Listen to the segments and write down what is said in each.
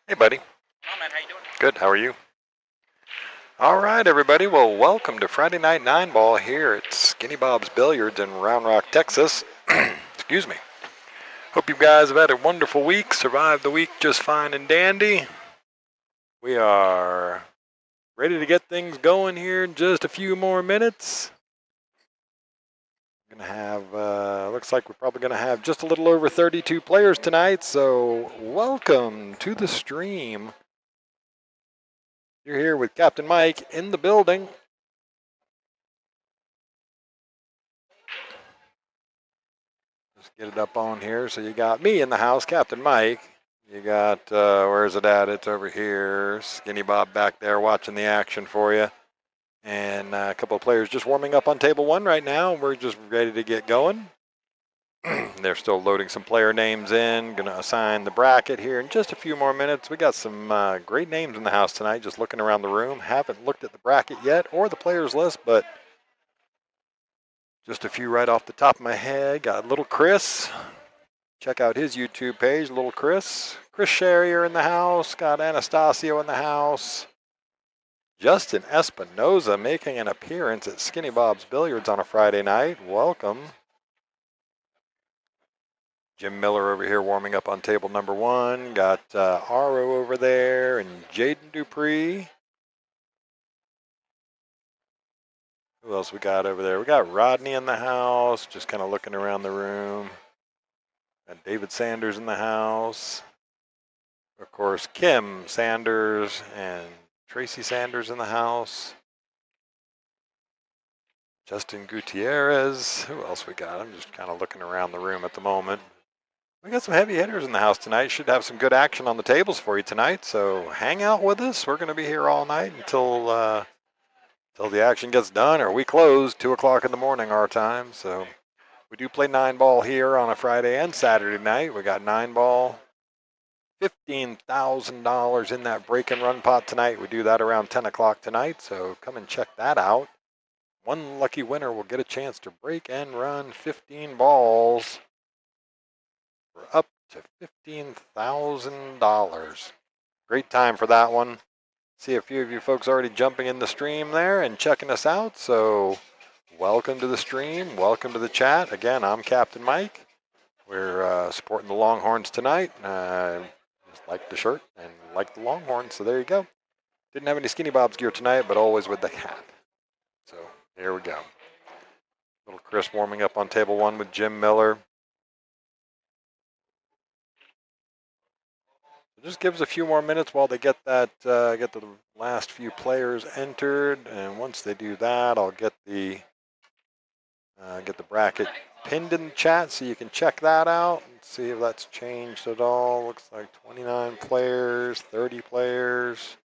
Hey, buddy. Oh man, how you doing? Good. How are you? All right, everybody. Well, welcome to Friday Night Nine Ball here at Skinny Bob's Billiards in Round Rock, Texas. Excuse me. Hope you guys have had a wonderful week, survived the week just fine and dandy. We are ready to get things going here in just a few more minutes. Gonna have, looks like we're probably gonna have just a little over 32 players tonight. So welcome to the stream. You're here with Captain Mike in the building. Just get it up on here. So you got me in the house, Captain Mike. You got, where's it at? It's over here. Skinny Bob back there watching the action for you. And a couple of players just warming up on table one right now. We're just ready to get going. They're still loading some player names in. Going to assign the bracket here in just a few more minutes. We got some great names in the house tonight. Just looking around the room. Haven't looked at the bracket yet or the players list, but just a few right off the top of my head. Got little Chris. Check out his YouTube page, little Chris. Chris Sherrier in the house. Got Anastasia in the house. Justin Espinoza making an appearance at Skinny Bob's Billiards on a Friday night. Welcome. Jim Miller over here warming up on table number one. Got Aro over there and Jaden Dupree. Who else we got over there? We got Rodney in the house, just kind of looking around the room. Got David Sanders in the house. Of course, Kim Sanders and Tracy Sanders in the house. Justin Gutierrez. Who else we got? I'm just kind of looking around the room at the moment. We got some heavy hitters in the house tonight. Should have some good action on the tables for you tonight. So hang out with us. We're going to be here all night until the action gets done, or we close 2 o'clock in the morning our time. So we do play 9-ball here on a Friday and Saturday night. We got 9-ball. $15,000 in that break and run pot tonight. We do that around 10 o'clock tonight, so come and check that out. One lucky winner will get a chance to break and run 15 balls for up to $15,000. Great time for that one. See a few of you folks already jumping in the stream there and checking us out, so welcome to the stream. Welcome to the chat. Again, I'm Captain Mike. We're supporting the Longhorns tonight. Like the shirt and like the Longhorns, so there you go. Didn't have any Skinny Bob's gear tonight, but always with the hat. So here we go. Little Chris warming up on table one with Jim Miller. So just give us a few more minutes while they get that get the last few players entered, and once they do that, I'll get the bracket pinned in the chat so you can check that out and see if that's changed at all. Looks like 29 players, 30 players.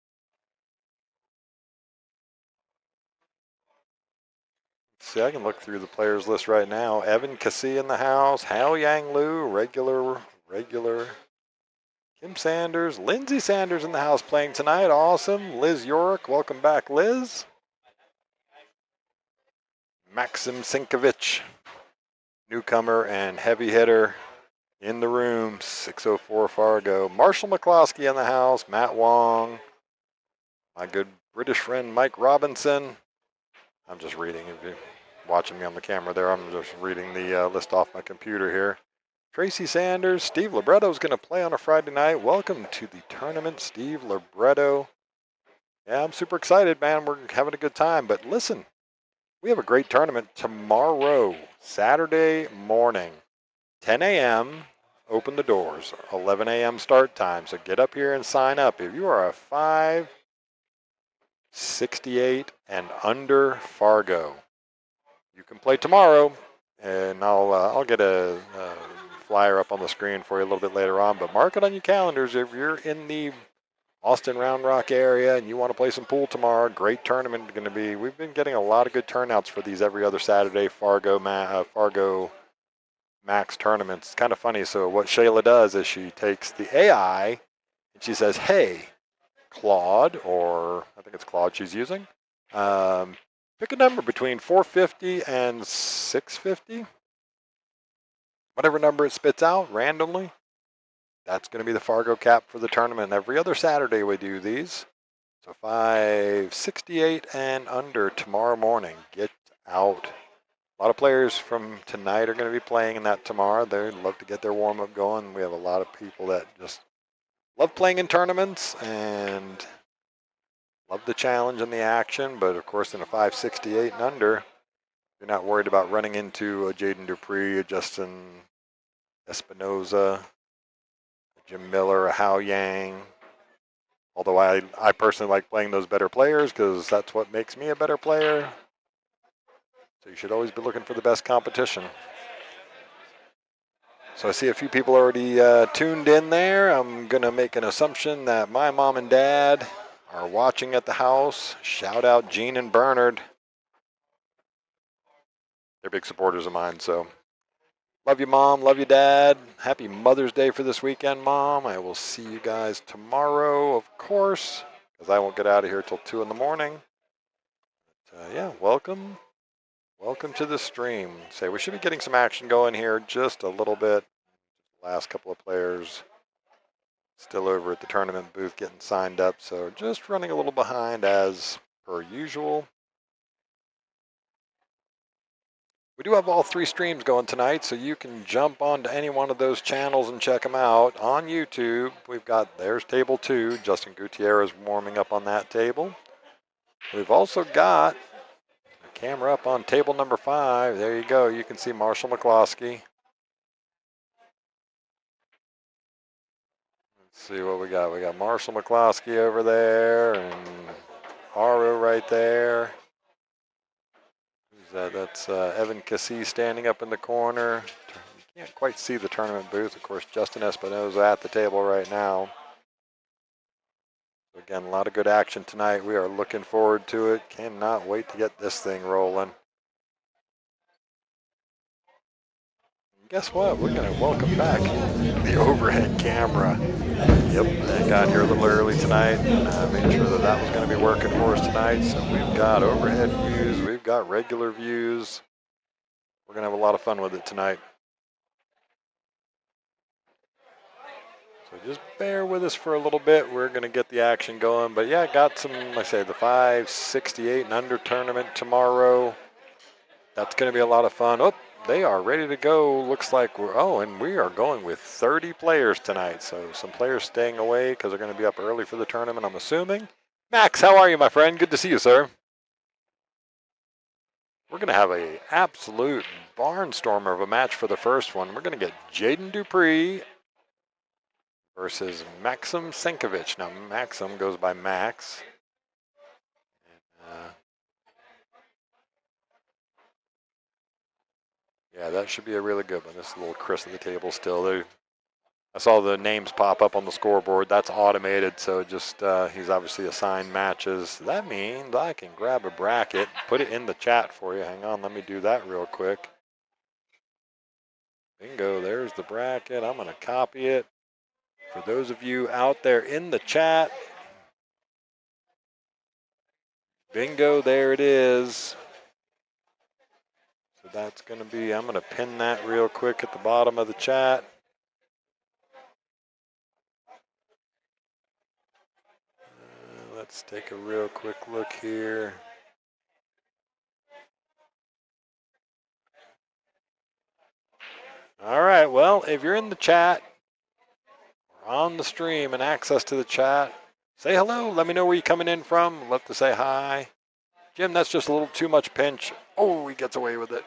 See, I can look through the players list right now. Evan Cassie in the house. Hao Yang Lu, regular. Kim Sanders. Lindsay Sanders in the house playing tonight. Awesome. Liz Yorick. Welcome back, Liz. Maxim Sinkovich, newcomer and heavy hitter in the room. 604 Fargo. Marshall McCloskey in the house. Matt Wong. My good British friend Mike Robinson. I'm just reading. If you're watching me on the camera there, I'm just reading the list off my computer here. Tracy Sanders. Steve Libretto is going to play on a Friday night. Welcome to the tournament, Steve Libretto. Yeah, I'm super excited, man. We're having a good time. But listen, we have a great tournament tomorrow, Saturday morning, 10 a.m. Open the doors, 11 a.m. start time. So get up here and sign up. If you are a 568 and under Fargo, you can play tomorrow, and I'll get a flyer up on the screen for you a little bit later on. But mark it on your calendars if you're in the Austin Round Rock area and you want to play some pool tomorrow. Great tournament going to be. We've been getting a lot of good turnouts for these every other Saturday Fargo Max tournaments. It's kind of funny. So what Shayla does is she takes the AI and she says, "Hey, Claude," or I think it's Claude she's using. Pick a number between 450 and 650. Whatever number it spits out randomly, That's going to be the Fargo cap for the tournament. Every other Saturday we do these. So 568 and under tomorrow morning. Get out. A lot of players from tonight are going to be playing in that tomorrow. They'd love to get their warm-up going. We have a lot of people that just love playing in tournaments and love the challenge and the action. But, of course, in a 568 and under, you're not worried about running into a Jaden Dupree, a Justin Espinoza, a Jim Miller, a Hao Yang. Although I personally like playing those better players because that's what makes me a better player. So you should always be looking for the best competition. So I see a few people already tuned in there. I'm going to make an assumption that my mom and dad are watching at the house. Shout out Gene and Bernard. They're big supporters of mine, so love you, Mom. Love you, Dad. Happy Mother's Day for this weekend, Mom. I will see you guys tomorrow, of course, because I won't get out of here till 2 in the morning. But, yeah, welcome. Welcome to the stream. We should be getting some action going here just a little bit. Last couple of players still over at the tournament booth getting signed up, so just running a little behind as per usual. We do have all 3 streams going tonight, so you can jump onto any one of those channels and check them out. On YouTube, we've got, there's table 2. Justin Gutierrez warming up on that table. We've also got a camera up on table number 5. There you go. You can see Marshall McCloskey. Let's see what we got. We got Marshall McCloskey over there and Aro right there. That's Evan Cassie standing up in the corner. You can't quite see the tournament booth. Of course, Justin Espinoza at the table right now. Again, a lot of good action tonight. We are looking forward to it. Cannot wait to get this thing rolling. And guess what? We're going to welcome back the overhead camera. Yep, I got here a little early tonight. Made sure that that was going to be working for us tonight. So we've got overhead views. We've got regular views. We're going to have a lot of fun with it tonight. So just bear with us for a little bit. We're going to get the action going. But yeah, got some, like I say, the 568 and under tournament tomorrow. That's going to be a lot of fun. Oh, they are ready to go. Looks like and we are going with 30 players tonight. So some players staying away because they're going to be up early for the tournament, I'm assuming. Max, how are you, my friend? Good to see you, sir. We're going to have an absolute barnstormer of a match for the first one. We're going to get Jaden Dupree versus Maxim Senkovic. Now, Maxim goes by Max. Yeah, that should be a really good one. This is a little Chris at the table still. I saw the names pop up on the scoreboard. That's automated, so just he's obviously assigned matches. That means I can grab a bracket, put it in the chat for you. Hang on, let me do that real quick. Bingo, there's the bracket. I'm going to copy it. For those of you out there in the chat, bingo, there it is. So that's going to be, I'm going to pin that real quick at the bottom of the chat. Let's take a real quick look here. All right, well, if you're in the chat or on the stream and access to the chat, say hello. Let me know where you're coming in from. Love to say hi. Jim, that's just a little too much pinch. Oh, he gets away with it.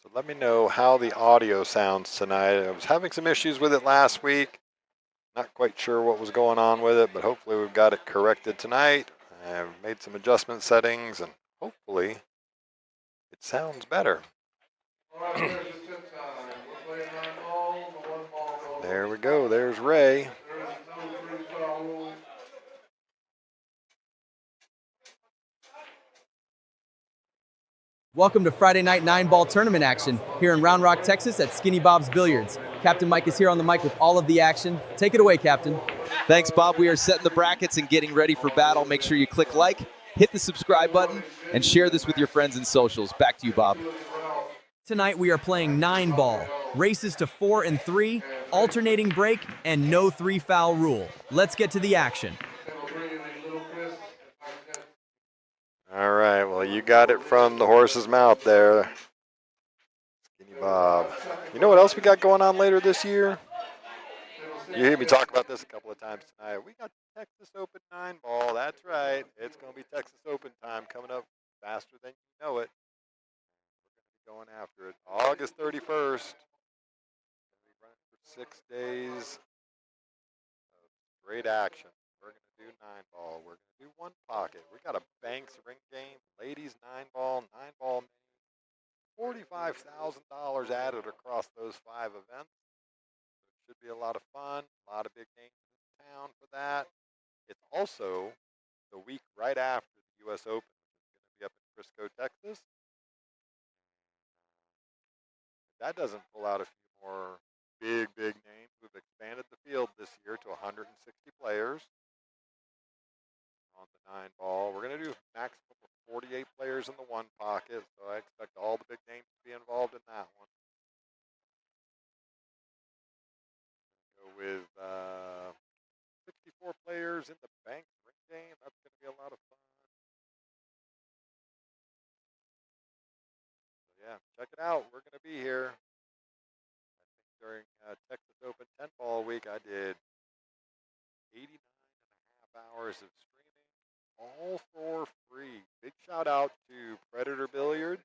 So let me know how the audio sounds tonight. I was having some issues with it last week. Not quite sure what was going on with it, but hopefully we've got it corrected tonight. I've made some adjustment settings, and hopefully it sounds better. There we go. There's Ray. Welcome to Friday night 9-ball tournament action here in Round Rock, Texas at Skinny Bob's Billiards. Captain Mike is here on the mic with all of the action. Take it away, Captain. Thanks, Bob. We are setting the brackets and getting ready for battle. Make sure you click like, hit the subscribe button, and share this with your friends and socials. Back to you, Bob. Tonight we are playing 9-ball, races to 4 and 3, alternating break, and no 3-foul rule. Let's get to the action. All right, well, you got it from the horse's mouth there, Skinny Bob. You know what else we got going on later this year? You hear me talk about this a couple of times tonight. We got Texas Open 9-ball. That's right. It's going to be Texas Open time coming up faster than you know it. We're going to be going after it. August 31st. Going to be running for 6 days of great action. We're going to do 9-ball. We're going to do one pocket. We got a Banks ring game, ladies 9-ball, 9-ball, $45,000 added across those 5 events. Should be a lot of fun, a lot of big names in town for that. It's also the week right after the U.S. Open, which is going to be up in Frisco, Texas. If that doesn't pull out a few more big names. We've expanded the field this year to 160 players on the 9-ball. We're going to do a maximum of 48 players in the one pocket, so I expect all the big names to be involved in that one. Go with 64 players in the bank ring game. That's going to be a lot of fun. So yeah, check it out. We're going to be here. I think during Texas Open 10-ball week, I did 89.5 hours of streaming, all for free. Big shout out to Predator Billiard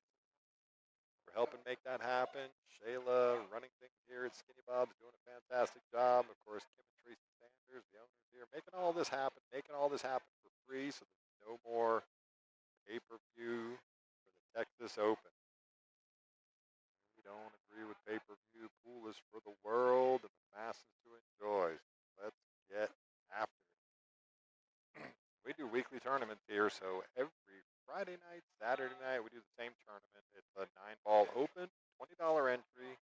for helping make that happen. Shayla running things here at Skinny Bob's doing a fantastic job. Of course, Kim and Tracy Sanders, the owners here, making all this happen for free, so there's no more pay-per-view for the Texas Open. We don't agree with pay-per-view. Pool is for the world and the masses to enjoy. So let's get after it. We do weekly tournaments here, so every Friday night, Saturday night, we do the same tournament. It's a 9-ball open, $20 entry,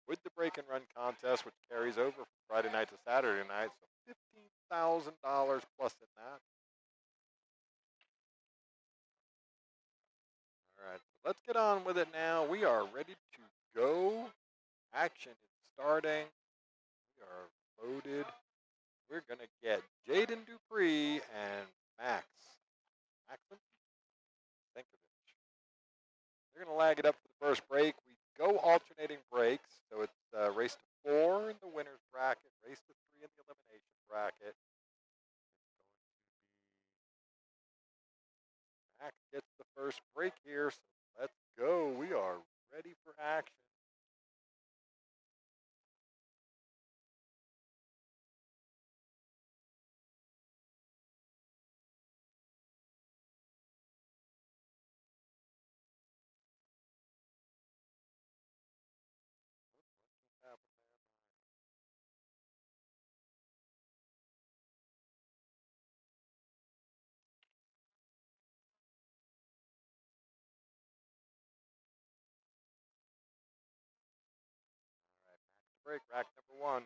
with the break and run contest, which carries over from Friday night to Saturday night, so $15,000 plus in that. All right, so let's get on with it now. We are ready to go. Action is starting. We are loaded. We're going to get Jaden Dupree and Maxim Sinkovich. They're going to lag it up for the first break. We go alternating breaks. So it's race to 4 in the winner's bracket, race to 3 in the elimination bracket. Max gets the first break here, so let's go. We are ready for action. Break, rack number 1.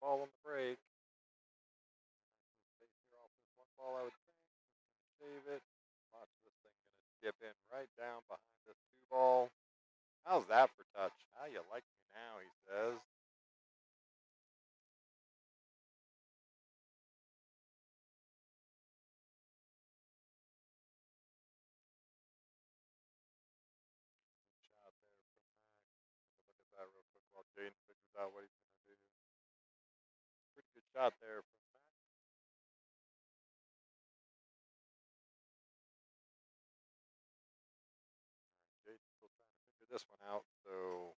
Ball on the break. Take here off this one ball, I would think. Save it. Watch this thing gonna dip in right down behind this 2-ball. How's that for touch? How you like me now, he says. Good shot there from Max. Look at that real quick while Jaden figures out what he's gonna do. Pretty good shot there from Max. Jaden's still trying to figure this one out, so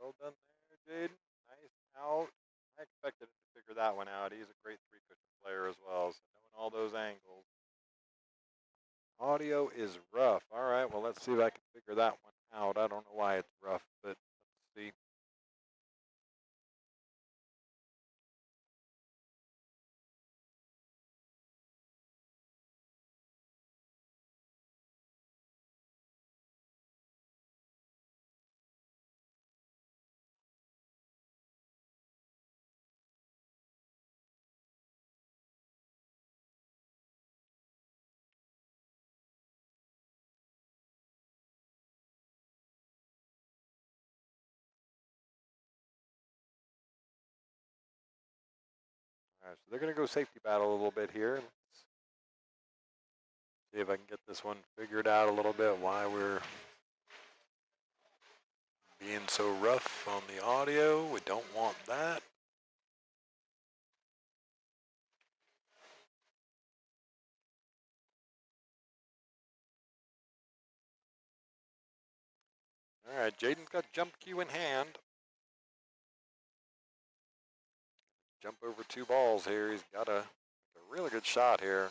Well done there, Jaden. Nice out. I expected him to figure that one out. He's a great three cushion player as well, so knowing all those angles. Audio is rough. All right, well, let's see if I can figure that one out. I don't know why it's rough, but let's see. All right, so they're going to go safety battle a little bit here. Let's see if I can get this one figured out a little bit, why we're being so rough on the audio. We don't want that. All right, Jaden's got jump cue in hand. Jump over two balls here. He's got a really good shot here.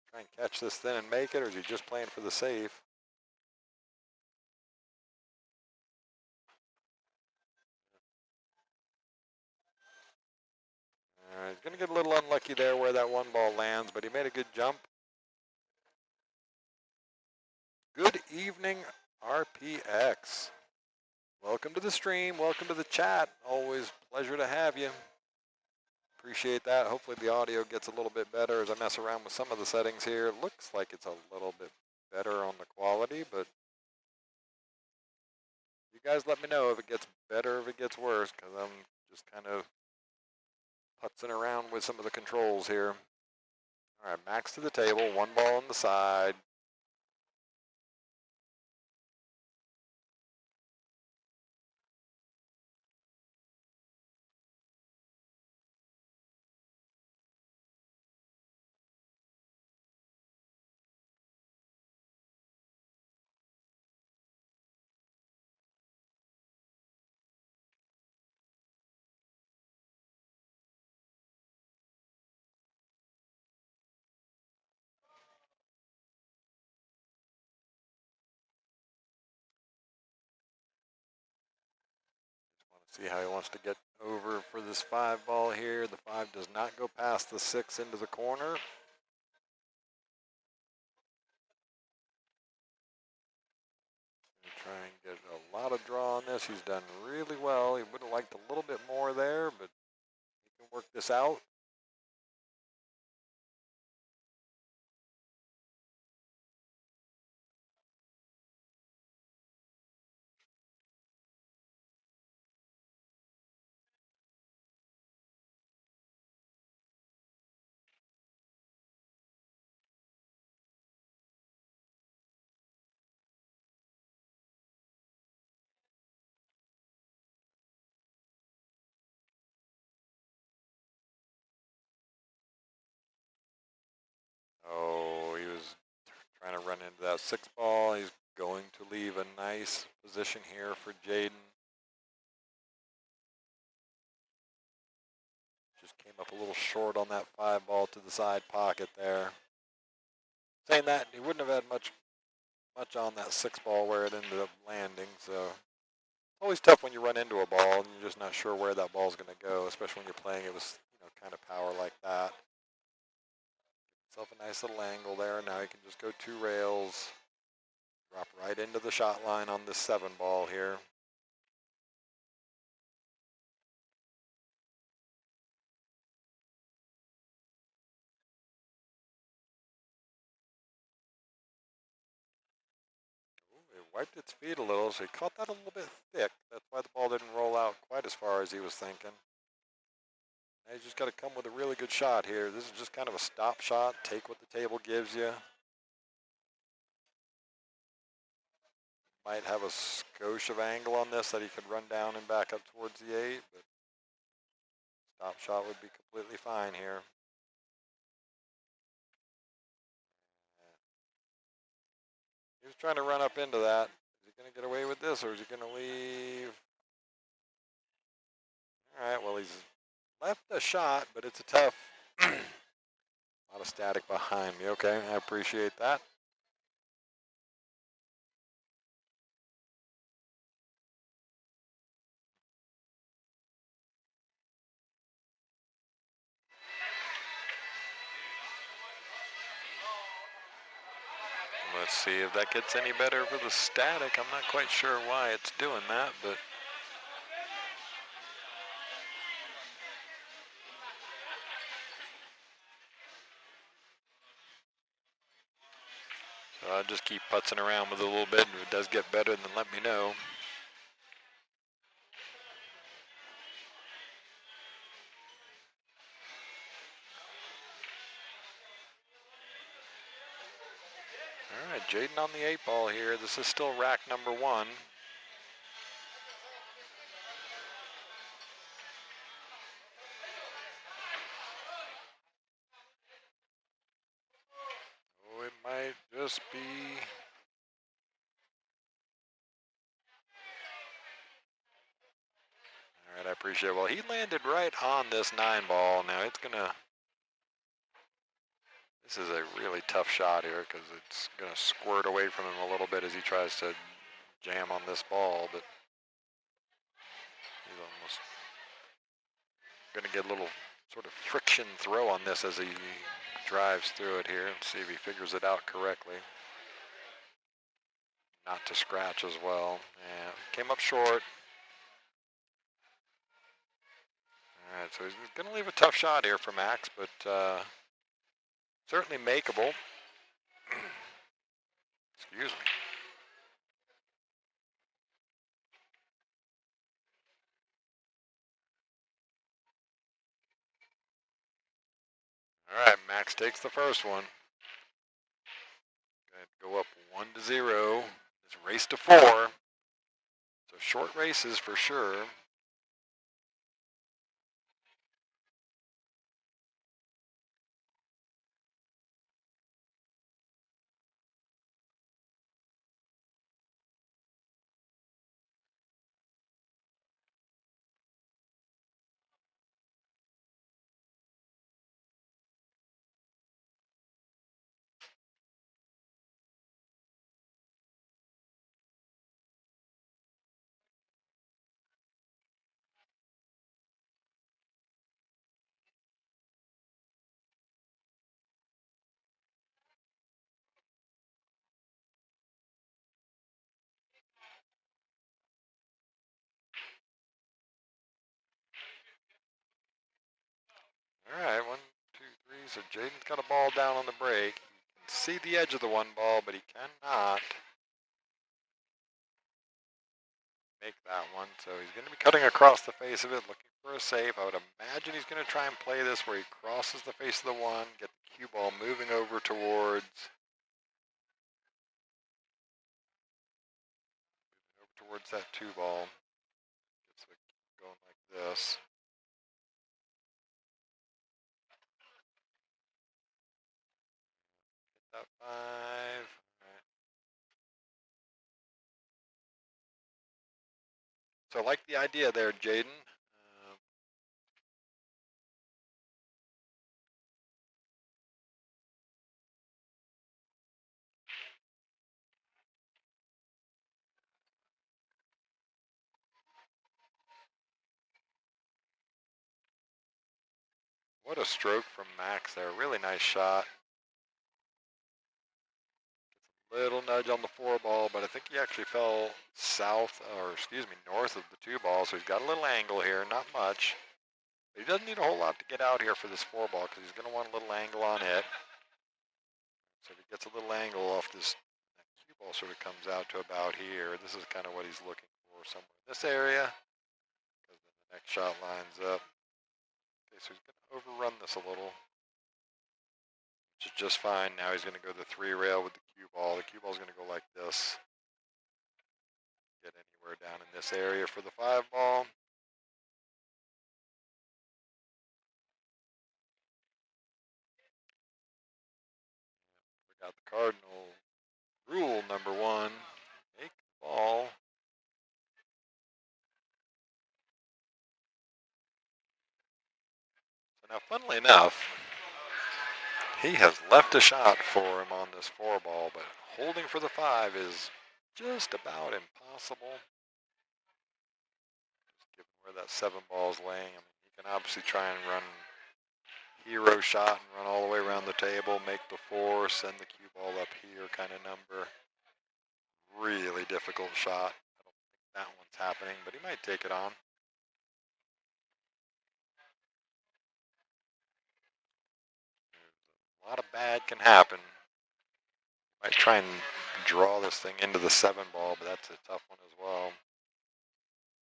Try and catch this then and make it, or is he just playing for the safe? All right, he's going to get a little unlucky there where that one ball lands, but he made a good jump. Good evening, RPX. Welcome to the stream. Welcome to the chat. Always pleasure to have you. Appreciate that. Hopefully the audio gets a little bit better as I mess around with some of the settings here. It looks like it's a little bit better on the quality, but you guys let me know if it gets better, if it gets worse, because I'm just kind of putzing around with some of the controls here. All right, Max to the table, one ball on the side. See how he wants to get over for this five ball here. The five does not go past the six into the corner. Try and get a lot of draw on this. He's done really well. He would have liked a little bit more there, but he can work this out. Oh, he was trying to run into that six ball. He's going to leave a nice position here for Jaden. Just came up a little short on that five ball to the side pocket there. Saying that, he wouldn't have had much on that six ball where it ended up landing. So it's always tough when you run into a ball and you're just not sure where that ball's going to go, especially when you're playing it with kind of power like that. Give himself a nice little angle there. Now he can just go two rails, drop right into the shot line on this seven ball here. It wiped its feet a little, so he caught that a little bit thick. That's why the ball didn't roll out quite as far as he was thinking. Now you just got to come with a really good shot here. This is just kind of a stop shot. Take what the table gives you. Might have a skosh of angle on this that he could run down and back up towards the eight, but stop shot would be completely fine here. He was trying to run up into that. Is he going to get away with this, or is he going to leave? All right, well, he's left a shot, but it's a tough. A lot of static behind me. Okay, I appreciate that. Let's see if that gets any better for the static. I'm not quite sure why it's doing that, but so I'll just keep putzing around with it a little bit, and if it does get better, then let me know. All right, Jaden on the 8-ball here. This is still rack number 1. Oh, it might just be. All right, I appreciate it. Well, he landed right on this 9-ball. Now it's gonna. This is a really tough shot here because it's gonna squirt away from him a little bit as he tries to jam on this ball, but he's almost going to get a little sort of friction throw on this as he drives through it here and see if he figures it out correctly. Not to scratch as well. And came up short. All right, so he's going to leave a tough shot here for Max, but certainly makeable. Excuse me. All right, Max takes the first one. Going to go up 1-0. It's race to 4. So short races for sure. All right, 1, 2, 3. So Jaden's got a ball down on the break. He can see the edge of the 1 ball, but he cannot make that one. So he's going to be cutting across the face of it, looking for a save. I would imagine he's going to try and play this where he crosses the face of the 1, get the cue ball moving over towards that 2 ball. Gets it going like this. Hit that 5. All right. So I like the idea there, Jaden. What a stroke from Max there. Really nice shot. Little nudge on the 4 ball, but I think he actually fell north of the 2 ball, so he's got a little angle here, not much. But he doesn't need a whole lot to get out here for this 4 ball because he's going to want a little angle on it. So if he gets a little angle off this, that cue ball sort of comes out to about here. This is kind of what he's looking for, somewhere in this area, because then the next shot lines up. Okay, so he's going to overrun this a little, which is just fine. Now he's going to go the 3 rail with the cue ball. The cue ball is going to go like this. Get anywhere down in this area for the 5 ball. Forgot the cardinal rule number 1. Make the ball Now, funnily enough, he has left a shot for him on this 4 ball, but holding for the 5 is just about impossible. Just given where that 7 ball is laying, I mean, he can obviously try and run hero shot and run all the way around the table, make the 4, send the cue ball up here kind of number. Really difficult shot. I don't think that one's happening, but he might take it on. A lot of bad can happen. Might try and draw this thing into the 7 ball, but that's a tough one as well.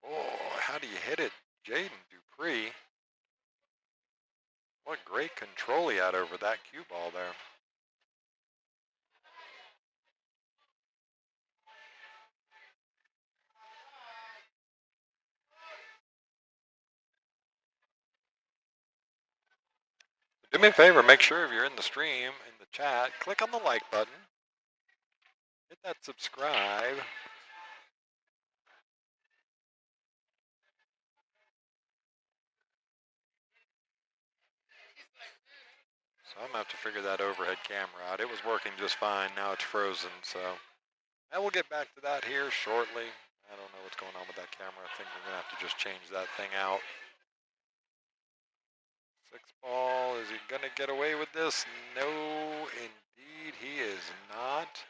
Oh, how do you hit it? Jaden Dupree. What great control he had over that cue ball there. Do me a favor, make sure if you're in the stream, in the chat, click on the like button. Hit that subscribe. So I'm going to have to figure that overhead camera out. It was working just fine. Now it's frozen, so I will get back to that here shortly. I don't know what's going on with that camera. I think we're going to have to just change that thing out. 6 ball, is he going to get away with this? No, indeed he is not.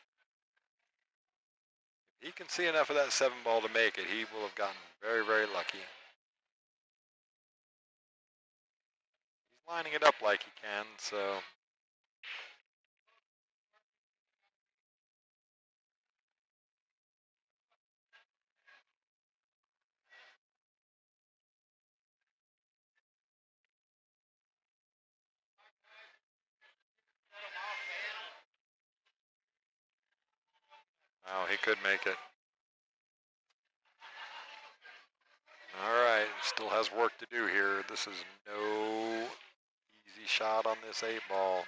If he can see enough of that 7 ball to make it, he will have gotten very, very lucky. He's lining it up like he can, so. Oh, he could make it. All right, still has work to do here. This is no easy shot on this 8 ball.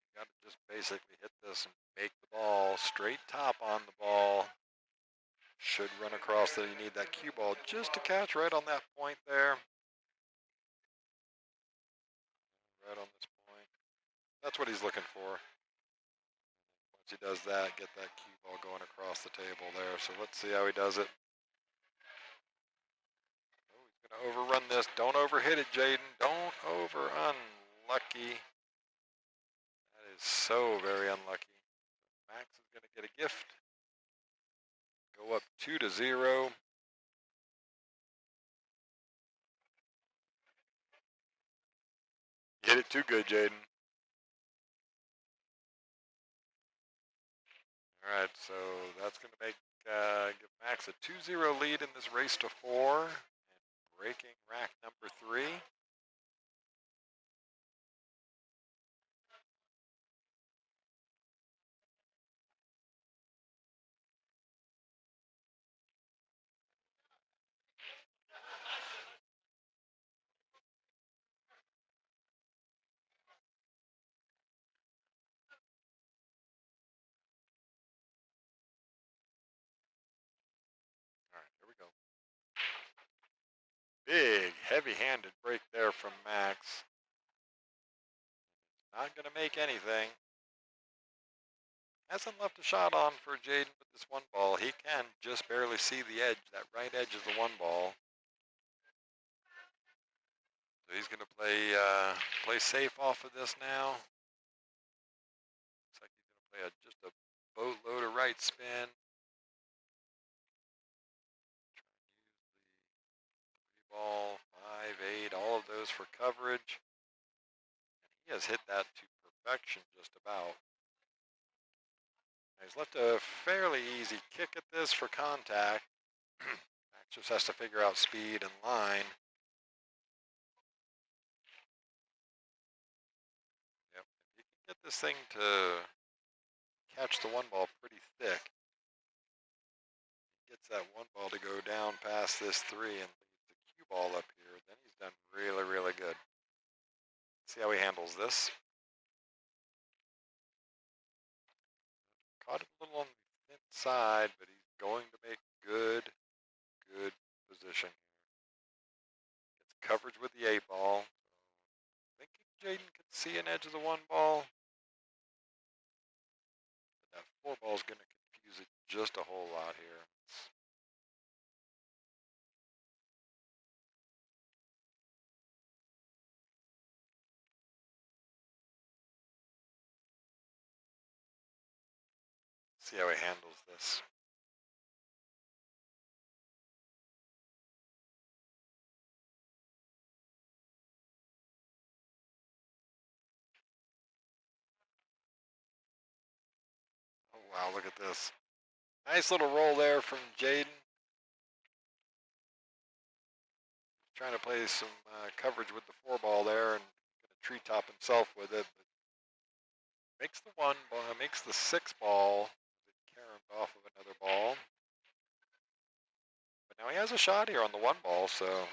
You got to just basically hit this and make the ball straight top on the ball. Should run across that. You need that cue ball just to catch right on that point there. Right on this point. That's what he's looking for. Once he does that, get that cue ball going across the table there. So let's see how he does it. Oh, he's going to overrun this. Don't overhit it, Jaden. Don't over. Unlucky. That is so very unlucky. Max is going to get a gift. Go up 2-0. Hit it too good, Jaden. All right, so that's going to make give Max a 2-0 lead in this race to 4. And breaking rack number 3. All right, here we go. Big, heavy-handed break there from Max. Not going to make anything. Hasn't left a shot on for Jaden with this 1 ball. He can just barely see the edge, that right edge of the 1 ball. So he's going to play safe off of this now. Looks like he's going to play just a boatload of right spin. Ball, 5, 8, all of those for coverage. And he has hit that to perfection just about. He's left a fairly easy kick at this for contact. Max just has to figure out speed and line. Yep, if you can get this thing to catch the 1 ball pretty thick, gets that 1 ball to go down past this 3 and leaves the cue ball up here, then he's done really, really good. See how he handles this. Caught him a little on the thin side, but he's going to make good position. Gets coverage with the 8 ball. Jaden could see an edge of the 1 ball. But that 4 ball is going to confuse it just a whole lot here. See how he handles this. Oh, wow, look at this. Nice little roll there from Jaden. Trying to play some coverage with the 4 ball there and going to treetop himself with it. But makes the 1 ball, makes the 6 ball. It caromed off of another ball. But now he has a shot here on the 1 ball, so.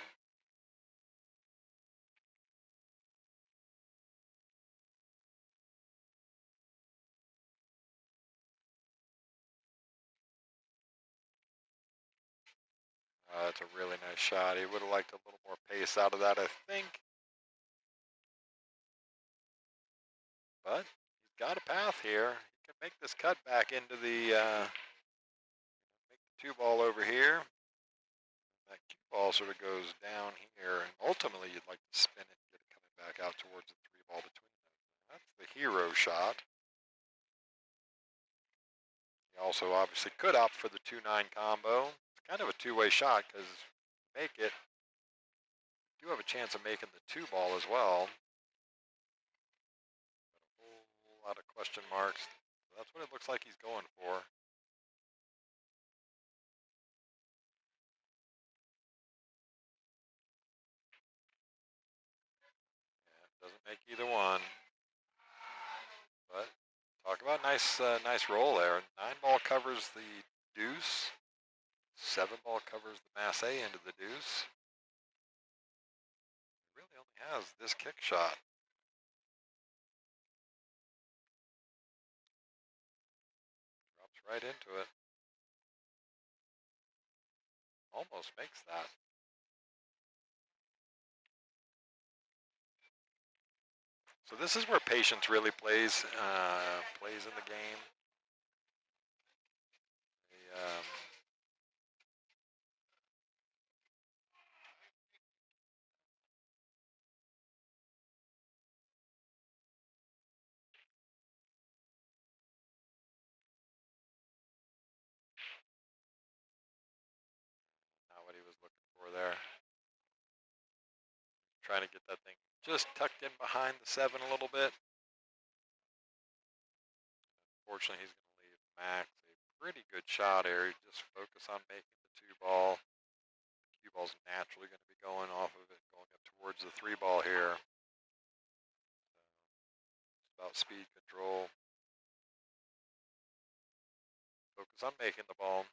That's a really nice shot. He would have liked a little more pace out of that, I think. But he's got a path here. He can make this cut back into the, make the 2 ball over here. That cue ball sort of goes down here, and ultimately you'd like to spin it and get it coming back out towards the 3 ball between them. That's the hero shot. He also obviously could opt for the 2-9 combo. It's kind of a two-way shot because make it, you do have a chance of making the 2 ball as well. But a whole lot of question marks. So that's what it looks like he's going for. Yeah, doesn't make either one. But talk about nice roll there. 9 ball covers the deuce. 7 ball covers the mass A end of the deuce. It really only has this kick shot. Drops right into it. Almost makes that. So this is where patience really plays in the game. Not what he was looking for there. Trying to get that thing just tucked in behind the 7 a little bit. Unfortunately, he's going to leave Max a pretty good shot here. Just focus on making the 2 ball. The cue ball's naturally going to be going off of it, going up towards the 3 ball here. It's about speed control. Focus on making the ball.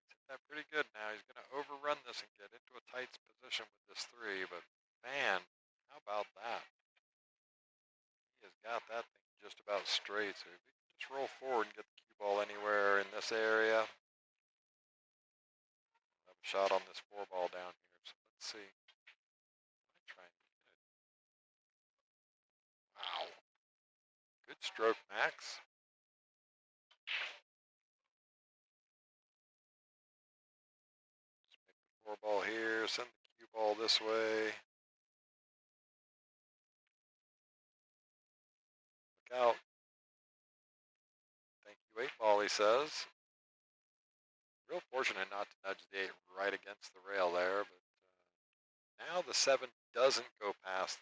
He's hit that pretty good now. He's going to overrun this and get into a tight position with this 3, but man, how about that? He has got that thing just about straight, so if he can just roll forward and get the cue ball anywhere in this area. I have a shot on this 4 ball down here, so let's see. Try and get it. Wow. Good stroke, Max. Let's make the 4 ball here, send the cue ball this way. Look out. Thank you, 8 ball, he says. Real fortunate not to nudge the 8 right against the rail there, but now the 7 doesn't go past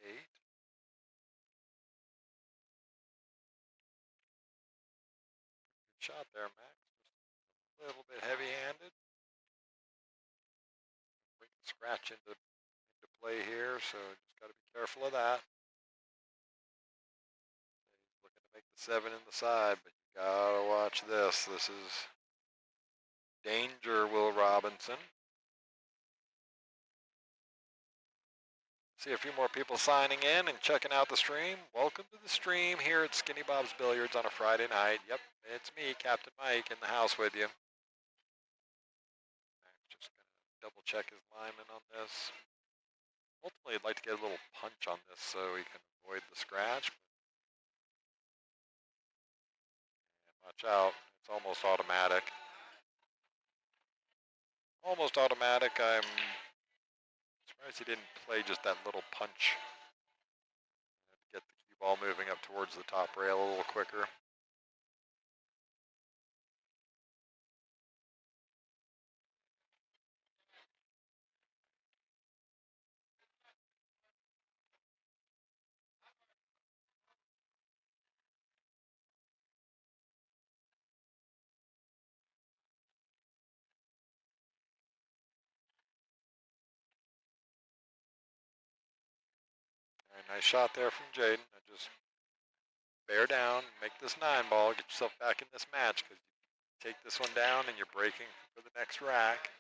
the 8. Good shot there, Max. Just a little bit heavy-handed. We can scratch into play here, so just got to be careful of that. He's looking to make the 7 in the side, but you gotta watch this. This is danger, Will Robinson. See a few more people signing in and checking out the stream. Welcome to the stream here at Skinny Bob's Billiards on a Friday night. Yep, it's me, Captain Mike, in the house with you. I'm just gonna double check his alignment on this. Ultimately, I'd like to get a little punch on this so he can avoid the scratch. But watch out, it's almost automatic. Almost automatic. I'm surprised he didn't play just that little punch. Get the cue ball moving up towards the top rail a little quicker. Very nice shot there from Jaden. Just bear down, make this 9-ball, get yourself back in this match because you take this one down and you're breaking for the next rack.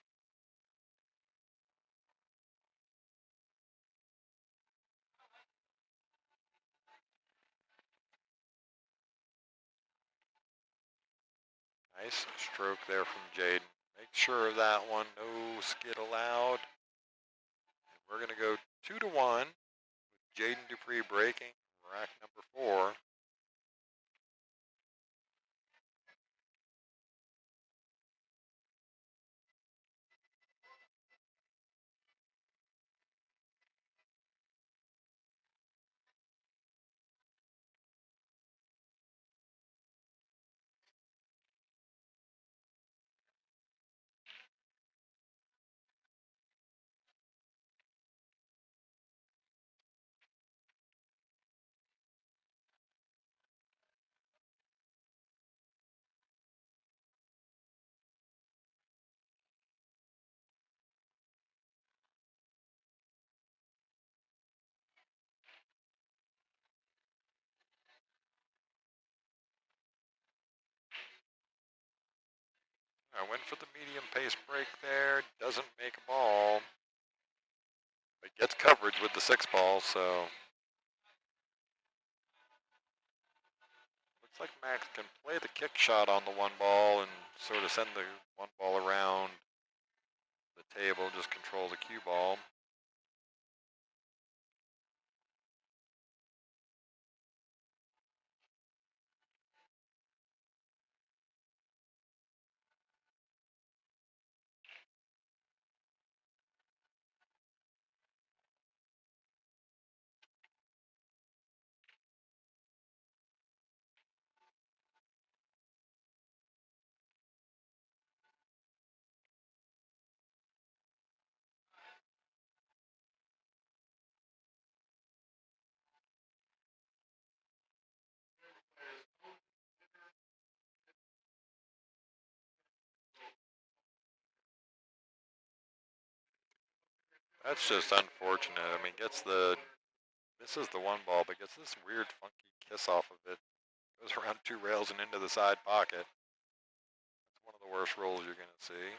Nice stroke there from Jaden. Make sure of that one. No skid allowed. And we're going to go 2-1 with Jaden Dupree breaking rack number 4. I went for the medium pace break there. Doesn't make a ball. But gets coverage with the 6-ball, so looks like Max can play the kick shot on the 1-ball and sort of send the 1-ball around the table, just control the cue ball. That's just unfortunate. I mean, misses the 1-ball, but gets this weird funky kiss off of it. Goes around 2 rails and into the side pocket. That's one of the worst rolls you're going to see.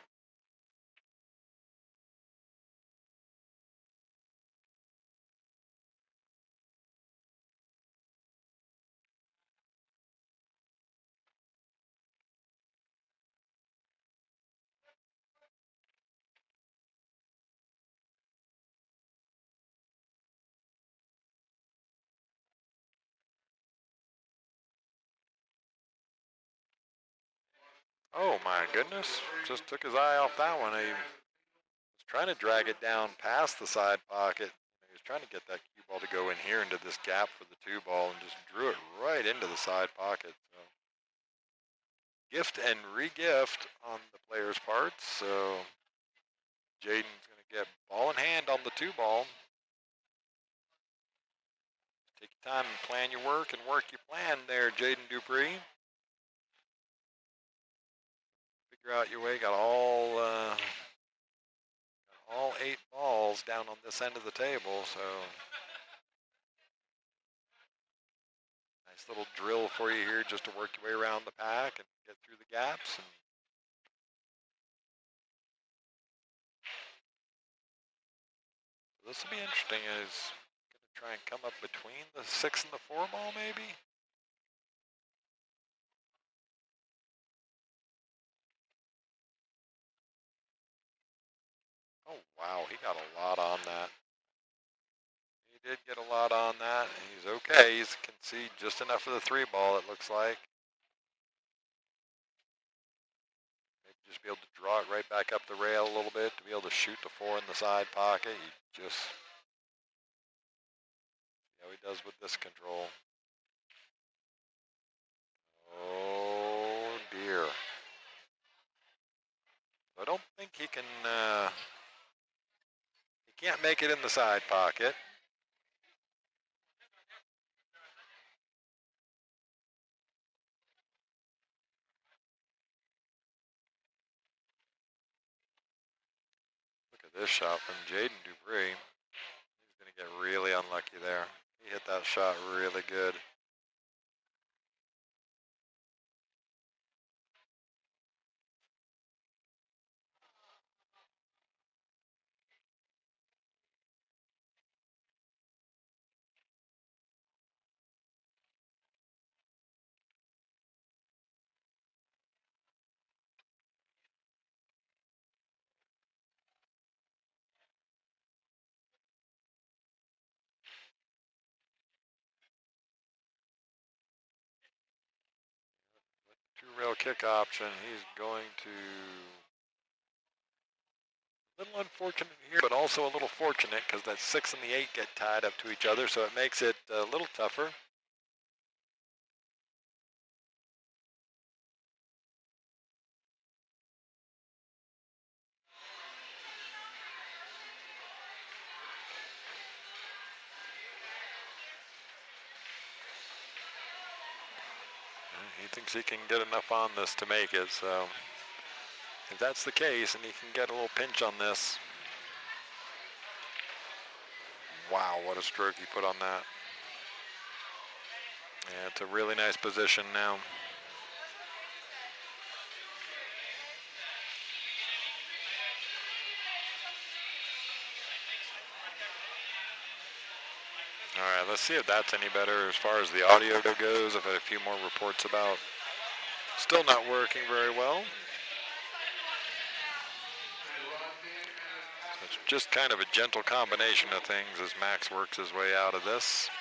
Oh my goodness, just took his eye off that one. He was trying to drag it down past the side pocket. He was trying to get that cue ball to go in here into this gap for the 2-ball and just drew it right into the side pocket. So gift and re-gift on the player's part. So Jaden's going to get ball in hand on the 2-ball. Take your time and plan your work and work your plan there, Jaden Dupree. Figure out your way. Got all 8 balls down on this end of the table, so nice little drill for you here just to work your way around the pack and get through the gaps. And this will be interesting. Is going to try and come up between the 6 and the 4-ball maybe. Oh, wow, he got a lot on that. He did get a lot on that. He's okay. He can see just enough for the 3-ball, it looks like. Maybe just be able to draw it right back up the rail a little bit to be able to shoot the 4 in the side pocket. He just, how he does with this control. Oh, dear. I don't think he can, he can't make it in the side pocket. Look at this shot from Jaden Dupree. He's going to get really unlucky there. He hit that shot really good. Two-rail kick option. He's going to, a little unfortunate here, but also a little fortunate because that 6 and the 8 get tied up to each other, so it makes it a little tougher. He thinks he can get enough on this to make it, so if that's the case and he can get a little pinch on this. Wow, what a stroke he put on that. Yeah, it's a really nice position now. All right, let's see if that's any better as far as the audio goes. I've had a few more reports about still not working very well. It's just kind of a gentle combination of things as Max works his way out of this.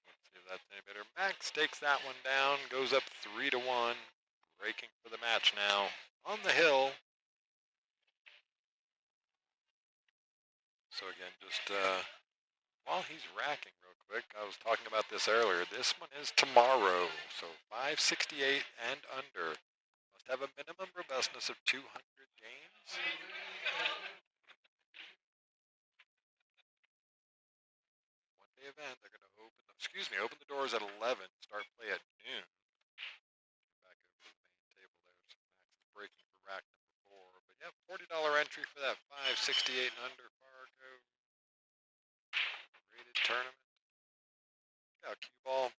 Let's see if that's any better. Max takes that one down, goes up 3-1, breaking for the match now on the hill. So again, just while he's racking real quick, I was talking about this earlier. This one is tomorrow, so 568 and under. Must have a minimum robustness of 200 games. One-day event. They're going to open the doors at 11. Start play at noon. Back over to the main table there. So Max is breaking for rack number 4. But yeah, $40 entry for that 568 and under Fargo rated tournament. Got cue ball.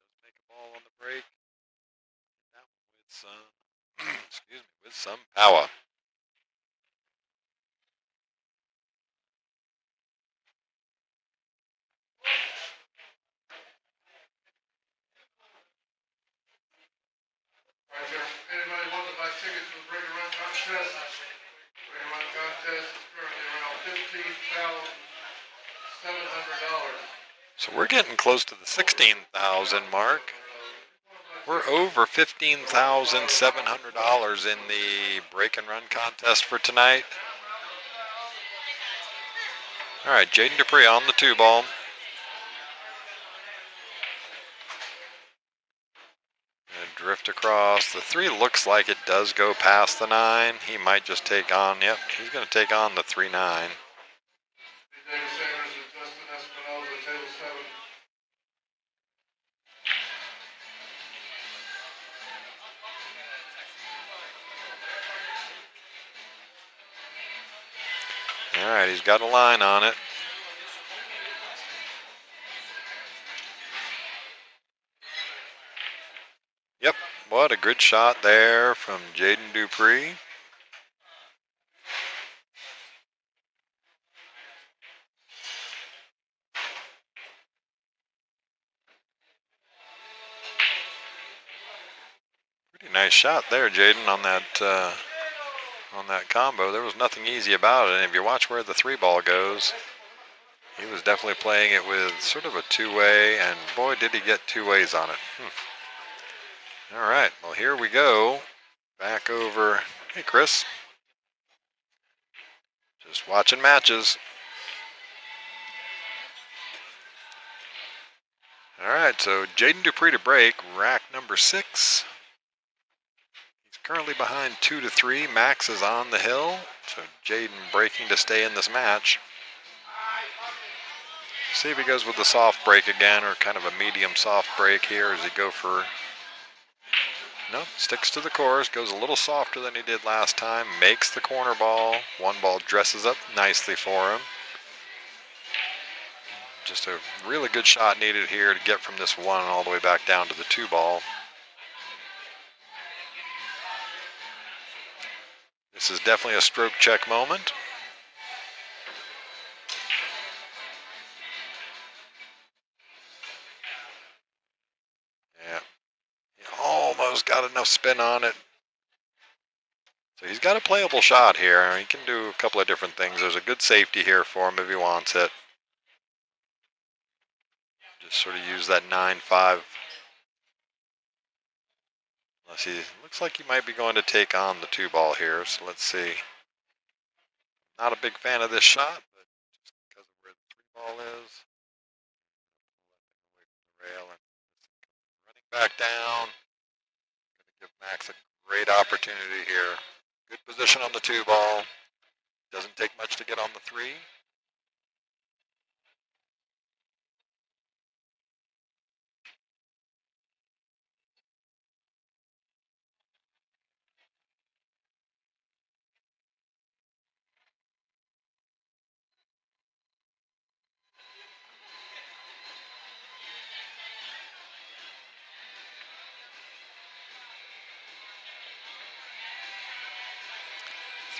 Does make a ball on the break. That one with some, with some power. All right, anybody want to buy tickets for the Break and Run contest? Break and Run contest is currently around $15,700. So we're getting close to the 16,000 mark. We're over $15,700 in the break and run contest for tonight. All right, Jaden Dupree on the 2-ball. And drift across. The 3 looks like it does go past the 9. He might just take on, yep, he's going to take on the 3-9. David Sanders and Justin Espinoza, table 7. All right, he's got a line on it. Yep, but a good shot there from Jaden Dupree. Pretty nice shot there, Jaden, on that combo. There was nothing easy about it, and if you watch where the 3-ball goes, he was definitely playing it with sort of a two-way, and boy, did he get two ways on it. All right, well, here we go. Back over. Hey, Chris. Just watching matches. All right, so Jaden Dupree to break, rack number 6. He's currently behind 2-3. Max is on the hill, so Jaden breaking to stay in this match. See if he goes with the soft break again, or kind of a medium soft break here. Does he go for... No, sticks to the course, goes a little softer than he did last time, makes the corner ball. 1 ball dresses up nicely for him. Just a really good shot needed here to get from this 1 all the way back down to the 2 ball. This is definitely a stroke check moment. Yeah, he almost got enough spin on it. So he's got a playable shot here. He can do a couple of different things. There's a good safety here for him if he wants it. Just sort of use that 9-5. Unless he looks like he might be going to take on the 2 ball here. So let's see. Not a big fan of this shot, but just because of where the 3 ball is. Rail and running back down. Going to give Max a great opportunity here. Good position on the 2 ball. Doesn't take much to get on the 3.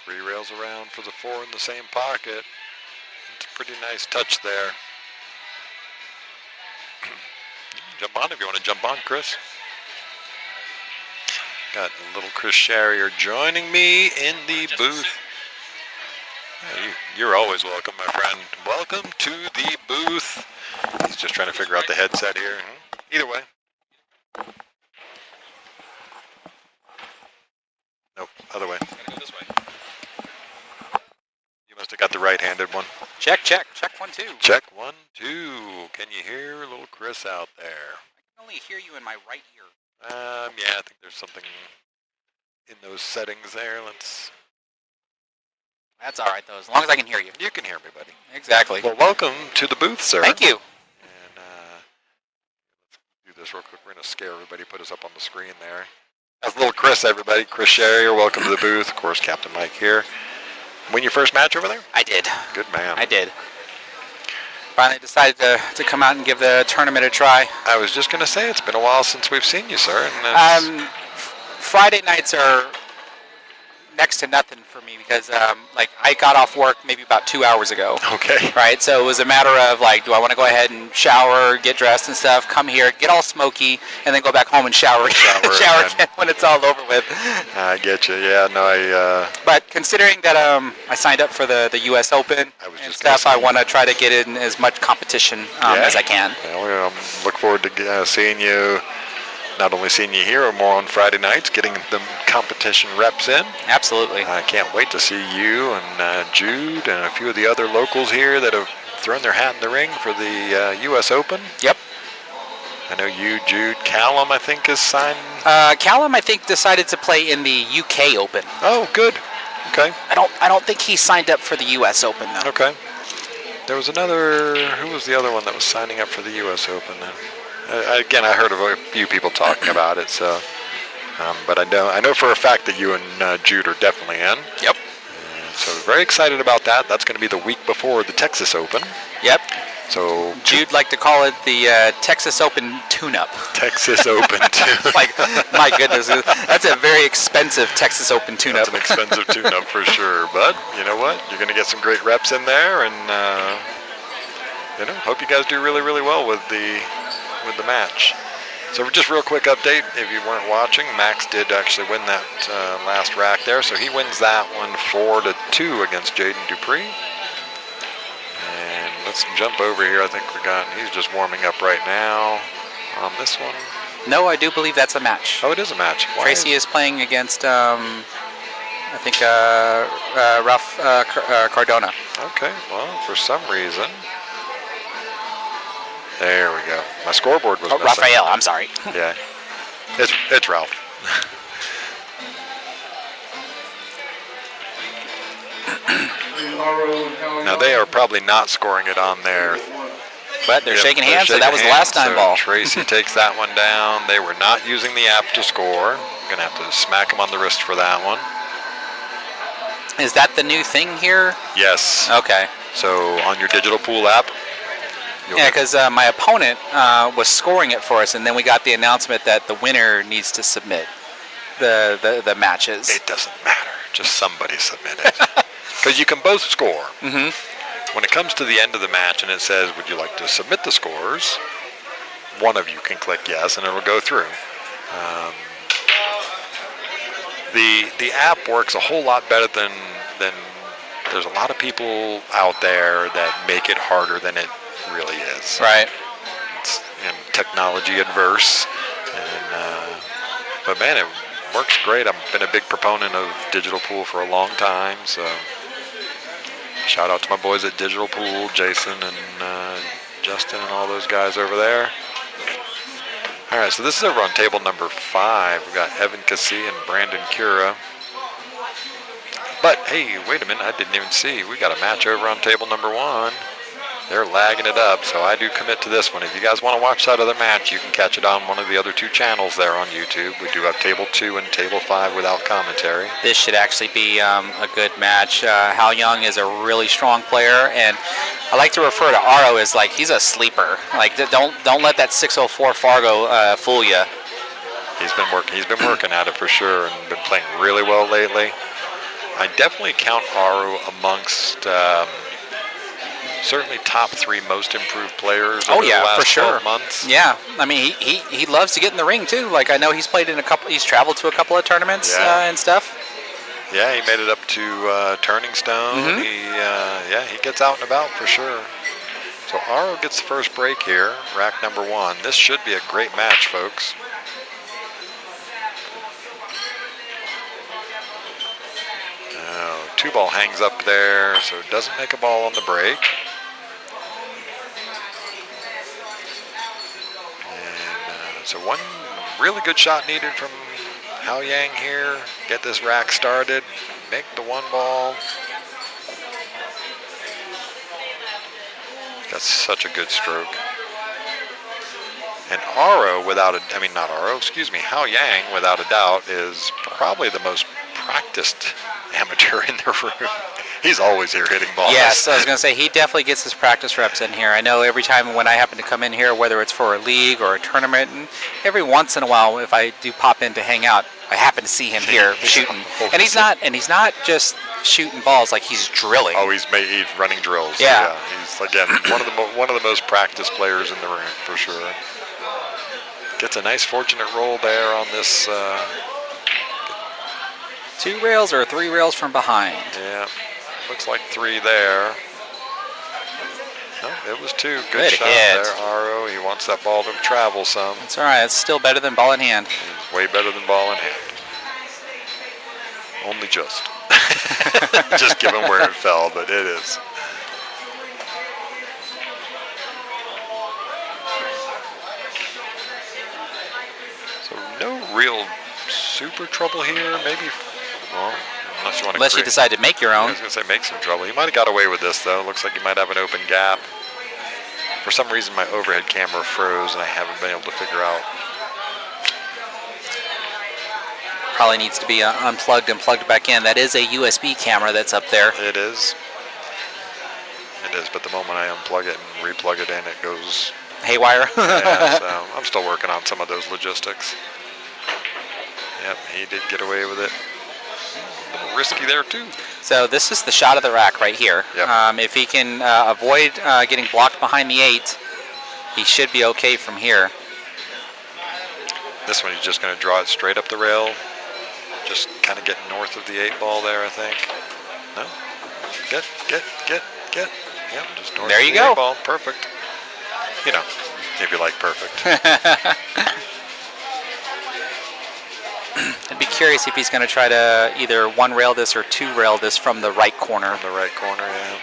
Three rails around for the 4 in the same pocket. It's a pretty nice touch there. Jump on if you want to jump on, Chris. Got little Chris Sharrier joining me in the booth. Yeah, you're always welcome, my friend. Welcome to the booth. He's just trying to figure out the headset here. Either way. Nope, other way. Gotta go this way. You must have got the right-handed one. Check, check. Check 1, 2. Check 1, 2. Can you hear little Chris out there? I can only hear you in my right ear. Yeah, I think there's something in those settings there. That's all right, though, as long as I can hear you. You can hear me, buddy. Exactly. Well, welcome to the booth, sir. Thank you. And let's do this real quick. We're going to scare everybody, put us up on the screen there. That's little Chris, everybody. Chris Sharrier, welcome to the booth. Of course, Captain Mike here. Win your first match over there? I did. Good man. I did. Finally decided to come out and give the tournament a try. I was just going to say, it's been a while since we've seen you, sir. And Friday nights are next to nothing for me because I got off work maybe about 2 hours ago. Okay. Right, so it was a matter of do I want to go ahead and shower, get dressed and stuff, come here, get all smoky, and then go back home and shower again when it's all over with. I get you. Yeah, no, But considering that I signed up for the U.S. Open and stuff, I want to try to get in as much competition as I can. Well, look forward to seeing you. Not only seeing you here, or more on Friday nights, getting the competition reps in. Absolutely. I can't wait to see you and Jude and a few of the other locals here that have thrown their hat in the ring for the U.S. Open. Yep. I know you, Jude. Callum, I think, is signed. Callum, I think, decided to play in the UK Open. Oh, good. Okay. I don't think he signed up for the U.S. Open, though. Okay. There was another. Who was the other one that was signing up for the U.S. Open? Again, I heard of a few people talking about it, so. But I know for a fact that you and Jude are definitely in. Yep. So very excited about that. That's going to be the week before the Texas Open. Yep. So Jude liked to call it the Texas Open tune-up. Texas Open tune. Like, my goodness, that's a very expensive Texas Open tune-up. That's an expensive tune-up for sure. But you know what? You're going to get some great reps in there, and hope you guys do really, really well with the match. So just real quick update, if you weren't watching, Max did actually win that last rack there, so he wins that one 4-2 against Jaden Dupree. And let's jump over here. I think he's just warming up right now on this one. No, I do believe that's a match. Oh, it is a match. Why Tracy is playing against, I think, Ralph Cardona. Okay, well, for some reason. There we go. My scoreboard was missing. Raphael, I'm sorry. Yeah, it's Ralph. Now they are probably not scoring it on there. But they're shaking hands, so that was the last time ball. Tracy takes that one down. They were not using the app to score. Gonna have to smack him on the wrist for that one. Is that the new thing here? Yes. Okay. So on your digital pool app. Yeah, because my opponent was scoring it for us, and then we got the announcement that the winner needs to submit the matches. It doesn't matter. Just somebody submit it. Because you can both score. Mm-hmm. When it comes to the end of the match and it says, would you like to submit the scores? One of you can click yes, and it'll go through. The app works a whole lot better than there's a lot of people out there that make it harder than it really is. Right. It's technology adverse, but man, it works great. I've been a big proponent of digital pool for a long time, so shout out to my boys at Digital Pool, Jason and Justin and all those guys over there. All right, so this is over on table number 5. We've got Evan Cassie and Brandon Cura. But hey, wait a minute, I didn't even see. We got a match over on table number 1. They're lagging it up, so I do commit to this one. If you guys want to watch that other match, you can catch it on one of the other 2 channels there on YouTube. We do have Table 2 and Table 5 without commentary. This should actually be a good match. Hal Young is a really strong player, and I like to refer to Aro as like he's a sleeper. Like don't let that 604 Fargo fool you. He's been working at it for sure, and been playing really well lately. I definitely count Aro amongst certainly top 3 most improved players over the last for sure. 12 months. Yeah, I mean he loves to get in the ring too. Like I know he's played in he's traveled to a couple of tournaments and stuff. Yeah, he made it up to Turning Stone. Mm-hmm. He gets out and about for sure. So Aro gets the first break here, rack number 1. This should be a great match, folks. Now, 2-ball hangs up there, so it doesn't make a ball on the break. And so one really good shot needed from Hao Yang here. Get this rack started, make the 1-ball. That's such a good stroke. And Aro, Hao Yang, without a doubt, is probably the most practiced amateur in the room. He's always here hitting balls. Yes, I was going to say, he definitely gets his practice reps in here. I know every time when I happen to come in here, whether it's for a league or a tournament, and every once in a while, if I do pop in to hang out, I happen to see him here shooting. And he's not just shooting balls, like he's drilling. Oh, he's running drills. Yeah. He's, again, one of the most practiced players in the room, for sure. Gets a nice fortunate roll there on this. 2 rails or 3 rails from behind. Yeah, looks like 3 there. No, it was 2. Good shot hit there, Aro. He wants that ball to travel some. It's all right. It's still better than ball in hand. It's way better than ball in hand. Only just. Just given where it fell, but it is. So no real super trouble here. Maybe, well, unless you decide to make your own. I was going to say make some trouble. He might have got away with this, though. Looks like he might have an open gap. For some reason, my overhead camera froze, and I haven't been able to figure out. Probably needs to be unplugged and plugged back in. That is a USB camera that's up there. It is. It is, but the moment I unplug it and replug it in, it goes Haywire. yeah, so I'm still working on some of those logistics. Yep, he did get away with it. A little risky there, too. So this is the shot of the rack right here. Yep. If he can avoid getting blocked behind the 8, he should be okay from here. This one, he's just going to draw it straight up the rail. Just kind of get north of the 8 ball there, I think. No? Get. Yep, just north There of you the go. 8 ball. Perfect. You know, if you like perfect. I'd be curious if he's going to try to either one rail this or two rail this from the right corner. From the right corner, yeah.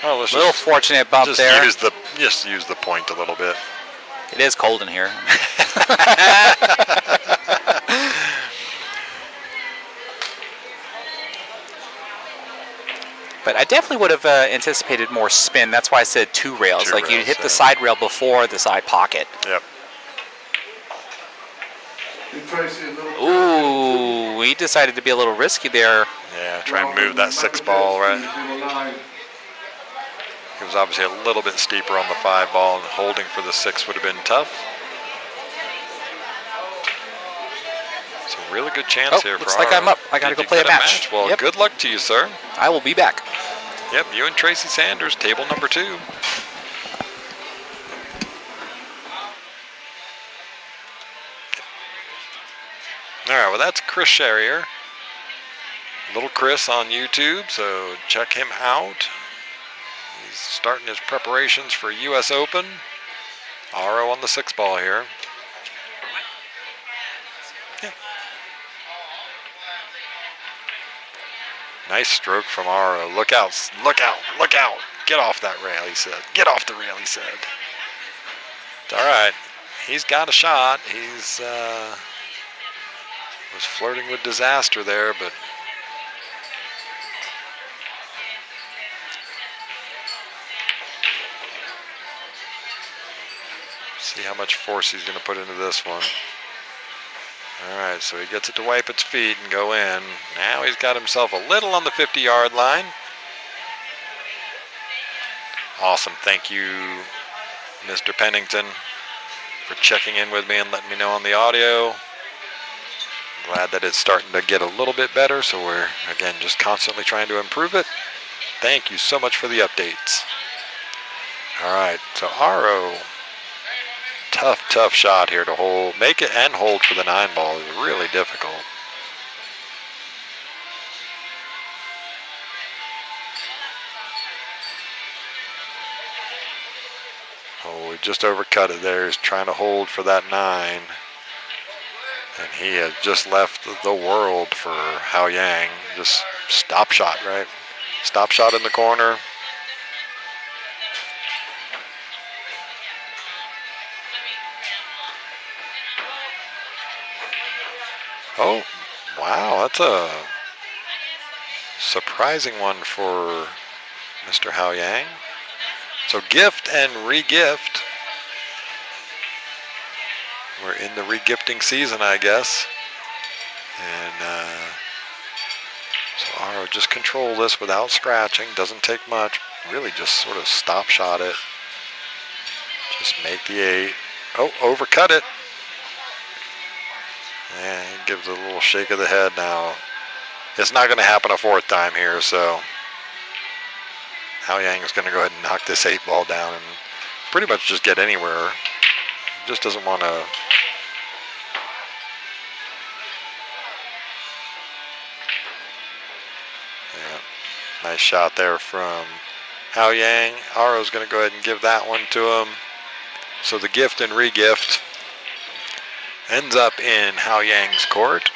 Oh, let's Little just, fortunate bump just there. use the point a little bit. It is cold in here. But I definitely would have anticipated more spin. That's why I said two rails. Two like you rails, hit the yeah. side rail before the side pocket. Yep. Give Tracy a little. Ooh, he decided to be a little risky there. Yeah, try and move that 6 ball, right? It was obviously a little bit steeper on the 5 ball, and holding for the 6 would have been tough. It's a really good chance here for looks like Aro. I'm up. I gotta Did go you play a get match. Well, Yep. good luck to you, sir. I will be back. Yep, you and Tracy Sanders, table number 2. All right, well, that's Chris Sherrier. Little Chris on YouTube, so check him out. He's starting his preparations for U.S. Open. Aro on the 6 ball here. Yeah. Nice stroke from Aro. Look out, look out, look out. Get off that rail, he said. Get off the rail, he said. It's all right. He's got a shot. He's was flirting with disaster there, but see how much force he's going to put into this one. All right, so he gets it to wipe its feet and go in. Now he's got himself a little on the 50-yard line. Awesome. Thank you, Mr. Pennington, for checking in with me and letting me know on the audio. Glad that it's starting to get a little bit better, so we're, again, just constantly trying to improve it. Thank you so much for the updates. All right, so Aro, tough shot here to hold, make it and hold for the 9 ball is really difficult. Oh, we just overcut it there. He's trying to hold for that 9. And he had just left the world for Hao Yang. Just stop shot, right? Stop shot in the corner. Oh, wow, that's a surprising one for Mr. Hao Yang. So gift and re-gift. We're in the regifting season, I guess. And so Aro just control this without scratching. Doesn't take much. Really just sort of stop shot it. Just make the 8. Oh, overcut it. And he gives a little shake of the head now. It's not going to happen a 4th time here, so Hao Yang is going to go ahead and knock this 8 ball down and pretty much just get anywhere. He just doesn't want to. Yeah, nice shot there from Hao Yang. Aro's going to go ahead and give that one to him. So the gift and re-gift ends up in Hao Yang's court.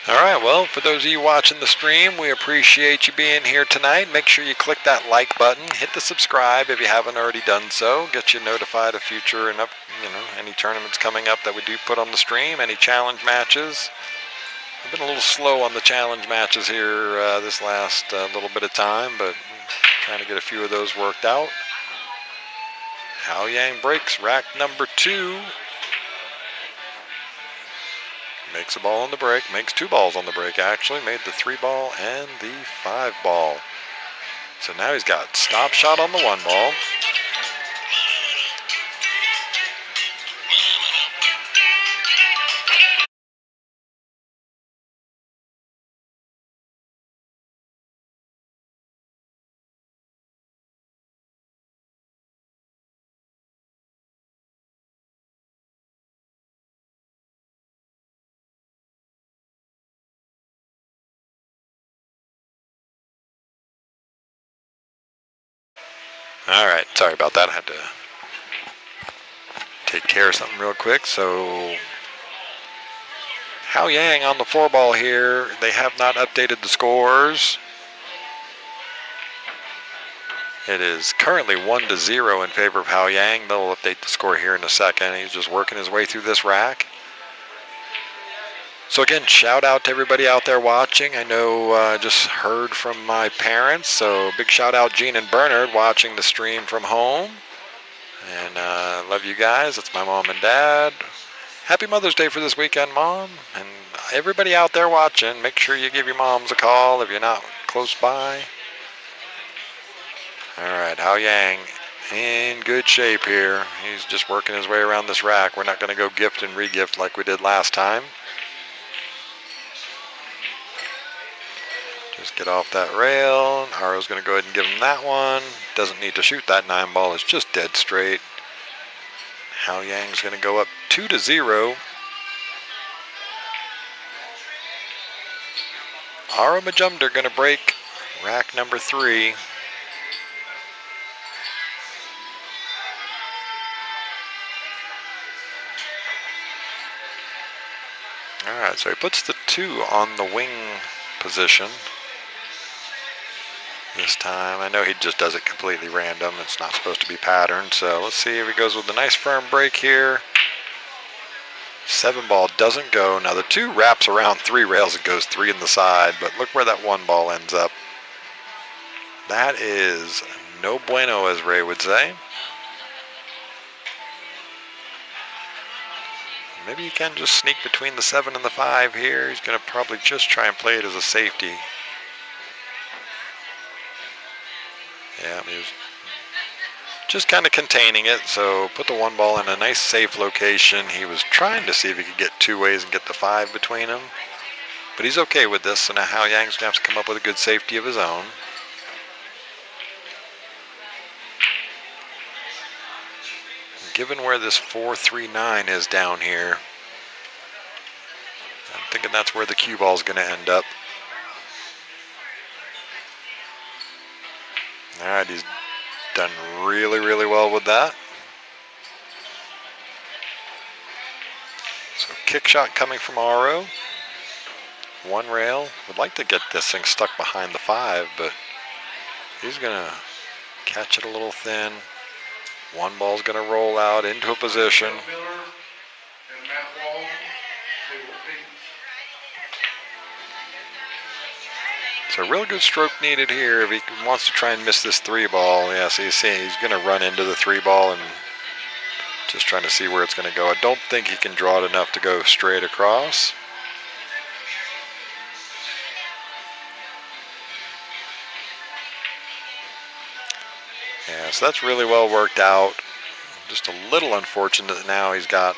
All right, well, for those of you watching the stream, we appreciate you being here tonight. Make sure you click that like button, hit the subscribe if you haven't already done so. Get you notified of future and any tournaments coming up that we do put on the stream, any challenge matches. I've been a little slow on the challenge matches here this last little bit of time, but trying to get a few of those worked out. Hao Yang breaks rack number 2. Makes a ball on the break, makes 2 balls on the break actually, made the 3 ball and the 5 ball. So now he's got stop shot on the 1 ball. All right, sorry about that. I had to take care of something real quick. So Hao Yang on the 4 ball here. They have not updated the scores. It is currently 1-0 in favor of Hao Yang. They'll update the score here in a second. He's just working his way through this rack. So again, shout out to everybody out there watching. I know I just heard from my parents, so big shout out Gene and Bernard watching the stream from home. And love you guys. It's my mom and dad. Happy Mother's Day for this weekend, Mom. And everybody out there watching, make sure you give your moms a call if you're not close by. All right, Hao Yang in good shape here. He's just working his way around this rack. We're not going to go gift and re-gift like we did last time. Just get off that rail. Aro's going to go ahead and give him that one. Doesn't need to shoot that 9 ball. It's just dead straight. Hao Yang's going to go up 2-0. Aro Majumdar going to break rack number 3. All right, so he puts the 2 on the wing position. This time, I know he just does it completely random. It's not supposed to be patterned, so let's see if he goes with a nice firm break here. 7 ball doesn't go. Now the 2 wraps around 3 rails and goes 3 in the side, but look where that 1 ball ends up. That is no bueno, as Ray would say. Maybe he can just sneak between the 7 and the 5 here. He's going to probably just try and play it as a safety. Yeah, he was just kind of containing it, so put the 1 ball in a nice safe location. He was trying to see if he could get 2 ways and get the 5 between them, but he's okay with this, so now Hao Yang's going to have to come up with a good safety of his own. Given where this 4-3-9 is down here, I'm thinking that's where the cue ball is going to end up. All right, he's done really, really well with that. So kick shot coming from Aro. 1 rail. Would like to get this thing stuck behind the 5, but he's going to catch it a little thin. 1 ball's going to roll out into a position. So a real good stroke needed here if he wants to try and miss this 3 ball. Yeah, so you see he's going to run into the 3 ball and just trying to see where it's going to go. I don't think he can draw it enough to go straight across. Yeah, so that's really well worked out. Just a little unfortunate that now he's got,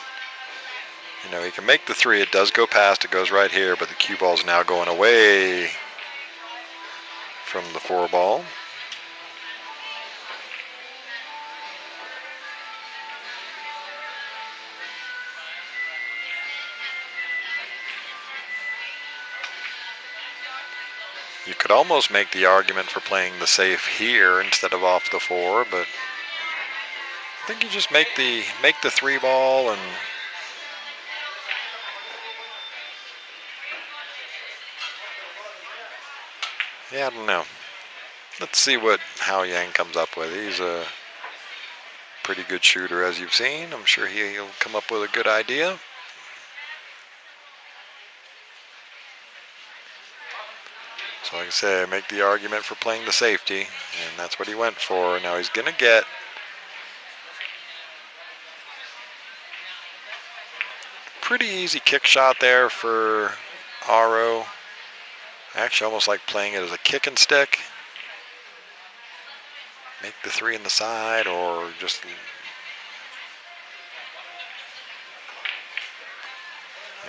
he can make the 3. It does go past. It goes right here, but the cue ball's now going away from the 4 ball. You could almost make the argument for playing the safe here instead of off the 4, but I think you just make the 3 ball and Yeah, I don't know. Let's see what Hao Yang comes up with. He's a pretty good shooter, as you've seen. I'm sure he'll come up with a good idea. So like I say, I make the argument for playing the safety, and that's what he went for. Now he's going to get pretty easy kick shot there for Aro. I actually almost like playing it as a kick and stick. Make the three in the side, or just...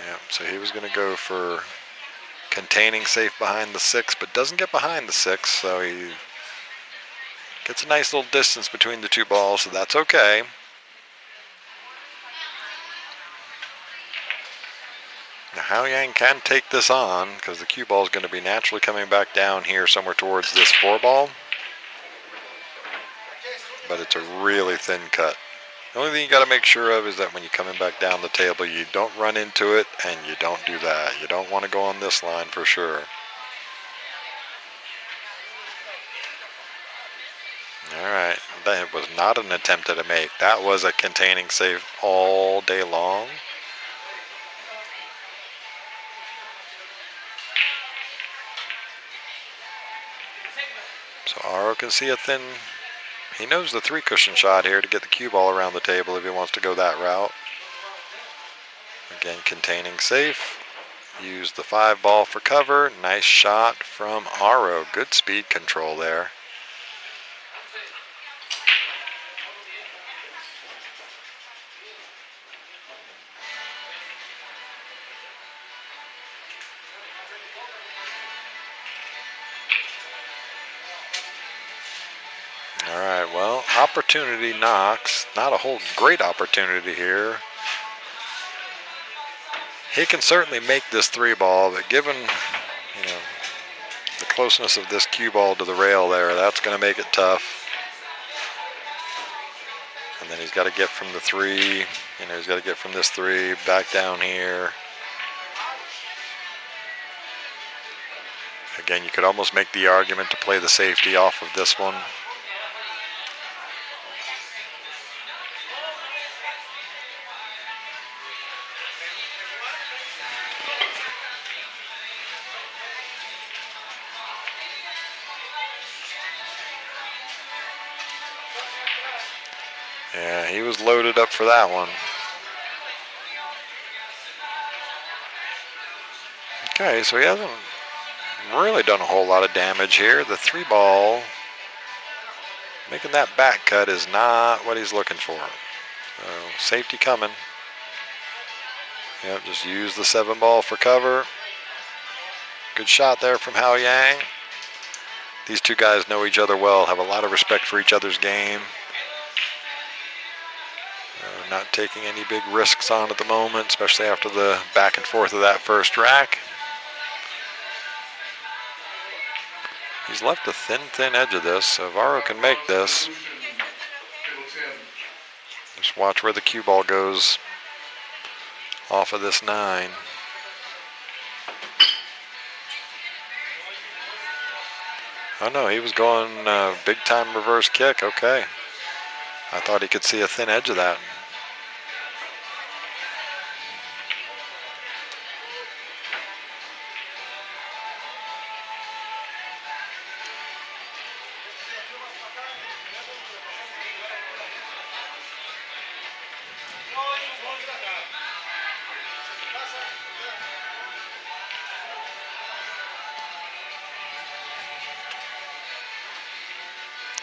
Yeah, so he was going to go for containing safe behind the 6, but doesn't get behind the 6, so he gets a nice little distance between the two balls, so that's okay. Now Hao Yang can take this on, because the cue ball is going to be naturally coming back down here somewhere towards this 4 ball. But it's a really thin cut. The only thing you got to make sure of is that when you're coming back down the table, you don't run into it, and you don't do that. You don't want to go on this line for sure. All right, that was not an attempt at a make. That was a containing save all day long. So Aro can see a thin... He knows the 3 cushion shot here to get the cue ball around the table if he wants to go that route. Again, containing safe. Use the 5 ball for cover. Nice shot from Aro. Good speed control there. All right, well, opportunity knocks. Not a whole great opportunity here. He can certainly make this 3 ball, but given, the closeness of this cue ball to the rail there, that's going to make it tough. And then he's got to get from the 3, he's got to get from this 3 back down here. Again, you could almost make the argument to play the safety off of this one. Yeah, he was loaded up for that one. Okay, so he hasn't really done a whole lot of damage here. The 3 ball, making that back cut is not what he's looking for. So safety coming. Yep, just use the 7 ball for cover. Good shot there from Hao Yang. These two guys know each other well, have a lot of respect for each other's game. Not taking any big risks on at the moment, especially after the back and forth of that first rack. He's left a thin edge of this, so if Aro can make this, just watch where the cue ball goes off of this 9. Oh no, he was going big time reverse kick, okay. I thought he could see a thin edge of that.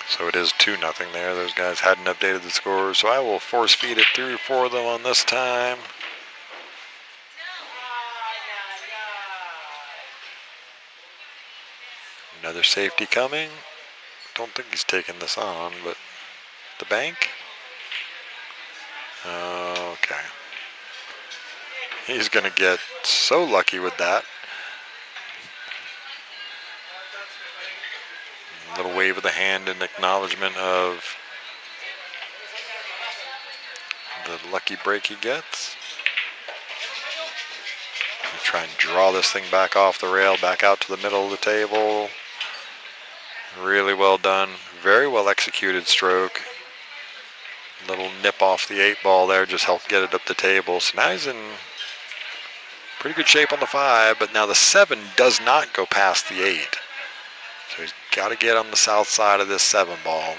So it is 2-0 there. Those guys hadn't updated the scores, so I will force feed it through for them on this time. Another safety coming. Don't think he's taking this on, but the bank. Okay. He's going to get so lucky with that. A little wave of the hand in acknowledgement of the lucky break he gets. He'll try and draw this thing back off the rail, back out to the middle of the table. Really well done. Very well executed stroke. Little nip off the 8 ball there just helped get it up the table. So now he's in pretty good shape on the 5, but now the 7 does not go past the 8. So he's got to get on the south side of this 7 ball.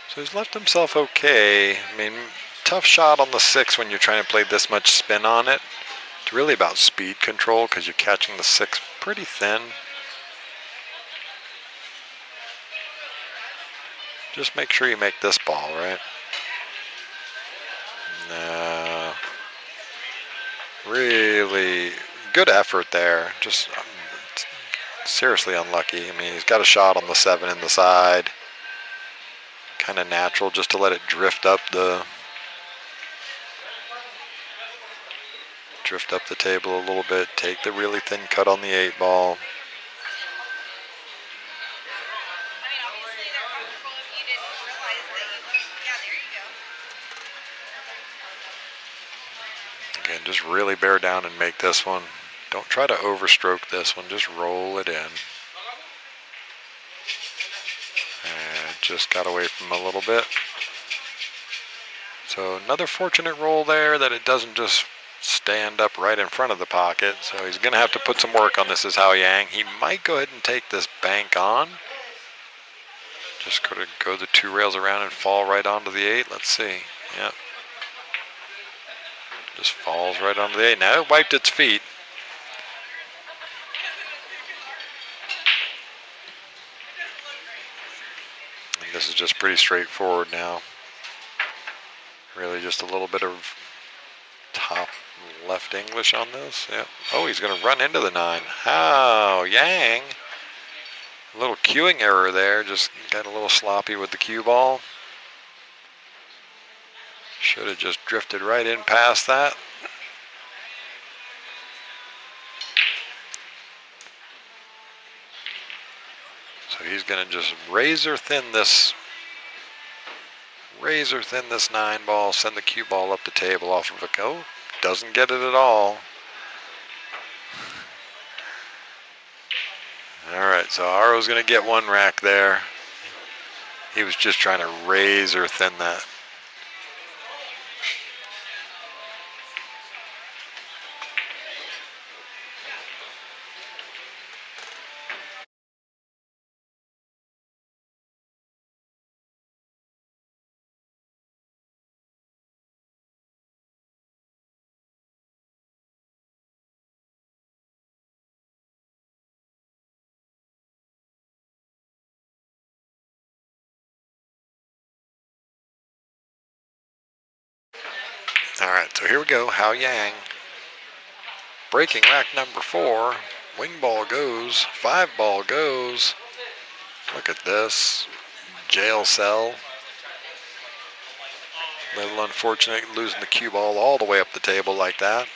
So he's left himself okay. I mean, tough shot on the 6 when you're trying to play this much spin on it. It's really about speed control because you're catching the 6 pretty thin. Just make sure you make this ball, right? No. Really good effort there. Just seriously unlucky. I mean, he's got a shot on the 7 in the side. Kind of natural just to let it drift up the table a little bit. Take the really thin cut on the 8 ball. Again, just really bear down and make this one. Don't try to overstroke this one. Just roll it in. And just got away from him a little bit. So another fortunate roll there that it doesn't just stand up right in front of the pocket. So he's going to have to put some work on this is Hao Yang. He might go ahead and take this bank on. Just go the 2 rails around and fall right onto the 8. Let's see. Yep. Just falls right onto the 8. Now it wiped its feet. And this is just pretty straightforward now. Really just a little bit of top left English on this. Yep. Oh, he's going to run into the 9. Hao Yang. A little cueing error there. Just got a little sloppy with the cue ball. Should have just drifted right in past that. So he's going to just razor thin this 9 ball, send the cue ball up the table off of a go. Doesn't get it at all. All right, so Aro's going to get 1 rack there. He was just trying to razor thin that. All right, so here we go. Hao Yang. Breaking rack number 4. Wing ball goes. 5 ball goes. Look at this. Jail cell. A little unfortunate losing the cue ball all the way up the table like that.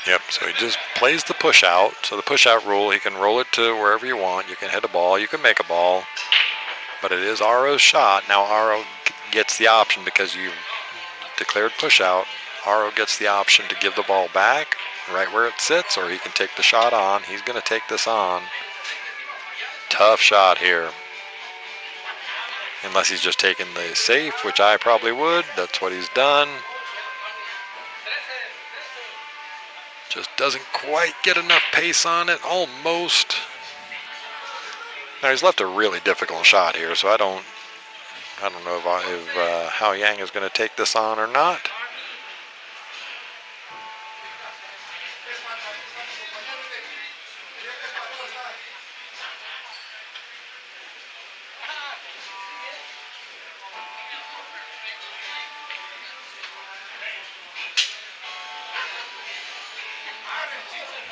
Yep, so he just plays the push out. So the push out rule, he can roll it to wherever you want. You can hit a ball, you can make a ball. But it is Aro's shot. Now Aro gets the option because you declared push out. Aro gets the option to give the ball back right where it sits, or he can take the shot on. He's going to take this on. Tough shot here. Unless he's just taking the safe, which I probably would. That's what he's done. Just doesn't quite get enough pace on it, almost. Now he's left a really difficult shot here, so I don't know if Hao Yang is going to take this on or not.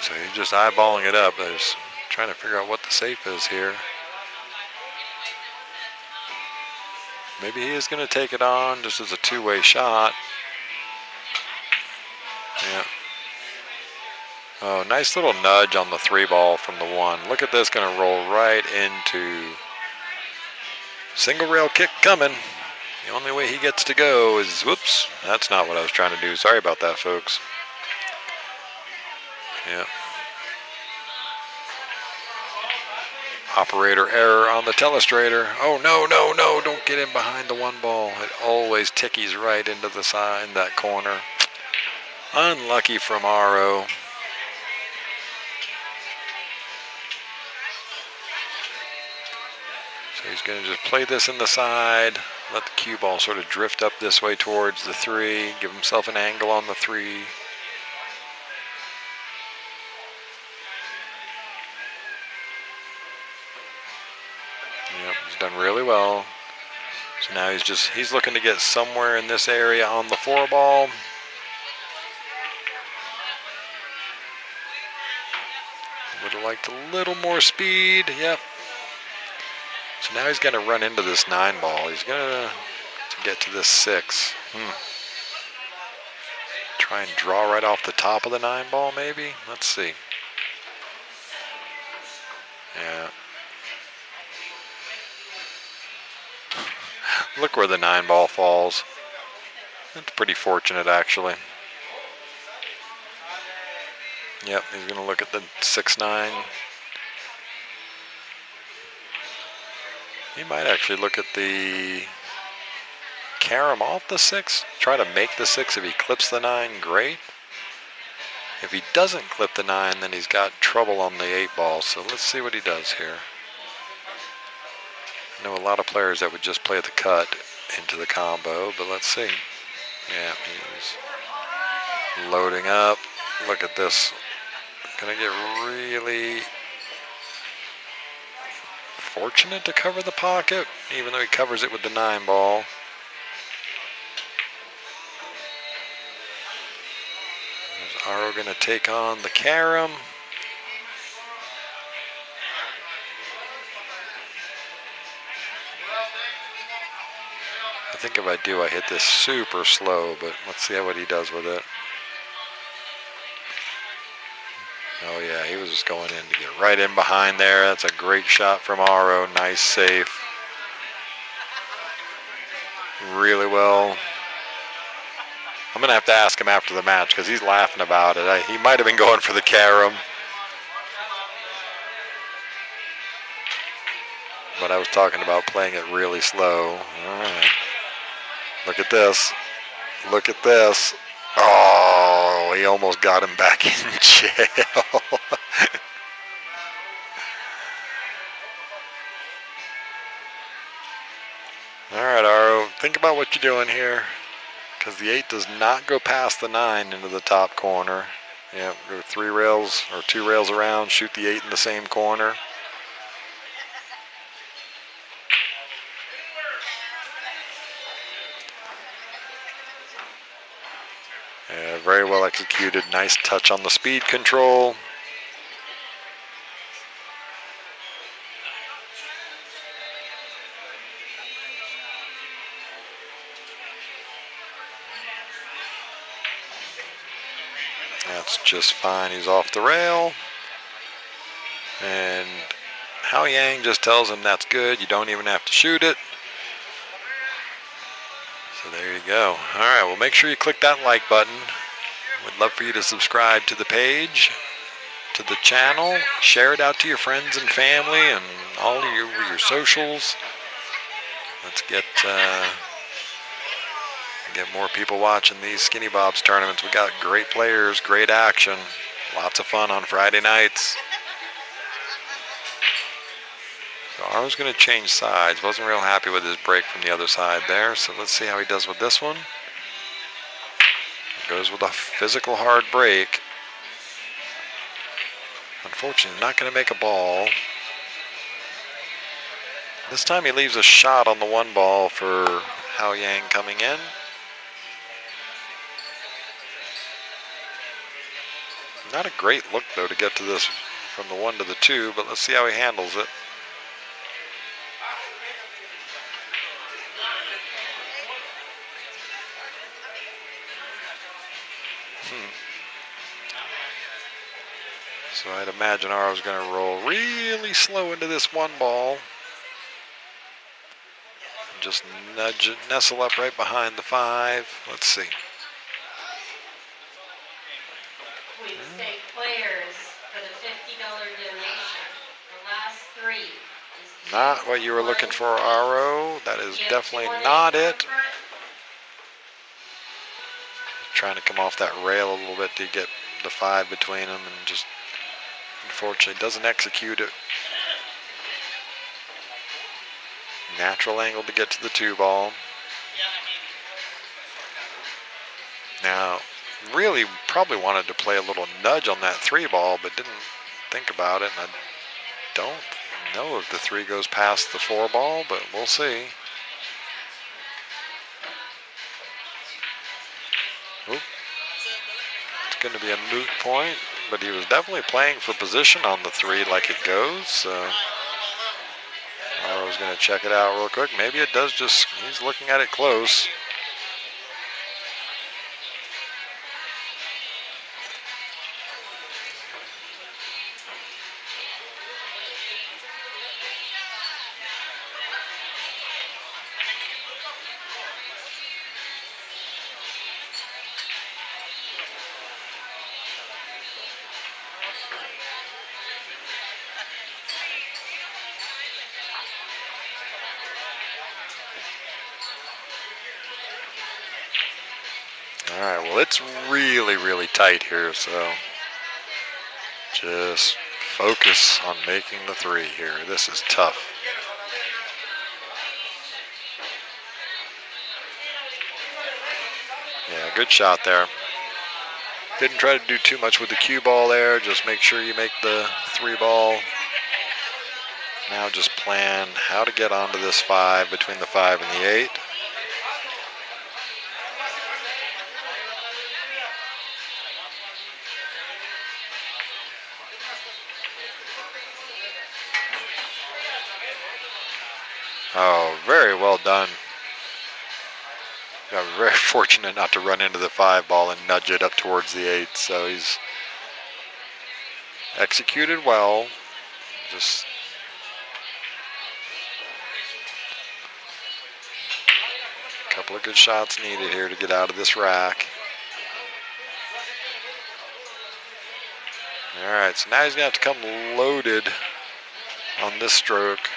So he's just eyeballing it up. There's trying to figure out what the safe is here. Maybe he is going to take it on just as a two-way shot. Yeah. Oh, nice little nudge on the 3-ball from the 1. Look at this, going to roll right into single rail kick coming. The only way he gets to go is, whoops, that's not what I was trying to do. Sorry about that, folks. Yeah. Operator error on the telestrator. Oh, no, no, no, don't get in behind the 1 ball. It always tickies right into the side, that corner. Unlucky from Aro. So he's going to just play this in the side, let the cue ball sort of drift up this way towards the 3, give himself an angle on the 3. Yep, he's done really well. So now he's looking to get somewhere in this area on the 4 ball. Would have liked a little more speed. Yep. So now he's going to run into this 9 ball. He's going to get to this 6. Try and draw right off the top of the 9 ball, maybe. Let's see. Yeah. Look where the 9 ball falls. That's pretty fortunate, actually. Yep, he's going to look at the 6-9. He might actually look at the carom off the 6. Try to make the 6. If he clips the 9, great. If he doesn't clip the 9, then he's got trouble on the 8 ball. So let's see what he does here. I know a lot of players that would just play the cut into the combo, but let's see. Yeah, he's loading up. Look at this. Gonna get really fortunate to cover the pocket, even though he covers it with the 9 ball. Is Aro gonna take on the carom? I think if I do, I hit this super slow, but let's see what he does with it. Oh yeah, he was just going in to get right in behind there. That's a great shot from Aro. Nice save. Really well. I'm going to have to ask him after the match because he's laughing about it. He might have been going for the carom. But I was talking about playing it really slow. All right. Look at this. Look at this. Oh, he almost got him back in jail. All right, Aro, think about what you're doing here, because the 8 does not go past the 9 into the top corner. Yeah, go 3 rails or 2 rails around, shoot the 8 in the same corner. Yeah, very well executed. Nice touch on the speed control. That's just fine. He's off the rail. And Hao Yang just tells him that's good. You don't even have to shoot it. So there you go. All right, well, make sure you click that like button. We'd love for you to subscribe to the page, to the channel. Share it out to your friends and family and all of your socials. Let's get more people watching these Skinny Bobs tournaments. We got great players, great action, lots of fun on Friday nights. So Aro's going to change sides. Wasn't real happy with his break from the other side there. So let's see how he does with this one. Goes with a physical hard break. Unfortunately, not going to make a ball. This time he leaves a shot on the 1 ball for Hao Yang coming in. Not a great look, though, to get to this from the 1 to the 2, but let's see how he handles it. So I'd imagine Aro's going to roll really slow into this 1 ball. And just nudge it, nestle up right behind the 5. Let's see. We say players for the $50 donation. The last 3 is Not what you were looking for, Aro. That is definitely not it. Trying to come off that rail a little bit to get the 5 between them, and just unfortunately doesn't execute it. Natural angle to get to the 2 ball. Now, really probably wanted to play a little nudge on that 3 ball, but didn't think about it. And I don't know if the 3 goes past the 4 ball, but we'll see. Oop. It's going to be a moot point, but he was definitely playing for position on the 3 like it goes. So I was going to check it out real quick. Maybe it does just, he's looking at it close. All right, well, it's really, really tight here, so just focus on making the 3 here. This is tough. Yeah, good shot there. Didn't try to do too much with the cue ball there. Just make sure you make the 3 ball. Now just plan how to get onto this 5 between the 5 and the 8. Oh, very well done. Got very fortunate not to run into the 5 ball and nudge it up towards the 8. So he's executed well. Just a couple of good shots needed here to get out of this rack. All right, so now he's going to have to come loaded on this stroke.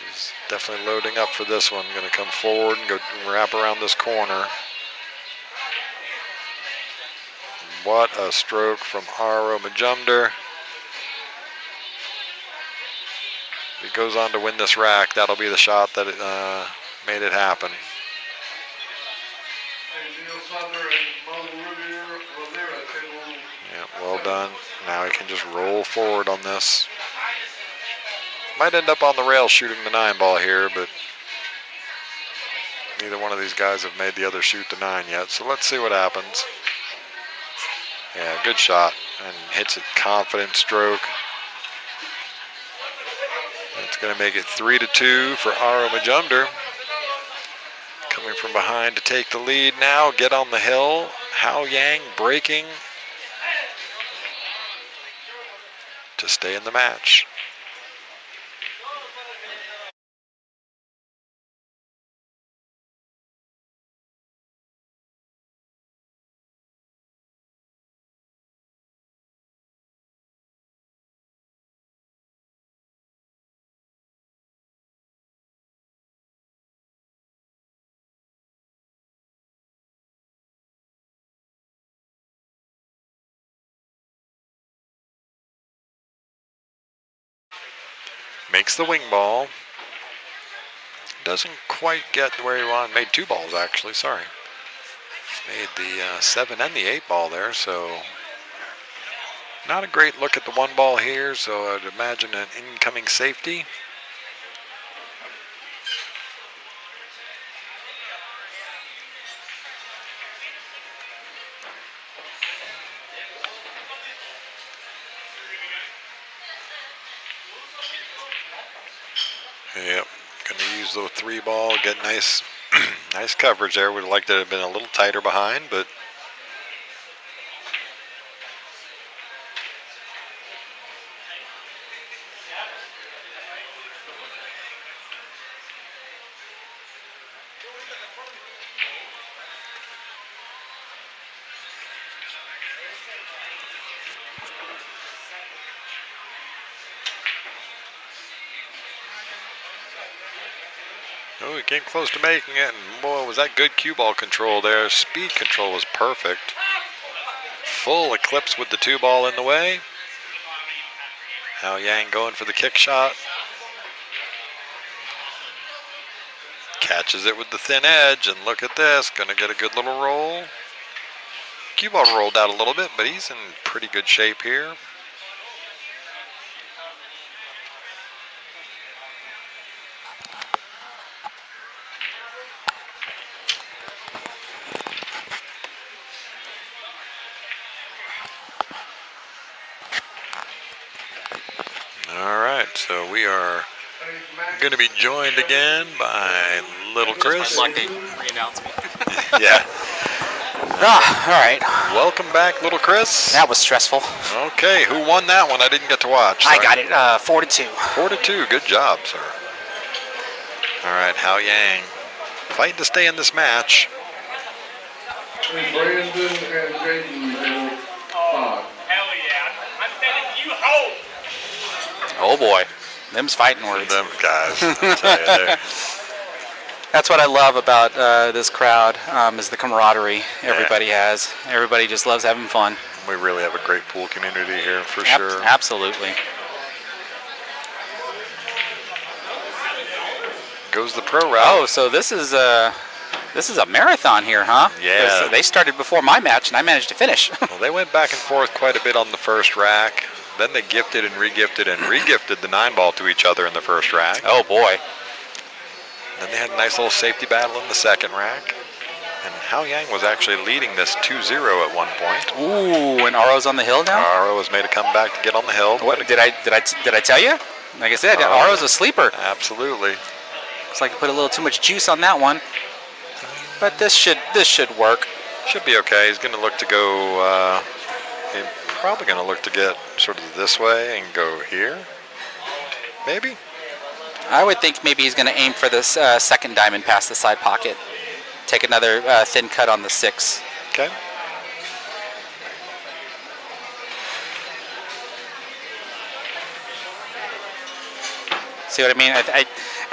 He's definitely loading up for this one. Going to come forward and go wrap around this corner. What a stroke from Aro Majumder. If he goes on to win this rack, that'll be the shot that made it happen. Yeah, well done. Now he can just roll forward on this. Might end up on the rail shooting the 9 ball here, but neither one of these guys have made the other shoot the 9 yet. So let's see what happens. Yeah, good shot. And hits it confident stroke. That's going to make it 3-2 for Aro Majumder. Coming from behind to take the lead now. Get on the hill. Hao Yang breaking to stay in the match. Makes the wing ball. Doesn't quite get where he wanted. Made 2 balls, actually. Sorry. Made the 7 and the 8 ball there, so not a great look at the 1 ball here, so I'd imagine an incoming safety. Yep. Going to use the 3 ball, get nice, nice coverage there. Would have liked to have been a little tighter behind, but. Oh, he came close to making it, and boy, was that good cue ball control there. Speed control was perfect. Full eclipse with the 2 ball in the way. Hao Yang going for the kick shot. Catches it with the thin edge, and look at this, gonna get a good little roll. Cue ball rolled out a little bit, but he's in pretty good shape here. All right, so we are going to be joined again by Little Chris. Re-announce me. Yeah. All right. Welcome back, Little Chris. That was stressful. Okay, who won that one? I didn't get to watch. I got it 4-2. 4-2. Good job, sir. All right, Hao Yang fighting to stay in this match. Brandon and Jaden, they will 5. Hell yeah. I'm sending you home. Oh boy, them's fighting words. Them guys. I'll tell you there. That's what I love about this crowd is the camaraderie everybody has. Everybody just loves having fun. We really have a great pool community here for sure. Absolutely. Goes the pro route. Oh, so this is a marathon here, huh? Yeah. 'Cause they started before my match, and I managed to finish. Well, they went back and forth quite a bit on the first rack. Then they gifted and re-gifted the 9 ball to each other in the first rack. Oh boy. Then they had a nice little safety battle in the second rack. And Hao Yang was actually leading this 2-0 at one point. Ooh, and Aro's on the hill now? Aro has made a comeback to get on the hill. What, did I tell you? Like I said, Oh. Aro's a sleeper. Absolutely. Looks like I put a little too much juice on that one. But this should work. Should be okay. He's going to look to go, he's probably going to look to get sort of this way and go here. Maybe? I would think maybe he's going to aim for this second diamond past the side pocket. Take another thin cut on the 6. Okay. See what I mean?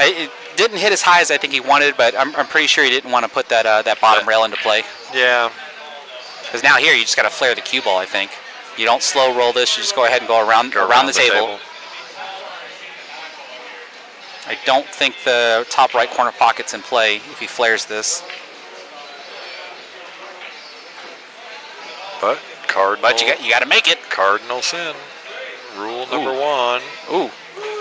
It didn't hit as high as I think he wanted, but I'm pretty sure he didn't want to put that bottom rail into play. Yeah. Because now here you just got to flare the cue ball, I think. You don't slow roll this, you just go ahead and go around the table. I don't think the top right corner pocket's in play if he flares this. But cardinal. But you got to make it. Cardinal sin. Rule number 1. Ooh,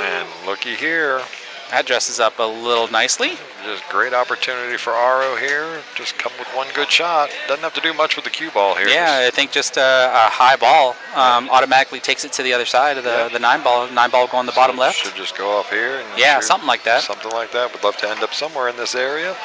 And looky here. that dresses up a little nicely. Just great opportunity for Aro here. Just come with one good shot. Doesn't have to do much with the cue ball here. Yeah, I think just a high ball automatically takes it to the other side of the 9 ball. 9 ball going the bottom left. Should just go off here. And Yeah, shoot. something like that. Something like that. Would love to end up somewhere in this area.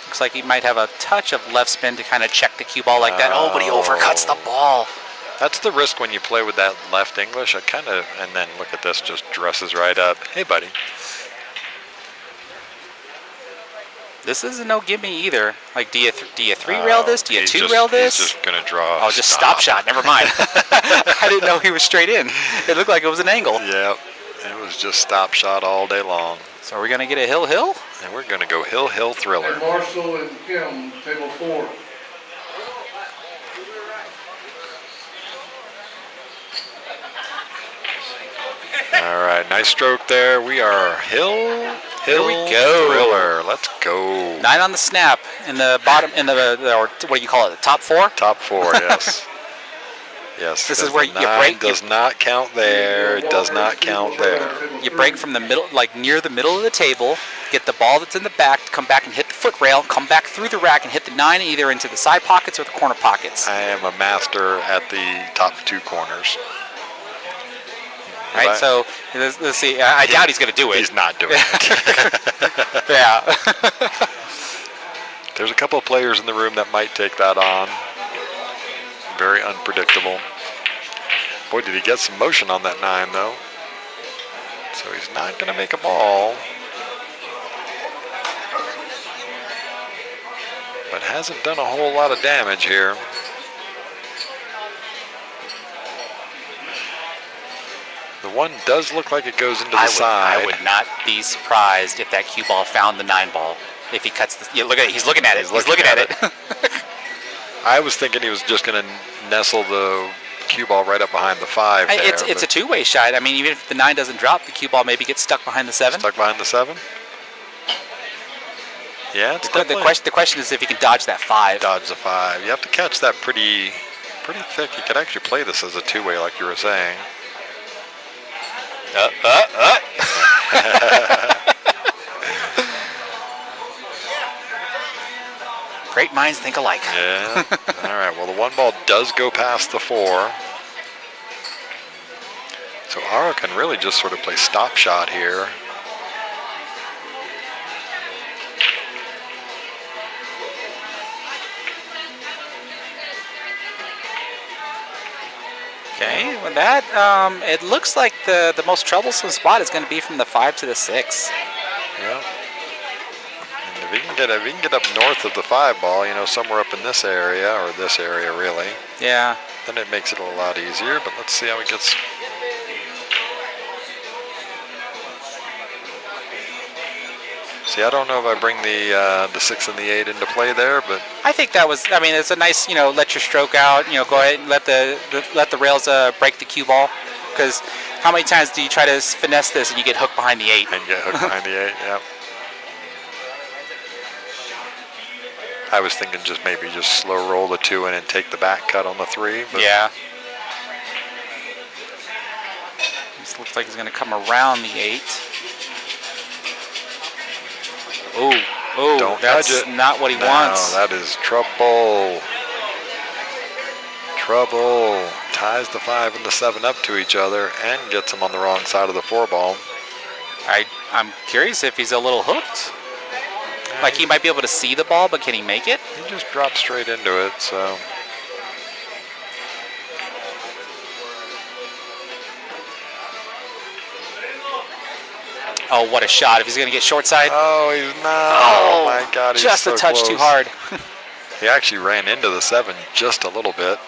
Looks like he might have a touch of left spin to kind of check the cue ball like that. Oh, but he overcuts the ball. That's the risk when you play with that left English. And then look at this, just dresses right up. Hey, buddy. This is a no gimme either. Like, do you 3 rail this? Do you 2 rail this? He's just gonna draw. Oh, just stop shot. Never mind. I didn't know he was straight in. It looked like it was an angle. Yep. It was just stop shot all day long. So are we gonna get a hill? And we're gonna go hill thriller. And Marshall and Kim, table 4. All right, nice stroke there. We are hill Here we go. thriller. Let's go. 9 on the snap in the bottom or what do you call it? The top 4. Top 4, yes. Yes. This is because where the you 9 break- Does not count there. It does not count there. You break from the middle, like near the middle of the table. Get the ball that's in the back to come back and hit the foot rail, come back through the rack and hit the 9 either into the side pockets or the corner pockets. I am a master at the top 2 corners. Right, so let's see. I doubt he's going to do it. He's not doing it. Yeah. There's a couple of players in the room that might take that on. Very unpredictable. Boy, did he get some motion on that 9, though. So he's not going to make a ball. But hasn't done a whole lot of damage here. The 1 does look like it goes into the side. I would not be surprised if that cue ball found the 9 ball. If he cuts the, yeah, look at it. He's looking at it. He's looking at it. I was thinking he was just going to nestle the cue ball right up behind the 5 there, it's a two-way shot. I mean, even if the 9 doesn't drop, the cue ball maybe gets stuck behind the 7. Stuck behind the 7? Yeah, it's the question is if he can dodge that 5. Dodge the 5. You have to catch that pretty thick. You could actually play this as a two-way like you were saying. Great minds think alike. Yeah. All right. Well, the 1 ball does go past the 4. So Ara can really just sort of play stop shot here. Okay, with that, it looks like the most troublesome spot is going to be from the 5 to the 6. Yeah. And if he can get up north of the 5 ball, somewhere up in this area, or this area really. Yeah. Then it makes it a lot easier, but let's see how he gets. See, I don't know if I bring the 6 and the 8 into play there, but I think that was. I mean, it's a nice, let your stroke out. Go ahead and let the rails break the cue ball. Because how many times do you try to finesse this and you get hooked behind the 8? And get hooked behind the 8. Yeah. I was thinking maybe just slow roll the 2 in and take the back cut on the 3. But yeah. This looks like he's going to come around the 8. Oh, don't that's nudge it. Not what he wants. No, that is trouble. Trouble. Ties the 5 and the 7 up to each other and gets them on the wrong side of the 4 ball. I'm curious if he's a little hooked. Like he might be able to see the ball, but can he make it? He just dropped straight into it, so. Oh, what a shot. If he's going to get short side. Oh, he's not. Oh, my God. He's just so a touch close. too hard. He actually ran into the 7 just a little bit.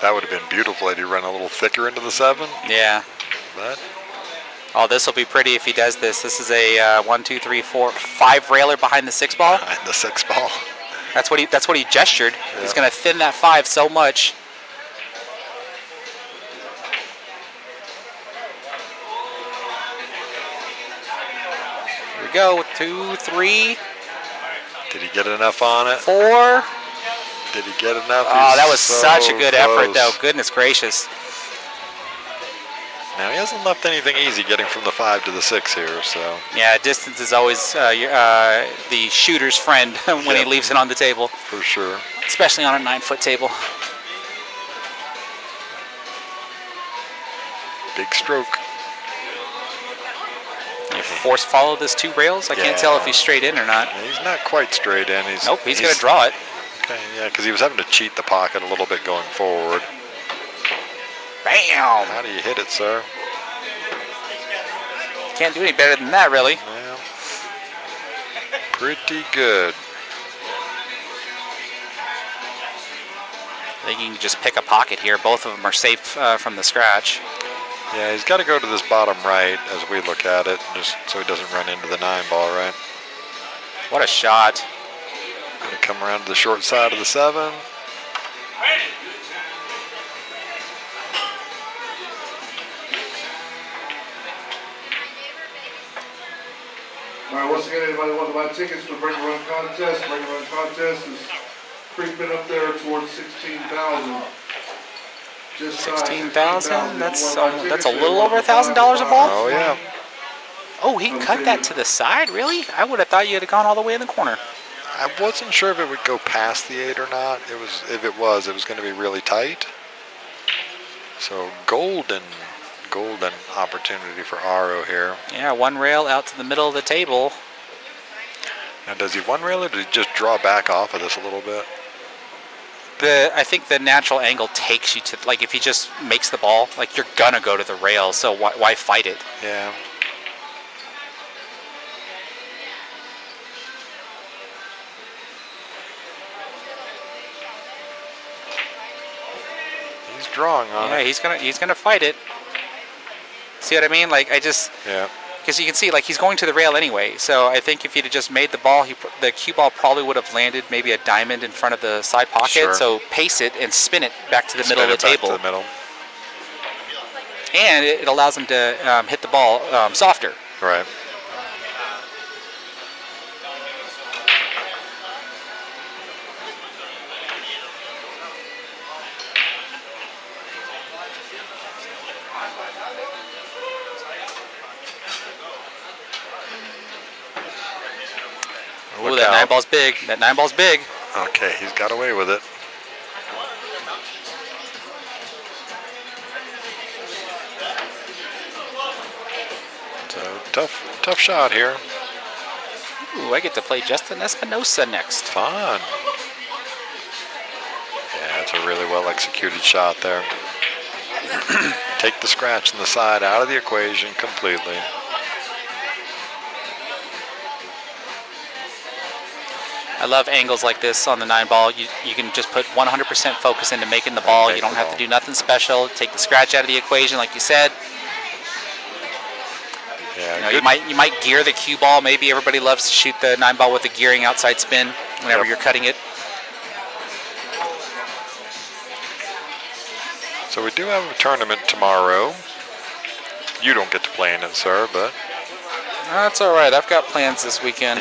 That would have been beautiful if he ran a little thicker into the 7. Yeah. But. Oh, this will be pretty if he does this. This is a 1, 2, 3, 4, 5 railer behind the 6 ball. Behind the 6 ball. That's what he gestured. Yeah. He's going to thin that 5 so much. Here we go. 2, 3. Did he get enough on it? 4. Did he get enough? Oh, that was such a good effort, close. though. Goodness gracious. Now, he hasn't left anything easy getting from the 5 to the 6 here, so. Yeah, distance is always the shooter's friend when he leaves it on the table. For sure. Especially on a 9-foot table. Big stroke. You force follow this 2 rails? I can't tell if he's straight in or not. He's not quite straight in. Nope, he's going to draw it. Okay, yeah, because he was having to cheat the pocket a little bit going forward. Bam! How do you hit it, sir? Can't do any better than that, really. Yeah. Pretty good. I think you can just pick a pocket here. Both of them are safe from the scratch. Yeah, he's got to go to this bottom right as we look at it, just so he doesn't run into the 9 ball, right? What a shot. Going to come around to the short side of the 7. All right, once again, anybody want to buy tickets for the Break and Run contest? Break and Run contest is creeping up there towards 16,000. Just 16,000? That's a little over $1,000 a ball. Oh, yeah. Oh, he cut that to the side? Really? I would have thought you had gone all the way in the corner. I wasn't sure if it would go past the 8 or not. If it was going to be really tight. So golden opportunity for Aro here. Yeah, one rail out to the middle of the table. Now, does he one rail or does he just draw back off of this a little bit? I think the natural angle takes you to, like, if he just makes the ball, like, you're gonna go to the rail, so why fight it? Yeah. He's drawing on it. Yeah, he's gonna fight it. See what I mean? Like, Yeah. because you can see, like, he's going to the rail anyway. So I think if he'd have just made the ball, the cue ball probably would have landed maybe a diamond in front of the side pocket. Sure. So pace it and spin it back to the middle of the Spin it back table. to the middle. And it allows him to hit the ball softer. Right. Ooh, that 9-ball's big. That 9-ball's big. Okay, he's got away with it. So tough shot here. Ooh, I get to play Justin Espinosa next. Fun. Yeah, it's a really well executed shot there. Take the scratch in the side out of the equation completely. I love angles like this on the 9-ball. You can just put 100% focus into making the ball. You don't have to do nothing special. Take the scratch out of the equation, like you said. Yeah, you might gear the cue ball. Maybe everybody loves to shoot the 9-ball with the gearing outside spin whenever you're cutting it. So we do have a tournament tomorrow. You don't get to play in it, sir, but That's all right. I've got plans this weekend.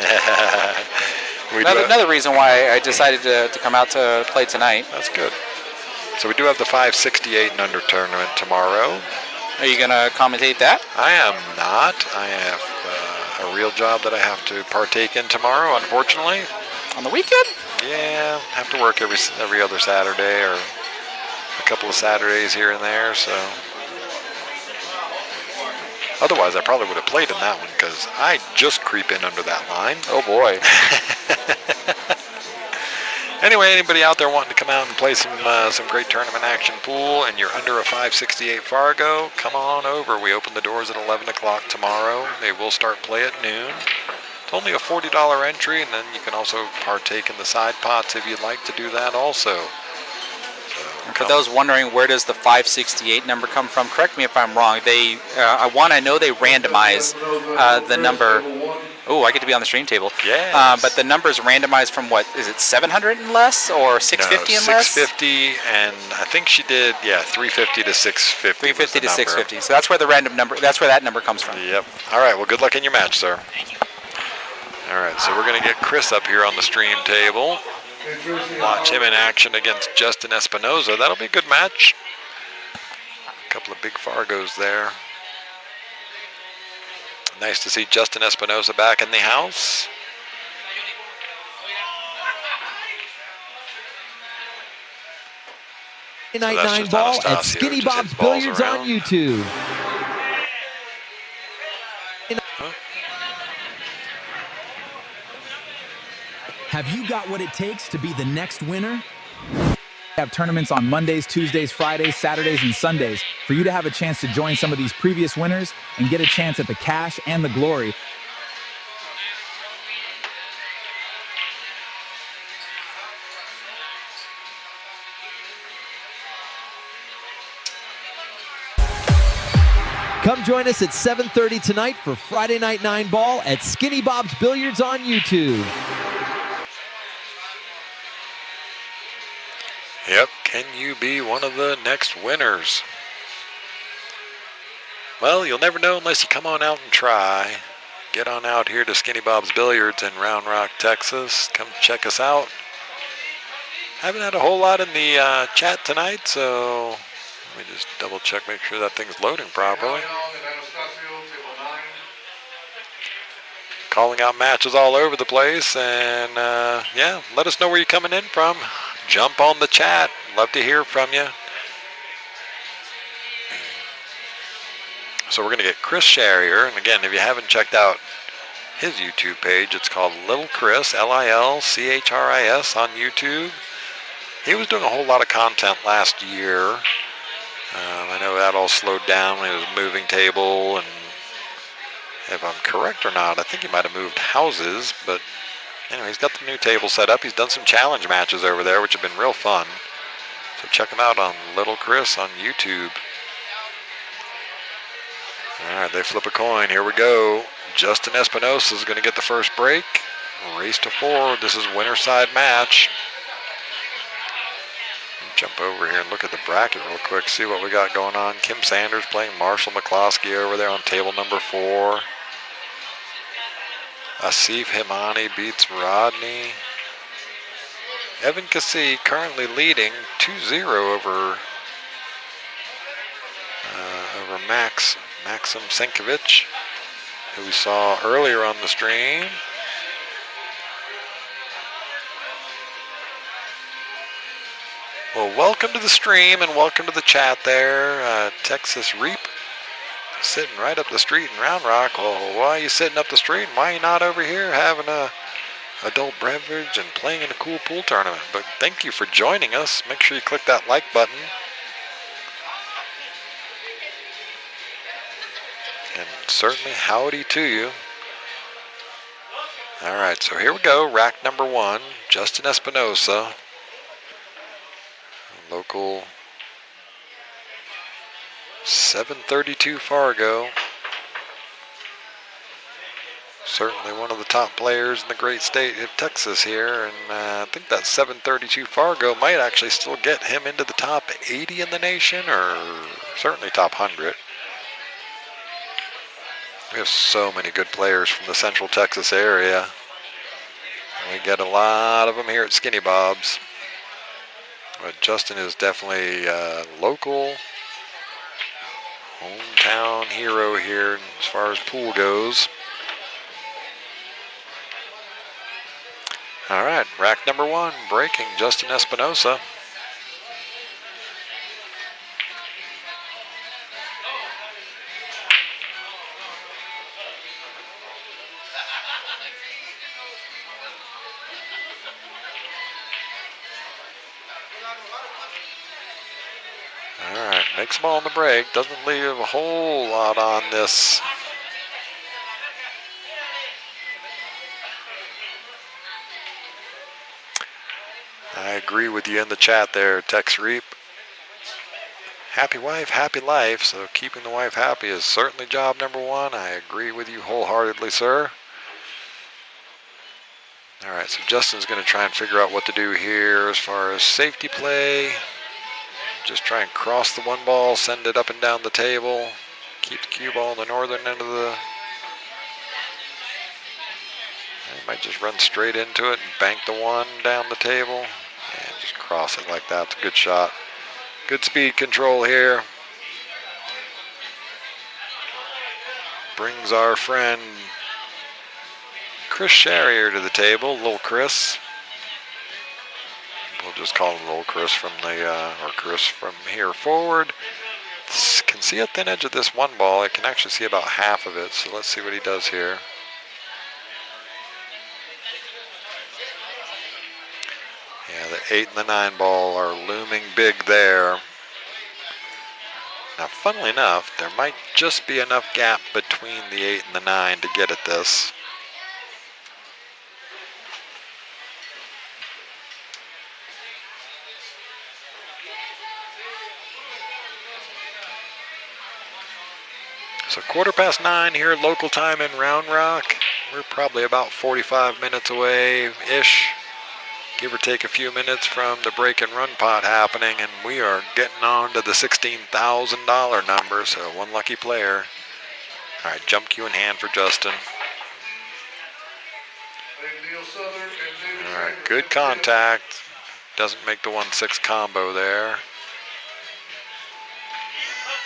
we Another reason why I decided to come out to play tonight. That's good. So we do have the 568 and under tournament tomorrow. Are you going to commentate that? I am not. I have a real job that I have to partake in tomorrow, unfortunately. On the weekend? Yeah, have to work every other Saturday or a couple of Saturdays here and there, so. Otherwise, I probably would have played in that one because I just creep in under that line. Oh, boy. Anyway, anybody out there wanting to come out and play some great tournament action pool and you're under a 568 Fargo, come on over. We open the doors at 11 o'clock tomorrow. They will start play at noon. It's only a $40 entry, and then you can also partake in the side pots if you'd like to do that also. So, For those wondering, where does the 568 number come from? Correct me if I'm wrong. I know they randomize the number. Oh, I get to be on the stream table. Yeah. But the number is randomized from what? Is it 700 and less or 650 and less? 650, and I think she did, 350 to 650. 350 to 650. So that's where the random number. That's where that number comes from. Yep. All right. Well, good luck in your match, sir. Thank you. All right. So we're going to get Chris up here on the stream table. Watch him in action against Justin Espinosa. That'll be a good match. A couple of big Fargos there. Nice to see Justin Espinosa back in the house. Night 9 ball at Skinny Bob's Billiards on YouTube. Have you got what it takes to be the next winner? We have tournaments on Mondays, Tuesdays, Fridays, Saturdays, and Sundays for you to have a chance to join some of these previous winners and get a chance at the cash and the glory. Come join us at 7:30 tonight for Friday Night 9 Ball at Skinny Bob's Billiards on YouTube. Yep, can you be one of the next winners? Well, you'll never know unless you come on out and try. Get on out here to Skinny Bob's Billiards in Round Rock, Texas. Come check us out. Haven't had a whole lot in the chat tonight, so let me just double check, make sure that thing's loading properly. calling out matches all over the place. And yeah, let us know where you're coming in from. Jump on the chat. Love to hear from you. So we're going to get Chris Sherrier. And again, if you haven't checked out his YouTube page, it's called Little Chris, Lilchris on YouTube. He was doing a whole lot of content last year. I know that all slowed down when he was moving table, and if I'm correct or not, I think he might have moved houses, but anyway, he's got the new table set up. He's done some challenge matches over there, which have been real fun. So check him out on Little Chris on YouTube. All right, they flip a coin. Here we go. Justin Espinosa is going to get the first break. Race to 4. This is winner side match. Jump over here and look at the bracket real quick, see what we got going on. Kim Sanders playing Marshall McCloskey over there on table number 4. Asif Himani beats Rodney. Evan Cassie currently leading 2-0 over Maxim Senkovic, who we saw earlier on the stream. Well, welcome to the stream and welcome to the chat there. Texas Reap sitting right up the street in Round Rock. Well, why are you sitting up the street and why are you not over here having a adult beverage and playing in a cool pool tournament? But thank you for joining us. Make sure you click that like button. And certainly howdy to you. All right, so here we go. Rack number 1, Justin Espinosa. Local 732 Fargo. Certainly one of the top players in the great state of Texas here. And I think that 732 Fargo might actually still get him into the top 80 in the nation, or certainly top 100. We have so many good players from the Central Texas area. And we get a lot of them here at Skinny Bob's. But Justin is definitely a local hometown hero here as far as pool goes. All right, rack number 1, breaking Justin Espinosa. All right, makes them all on the break. Doesn't leave a whole lot on this. I agree with you in the chat there, Tex Reap. Happy wife, happy life. So keeping the wife happy is certainly job number 1. I agree with you wholeheartedly, sir. All right, so Justin's going to try and figure out what to do here as far as safety play. Just try and cross the 1 ball, send it up and down the table. Keep the cue ball on the northern end of the... I might just run straight into it and bank the 1 down the table. And just cross it like that. It's a good shot. Good speed control here. Brings our friend Chris Sherrier to the table. Little Chris. We'll just call him Little Chris from the, or Chris from here forward. Can see a thin edge of this 1 ball. I can actually see about half of it. So let's see what he does here. Yeah, the 8 and the 9 ball are looming big there. Now, funnily enough, there might just be enough gap between the 8 and the 9 to get at this. So 9:15 here, local time in Round Rock. We're probably about 45 minutes away-ish, give or take a few minutes from the break and run pot happening, and we are getting on to the $16,000 number, so 1 lucky player. All right, jump cue in hand for Justin. All right, good contact. Doesn't make the 1-6 combo there.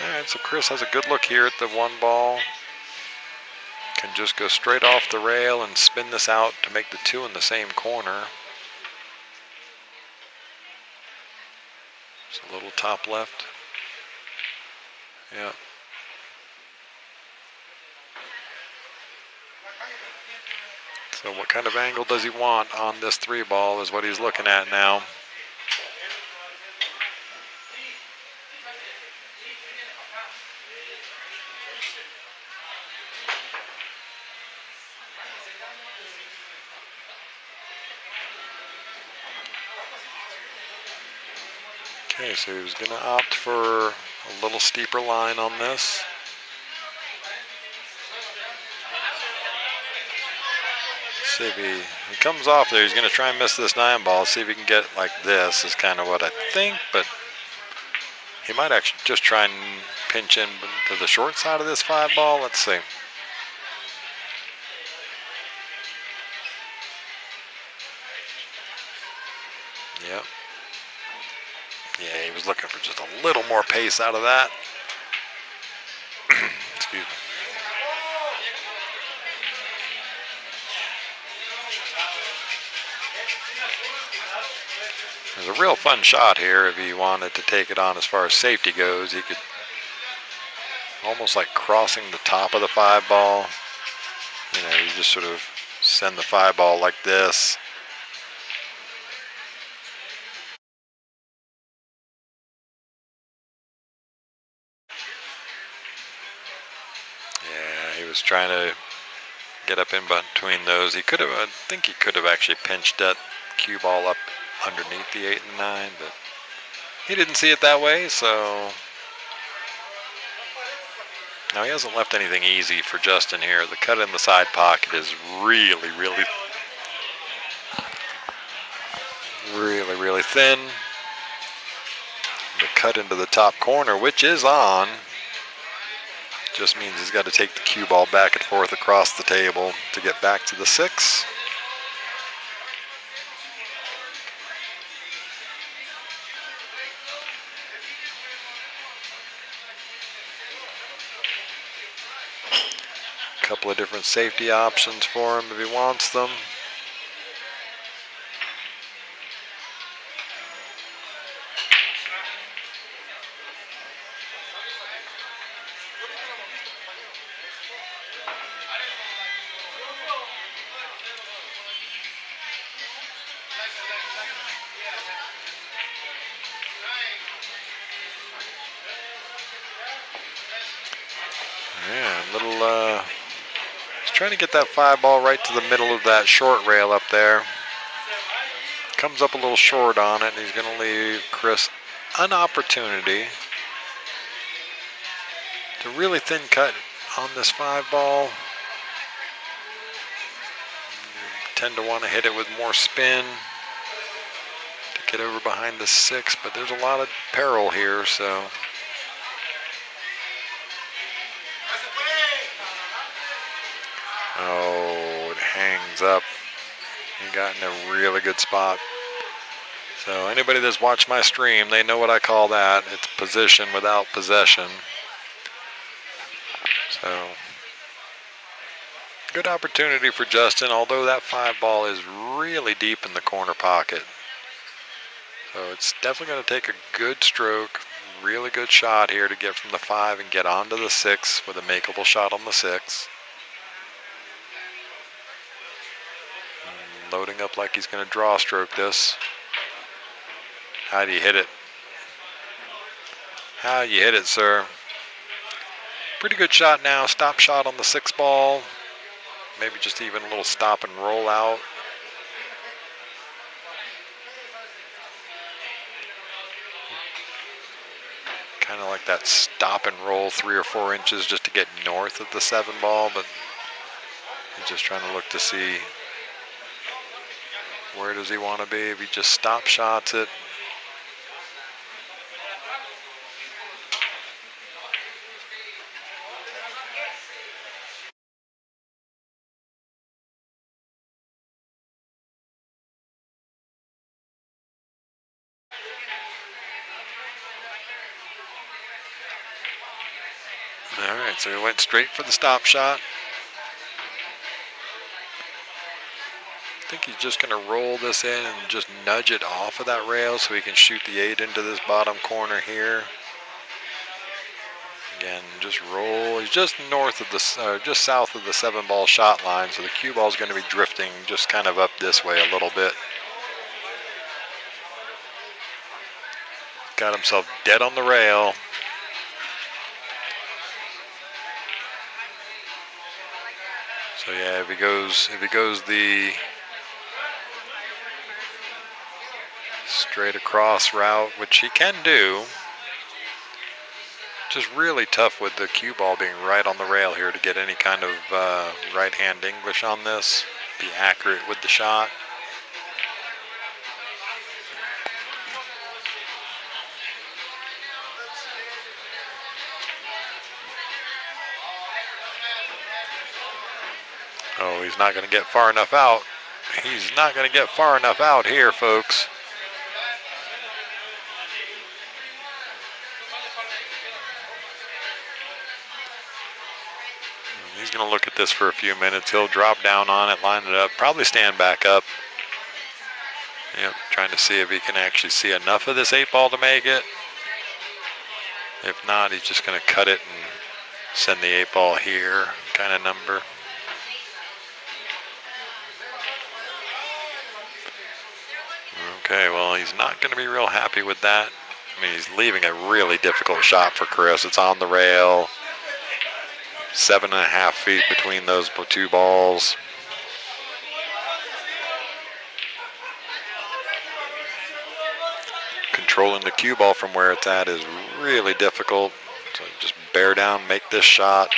All right, so Chris has a good look here at the 1 ball. Can just go straight off the rail and spin this out to make the 2 in the same corner. Just a little top left. Yeah. So what kind of angle does he want on this 3 ball is what he's looking at now. Okay, so he was going to opt for a little steeper line on this. See if he comes off there. He's going to try and miss this 9 ball. See if he can get like this is kind of what I think, but he might actually just try and pinch in to the short side of this 5 ball. Let's see. Yep. Yeah, he was looking for just a little more pace out of that. Excuse me. There's a real fun shot here if he wanted to take it on as far as safety goes. He could almost like crossing the top of the 5 ball. You know, you just sort of send the 5 ball like this. Yeah, he was trying to get up in between those. He could have, I think he could have actually pinched that cue ball up underneath the 8 and 9, but he didn't see it that way, so. Now he hasn't left anything easy for Justin here. The cut in the side pocket is really, really thin. The cut into the top corner, which is on, just means he's got to take the cue ball back and forth across the table to get back to the 6. A couple of different safety options for him if he wants them. Yeah, he's trying to get that 5 ball right to the middle of that short rail up there. Comes up a little short on it, and he's going to leave Chris an opportunity to really thin cut on this 5 ball. Tend to want to hit it with more spin to get over behind the 6, but there's a lot of peril here, so. Oh, it hangs up. He got in a really good spot. So anybody that's watched my stream, they know what I call that. It's position without possession. So good opportunity for Justin, although that 5 ball is really deep in the corner pocket. So it's definitely going to take a good stroke, really good shot here to get from the 5 and get onto the 6 with a makeable shot on the 6. And loading up like he's going to draw stroke this. How do you hit it? How you hit it, sir? Pretty good shot now. Stop shot on the 6 ball. Maybe just even a little stop and roll out. Kind of like that stop and roll 3 or 4 inches just to get north of the 7 ball, but he's just trying to look to see where does he want to be. If he just stop shots it. All right, so he went straight for the stop shot. think he's just going to roll this in and just nudge it off of that rail so he can shoot the 8 into this bottom corner here. Again, just roll. He's just north of the, just south of the 7-ball shot line, so the cue ball is going to be drifting just kind of up this way a little bit. Got himself dead on the rail. So yeah, if he goes the straight across route, which he can do, just really tough with the cue ball being right on the rail here to get any kind of right-hand English on this. Be accurate with the shot. Oh, he's not going to get far enough out. He's not going to get far enough out here, folks. He's going to look at this for a few minutes. He'll drop down on it, line it up, probably stand back up. Yep, trying to see if he can actually see enough of this 8-ball to make it. If not, he's just going to cut it and send the 8-ball here kind of number. Okay, well, he's not going to be real happy with that. I mean, he's leaving a really difficult shot for Chris. It's on the rail. 7.5 feet between those two balls. Controlling the cue ball from where it's at is really difficult. So just bear down, make this shot.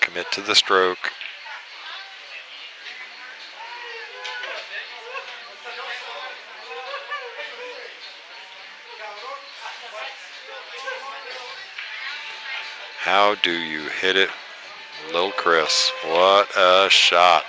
Commit to the stroke. How do you hit it, little Chris? What a shot.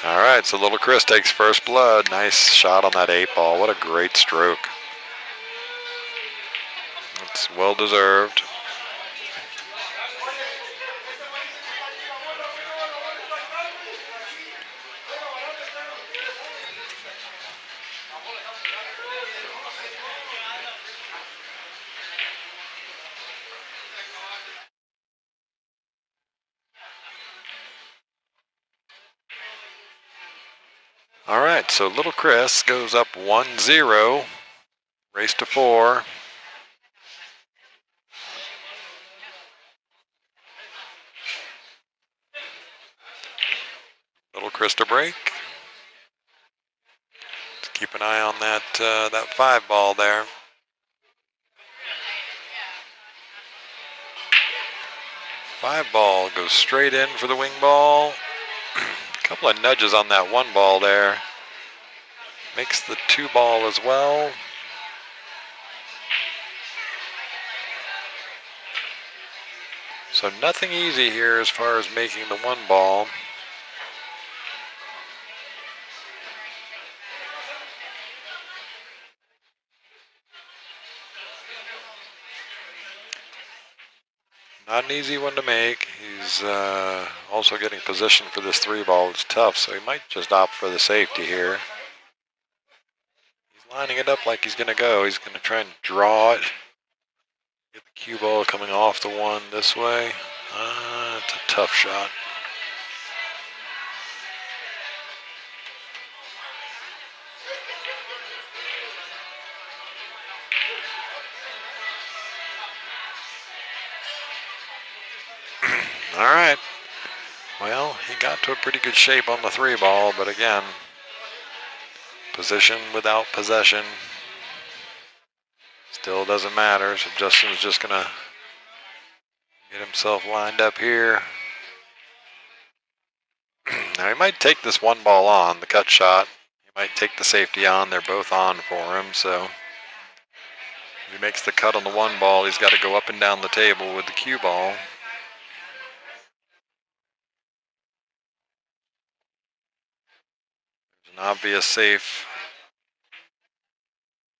All right, so little Chris takes first blood. Nice shot on that 8-ball. What a great stroke. It's well deserved. All right, so little Chris goes up 1-0. Race to 4. Little Chris to break. Let's keep an eye on that 5-ball there. Five ball goes straight in for the wing ball. A couple of nudges on that 1-ball there. Makes the 2-ball as well. So nothing easy here as far as making the 1-ball. Not an easy one to make. He's also getting position for this 3-ball. It's tough, so he might just opt for the safety here. He's lining it up like he's going to go. He's going to try and draw it. Get the cue ball coming off the 1 this way. It's a tough shot. All right. Well, he got to a pretty good shape on the 3-ball, but again, position without possession still doesn't matter. So Justin's just going to get himself lined up here. Now he might take this 1-ball on, the cut shot. He might take the safety on. They're both on for him, so if he makes the cut on the 1-ball, he's got to go up and down the table with the cue ball. An obvious safe.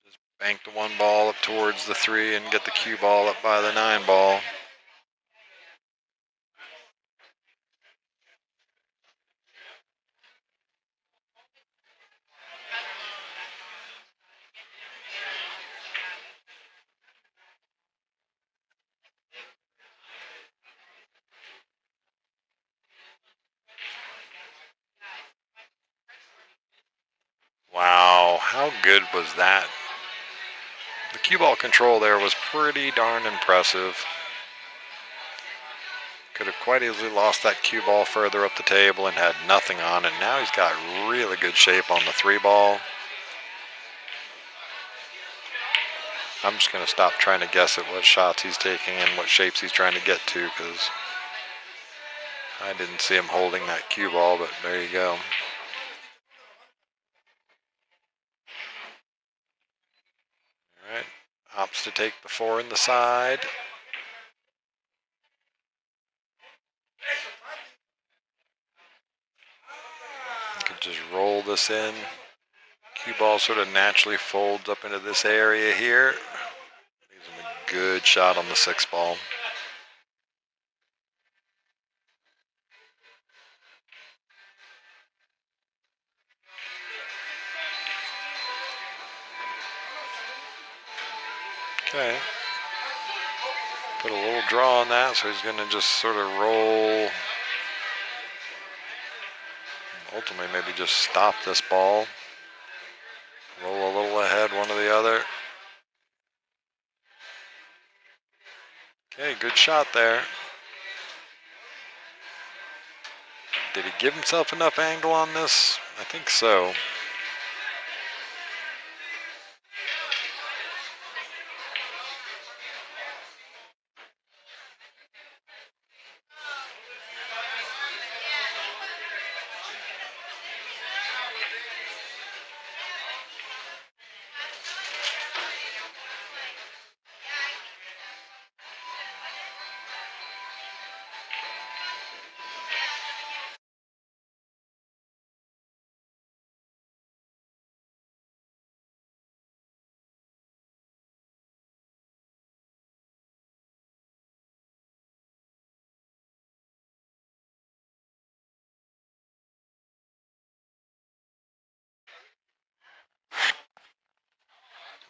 Just bank the 1 ball up towards the 3 and get the cue ball up by the 9 ball. Wow, how good was that? The cue ball control there was pretty darn impressive. Could have quite easily lost that cue ball further up the table and had nothing on it. Now he's got really good shape on the 3 ball. I'm just going to stop trying to guess at what shots he's taking and what shapes he's trying to get to, because I didn't see him holding that cue ball, but there you go. All right, opts to take the 4 in the side. You could just roll this in. Cue ball sort of naturally folds up into this area here. Gives him a good shot on the 6 ball. Okay. Put a little draw on that, so he's going to just sort of roll. Ultimately, maybe just stop this ball. Roll a little ahead, one or the other. Okay, good shot there. Did he give himself enough angle on this? I think so.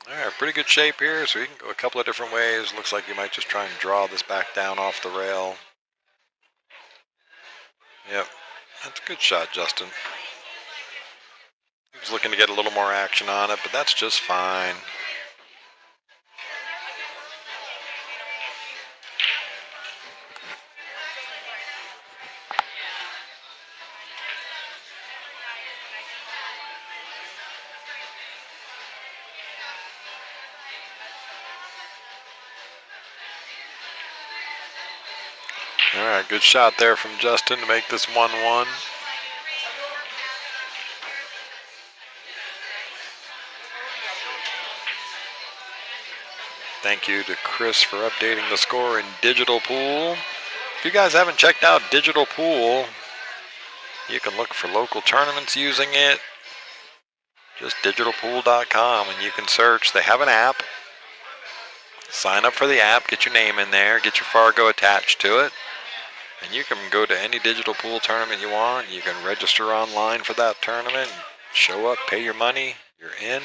All right, pretty good shape here, so he can go a couple of different ways. Looks like he might just try and draw this back down off the rail. Yep, that's a good shot, Justin. He was looking to get a little more action on it, but that's just fine. All right, good shot there from Justin to make this 1-1. Thank you to Chris for updating the score in Digital Pool. If you guys haven't checked out Digital Pool, you can look for local tournaments using it. Just digitalpool.com, and you can search. They have an app. Sign up for the app, get your name in there, get your Fargo attached to it, and you can go to any digital pool tournament you want. You can register online for that tournament, show up, pay your money, you're in.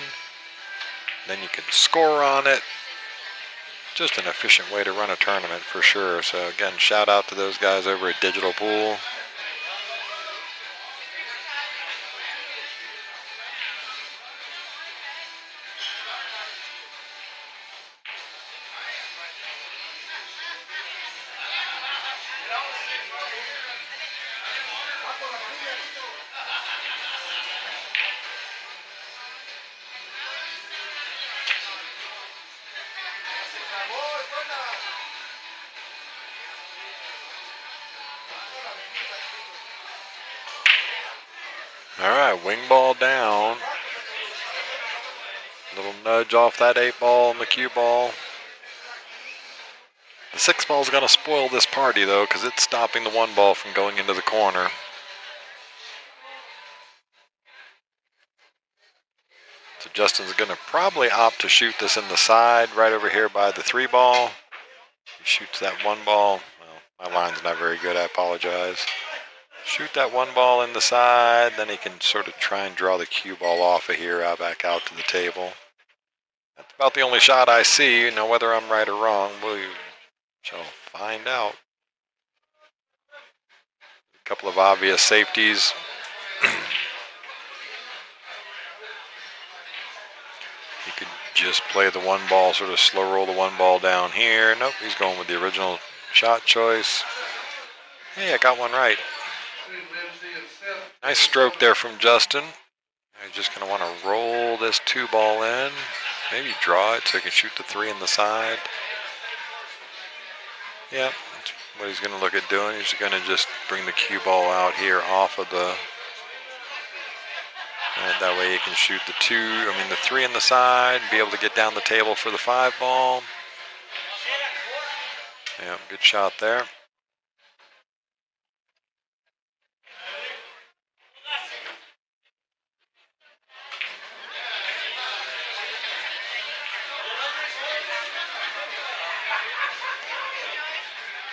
Then you can score on it. Just an efficient way to run a tournament for sure. So again, shout out to those guys over at Digital Pool. All right, wing ball down. Little nudge off that 8 ball and the cue ball. The 6 ball is going to spoil this party though, because it's stopping the 1 ball from going into the corner. So Justin's going to probably opt to shoot this in the side right over here by the 3 ball. He shoots that 1 ball. Well, my line's not very good, I apologize. Shoot that 1 ball in the side, then he can sort of try and draw the cue ball off of here back out to the table. That's about the only shot I see. Now whether I'm right or wrong, we shall find out. A couple of obvious safeties. He could just play the 1 ball, sort of slow roll the 1 ball down here. Nope, he's going with the original shot choice. Hey, I got one right. Nice stroke there from Justin. He's just going to want to roll this 2 ball in. Maybe draw it so he can shoot the 3 in the side. Yep, that's what he's going to look at doing. He's going to just bring the cue ball out here off of the... And that way he can shoot the 3 in the side, be able to get down the table for the 5 ball. Yeah, good shot there.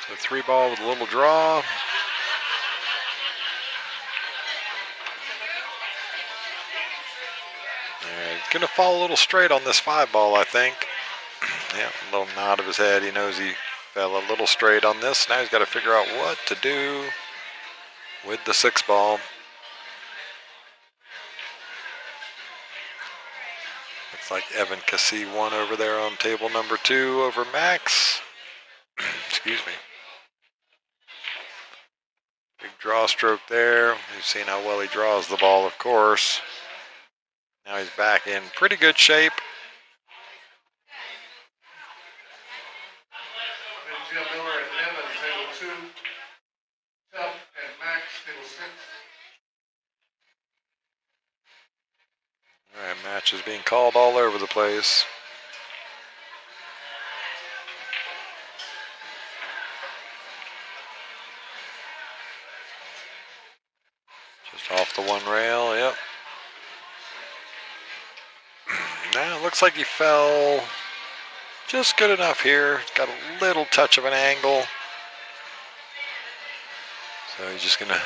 So 3 ball with a little draw. He's going to fall a little straight on this 5 ball, I think. Yeah, a little nod of his head. He knows he fell a little straight on this. Now he's got to figure out what to do with the 6 ball. Looks like Evan Cassie won over there on table number 2 over Max. Excuse me. Big draw stroke there. You've seen how well he draws the ball, of course. Now he's back in pretty good shape. Jim Miller and Evan, table 2. Tuff and Max, table 6. All right, match is being called all over the place. Just off the 1 rail, yep. Now it looks like he fell just good enough here. He's got a little touch of an angle. So he's just gonna,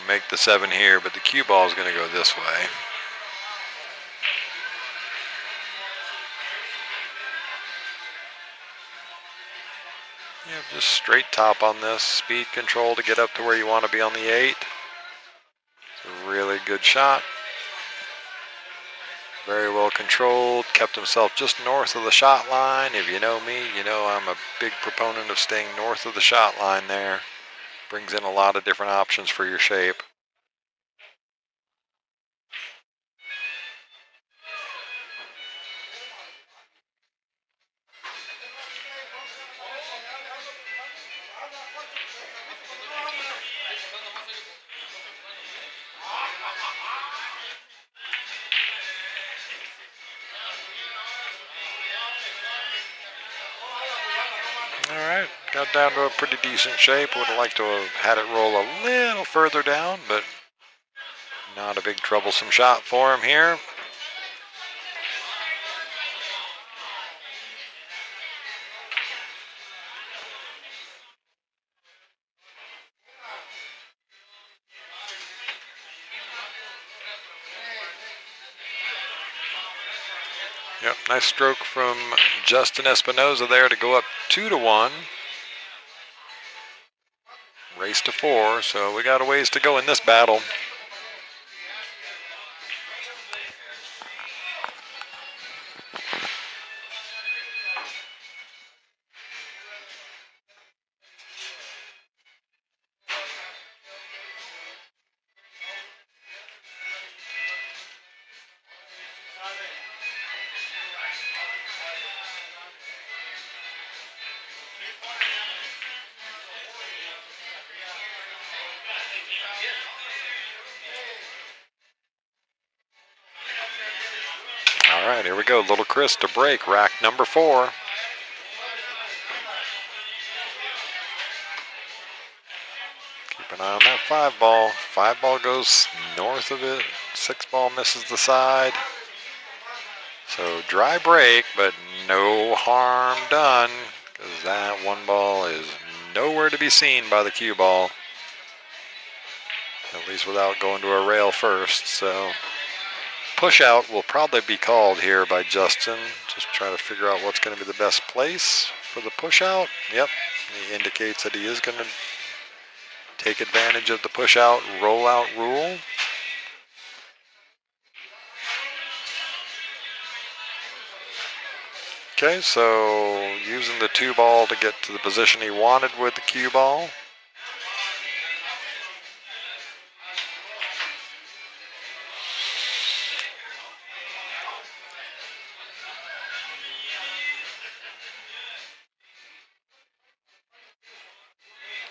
make the 7 here, but the cue ball is gonna go this way. Yeah, just straight top on this. Speed control to get up to where you want to be on the 8. It's a really good shot. Very well controlled. Kept himself just north of the shot line. If you know me, you know I'm a big proponent of staying north of the shot line there. Brings in a lot of different options for your shape. Alright, got down to a pretty decent shape. Would have liked to have had it roll a little further down, but not a big troublesome shot for him here. Yep, nice stroke from Justin Espinoza there to go up 2-1. Race to 4, so we got a ways to go in this battle. All right, here we go. Little Chris to break, rack number 4. Keep an eye on that 5 ball. 5 ball goes north of it. 6 ball misses the side. So dry break, but no harm done, because that one ball is nowhere to be seen by the cue ball. At least without going to a rail first. So push out will probably be called here by Justin. Just trying to figure out what's going to be the best place for the push out. Yep, he indicates that he is going to take advantage of the push out rollout rule. Okay, so using the 2 ball to get to the position he wanted with the cue ball.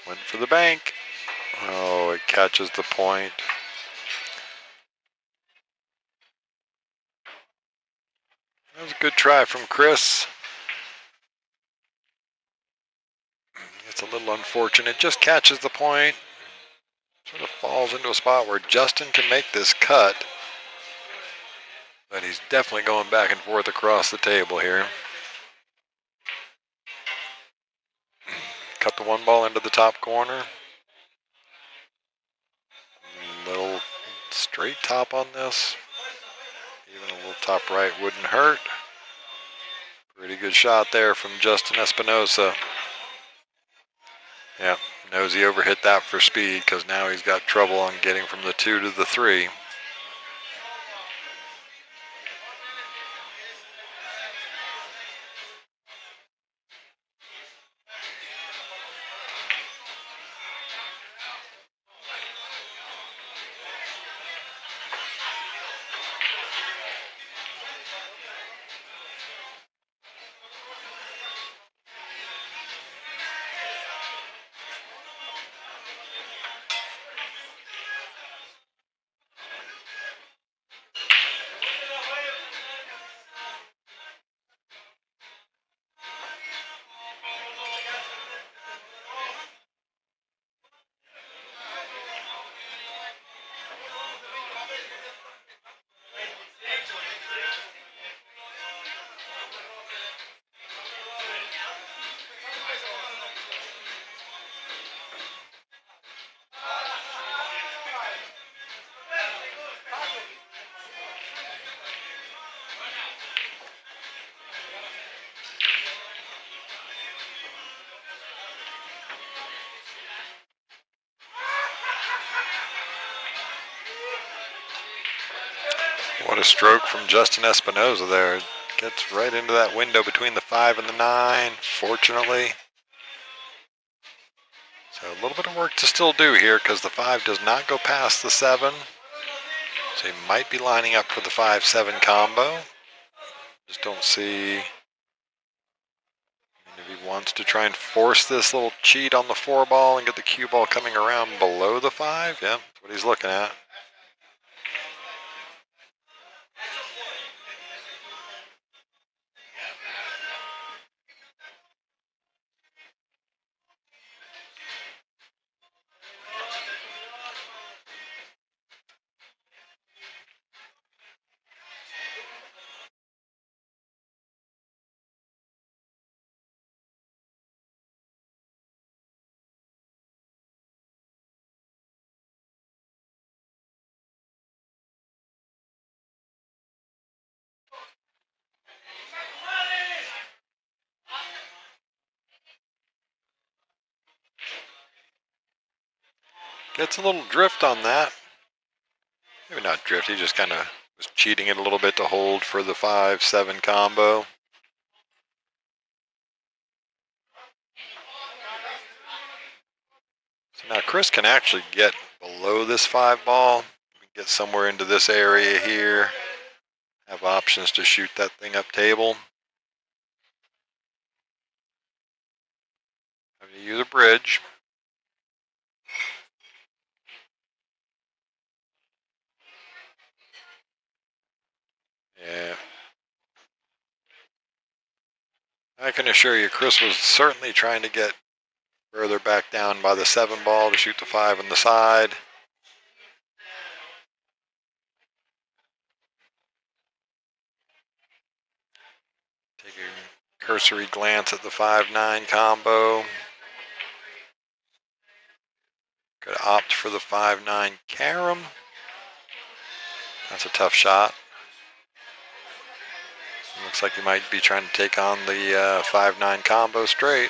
Went for the bank. Oh, it catches the point. That was a good try from Chris. It's a little unfortunate. Just catches the point. Sort of falls into a spot where Justin can make this cut. But he's definitely going back and forth across the table here. Cut the 1 ball into the top corner. Little straight top on this. Even a little top right wouldn't hurt. Pretty good shot there from Justin Espinosa. Yeah, knows he overhit that for speed because now he's got trouble on getting from the 2 to the 3. What a stroke from Justin Espinosa there. Gets right into that window between the 5 and the 9, fortunately. So a little bit of work to still do here because the 5 does not go past the 7. So he might be lining up for the 5-7 combo. Just don't see if he wants to try and force this little cheat on the 4 ball and get the cue ball coming around below the 5. Yeah, that's what he's looking at. Gets a little drift on that. Maybe not drift, he just kind of was cheating it a little bit to hold for the 5-7 combo. So now Chris can actually get below this 5 ball, get somewhere into this area here, have options to shoot that thing up table. I'm going to use a bridge. Yeah. I can assure you, Chris was certainly trying to get further back down by the 7 ball to shoot the 5 on the side. Take a cursory glance at the 5-9 combo. Could opt for the 5-9 carom. That's a tough shot. Looks like he might be trying to take on the 5-9 combo straight.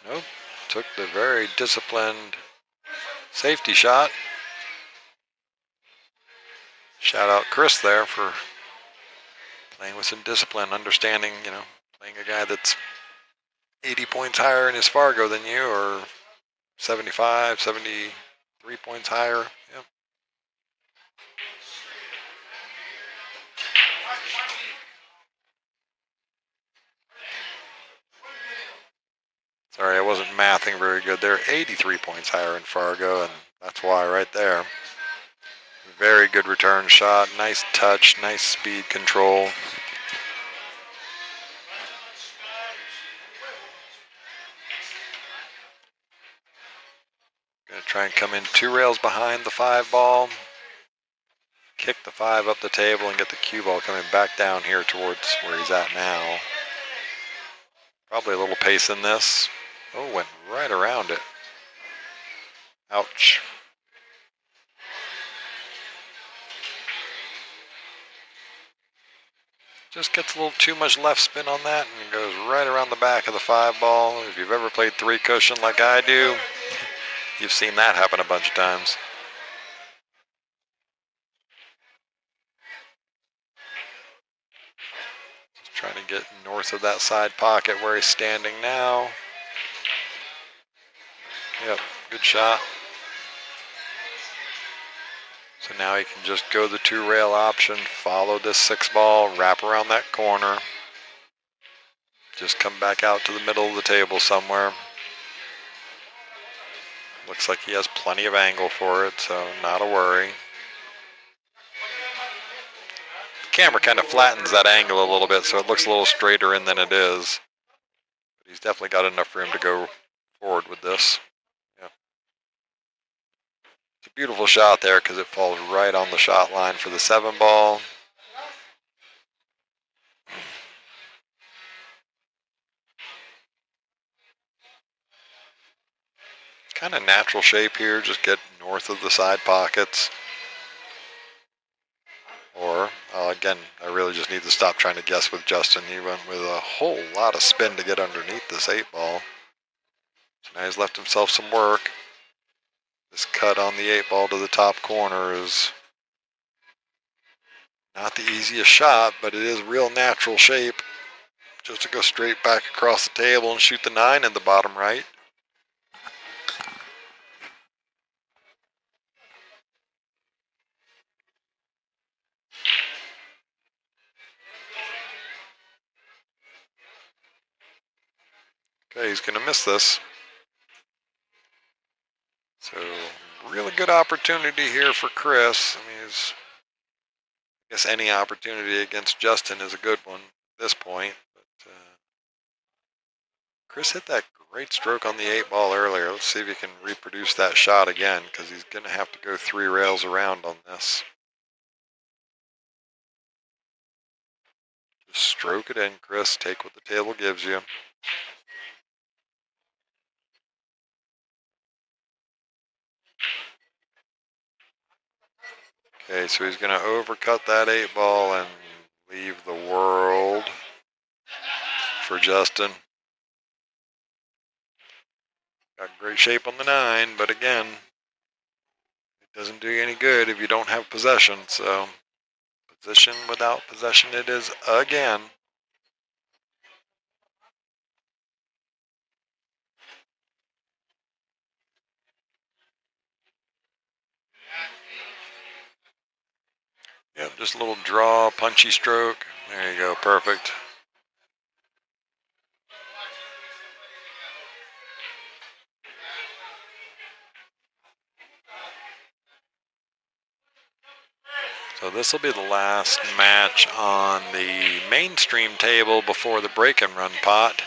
Nope. Took the very disciplined safety shot. Shout out Chris there for playing with some discipline, understanding, playing a guy that's 80 points higher in his Fargo than you, or 75, 73 points higher. Yep. Sorry, I wasn't mathing very good. They're 83 points higher in Fargo, and that's why right there. Very good return shot, nice touch, nice speed control. Gonna try and come in 2 rails behind the 5 ball. Kick the 5 up the table and get the cue ball coming back down here towards where he's at now. Probably a little pace in this. Oh, went right around it. Ouch. Just gets a little too much left spin on that and goes right around the back of the 5 ball. If you've ever played 3 cushion like I do, you've seen that happen a bunch of times. Just trying to get north of that side pocket where he's standing now. Yep, good shot. So now he can just go the 2 rail option, follow this 6 ball, wrap around that corner. Just come back out to the middle of the table somewhere. Looks like he has plenty of angle for it, so not a worry. The camera kind of flattens that angle a little bit, so it looks a little straighter in than it is. But he's definitely got enough room to go forward with this. It's a beautiful shot there because it falls right on the shot line for the 7 ball. Kind of natural shape here, just get north of the side pockets. Or, again, I really just need to stop trying to guess with Justin. He went with a whole lot of spin to get underneath this 8 ball. So now he's left himself some work. This cut on the 8 ball to the top corner is not the easiest shot, but it is real natural shape. Just to go straight back across the table and shoot the 9 in the bottom right. Okay, he's going to miss this. So, really good opportunity here for Chris. I mean, I guess any opportunity against Justin is a good one at this point. But Chris hit that great stroke on the 8 ball earlier. Let's see if he can reproduce that shot again, because he's going to have to go 3 rails around on this. Just stroke it in, Chris. Take what the table gives you. Okay, so he's going to overcut that 8 ball and leave the world for Justin. Got great shape on the 9, but again, it doesn't do you any good if you don't have possession. So, position without possession it is again. Yep, just a little draw, punchy stroke. There you go, perfect. So this will be the last match on the mainstream table before the break and run pot.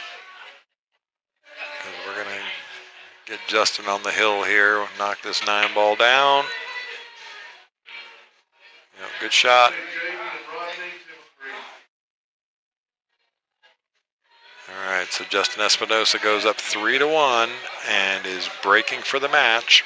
We're going to get Justin on the hill here. Knock this 9-ball down. Yep, good shot. Jaden and Rodney, Tim three. All right, so Justin Espinosa goes up 3-1 and is breaking for the match.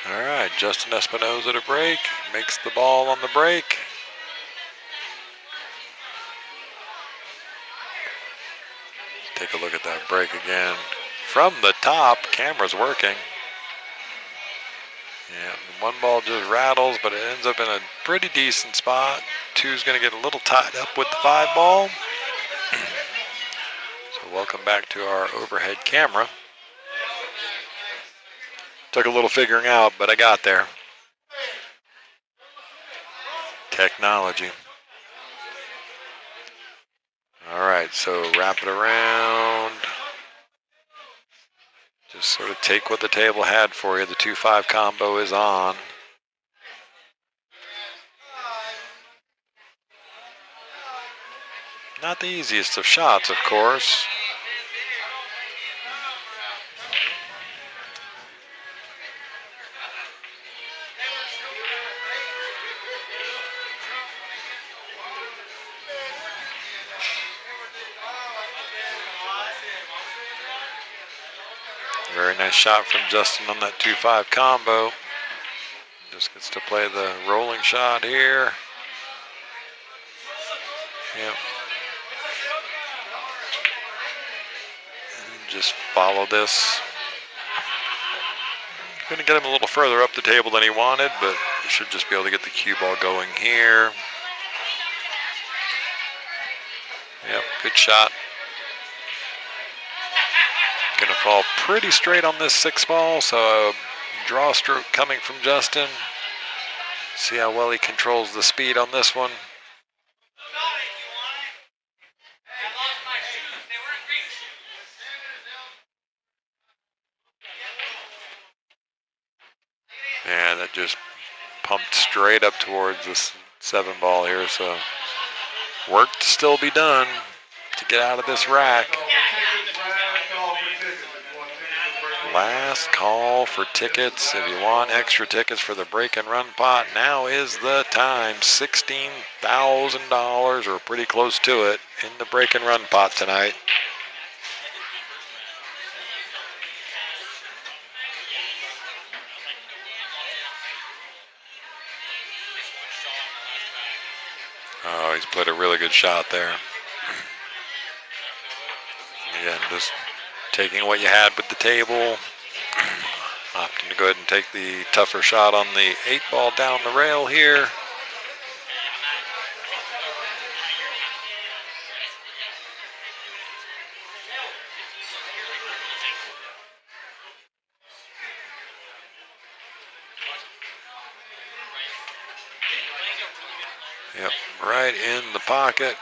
All right, Justin Espinosa to break, makes the ball on the break. Take a look at that break again. From the top, camera's working. Yeah, one ball just rattles, but it ends up in a pretty decent spot. Two's gonna get a little tied up with the 5-ball. So welcome back to our overhead camera. Took a little figuring out, but I got there. Technology. All right, so wrap it around. Just sort of take what the table had for you. The 2-5 combo is on. Not the easiest of shots, of course. Very nice shot from Justin on that 2-5 combo. Just gets to play the rolling shot here. Yep. And just follow this. Going to get him a little further up the table than he wanted, but he should just be able to get the cue ball going here. Yep, good shot. Going to fall pretty straight on this 6-ball, so a draw stroke coming from Justin. See how well he controls the speed on this one. Yeah, that just pumped straight up towards this 7-ball here, so work to still be done to get out of this rack. Last call for tickets. If you want extra tickets for the break and run pot, now is the time. $16,000 or pretty close to it in the break and run pot tonight. Oh, he's played a really good shot there. Again, just taking what you had with the table. Opting to go ahead and take the tougher shot on the 8-ball down the rail here. Yep, right in the pocket.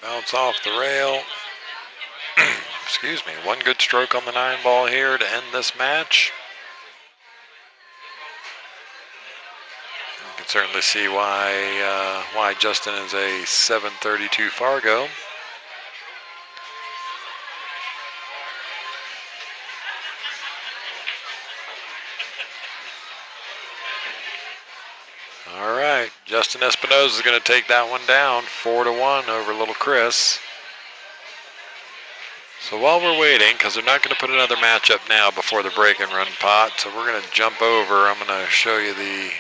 Bounce off the rail. Excuse me, one good stroke on the 9-ball here to end this match. You can certainly see why Justin is a 732 Fargo. All right, Justin Espinosa is going to take that one down 4-1 over Little Chris. So while we're waiting, because they're not going to put another match up now before the break and run pot, so we're going to jump over. I'm going to show you the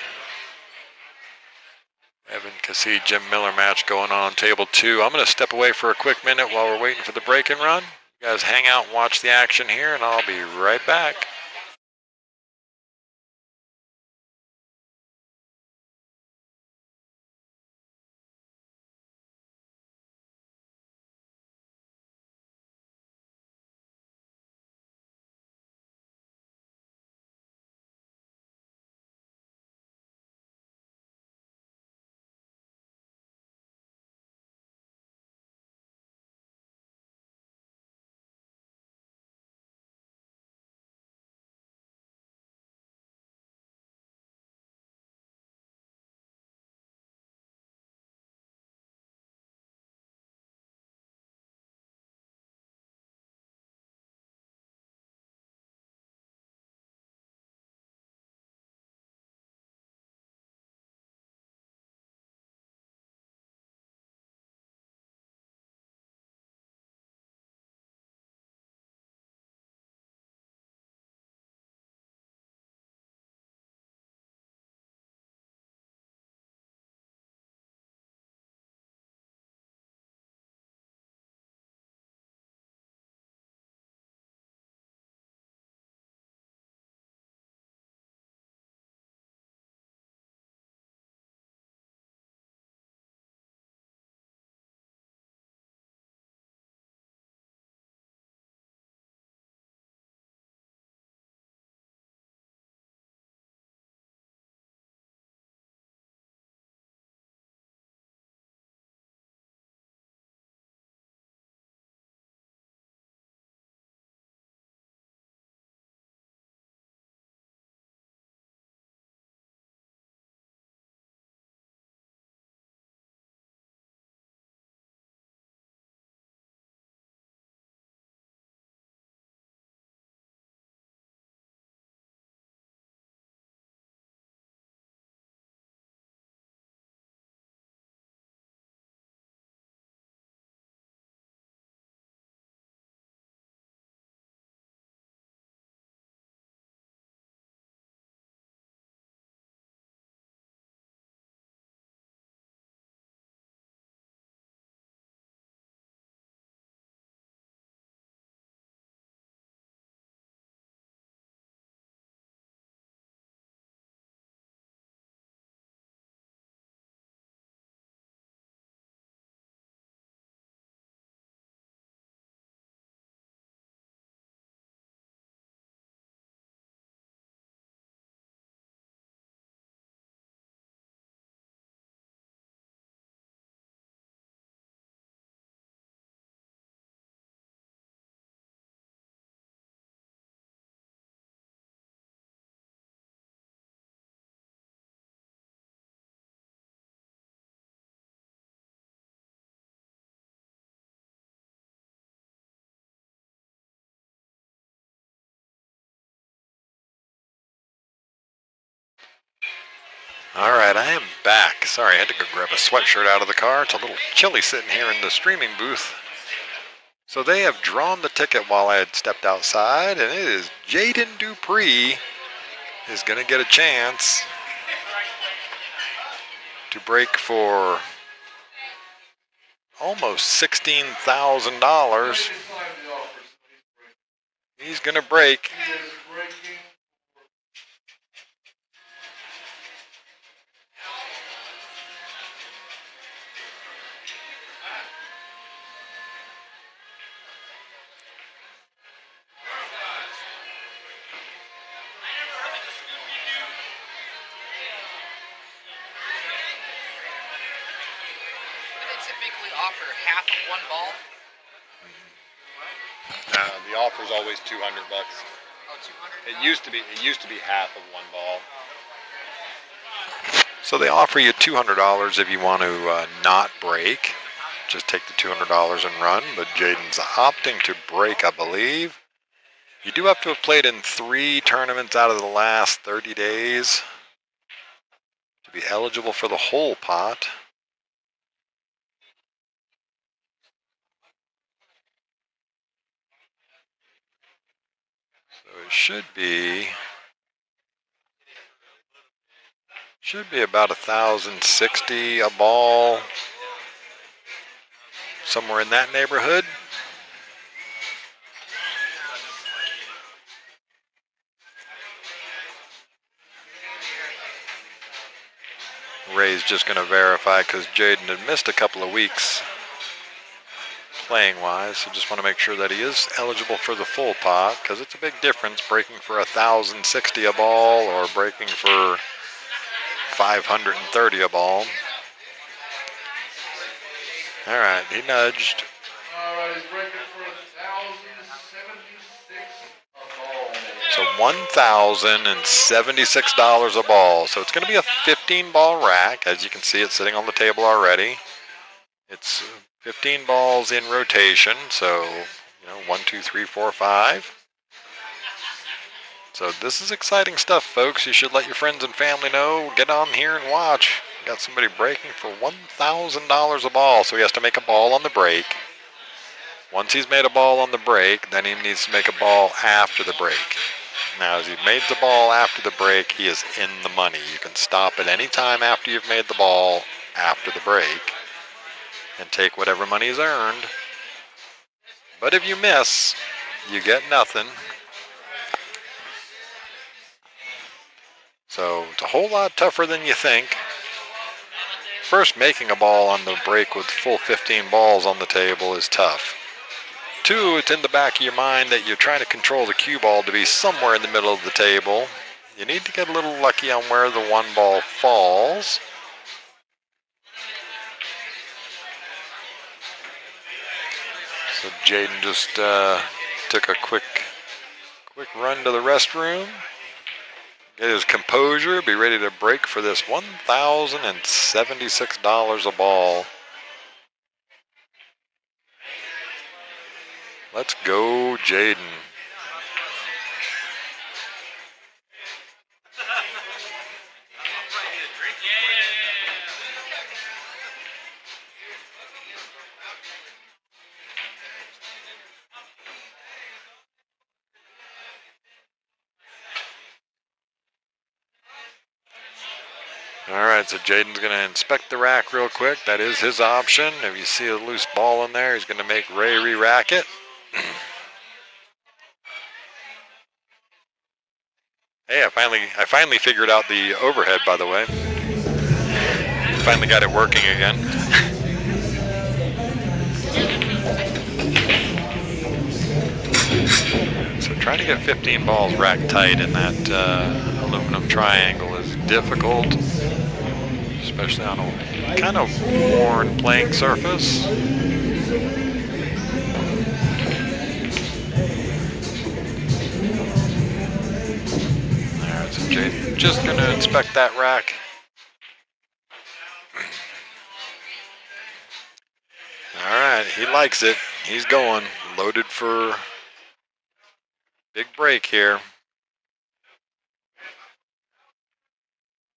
Evan Cassee, Jim Miller match going on table 2. I'm going to step away for a quick minute while we're waiting for the break and run. You guys hang out and watch the action here, and I'll be right back. All right, I am back. Sorry, I had to go grab a sweatshirt out of the car. It's a little chilly sitting here in the streaming booth. So they have drawn the ticket while I had stepped outside, and it is Jaden Dupree is going to get a chance to break for almost $16,000. He's going to break. Typically offer half of one ball. The offer is always $200. Oh, 200. It used to be half of one ball. So they offer you $200 if you want to not break. Just take the $200 and run. But Jaden's opting to break, I believe. You do have to have played in 3 tournaments out of the last 30 days to be eligible for the whole pot. should be about 1,060 a ball, somewhere in that neighborhood. Ray's just going to verify because Jaden had missed a couple of weeks playing wise, so just want to make sure that he is eligible for the full pot, because it's a big difference breaking for 1,060 a ball or breaking for 530 a ball. All right, he nudged. All right, he's breaking for 1,076 a ball. So $1,076 a ball. So it's going to be a 15 ball rack. As you can see, it's sitting on the table already. It's 15 balls in rotation. So, 1, 2, 3, 4, 5. So this is exciting stuff, folks. You should let your friends and family know. Get on here and watch. Got somebody breaking for $1,000 a ball. So he has to make a ball on the break. Once he's made a ball on the break, then he needs to make a ball after the break. Now, as he made the ball after the break, he is in the money. You can stop at any time after you've made the ball after the break and take whatever money is earned. But if you miss, you get nothing. So it's a whole lot tougher than you think. First, making a ball on the break with full 15 balls on the table is tough. 2, it's in the back of your mind that you're trying to control the cue ball to be somewhere in the middle of the table. You need to get a little lucky on where the one ball falls. So Jaden just took a quick run to the restroom. Get his composure, be ready to break for this $1,076 a ball. Let's go, Jaden. All right, so Jaden's going to inspect the rack real quick. That is his option. If you see a loose ball in there, he's going to make Ray re-rack it. Hey, I finally figured out the overhead, by the way. Finally got it working again. So trying to get 15 balls racked tight in that aluminum triangle is difficult, especially on a kind of worn playing surface. Alright, so Jaden's just going to inspect that rack. Alright, he likes it. He's going. Loaded for big break here.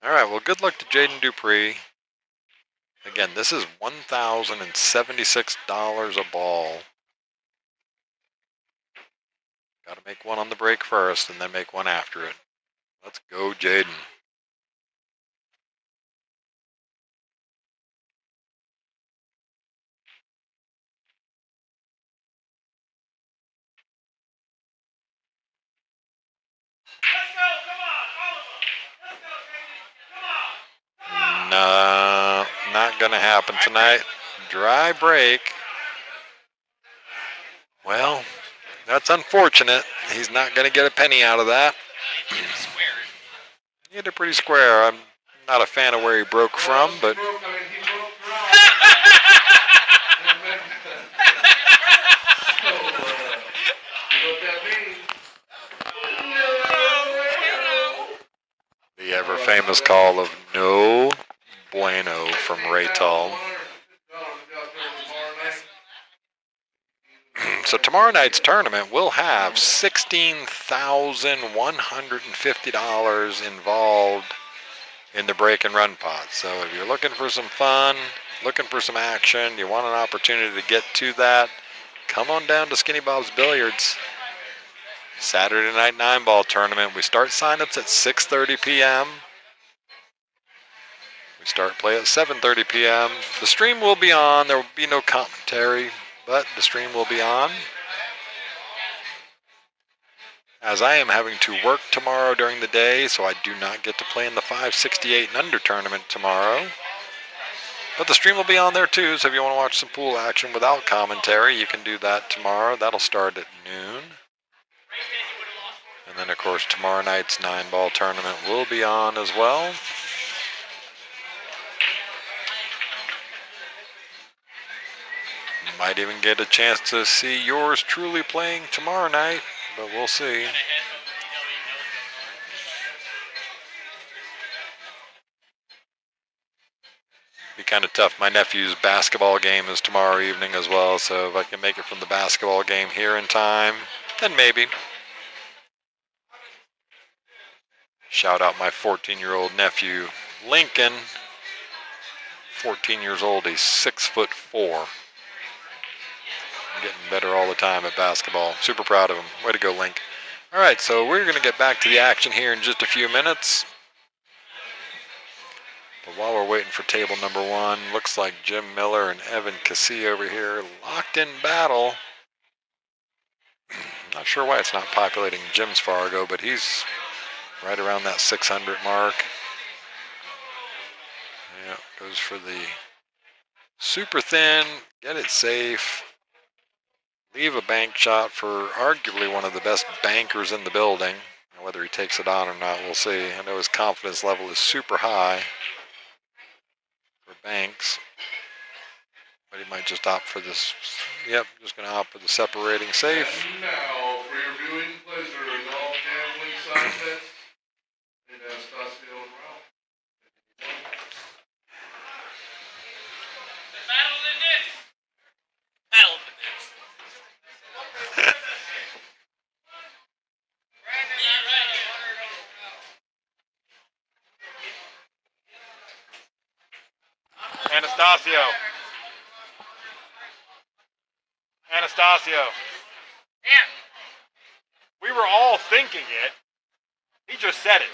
Alright, well, good luck to Jaden Dupree. Again, this is $1,076 a ball. Got to make one on the break first and then make one after it. Let's go, Jaden. No, not going to happen tonight. Dry break. Well, that's unfortunate. He's not going to get a penny out of that. He hit it pretty square. I'm not a fan of where he broke from, but... The ever-famous call of no bueno from Ray Tull. So tomorrow night's tournament will have $16,150 involved in the break and run pot. So if you're looking for some fun, looking for some action, you want an opportunity to get to that, come on down to Skinny Bob's Billiards. Saturday night 9-ball tournament. We start signups at 6:30 p.m. We start play at 7:30 p.m. The stream will be on. There will be no commentary, but the stream will be on. As I am having to work tomorrow during the day, so I do not get to play in the 568 and under tournament tomorrow. But the stream will be on there too, so if you want to watch some pool action without commentary, you can do that tomorrow. That'll start at noon. And then, of course, tomorrow night's 9-ball tournament will be on as well. Might even get a chance to see yours truly playing tomorrow night, but we'll see. Be kind of tough. My nephew's basketball game is tomorrow evening as well, so if I can make it from the basketball game here in time, then maybe. Shout out my 14-year-old nephew, Lincoln. 14 years old, he's 6'4". Getting better all the time at basketball. Super proud of him. Way to go, Link. All right, so we're going to get back to the action here in just a few minutes. But while we're waiting for table number 1, looks like Jim Miller and Evan Cassie over here locked in battle. Not sure why it's not populating Jim's Fargo, but he's right around that 600 mark. Yeah, goes for the super thin, get it safe. Leave a bank shot for arguably one of the best bankers in the building. Whether he takes it on or not, we'll see. I know his confidence level is super high for Banks, but he might just opt for this. Yep, just going to opt for the separating safe. And now, for your viewing pleasure, golf gambling side bets in Anastasia and Ralph. Battle of the Nits. Battle of the Nits. Anastasia. Anastasia. Yeah. We were all thinking it. He just said it.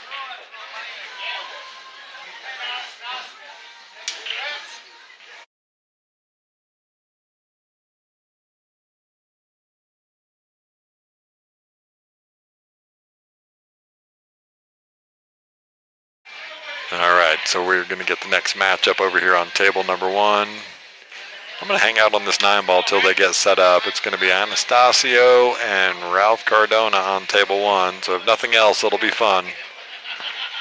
All right, so we're going to get the next matchup over here on table number 1. I'm going to hang out on this 9-ball till they get set up. It's going to be Anastasia and Ralph Cardona on table 1. So if nothing else, it'll be fun.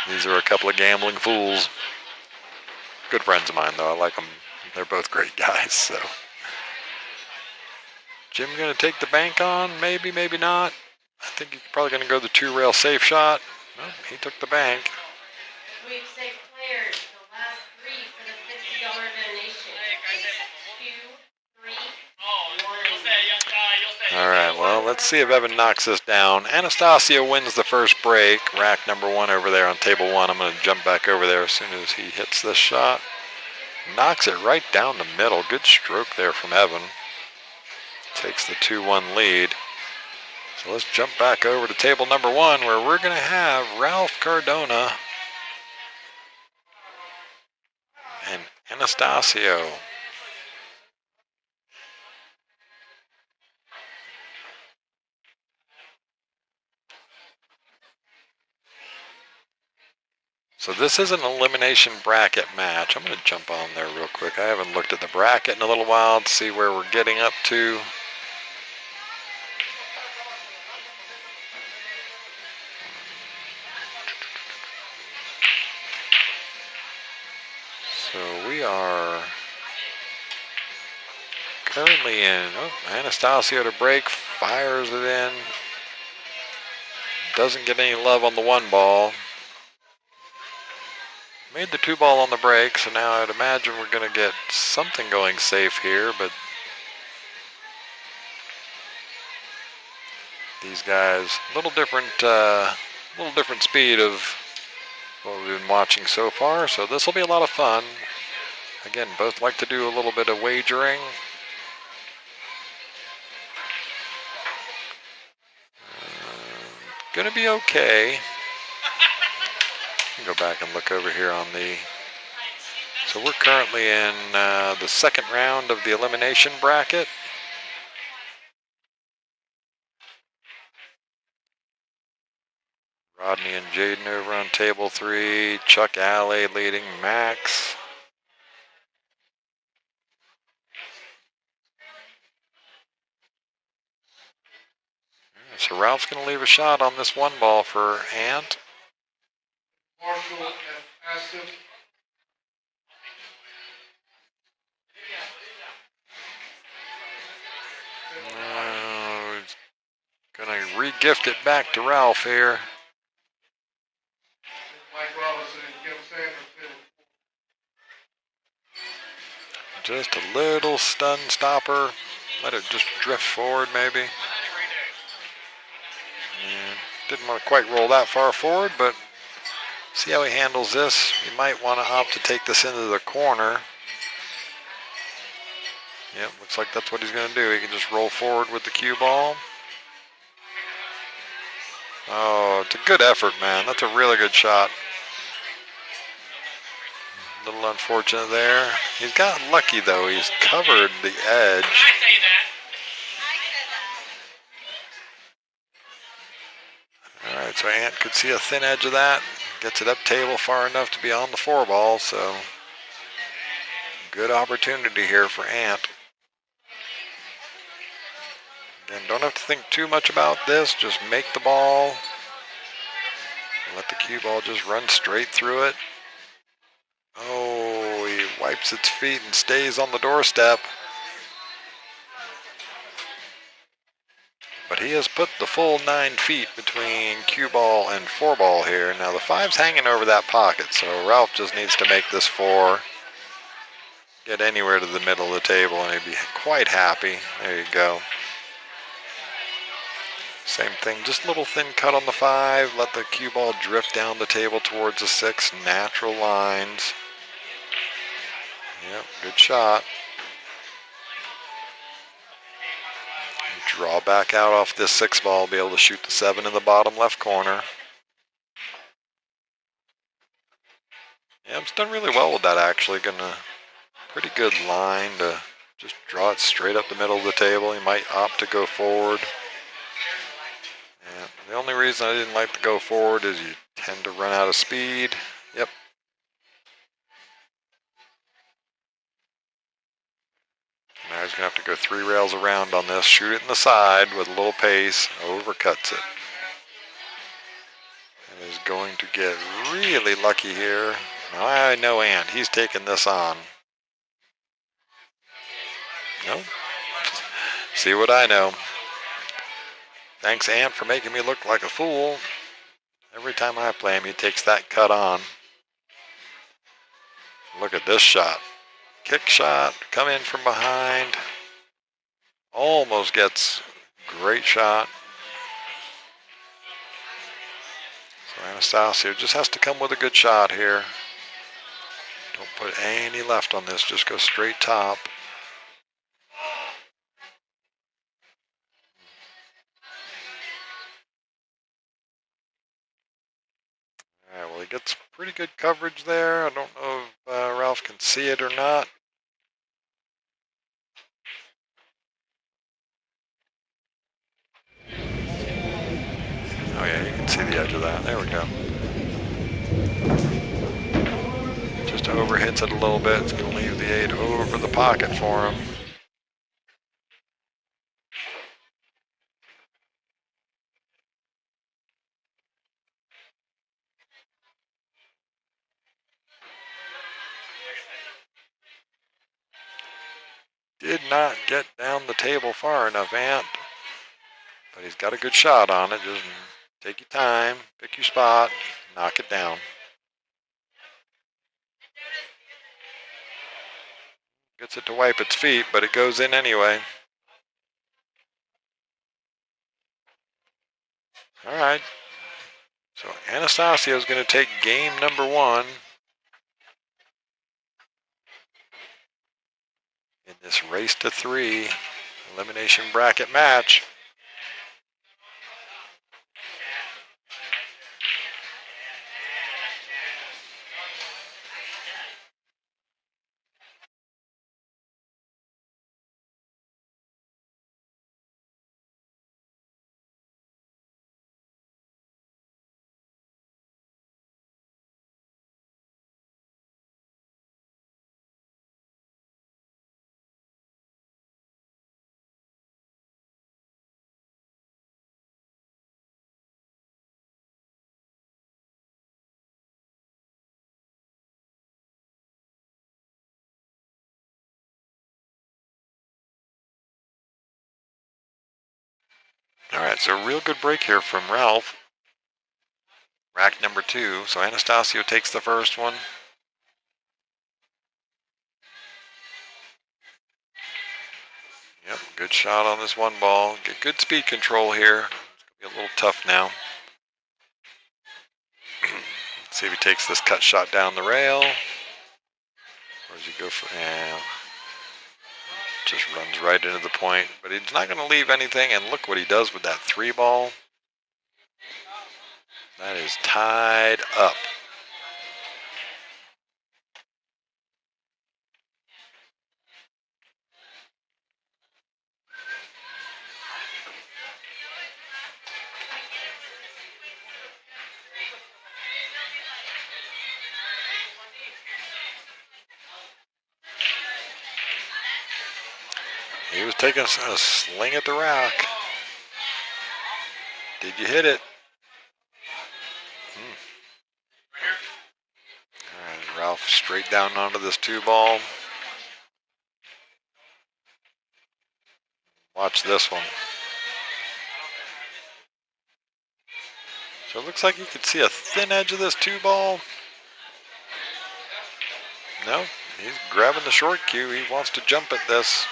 These are a couple of gambling fools. Good friends of mine, though. I like them. They're both great guys. So Jim going to take the bank on? Maybe, maybe not. I think he's probably going to go the 2-rail safe shot. Well, he took the bank. Sweepstakes players, the last 3 for the $50 donation. 2, 3, 1. All right, well, let's see if Evan knocks this down. Anastasia wins the first break. Rack number 1 over there on table 1. I'm going to jump back over there as soon as he hits this shot. Knocks it right down the middle. Good stroke there from Evan. Takes the 2-1 lead. So let's jump back over to table number 1 where we're going to have Ralph Cardona and Anastasia. So this is an elimination bracket match. I'm going to jump on there real quick. I haven't looked at the bracket in a little while to see where we're getting up to. So we are currently in, Anastasia to break, fires it in. Doesn't get any love on the 1-ball. Made the 2-ball on the break, so now I'd imagine we're going to get something going safe here, but these guys, a little different speed of what we've been watching so far, so this will be a lot of fun. Again, both like to do a little bit of wagering. going to be okay. Go back and look over here on the... So we're currently in the second round of the elimination bracket. Rodney and Jaden over on table 3. Chuck Alley leading Max. So Ralph's going to leave a shot on this one ball for Ant. Marshall and Aston. Going to re-gift it back to Ralph here. Mike Robinson and Kim Sanders. Just a little stun stopper. Let it just drift forward maybe. And didn't want to quite roll that far forward, but see how he handles this. You might want to opt to take this into the corner. Yep, looks like that's what he's going to do. He can just roll forward with the cue ball. Oh, it's a good effort, man. That's a really good shot. A little unfortunate there. He's gotten lucky, though. He's covered the edge. I say that. All right, so Ant could see a thin edge of that. Gets it up table far enough to be on the 4-ball, so good opportunity here for Ant. Again, don't have to think too much about this. Just make the ball. Let the cue ball just run straight through it. Oh, he wipes its feet and stays on the doorstep. But he has put the full 9 feet between cue ball and 4-ball here. Now the 5's hanging over that pocket, so Ralph just needs to make this 4. Get anywhere to the middle of the table and he'd be quite happy. There you go. Same thing, just a little thin cut on the 5. Let the cue ball drift down the table towards the 6. Natural lines. Yep, good shot. Draw back out off this 6-ball. Be able to shoot the 7 in the bottom left corner. Yeah, it's done really well with that actually. Gonna pretty good line to just draw it straight up the middle of the table. He might opt to go forward. And the only reason I didn't like to go forward is you tend to run out of speed. Yep. Now he's going to have to go 3 rails around on this. Shoot it in the side with a little pace. Overcuts it. And is going to get really lucky here. Now I know Ant. He's taking this on. No? See what I know. Thanks, Ant, for making me look like a fool. Every time I play him, he takes that cut on. Look at this shot. Kick shot, come in from behind. Almost gets great shot. So Anastasia just has to come with a good shot here. Don't put any left on this, just go straight top. All right, well, he gets pretty good coverage there. I don't know if Ralph can see it or not. Oh yeah, you can see the edge of that. There we go. Just overhits it a little bit. It's going to leave the 8 over the pocket for him. Did not get down the table far enough, Ant. But he's got a good shot on it. Just take your time, pick your spot, knock it down. Gets it to wipe its feet, but it goes in anyway. All right. So Anastasia is going to take game number 1 in this race to 3 elimination bracket match. All right, so a real good break here from Ralph. Rack number 2. So Anastasia takes the first one. Yep, good shot on this one ball. Get good speed control here. It's going to be a little tough now. See if he takes this cut shot down the rail. Or does he go for, yeah. Just runs right into the point. But he's not going to leave anything. And look what he does with that 3 ball. That is tied up. He was taking a swing at the rack. Did you hit it? All right, Ralph straight down onto this 2 ball. Watch this one. So it looks like you could see a thin edge of this 2 ball. No, he's grabbing the short cue. He wants to jump at this.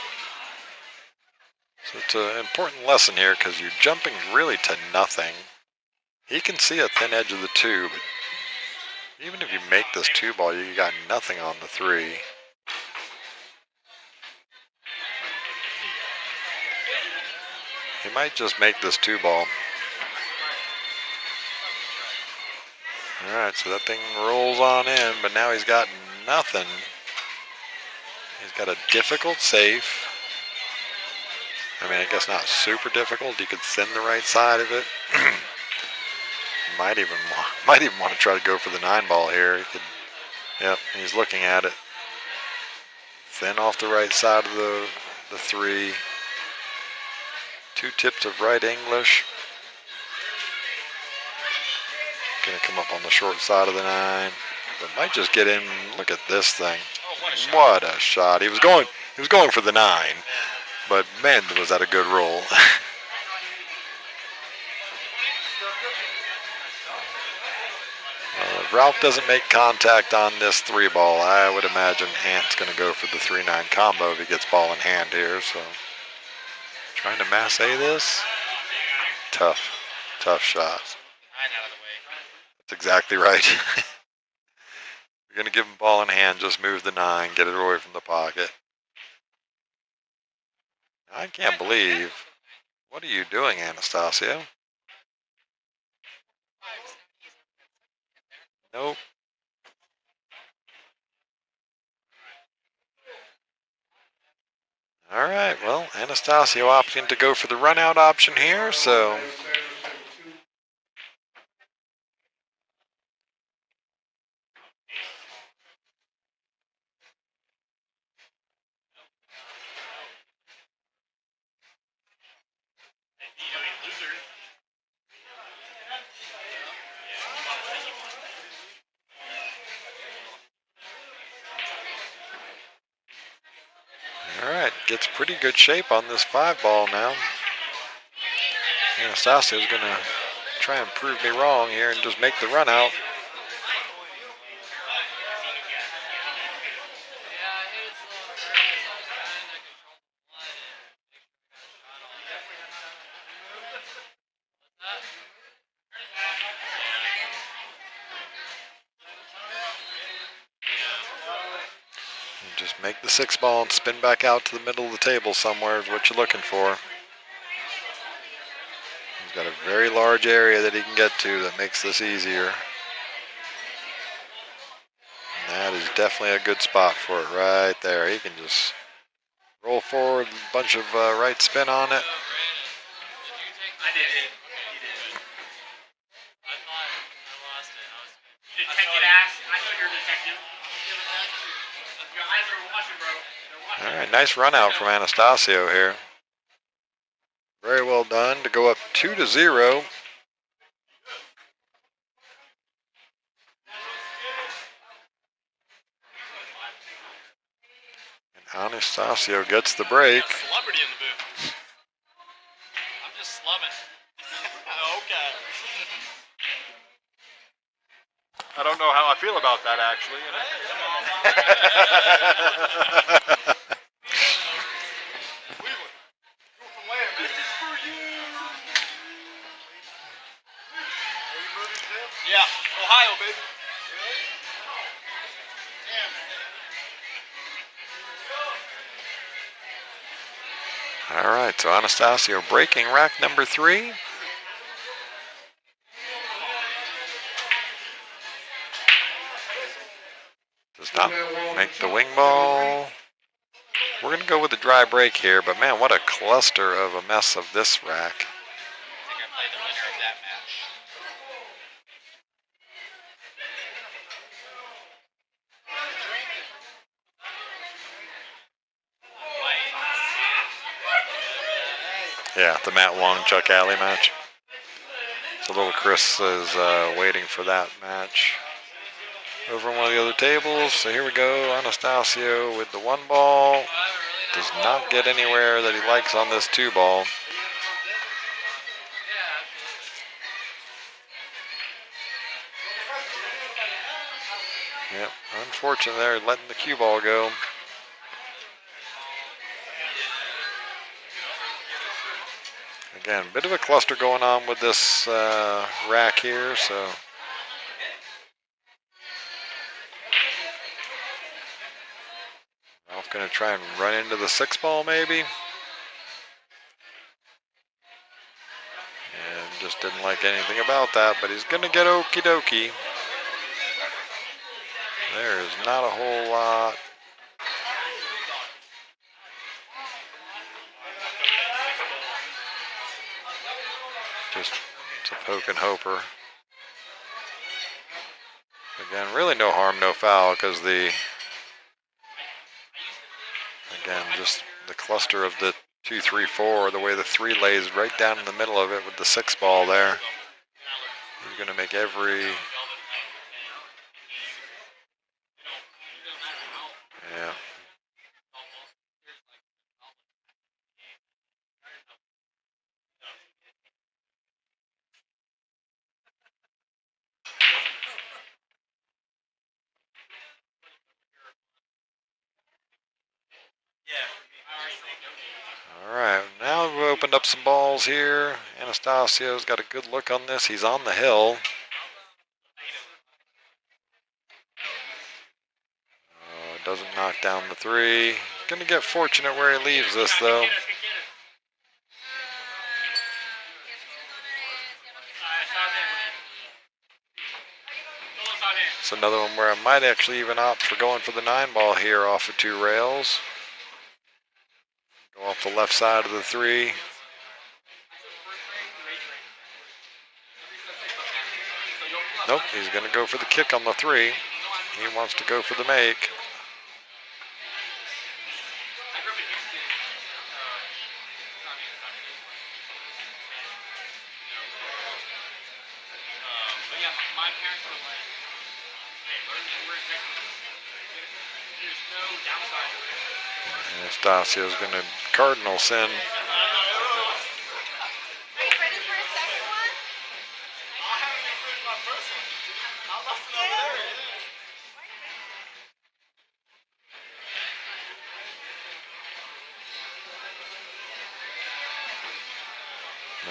So it's an important lesson here because you're jumping really to nothing. He can see a thin edge of the 2, but even if you make this 2 ball, you got nothing on the 3. He might just make this 2 ball. All right, so that thing rolls on in, but now he's got nothing. He's got a difficult safe. I mean, I guess not super difficult. You could thin the right side of it. might even want to try to go for the 9 ball here. He could, yep, he's looking at it. Thin off the right side of the 3. 2 tips of right English. Gonna come up on the short side of the 9, but might just get in. Look at this thing. What a shot. He was going for the 9, but man, was that a good roll. If Ralph doesn't make contact on this 3 ball, I would imagine Ant's going to go for the 3-9 combo if he gets ball in hand here. So trying to masse this. Tough shot. That's exactly right. You're going to give him ball in hand, just move the 9, get it away from the pocket. I can't believe. What are you doing, Anastasia? Nope. All right, well, Anastasia opting to go for the run out option here, so. All right, gets pretty good shape on this 5 ball now. Anastasia is going to try and prove me wrong here and just make the run out. Just make the 6 ball and spin back out to the middle of the table somewhere is what you're looking for. He's got a very large area that he can get to that makes this easier. And that is definitely a good spot for it right there. He can just roll forward, a bunch of right spin on it. I did it. You did. I thought I lost it. Detective ass. I know you're a detective. Your eyes are watching, bro. They're watching. All right, nice run out from Anastasia here. Very well done to go up 2-0. And Anastasia gets the break. Celebrity in the booth. I'm just slumming. don't know how I feel about that, actually. Yeah, Ohio, baby. All right, so Anastasia breaking rack number 3. Does not make the wing ball. We're going to go with the dry break here, but man, what a cluster of a mess of this rack. I think I played the winner of that match. Yeah, the Matt Wong Chuck Alley match. So little Chris is waiting for that match over on one of the other tables. So here we go. Anastasia with the 1 ball. Does not get anywhere that he likes on this 2 ball. Yep, unfortunate there, letting the cue ball go. Again, bit of a cluster going on with this rack here, so. Ralph gonna try and run into the 6 ball maybe. And just didn't like anything about that, but he's gonna get okie dokie. There is not a whole lot. Just it's a poke and hoper. Again, really no harm, no foul, because again, just the cluster of the 2, 3, 4, the way the 3 lays right down in the middle of it with the 6 ball there. He's gonna make every. Yeah. All right, now we've opened up some balls here. Anastasia's got a good look on this. He's on the hill. Doesn't knock down the 3. Gonna get fortunate where he leaves this though. It's another one where I might actually even opt for going for the 9 ball here off of 2 rails. Go off the left side of the 3. Nope, he's gonna go for the kick on the 3. He wants to go for the make. Anastasia's going to cardinal sin.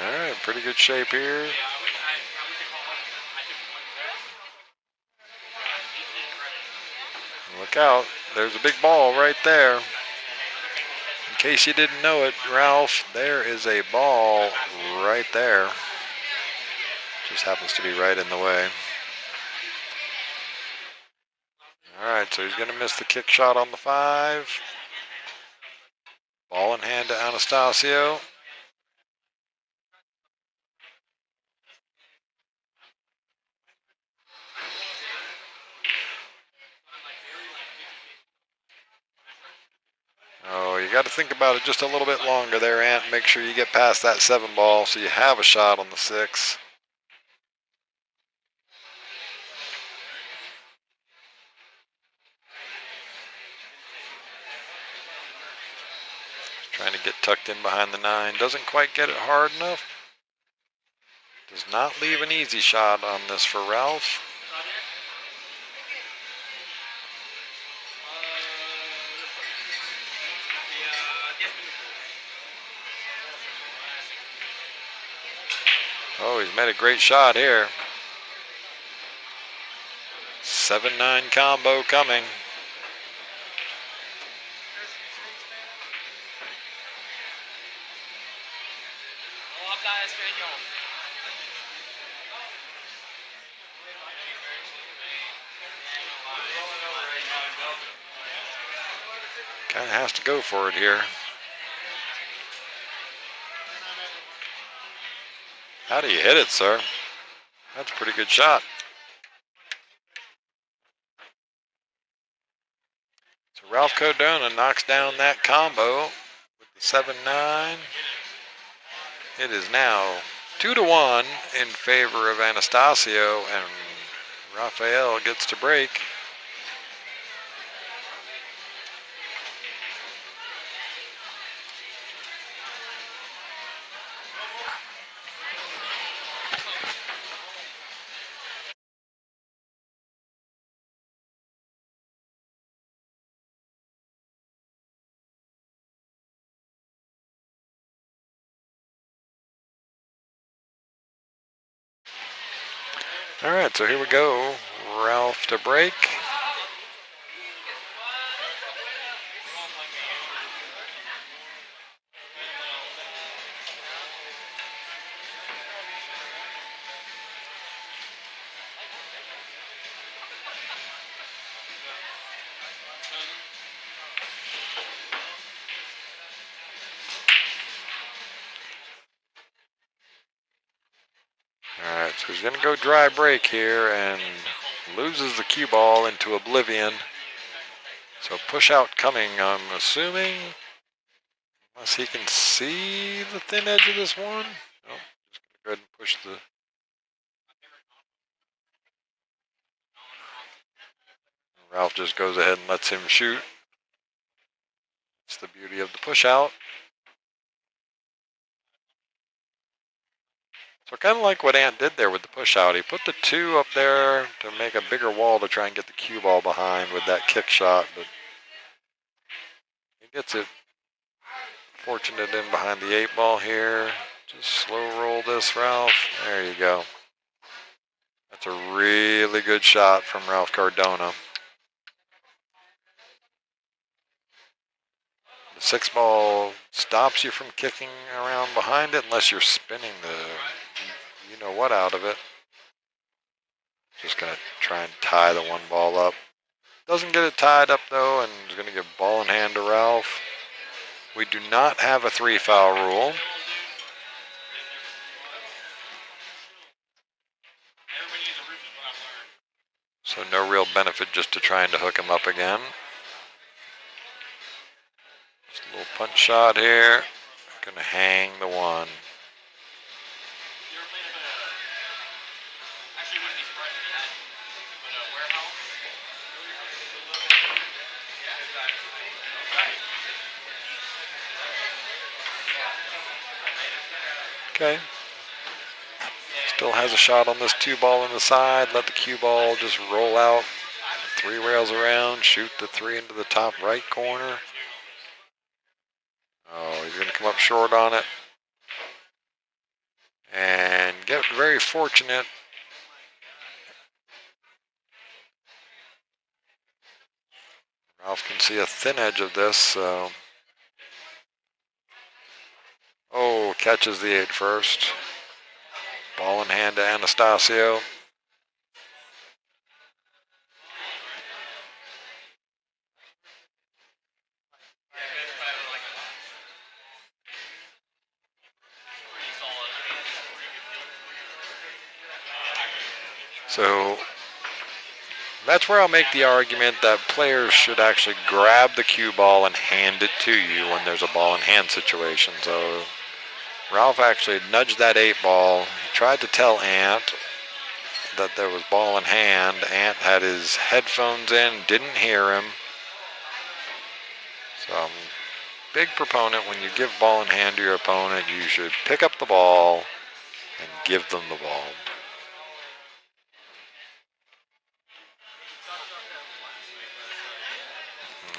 All right, pretty good shape here. Look out, there's a big ball right there. In case you didn't know it, Ralph, there is a ball right there. Just happens to be right in the way. All right, so he's going to miss the kick shot on the 5. Ball in hand to Anastasia. Oh, you got to think about it just a little bit longer there, Ant. Make sure you get past that 7 ball so you have a shot on the 6. Trying to get tucked in behind the 9. Doesn't quite get it hard enough. Does not leave an easy shot on this for Ralph. Oh, he's made a great shot here. 7-9 combo coming. Kind of has to go for it here. How do you hit it, sir? That's a pretty good shot. So Ralph Cardona knocks down that combo with the 7-9. It is now 2-1 in favor of Anastasia, and Rafael gets to break. All right, so here we go. Ralph to break. All right, so he's going to go dry break here and loses the cue ball into oblivion. So push out coming, I'm assuming. Unless he can see the thin edge of this one. Nope, just going to go ahead and push the... Ralph just goes ahead and lets him shoot. It's the beauty of the push out. So kind of like what Ant did there with the push out. He put the 2 up there to make a bigger wall to try and get the cue ball behind with that kick shot, but he gets it fortunate in behind the 8 ball here. Just slow roll this, Ralph. There you go. That's a really good shot from Ralph Cardona. The 6 ball stops you from kicking around behind it unless you're spinning the you know what out of it. Just going to try and tie the 1 ball up. Doesn't get it tied up though, and is going to give ball in hand to Ralph. We do not have a 3-foul rule. So no real benefit just to trying to hook him up again. Just a little punch shot here. Going to hang the 1. Okay. Still has a shot on this 2 ball on the side. Let the cue ball just roll out. 3 rails around. Shoot the 3 into the top right corner. Oh, he's going to come up short on it. And get very fortunate. Ralph can see a thin edge of this, so. Oh, catches the 8 first. Ball in hand to Anastasia. So that's where I'll make the argument that players should actually grab the cue ball and hand it to you when there's a ball in hand situation. So Ralph actually nudged that 8 ball. He tried to tell Ant that there was ball in hand. Ant had his headphones in, didn't hear him. So I'm a big proponent when you give ball in hand to your opponent, you should pick up the ball and give them the ball.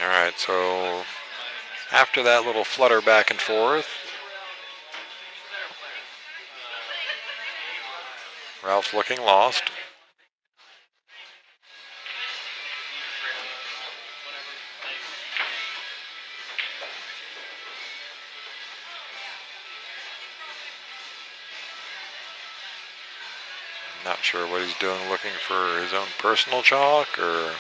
All right, so after that little flutter back and forth, Ralph's looking lost. Not sure what he's doing, looking for his own personal chalk or...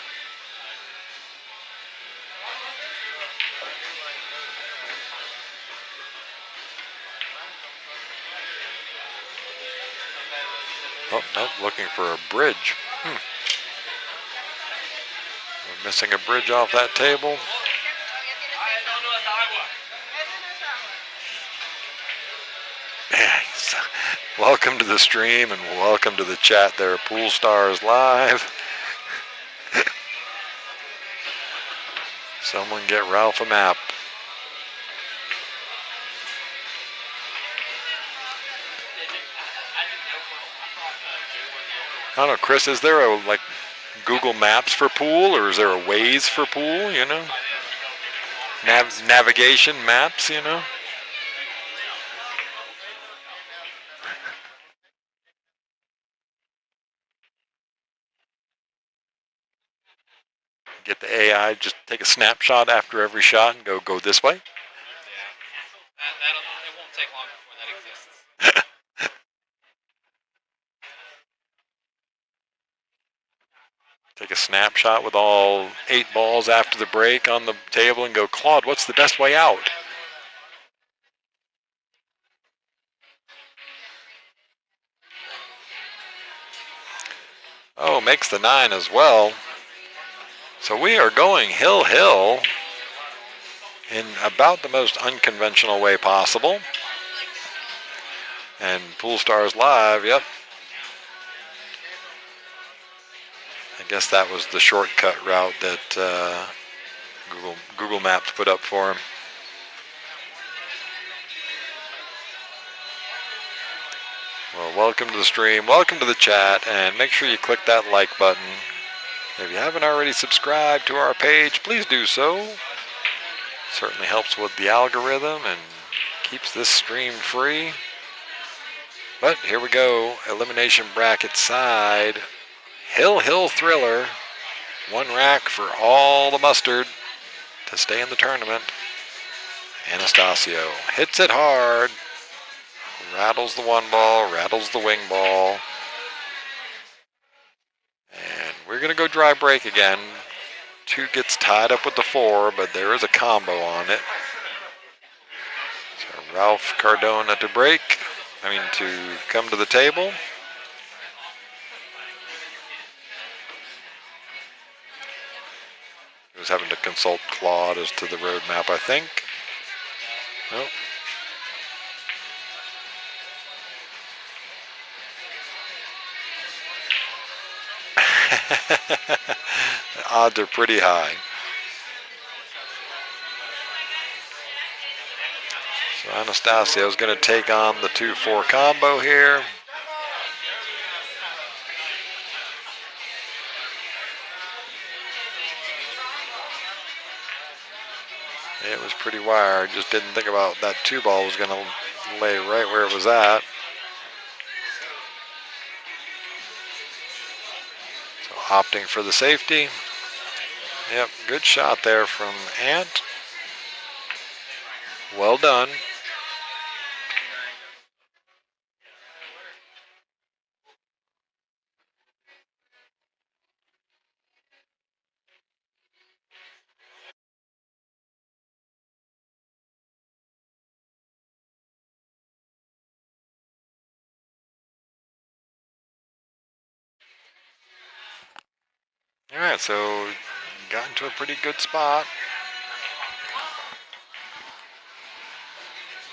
Oh, nope, looking for a bridge. We're missing a bridge off that table. Welcome to the stream and welcome to the chat there, Pool Stars Live. Someone get Ralph a map. I don't know, Chris, is there a like Google Maps for pool, or is there a Waze for pool, you know? Navigation maps, you know? Get the AI, just take a snapshot after every shot and go this way. It won't take long before that exists. Take a snapshot with all 8 balls after the break on the table and go, Claude, what's the best way out? Oh, makes the 9 as well. So we are going hill in about the most unconventional way possible. And Pool Stars Live, yep. I guess that was the shortcut route that Google Maps put up for him. Well, welcome to the stream, welcome to the chat, and make sure you click that like button. If you haven't already subscribed to our page, please do so. Certainly helps with the algorithm and keeps this stream free. But here we go, elimination bracket side. Hill Thriller. 1 rack for all the mustard to stay in the tournament. Anastasia hits it hard. Rattles the 1 ball, rattles the wing ball. And we're going to go dry break again. 2 gets tied up with the 4, but there is a combo on it. So Ralph Cardona to come to the table. He was having to consult Claude as to the roadmap, I think. Nope. The odds are pretty high. So Anastasia is going to take on the 2-4 combo here. It was pretty wired. Just didn't think about that 2 ball was going to lay right where it was at. So opting for the safety. Yep, good shot there from Ant. Well done. All right, so got into a pretty good spot.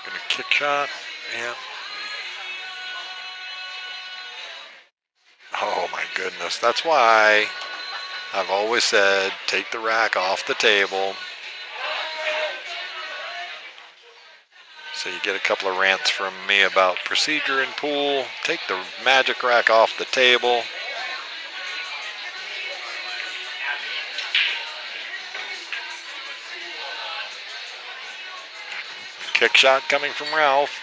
Gonna kick shot. Yep. Oh my goodness. That's why I've always said take the rack off the table. So you get a couple of rants from me about procedure in pool. Take the magic rack off the table. Kick shot coming from Ralph.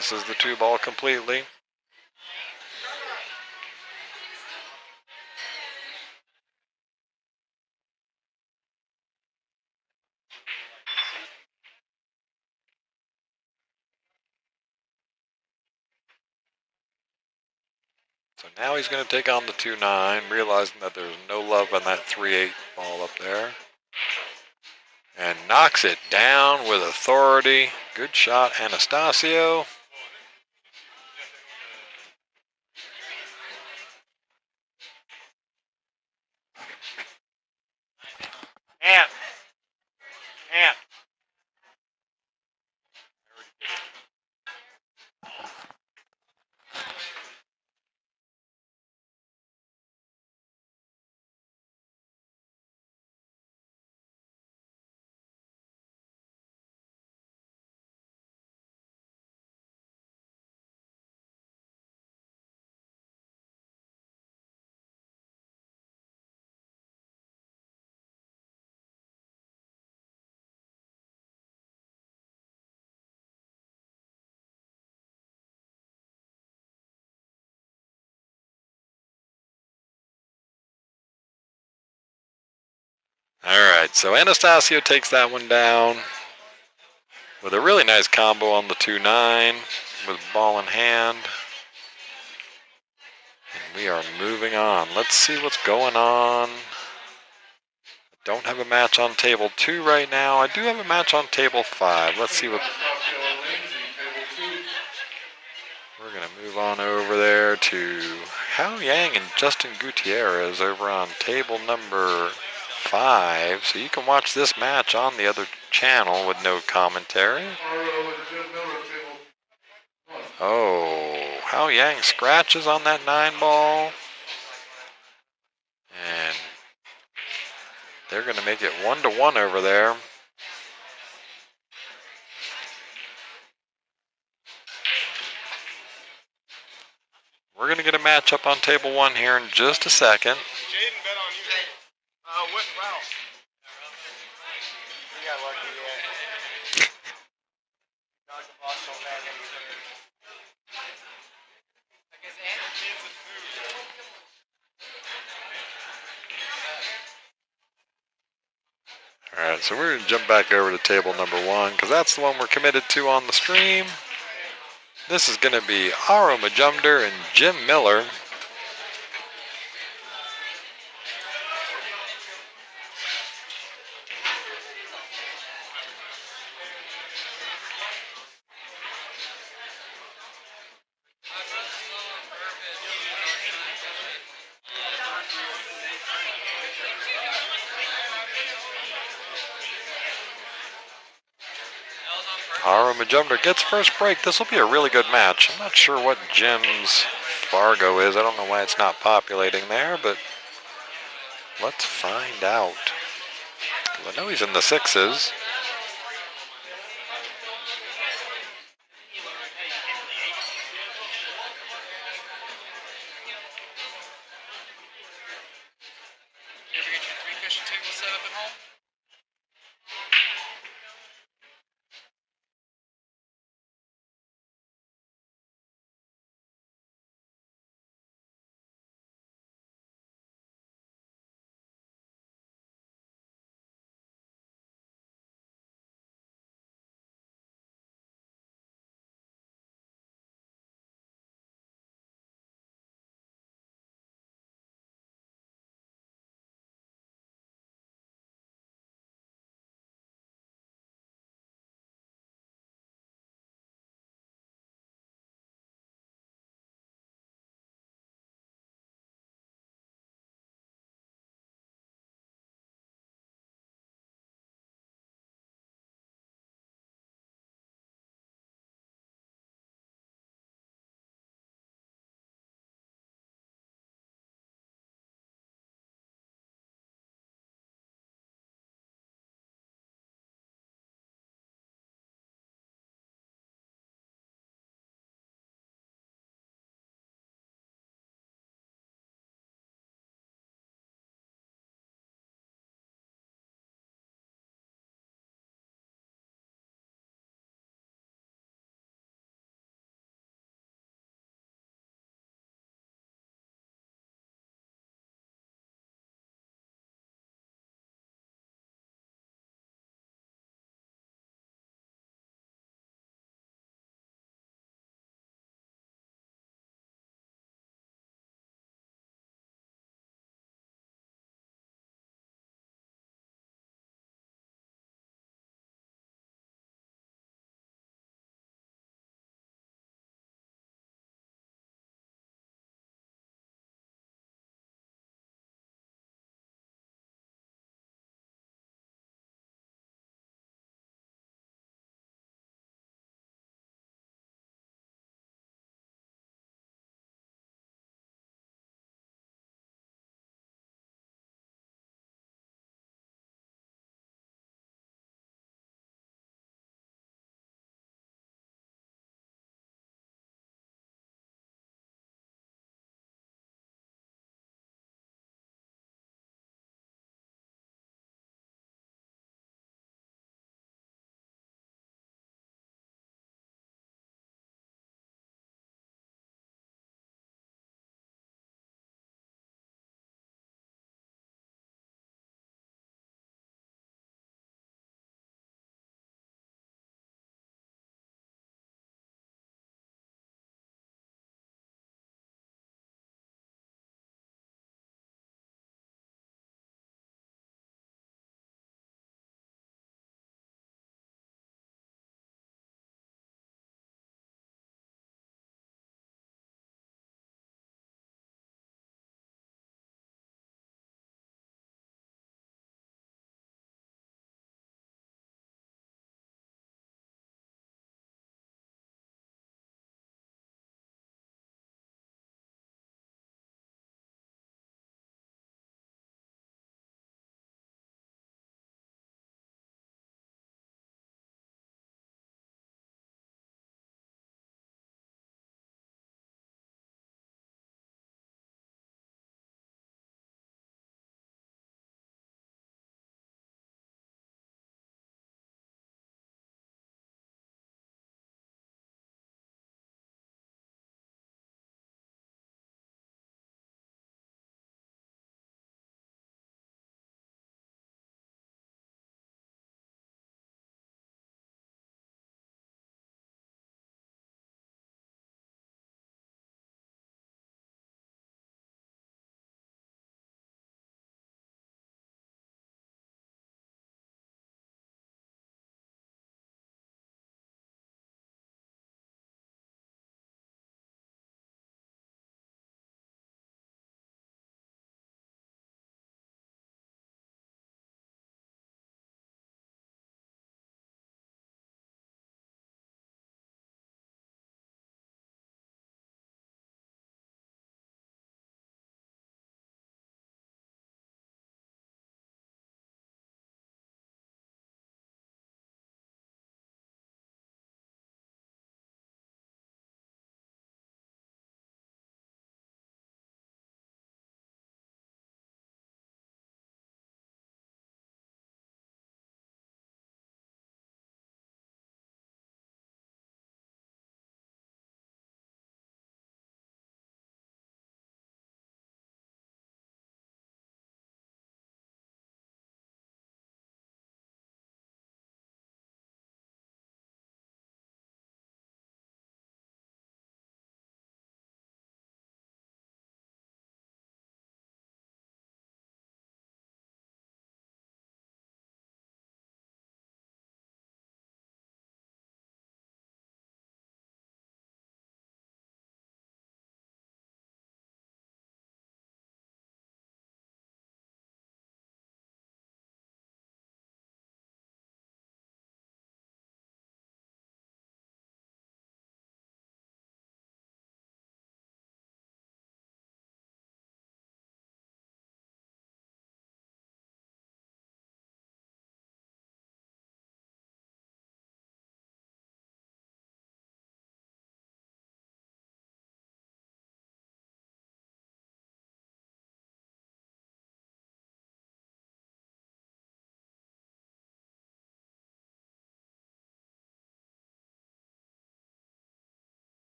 Misses the 2 ball completely. So now he's going to take on the 2-9, realizing that there's no love on that 3-8 ball up there. And knocks it down with authority. Good shot, Anastasia. Amp. Amp. All right, so Anastasia takes that one down with a really nice combo on the 2-9 with ball in hand. And we are moving on. Let's see what's going on. Don't have a match on table 2 right now. I do have a match on table 5. Let's see what. We're going to move on over there to Hao Yang and Justin Gutierrez over on table number 5. So you can watch this match on the other channel with no commentary. Oh, Hao Yang scratches on that 9 ball. And they're going to make it 1-1 over there. We're going to get a matchup on table 1 here in just a second. Jaden bet on you. What route? We got lucky, yeah. Dodged the ball so bad that he was hurt. I guess Ant needs a food. All right, so we're going to jump back over to table number 1 because that's the one we're committed to on the stream. This is going to be Aro Majumder and Jim Miller. Aro Majumder gets first break. This will be a really good match. I'm not sure what Jim's Fargo is. I don't know why it's not populating there, but let's find out. I know he's in the 6s. You ever get your 3-cushion table set up at home?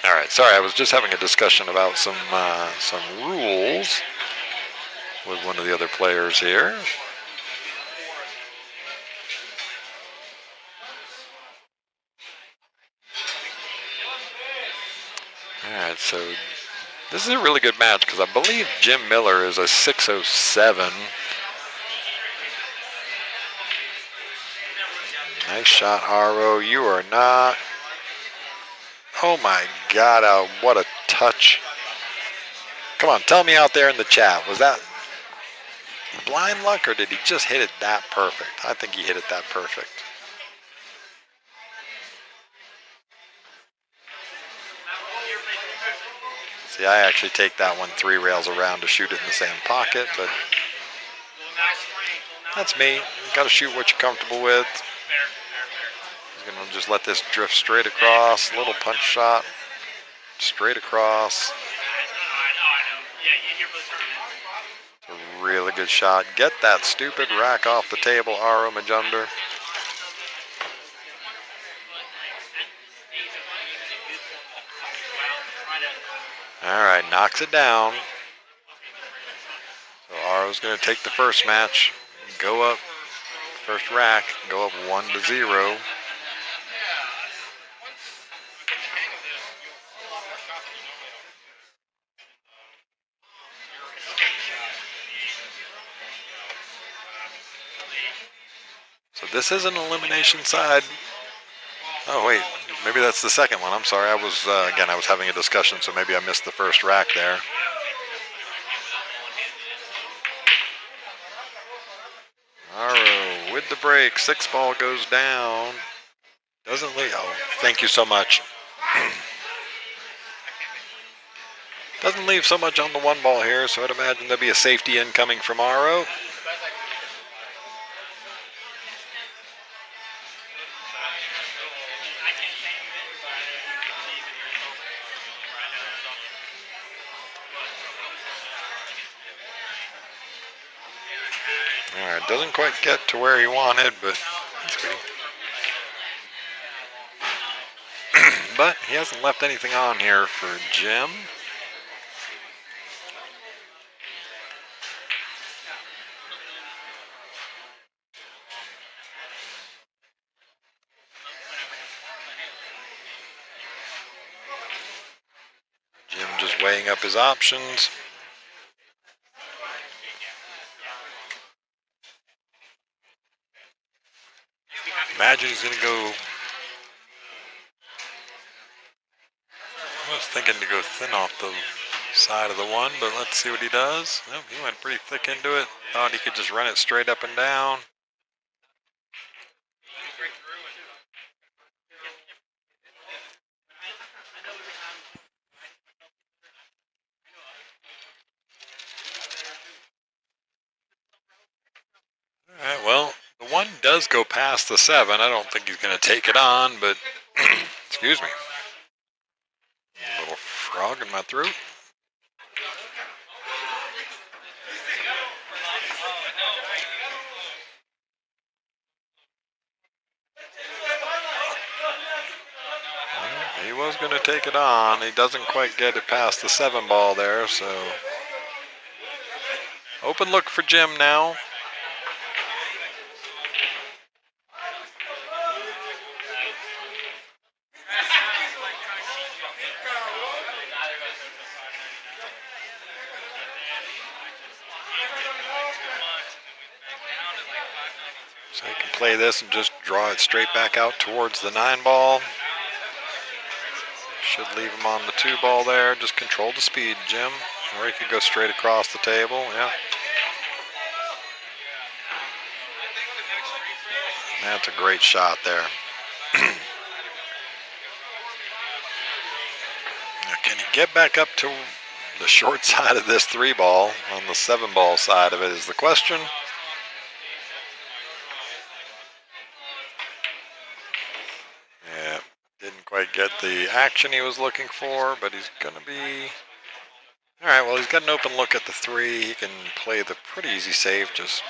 All right, sorry, I was just having a discussion about some rules with one of the other players here. All right, so this is a really good match because I believe Jim Miller is a 607. Nice shot, Haro. You are not. Oh my God, what a touch. Come on, tell me out there in the chat. Was that blind luck or did he just hit it that perfect? I think he hit it that perfect. See, I actually take that one 3 rails around to shoot it in the same pocket, but that's me. You gotta shoot what you're comfortable with. He's gonna just let this drift straight across. Little punch shot. Straight across. It's a really good shot. Get that stupid rack off the table, Aro Majunder. All right, knocks it down. So Aro's going to take the first match, go up, first rack, go up 1-0. So this is an elimination side. Oh wait, maybe that's the second one. I'm sorry, I was having a discussion, so maybe I missed the first rack there. Aro with the break, 6 ball goes down. Doesn't leave. Oh, thank you so much. Doesn't leave so much on the 1 ball here, so I'd imagine there'll be a safety incoming from Aro. All right, doesn't quite get to where he wanted, but that's good. But he hasn't left anything on here for Jim. Jim just weighing up his options. Imagine he's going to go. I was thinking to go thin off the side of the 1, but let's see what he does. Oh, he went pretty thick into it. Thought he could just run it straight up and down. All right, well, the 1 does go past the 7. I don't think he's going to take it on, but excuse me. A little frog in my throat. He was going to take it on. He doesn't quite get it past the 7 ball there, so open look for Jim now. So he can play this and just draw it straight back out towards the 9 ball. Should leave him on the 2 ball there. Just control the speed, Jim. Or he could go straight across the table. Yeah. That's a great shot there. Now, can he get back up to the short side of this 3 ball? On the 7 ball side of it is the question. Yeah, didn't quite get the action he was looking for, but he's going to be... All right, well, he's got an open look at the 3. He can play the pretty easy save, just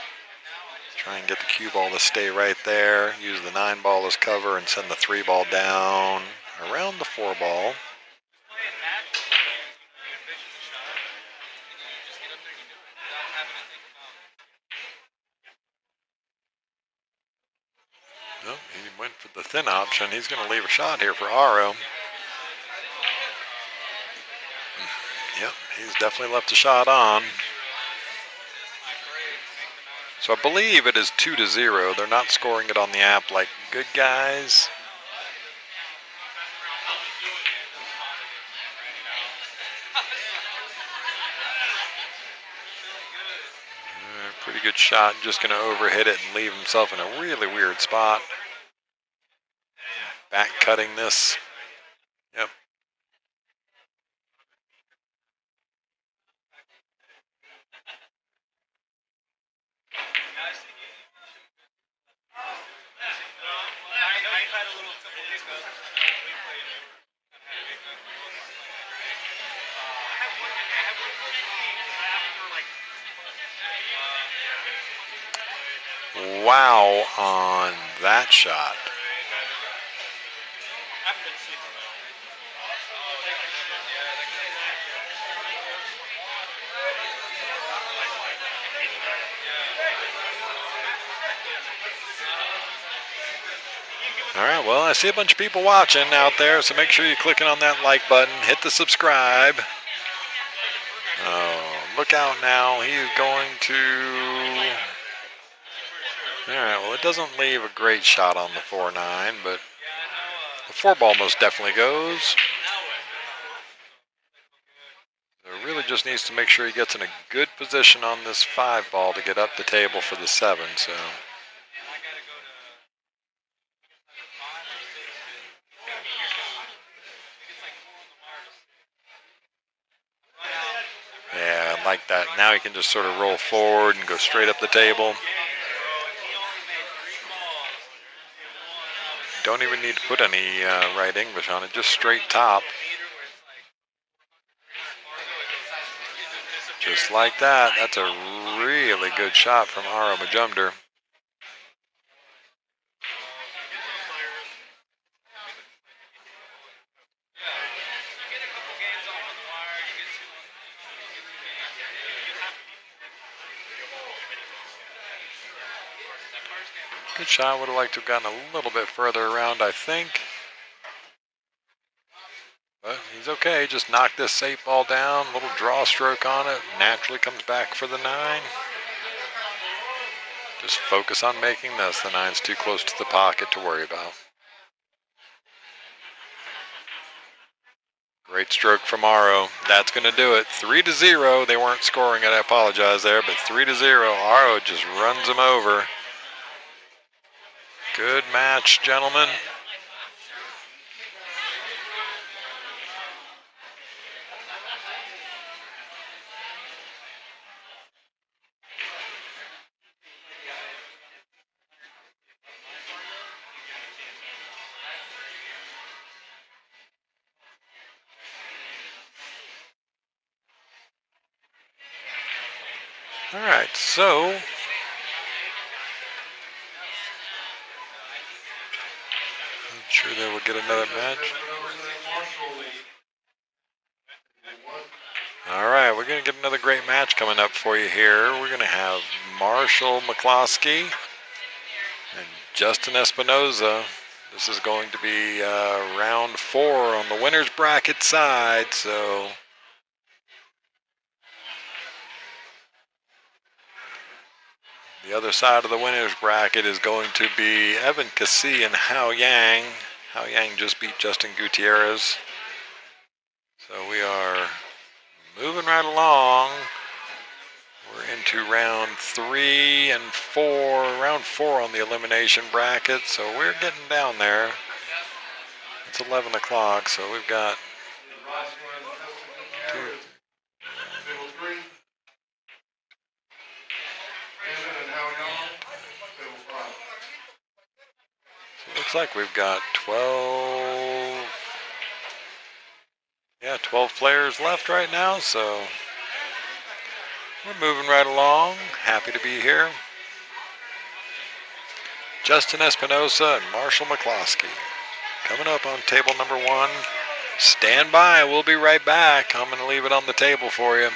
try and get the cue ball to stay right there. Use the 9 ball as cover and send the 3 ball down around the 4 ball. for the thin option. He's going to leave a shot here for Aro. Yep, he's definitely left a shot on. So I believe it is 2-0. They're not scoring it on the app like good guys. Pretty good shot. Just going to overhit it and leave himself in a really weird spot. Back cutting this. Yep. Wow on that shot. All right, well, I see a bunch of people watching out there, so make sure you're clicking on that like button, hit the subscribe. Oh, look out now. He is going to... All right, well, it doesn't leave a great shot on the 4-9, but the 4-ball most definitely goes. So really just needs to make sure he gets in a good position on this 5-ball to get up the table for the 7, so... Yeah, I like that. Now he can just sort of roll forward and go straight up the table. Don't even need to put any right English on it, just straight top. Just like that. That's a really good shot from Aro Majumder. Good shot. Would have liked to have gotten a little bit further around, I think. But he's okay. Just knocked this 8-ball down. A little draw stroke on it. Naturally comes back for the 9. Just focus on making this. The 9's too close to the pocket to worry about. Great stroke from Aro. That's going to do it. 3-0. They weren't scoring it. I apologize there, but 3-0. Aro just runs him over. Good match, gentlemen. All right, so I'm sure they will get another match. All right, we're going to get another great match coming up for you here. We're going to have Marshall McCloskey and Justin Espinoza. This is going to be round 4 on the winner's bracket side, so the other side of the winner's bracket is going to be Evan Cassie and Hao Yang. Hao Yang just beat Justin Gutierrez. So we are moving right along. We're into round 3 and 4, round 4 on the elimination bracket, so we're getting down there. It's 11 o'clock, so we've got looks like we've got 12 players left right now, so we're moving right along. Happy to be here. Justin Espinosa and Marshall McCloskey coming up on table number 1. Stand by, we'll be right back. I'm going to leave it on the table for you.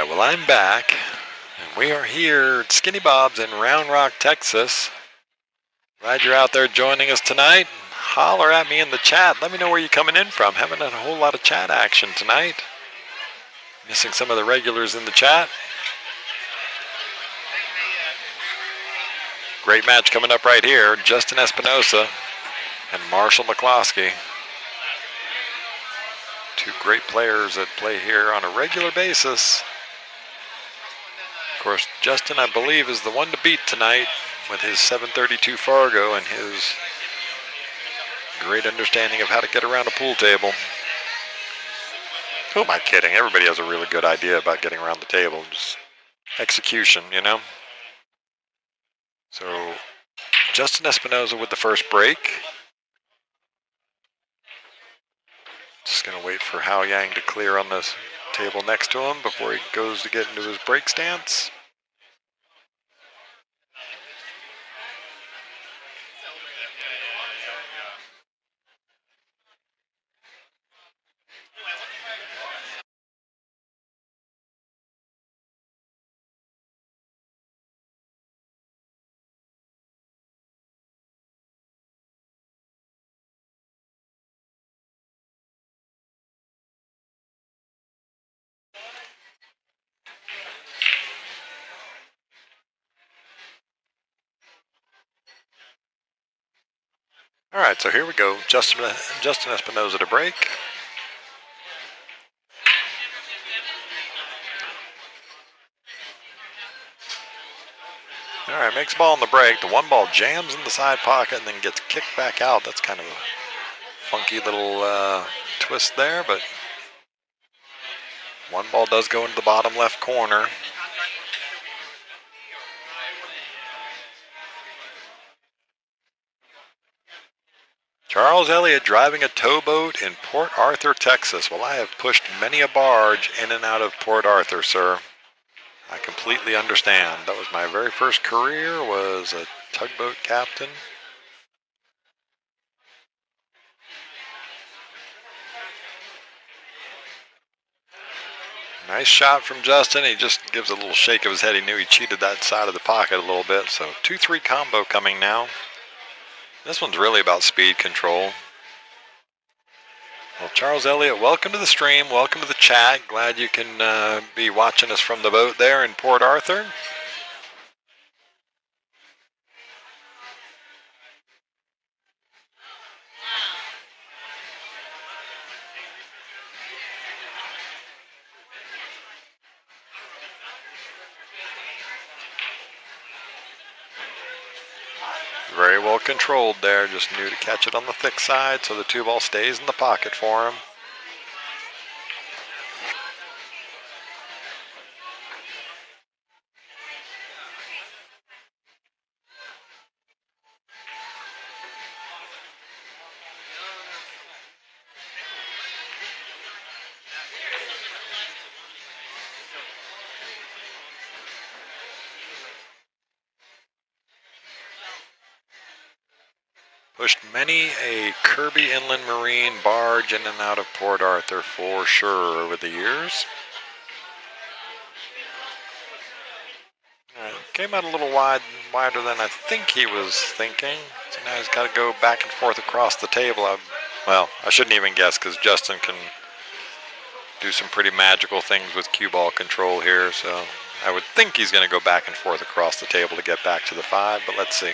right, well, I'm back, and we are here at Skinny Bob's in Round Rock, Texas. Glad you're out there joining us tonight. Holler at me in the chat. Let me know where you're coming in from. Haven't had a whole lot of chat action tonight. Missing some of the regulars in the chat. Great match coming up right here. Justin Espinosa and Marshall McCloskey. Two great players that play here on a regular basis. Of course, Justin, I believe, is the one to beat tonight with his 732 Fargo and his great understanding of how to get around a pool table. Who am I kidding? Everybody has a really good idea about getting around the table. Just execution, you know? So, Justin Espinosa with the first break. Just going to wait for Hao Yang to clear on this table next to him before he goes to get into his break stance. All right, so here we go. Justin Espinosa to break. All right, makes ball on the break. The one ball jams in the side pocket and then gets kicked back out. That's kind of a funky little twist there, but one ball does go into the bottom left corner. Charles Elliott driving a towboat in Port Arthur, Texas. Well, I have pushed many a barge in and out of Port Arthur, sir. I completely understand. That was my very first career, was a tugboat captain. Nice shot from Justin. He just gives a little shake of his head. He knew he cheated that side of the pocket a little bit. So 2-3 combo coming now. This one's really about speed control. Well, Charles Elliott, welcome to the stream. Welcome to the chat. Glad you can be watching us from the boat there in Port Arthur. Very well controlled there. Just knew to catch it on the thick side so the two ball stays in the pocket for him. Pushed many a Kirby Inland Marine barge in and out of Port Arthur for sure over the years. Came out a little wider than I think he was thinking. So now he's got to go back and forth across the table. Well, I shouldn't even guess because Justin can do some pretty magical things with cue ball control here. So I would think he's going to go back and forth across the table to get back to the 5, but let's see.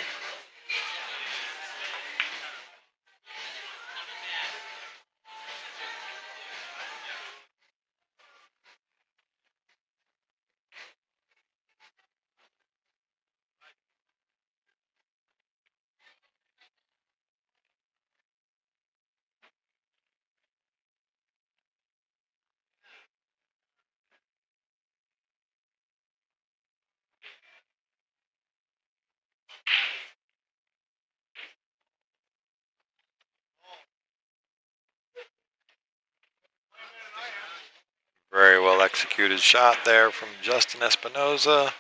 Very well executed shot there from Justin Espinosa.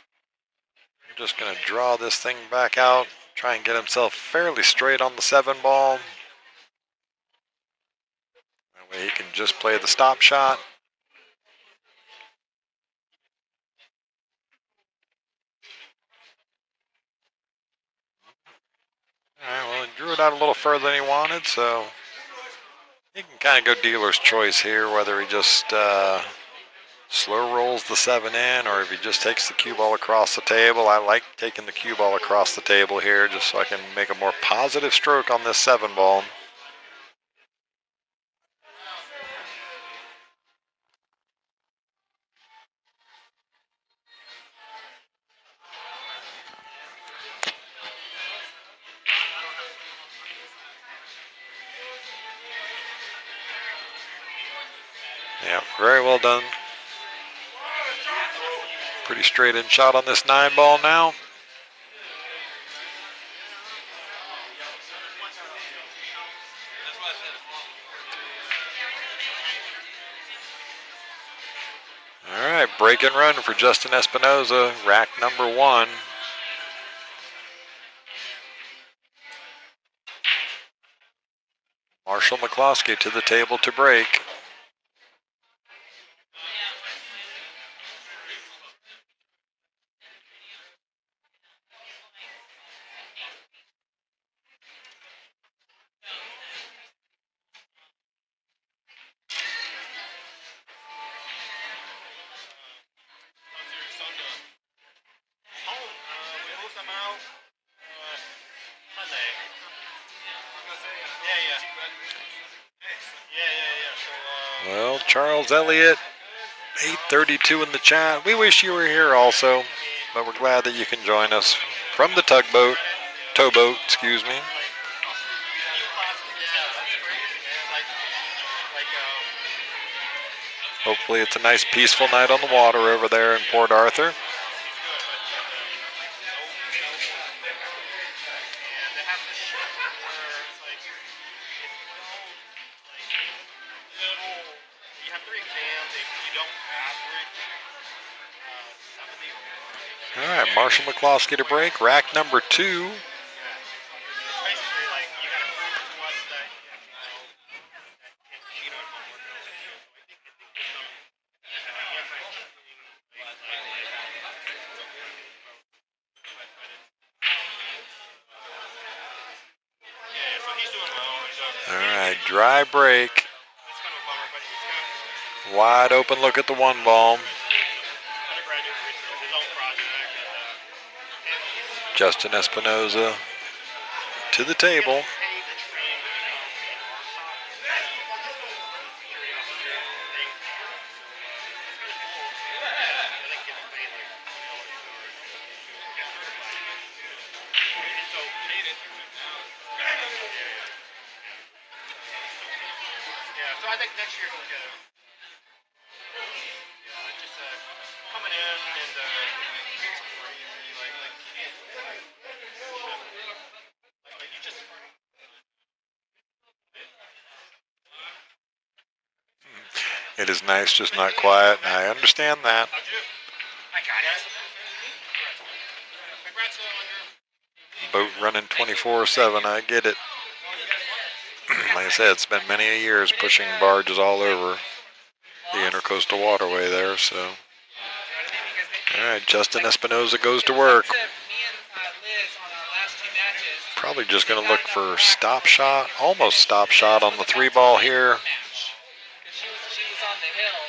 Just going to draw this thing back out, try and get himself fairly straight on the 7 ball. That way he can just play the stop shot. Slid out a little further than he wanted, so he can kind of go dealer's choice here, whether he just slow rolls the 7 in or if he just takes the cue ball across the table. I like taking the cue ball across the table here just so I can make a more positive stroke on this 7 ball. Yeah, very well done. Pretty straight in shot on this 9 ball now. All right, break and run for Justin Espinoza, rack number 1. Marshall McCloskey to the table to break. Well, Charles Elliott, 832 in the chat. We wish you were here also, but we're glad that you can join us from the towboat, excuse me. Hopefully it's a nice peaceful night on the water over there in Port Arthur. All right, Marshall McCloskey to break, rack number 2. All right, dry break. Wide open look at the 1 ball. Justin Espinoza to the table. So I think next year he'll get it. Just coming in and like you just. It is nice, just not quiet. I understand that. I got it. Congrats on your Boat running 24/7. I get it. Like I said, it's been many a years pushing barges all over the intercoastal waterway there. So, all right, Justin Espinoza goes to work. Probably just going to look for stop shot, almost stop shot on the 3 ball here. She was on the hill,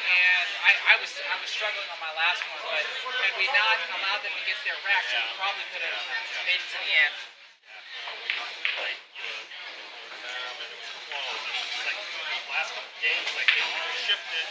and I was struggling on my last one, but had we not allowed them to get their racks, we probably could have made it to the end. last couple games, like they shifted.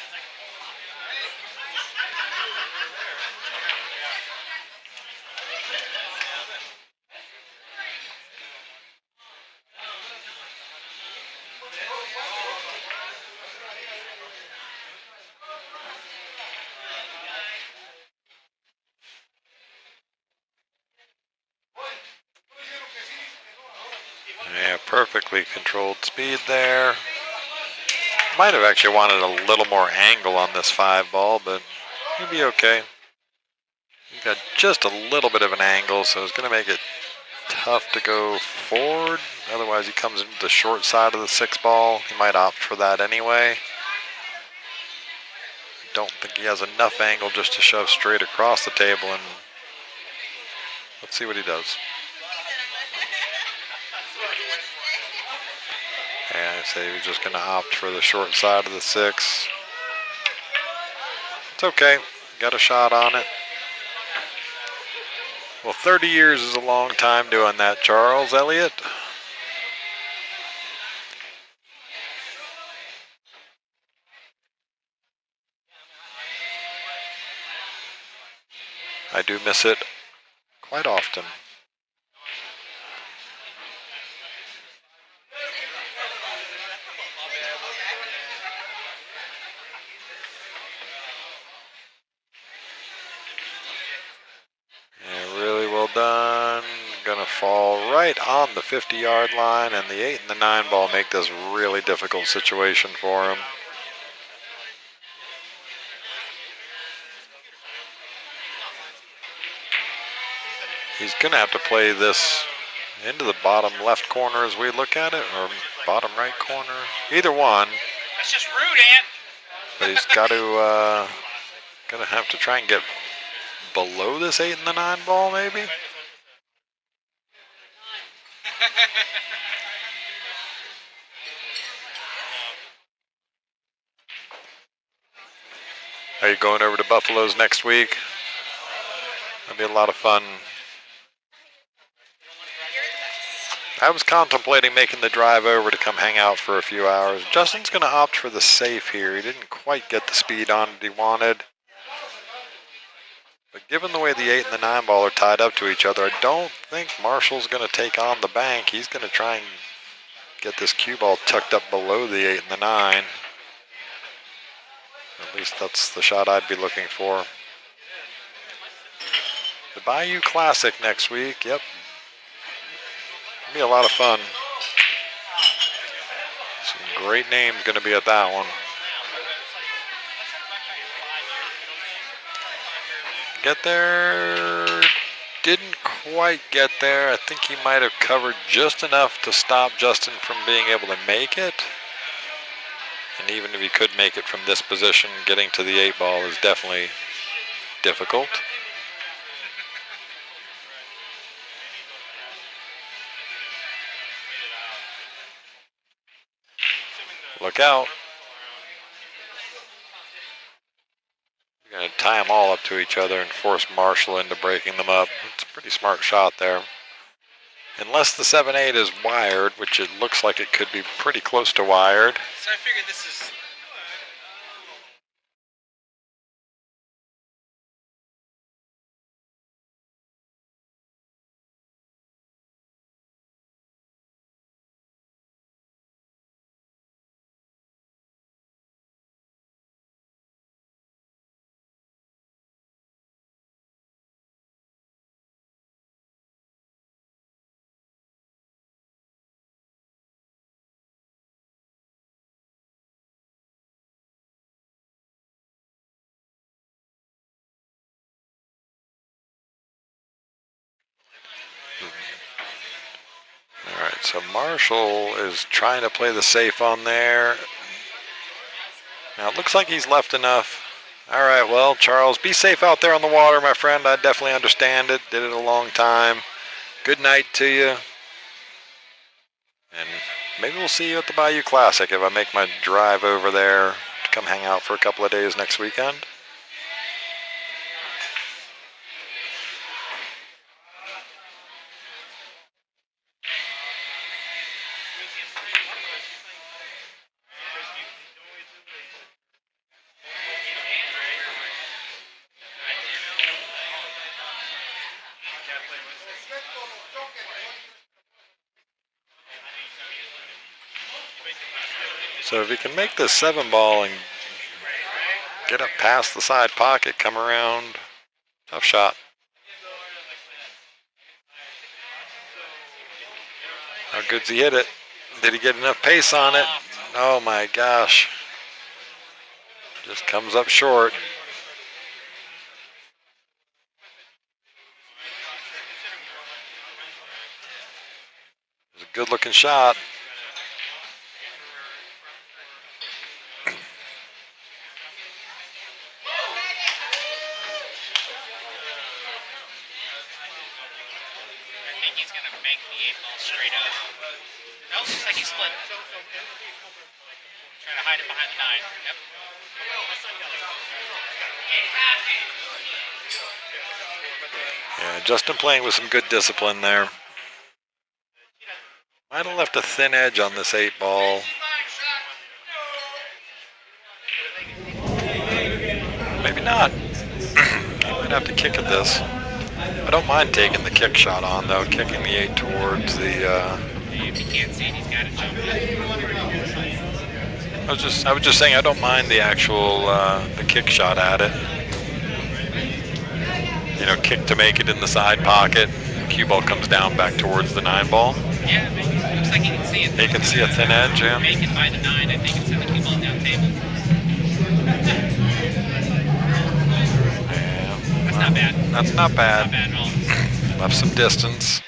Yeah, perfectly controlled speed there. Might have actually wanted a little more angle on this 5 ball, but he'll be okay. He's got just a little bit of an angle, so it's going to make it tough to go forward. Otherwise, he comes into the short side of the 6 ball. He might opt for that anyway. I don't think he has enough angle just to shove straight across the table, and let's see what he does. And I say he was just going to opt for the short side of the 6. It's okay. Got a shot on it. Well, 30 years is a long time doing that, Charles Elliott. I do miss it quite often. Yeah, really well done. Gonna fall right on the 50-yard line, and the 8 and the 9 ball make this a really difficult situation for him. He's gonna have to play this into the bottom left corner as we look at it, or bottom right corner, either one. That's just rude, Ant. But he's gonna have to try and get below this 8 and the 9 ball, maybe. Are you going over to Buffalo's next week? That'd be a lot of fun. I was contemplating making the drive over to come hang out for a few hours. Justin's going to opt for the safe here. He didn't quite get the speed on it he wanted. But given the way the 8 and the 9 ball are tied up to each other, I don't think Marshall's going to take on the bank. He's going to try and get this cue ball tucked up below the 8 and the 9. At least that's the shot I'd be looking for. The Bayou Classic next week. Yep. It'll be a lot of fun. Some great names going to be at that one. Get there. Didn't quite get there. I think he might have covered just enough to stop Justin from being able to make it. And even if he could make it from this position, getting to the 8 ball is definitely difficult. Look out. You're going to tie them all up to each other and force Marshall into breaking them up. It's a pretty smart shot there. Unless the 7-8 is wired, which it looks like it could be pretty close to wired. So I figured this is... All right, so Marshall is trying to play the safe on there. Now it looks like he's left enough. All right, well, Charles, be safe out there on the water, my friend. I definitely understand it. Did it a long time. Good night to you. And maybe we'll see you at the Bayou Classic if I make my drive over there to come hang out for a couple of days next weekend. So if he can make this 7 ball and get up past the side pocket, come around, tough shot. How good's he hit it? Did he get enough pace on it? Oh my gosh. Just comes up short. It was a good looking shot. I think he's going to bank the 8 ball straight up. No, looks like he split. Trying to hide it behind the 9. Yep. Yeah, Justin playing with some good discipline there. Might have left a thin edge on this 8 ball. Maybe not. He might have to kick at this. I don't mind taking the kick shot on though, kicking the 8 towards the. If you can't see it, he's got to jump in. I was just saying I don't mind the actual the kick shot at it. You know, kick to make it in the side pocket. Cue ball comes down back towards the 9 ball. Yeah, it looks like he can see it. He can see a thin edge, yeah. Make it by the 9, I think, and send the cue ball down table. Yeah. That's not bad. That's not bad. Not bad at all. Left some distance.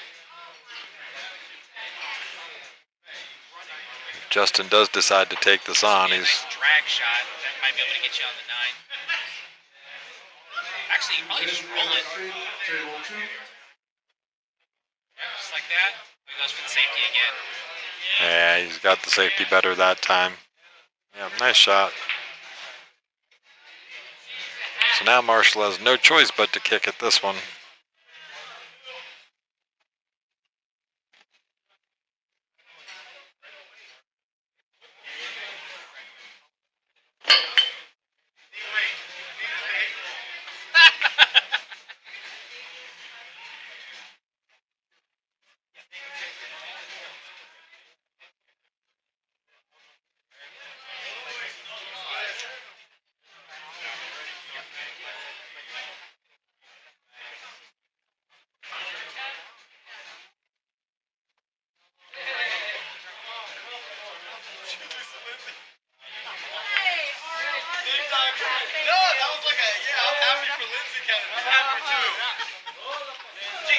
If Justin does decide to take this on, he's. Nice drag shot that might be able to get you on the 9. Actually, you probably just roll it. Table 2. Yeah, just like that. He goes for the safety again. Yeah, he's got the safety better that time. Yeah, nice shot. So now Marshall has no choice but to kick at this one.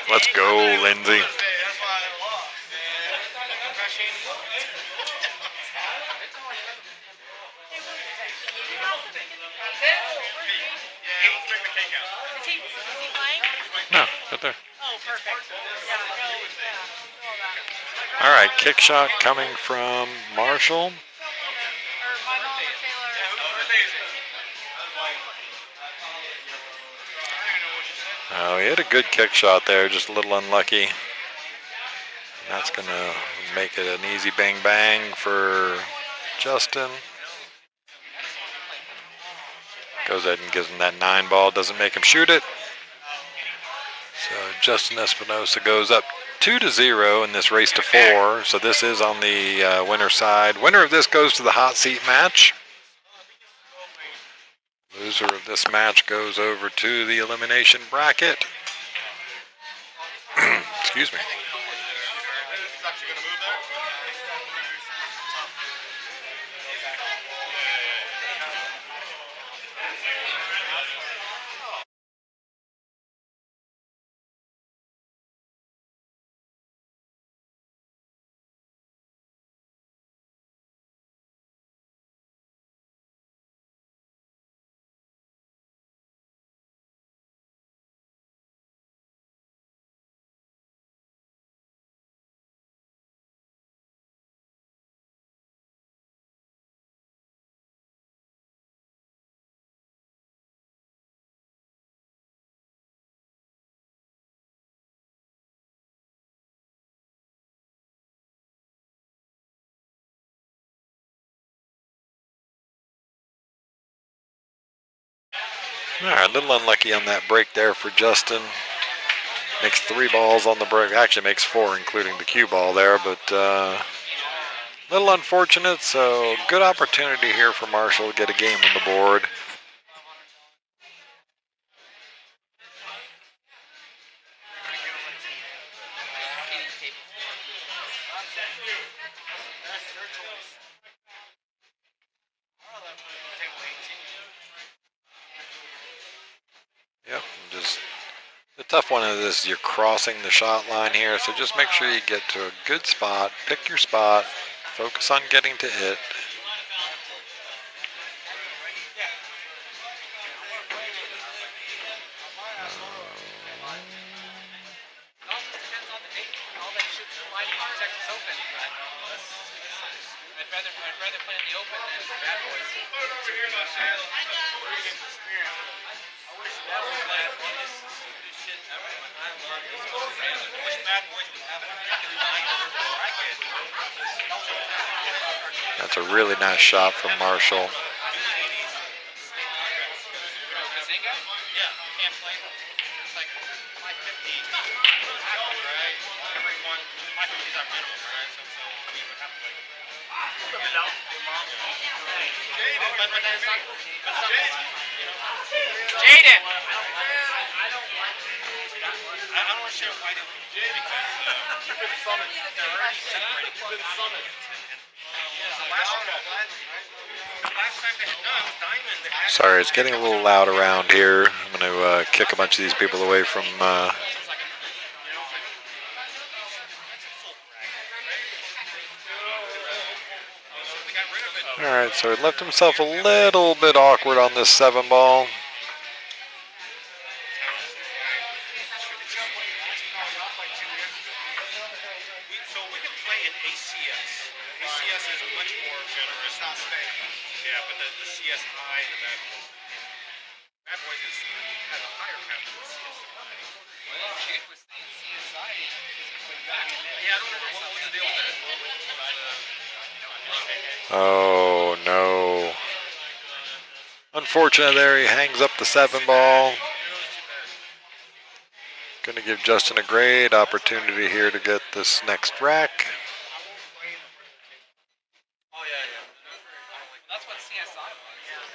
Let's go, Lindsay. No, right there. Oh, perfect. Yeah, All right, kick shot coming from Marshall. Oh, he had a good kick shot there, just a little unlucky. That's going to make it an easy bang bang for Justin. Goes ahead and gives him that 9 ball, doesn't make him shoot it. So Justin Espinosa goes up 2-0 in this race to 4. So this is on the winner side. Winner of this goes to the hot seat match. Loser of this match goes over to the elimination bracket. Excuse me. All right, a little unlucky on that break there for Justin. Makes 3 balls on the break. Actually makes 4, including the cue ball there, but a little unfortunate. So good opportunity here for Marshall to get a game on the board. Yep, just the tough one of this is you're crossing the shot line here, so just make sure you get to a good spot, pick your spot, focus on getting to it. might be Texas Open. I'd rather play in the Open than the Bad Boys. That's a really nice shot from Marshall. Jaden! Sorry, it's getting a little loud around here. I'm going to kick a bunch of these people away from. All right, so he left himself a little bit awkward on this 7 ball. So we can play in ACS. ACS is much more generous. It's not state. Yeah, but the CSI and the Bad Boys has a higher cap than the CSI. Well, Jake was saying CSI is back in there. Yeah, I don't know what was the deal with that. Oh, no. Unfortunate there, he hangs up the 7 ball. Going to give Justin a great opportunity here to get this next rack. Oh, yeah. That's what CSI was.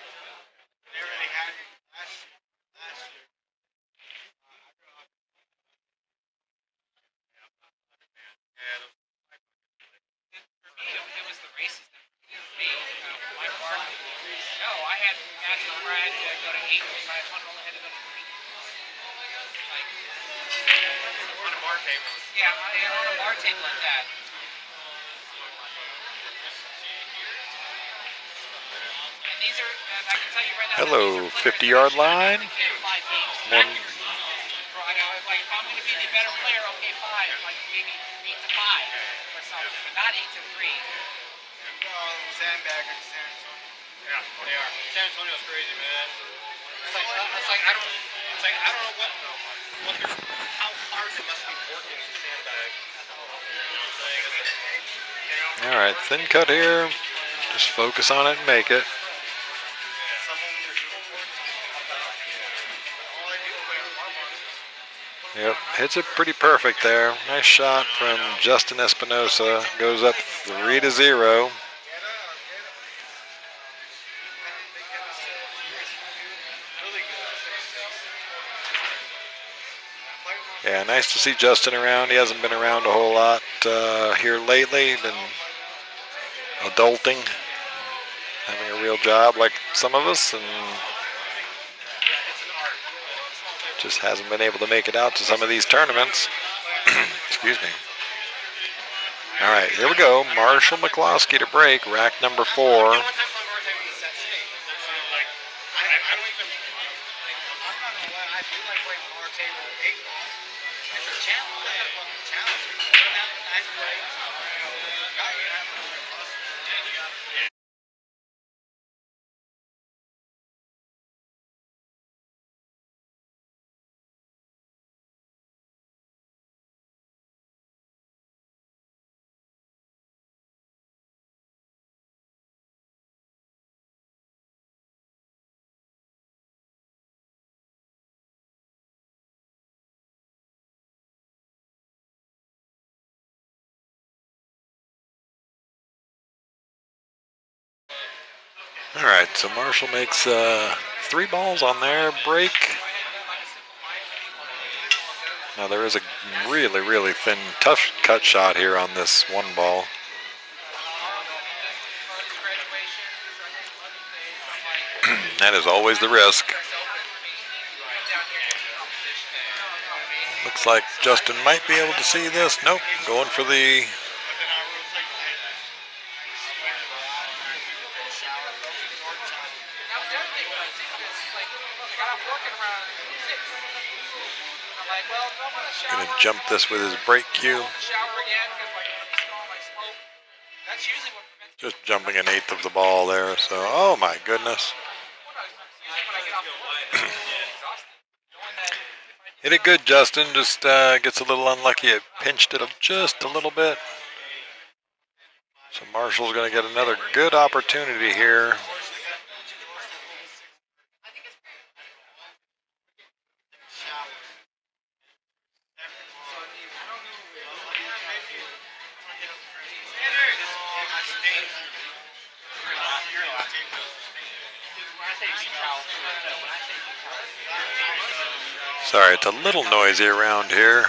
They already had it last year. For me, it was the races. For me, my mark. No, I had matches where I had to go to 8, and my opponent only had to go to 3. On a bar table. Yeah, on a bar table like that. And these are, and I can tell you right now, Hello, 50-yard line. One. Like, if I'm going to be the better player, okay, 5, like maybe 8 to 5 or something, but not 8 to 3. Sandbaggers, San Antonio. Yeah, they are. San Antonio's crazy, man. It's like I don't know what they're, how hard they must be working to sandbag. All right, thin cut here. Just focus on it and make it. Yep, hits it pretty perfect there. Nice shot from Justin Espinosa. Goes up 3-0. Yeah, nice to see Justin around. He hasn't been around a whole lot here lately. Been adulting, having a real job like some of us, and just hasn't been able to make it out to some of these tournaments. Excuse me. All right, here we go. Marshall McCloskey to break, rack number 4. All right, so Marshall makes 3 balls on there, break. Now there is a really, really thin, tough cut shot here on this 1 ball. That is always the risk. Looks like Justin might be able to see this. Nope, going for the... Gonna jump this with his brake cue. Just jumping an eighth of the ball there. So, oh my goodness. Hit it good, Justin. Just gets a little unlucky. It pinched it up just a little bit. So Marshall's going to get another good opportunity here. Sorry, it's a little noisy around here.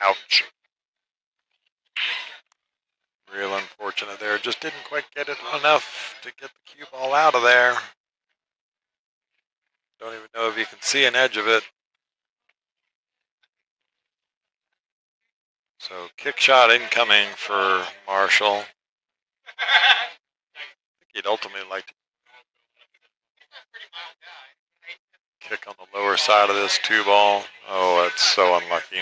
Ouch. Real unfortunate there. Just didn't quite get it enough to get the cue ball out of there. Don't even know if you can see an edge of it. So kick shot incoming for Marshall. I think he'd ultimately like to kick on the lower side of this 2-ball. Oh, it's so unlucky.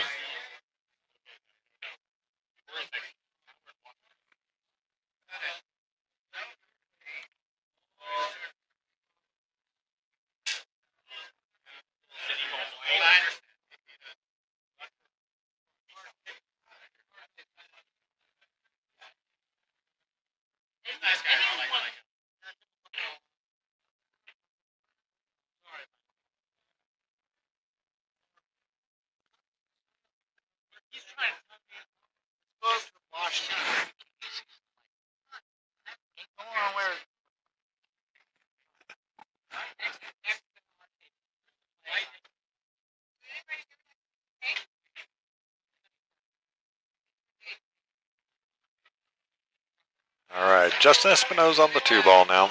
All right, Justin Espinosa on the 2-ball now.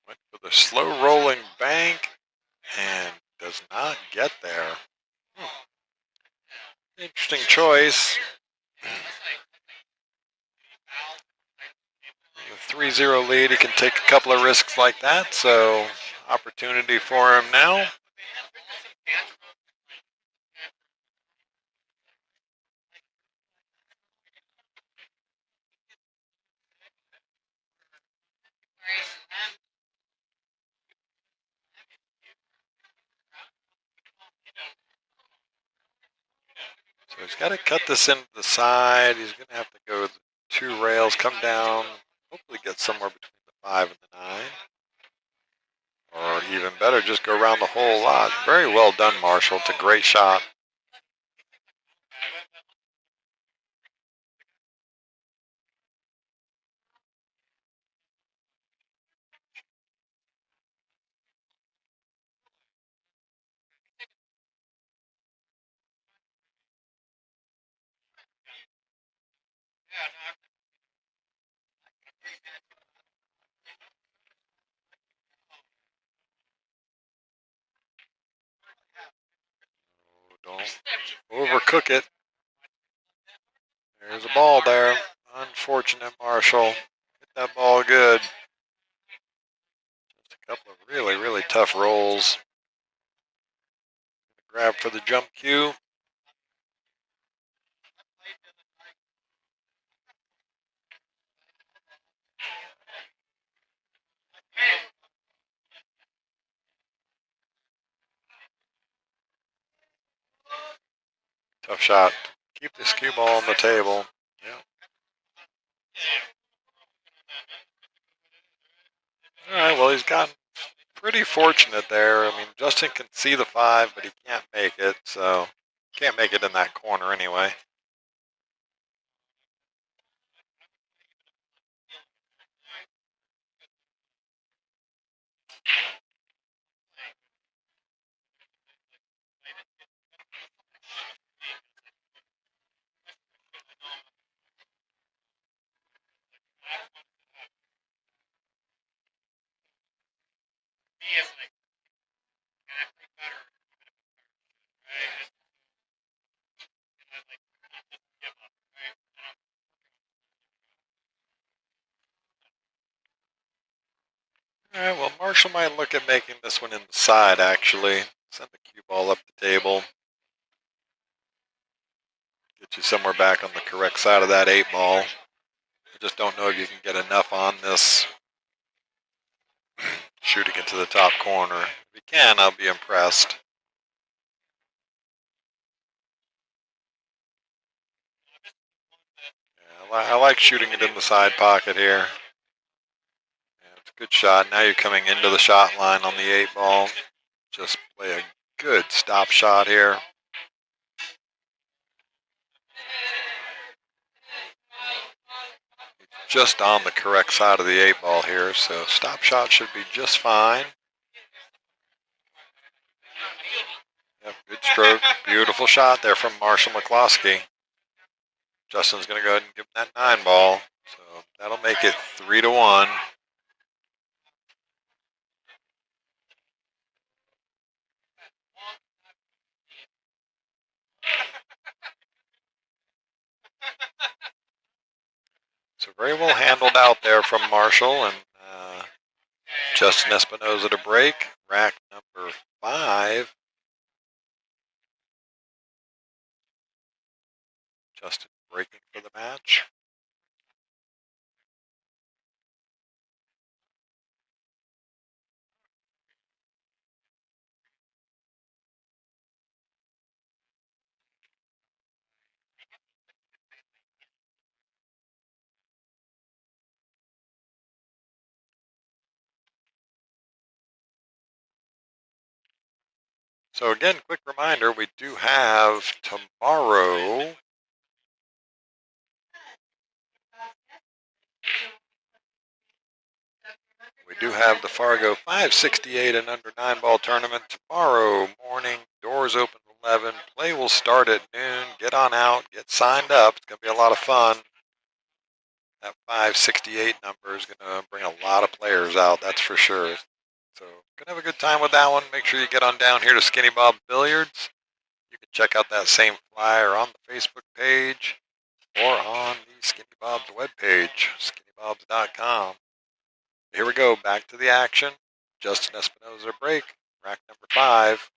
Went for the slow rolling bank and does not get there. Interesting choice. With a 3-0 lead, he can take a couple of risks like that, so opportunity for him now. So he's got to cut this into the side. He's going to have to go with the 2 rails, come down, hopefully get somewhere between the 5 and the 9. Or even better, just go around the whole lot. Very well done, Marshall. It's a great shot. Don't overcook it. There's a ball there. Unfortunate, Marshall. Hit that ball good. Just a couple of really, really tough rolls. Grab for the jump cue. Tough shot. Keep this cue ball on the table. Yeah. All right, well, he's gotten pretty fortunate there. I mean, Justin can see the 5, but he can't make it, so can't make it in that corner anyway. Marshall might look at making this one in the side, actually. Send the cue ball up the table. Get you somewhere back on the correct side of that 8 ball. I just don't know if you can get enough on this shooting it to the top corner. If you can, I'll be impressed. Yeah, I like shooting it in the side pocket here. Yeah, it's a good shot. Now you're coming into the shot line on the 8 ball. Just play a good stop shot here. Just on the correct side of the 8 ball here, so stop shot should be just fine. Yep, good stroke. Beautiful shot there from Marshall McCloskey. Justin's going to go ahead and give him that 9 ball. So that'll make it 3-1. So very well handled out there from Marshall, and Justin Espinoza to break. Rack number 5. Justin breaking for the match. So again, quick reminder, we do have tomorrow the Fargo 568 and under 9 ball tournament tomorrow morning. Doors open at 11. Play will start at noon. Get on out. Get signed up. It's going to be a lot of fun. That 568 number is going to bring a lot of players out, that's for sure. So, going to have a good time with that one. Make sure you get on down here to Skinny Bob's Billiards. You can check out that same flyer on the Facebook page or on the Skinny Bob's webpage, skinnybobs.com. Here we go, back to the action. Justin Espinoza break, rack number 5.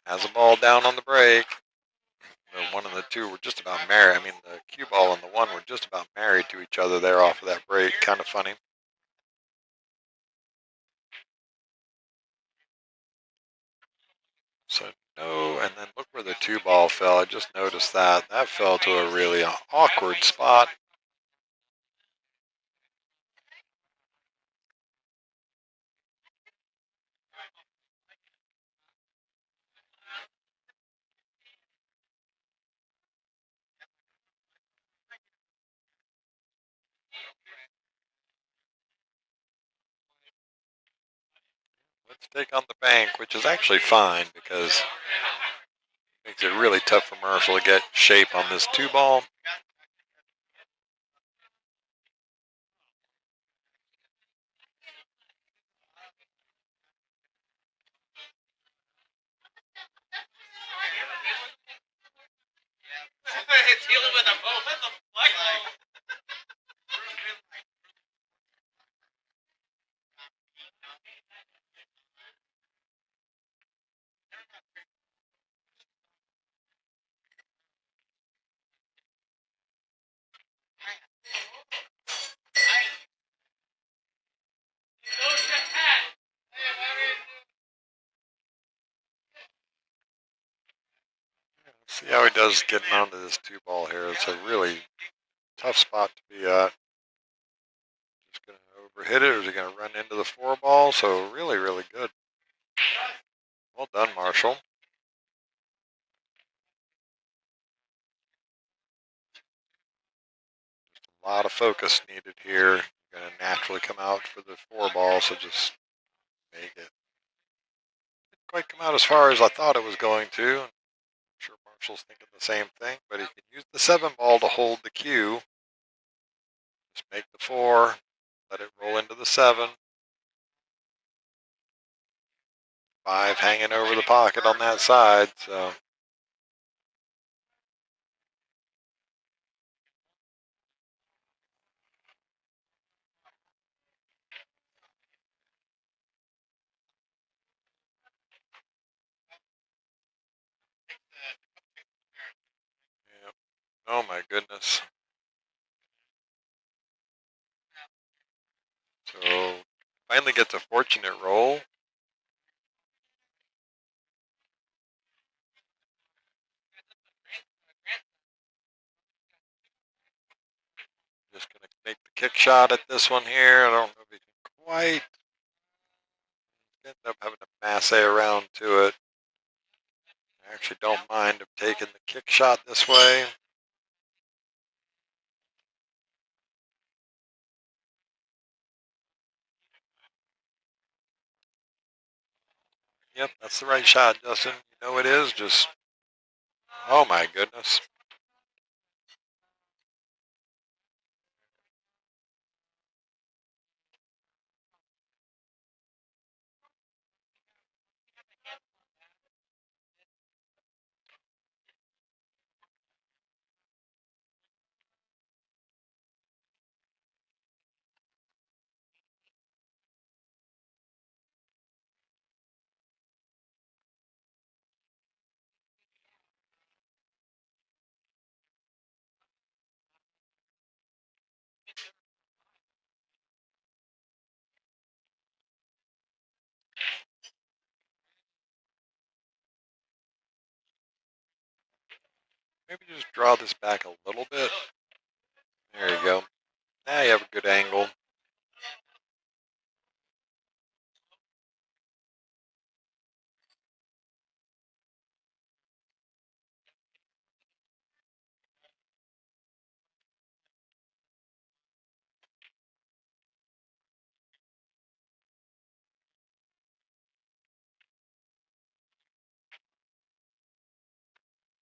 Has a ball down on the break. The 1 and the 2 were just about married. I mean, the cue ball and the 1 were just about married to each other there off of that break. Kind of funny. So no, and then look where the 2 ball fell. I just noticed that. That fell to a really awkward spot. Let's take on the bank, which is actually fine because it makes it really tough for Marshall to get shape on this 2 ball. Dealing with a boat. What the fuck? See how he does getting onto this 2 ball here. It's a really tough spot to be at. Just going to overhit it, or is he going to run into the 4 ball? So really, really good. Well done, Marshall. Just a lot of focus needed here. You're going to naturally come out for the 4 ball, so just make it. Didn't quite come out as far as I thought it was going to. I'm sure Marshall's thinking the same thing, but he can use the 7 ball to hold the cue. Just make the 4, let it roll into the 7. 5 hanging over the pocket on that side, so. goodness. So finally gets a fortunate roll. Just going to make the kick shot at this one here. I don't know if he can quite. End up having to masse around to it. I actually don't mind him taking the kick shot this way. Yep, that's the right shot, Justin. You know it is. Just, oh my goodness. Maybe just draw this back a little bit. There you go. Now you have a good angle.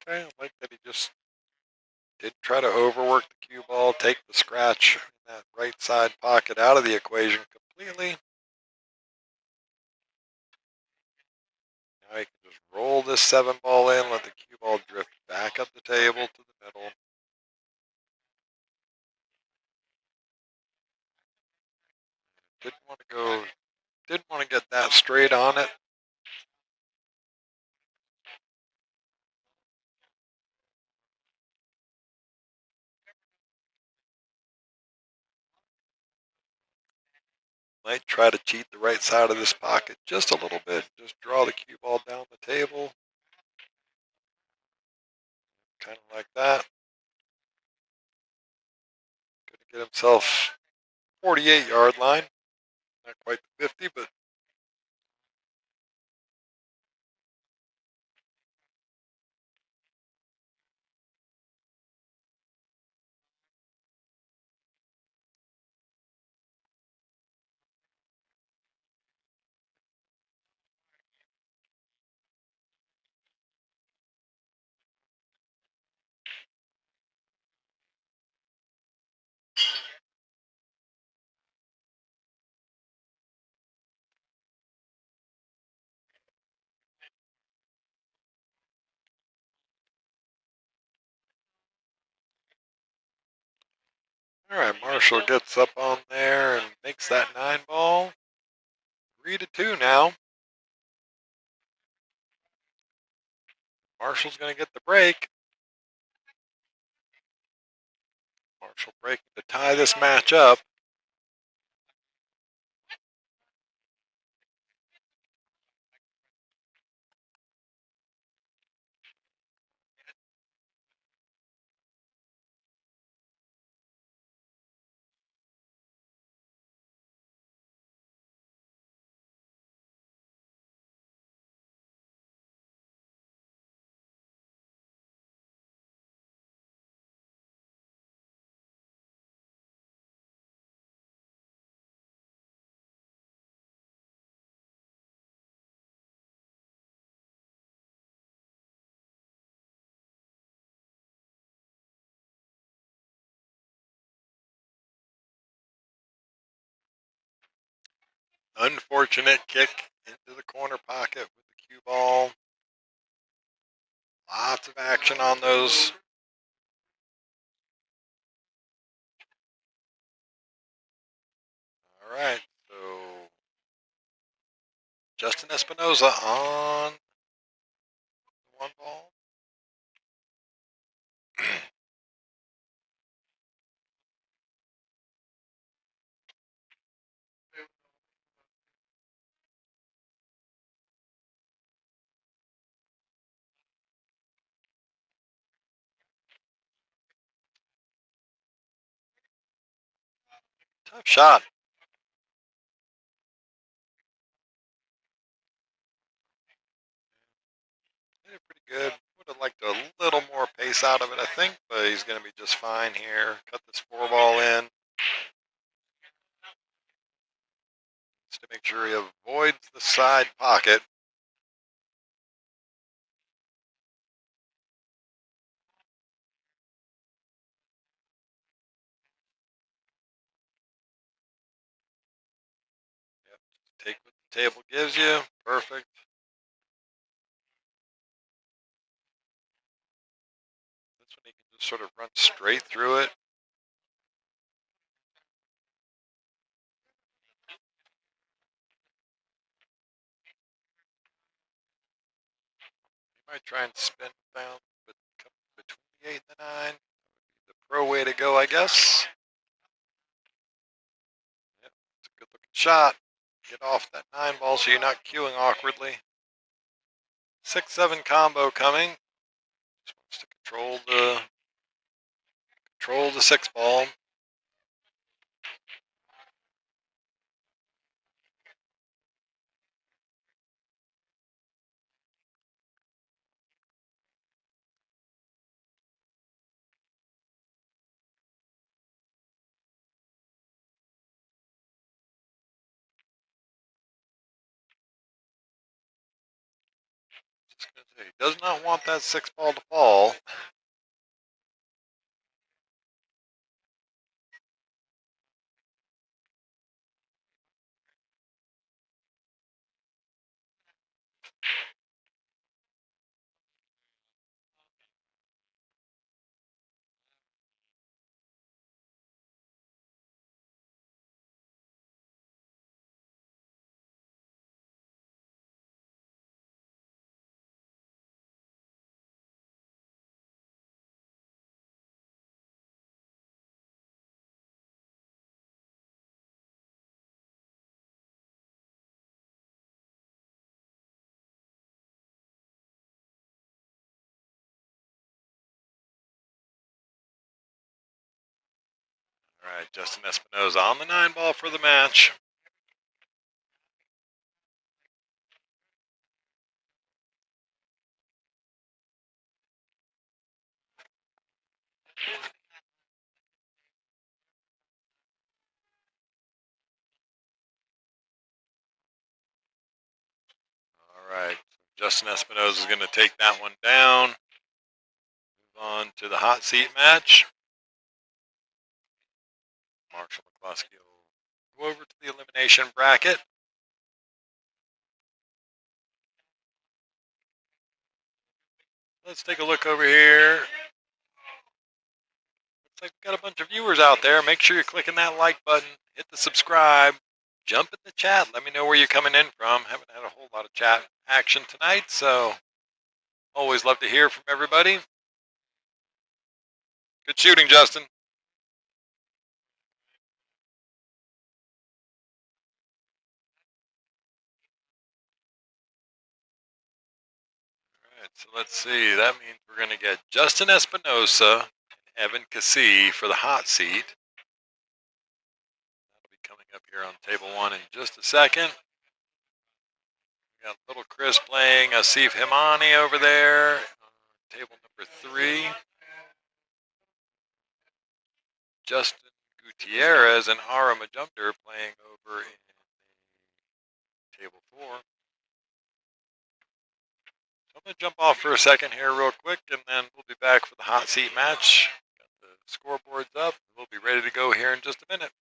Okay, I like that he just did try to overwork the cue ball, take the scratch in that right side pocket out of the equation completely. Now he can just roll this 7 ball in, let the cue ball drift back up the table to the middle. Didn't want to get that straight on it. Might try to cheat the right side of this pocket just a little bit. Just draw the cue ball down the table. Kind of like that. Gonna get himself 48-yard line. Not quite the 50, but all right. Marshall gets up on there and makes that 9 ball. 3-2 now. Marshall's going to get the break. Marshall breaking to tie this match up. Unfortunate kick into the corner pocket with the cue ball. Lots of action on those. All right, so Justin Espinoza on 1 ball. Tough shot. Did it pretty good. Would have liked a little more pace out of it, I think, but he's going to be just fine here. Cut this 4-ball in. Just to make sure he avoids the side pocket. Yep. Take what the table gives you. Perfect. This one he can just sort of run straight through it. He might try and spin down, but come between the 8 and the 9. The pro way to go, I guess. Yep, it's a good looking shot. Get off that 9-ball so you're not queuing awkwardly. 6-7 combo coming. Just wants to control the 6-ball. He does not want that 6-ball to fall. All right, Justin Espinoza on the 9-ball for the match. All right, Justin Espinoza is going to take that one down. Move on to the hot seat match. Marshall McCluskey will go over to the elimination bracket. Let's take a look over here. Looks like we've got a bunch of viewers out there. Make sure you're clicking that like button. Hit the subscribe. Jump in the chat. Let me know where you're coming in from. Haven't had a whole lot of chat action tonight, so always love to hear from everybody. Good shooting, Justin. All right, so let's see. That means we're going to get Justin Espinosa and Evan Cassee for the hot seat. That'll be coming up here on table 1 in just a second. We got Little Chris playing Asif Himani over there. Table number 3. Justin Gutierrez and Ara Majumder playing over in table 4. So I'm going to jump off for a second here real quick, and then we'll be back for the hot seat match. Got the scoreboards up. We'll be ready to go here in just a minute.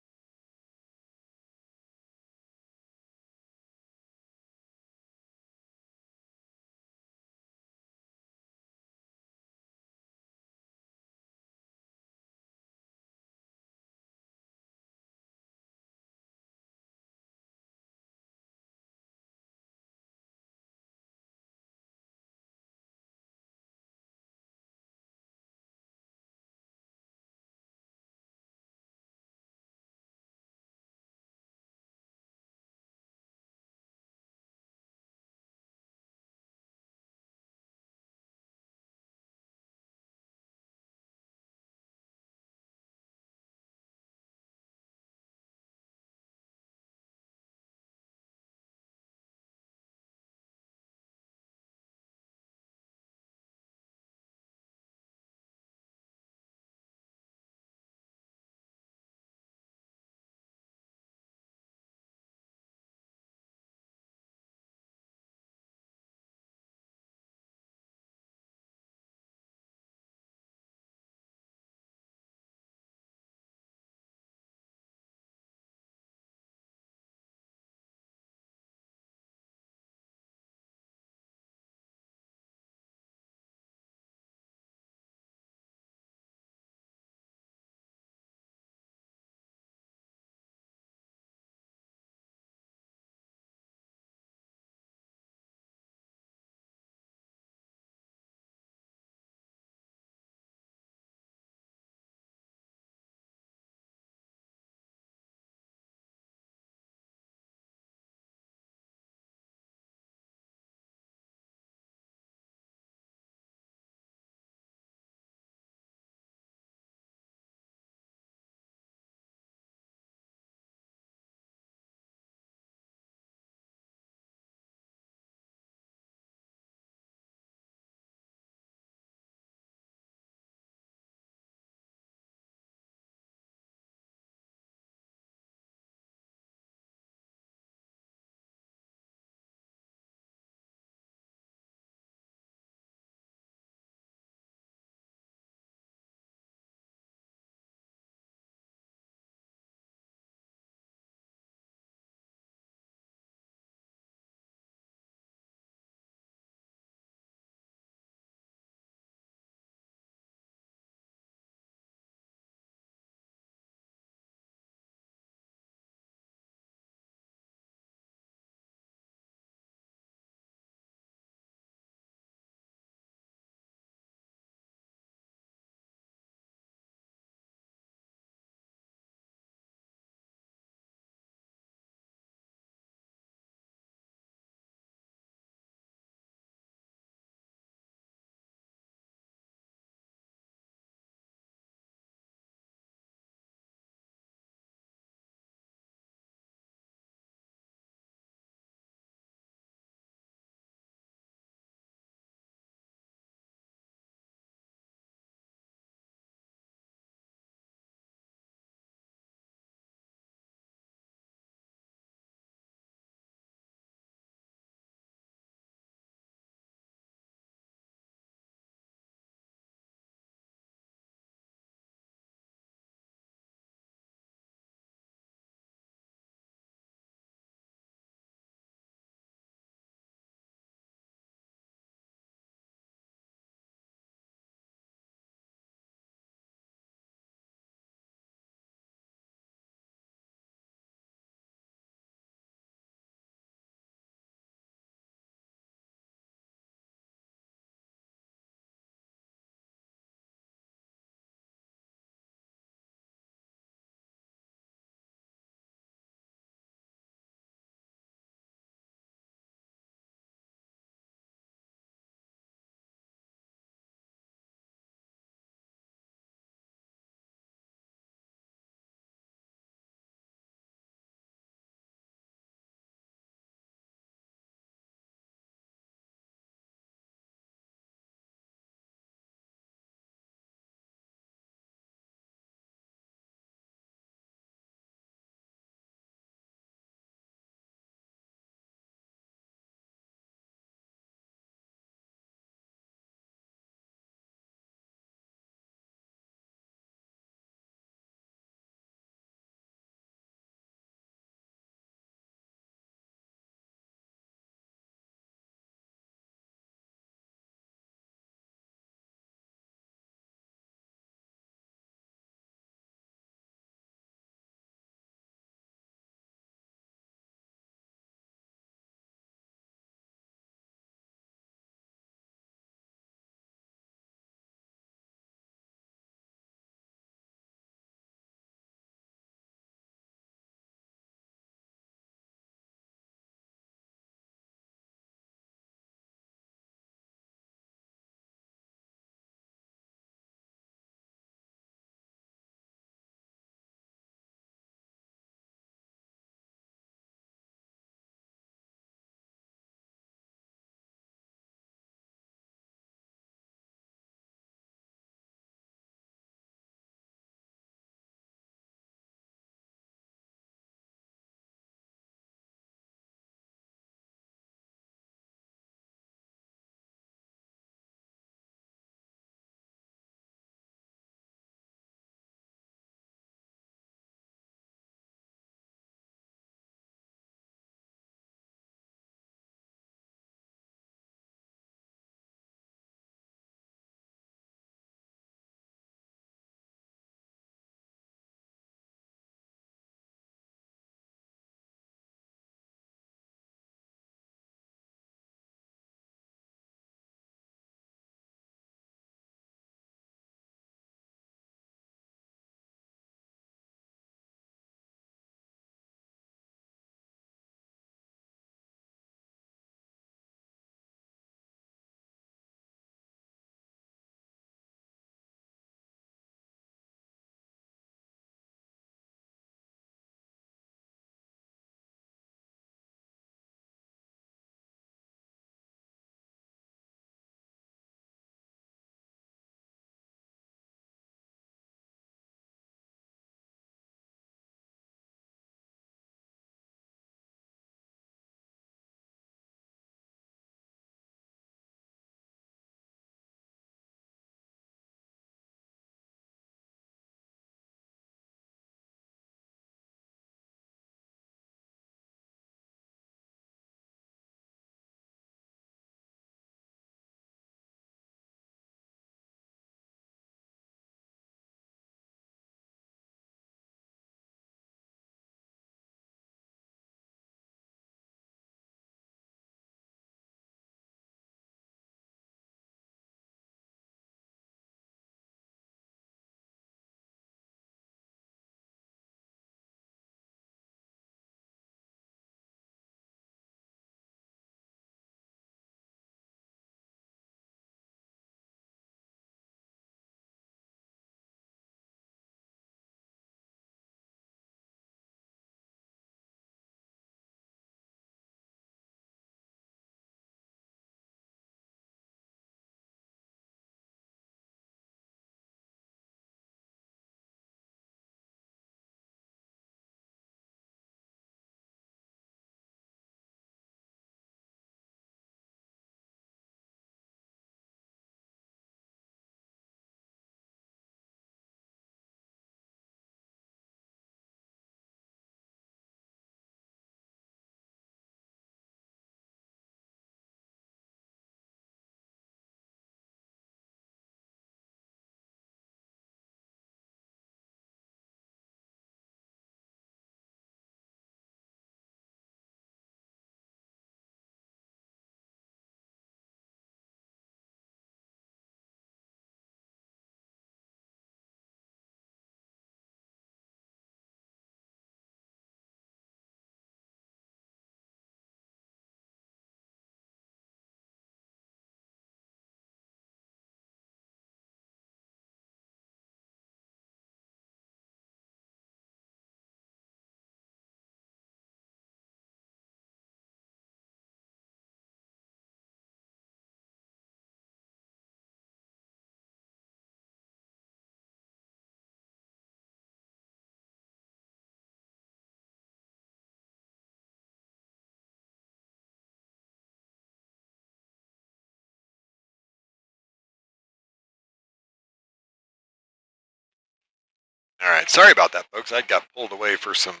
All right, sorry about that, folks. I got pulled away for some. Had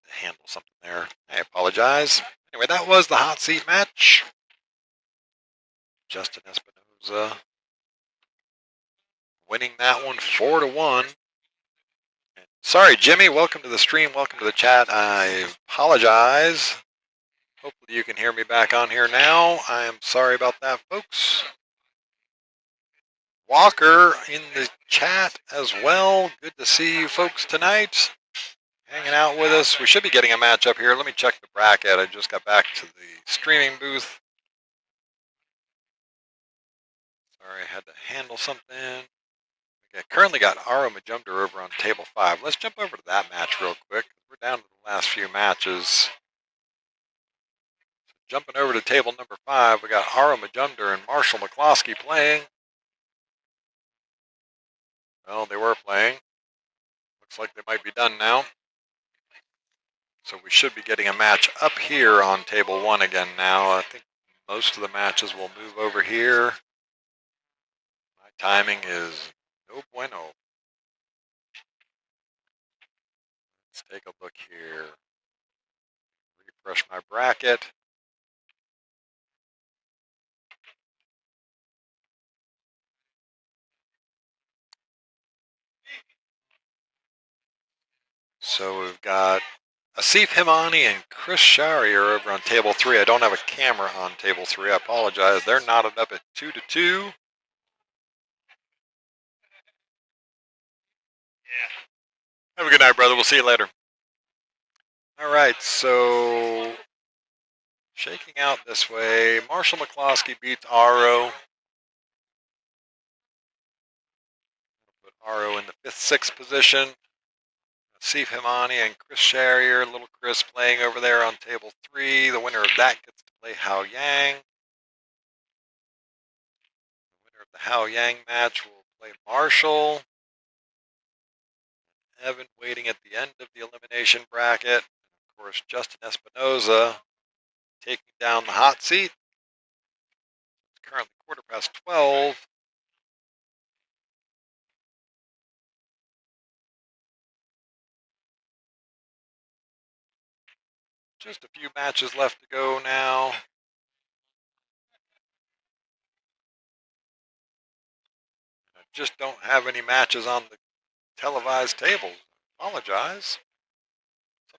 to handle something there. I apologize. Anyway, that was the hot seat match. Justin Espinoza winning that one 4-1. Sorry, Jimmy. Welcome to the stream. Welcome to the chat. I apologize. Hopefully you can hear me back on here now. I am sorry about that, folks. Walker in the chat as well. Good to see you folks tonight. Hanging out with us. We should be getting a match up here. Let me check the bracket. I just got back to the streaming booth. Sorry, I had to handle something. Okay, currently got Aro Majumder over on table 5. Let's jump over to that match real quick. We're down to the last few matches. Jumping over to table number 5, we got Aro Majumder and Marshall McCloskey playing. Well, they were playing. Looks like they might be done now. So we should be getting a match up here on table 1 again now. I think most of the matches will move over here. My timing is no bueno. Let's take a look here. Refresh my bracket. So we've got Asif Himani and Chris Shari are over on table 3. I don't have a camera on table 3. I apologize. They're knotted up at 2-2. Yeah. Have a good night, brother. We'll see you later. All right, so shaking out this way. Marshall McCloskey beats Aro. Put Aro in the 5th, 6th position. Asif Himani and Chris Sharrier, little Chris playing over there on table 3. The winner of that gets to play Hao Yang. The winner of the Hao Yang match will play Marshall. Evan waiting at the end of the elimination bracket. Of course, Justin Espinoza taking down the hot seat. It's currently 12:15. Just a few matches left to go now. I just don't have any matches on the televised tables. Apologize.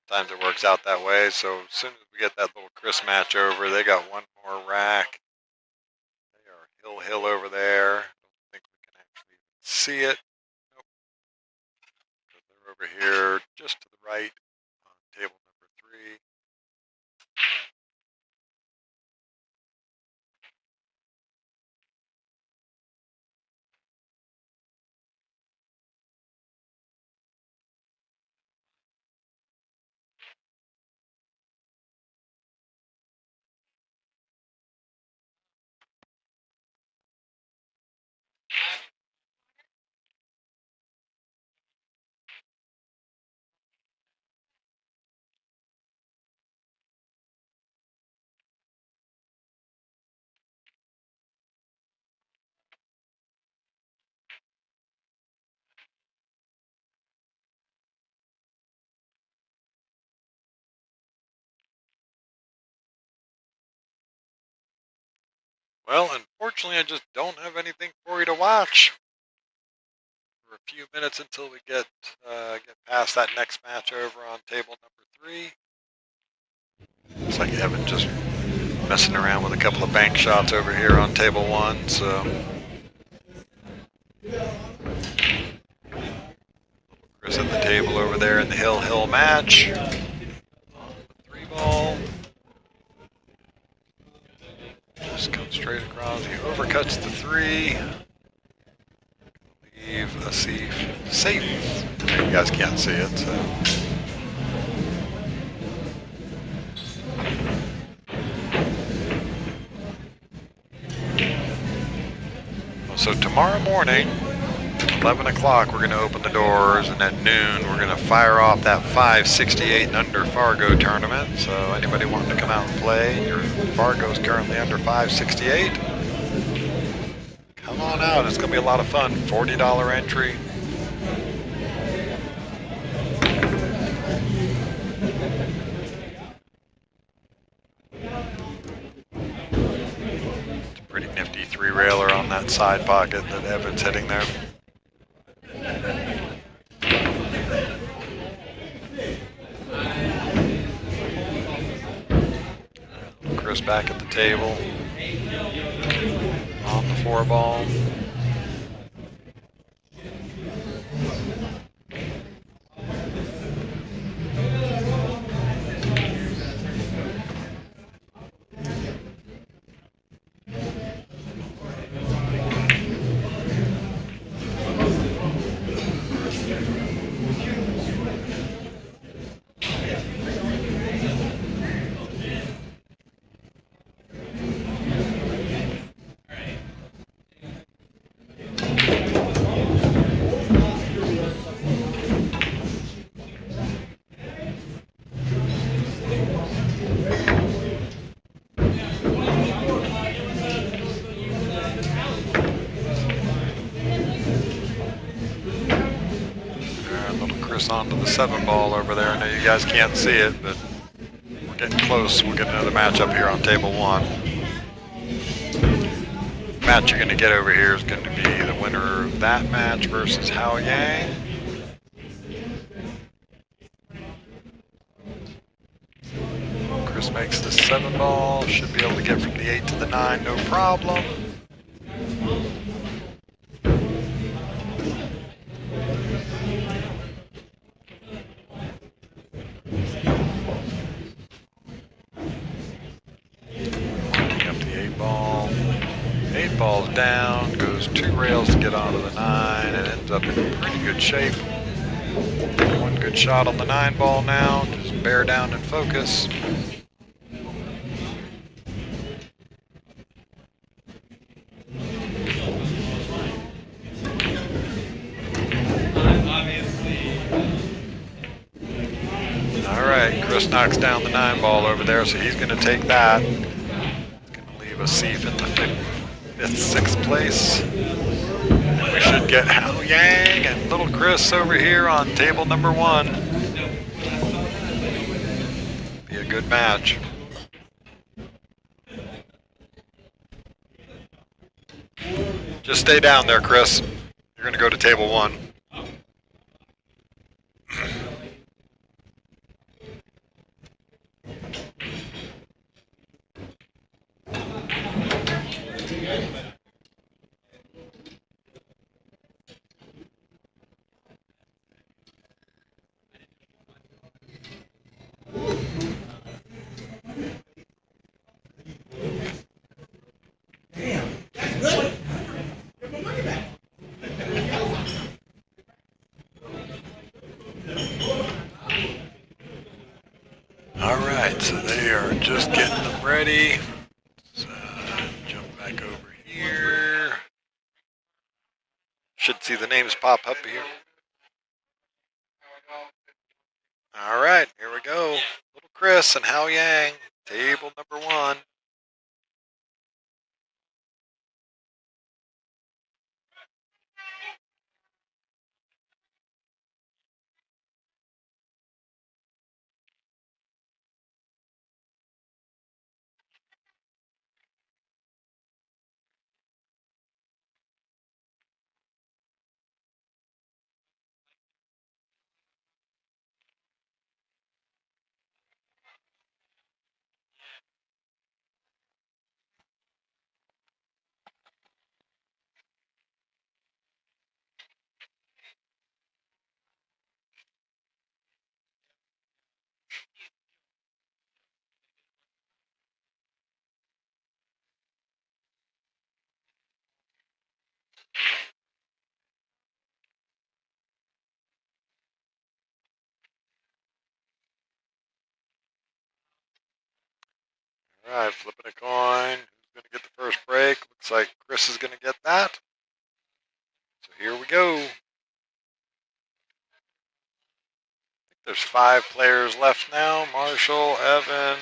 Sometimes it works out that way. So as soon as we get that little Chris match over, they got one more rack. They are hill over there. I don't think we can actually see it. Nope. They're over here just to the right on table number 3. Well, unfortunately, I just don't have anything for you to watch for a few minutes until we get past that next match over on table number 3. Looks like Evan just messing around with a couple of bank shots over here on table 1. So Chris at the table over there in the Hill match. The 3-ball. Just comes straight across. He overcuts the 3. Leave Asif safe. You guys can't see it, so. So tomorrow morning, 11 o'clock, we're going to open the doors, and at noon, we're going to fire off that 568 and under Fargo tournament. So anybody wanting to come out and play, your Fargo's currently under 568. Come on out, it's going to be a lot of fun. $40 entry. side pocket that Evan's hitting there. Chris back at the table on the 4-ball. Onto the 7-ball over there. I know you guys can't see it, but we're getting close. We'll get another matchup here on table 1. The match you're going to get over here is going to be the winner of that match versus Hao Yang. Chris makes the 7-ball. Should be able to get from the 8 to the 9, no problem. Ball's down, goes 2 rails to get onto the 9, and ends up in pretty good shape. One good shot on the 9-ball now, just bear down and focus. All right, Chris knocks down the 9-ball over there, so he's going to take that. He's going to leave a Seif in the 5th, 6th place. And we should get Hao Yang and little Chris over here on table number 1. Be a good match. Just stay down there, Chris. You're going to go to table 1. So they are just getting them ready. Let's jump back over here. Should see the names pop up here. All right, here we go. Little Chris and Hao Yang, table number 1. All right, flipping a coin. Who's going to get the first break? Looks like Chris is going to get that. So here we go. I think there's 5 players left now. Marshall, Evan,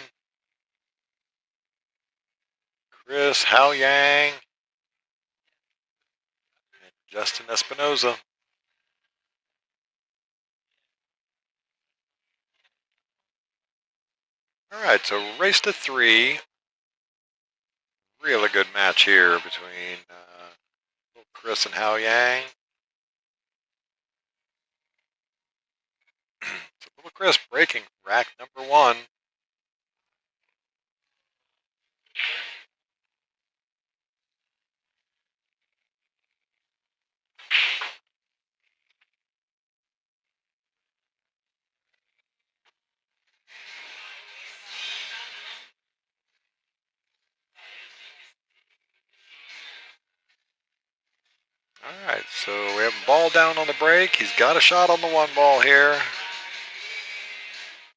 Chris, Hao Yang, and Justin Espinoza. All right, so race to 3. Really good match here between Chris and Hao Yang. So little Chris breaking rack number 1. All right, so we have a ball down on the break. He's got a shot on the 1 ball here.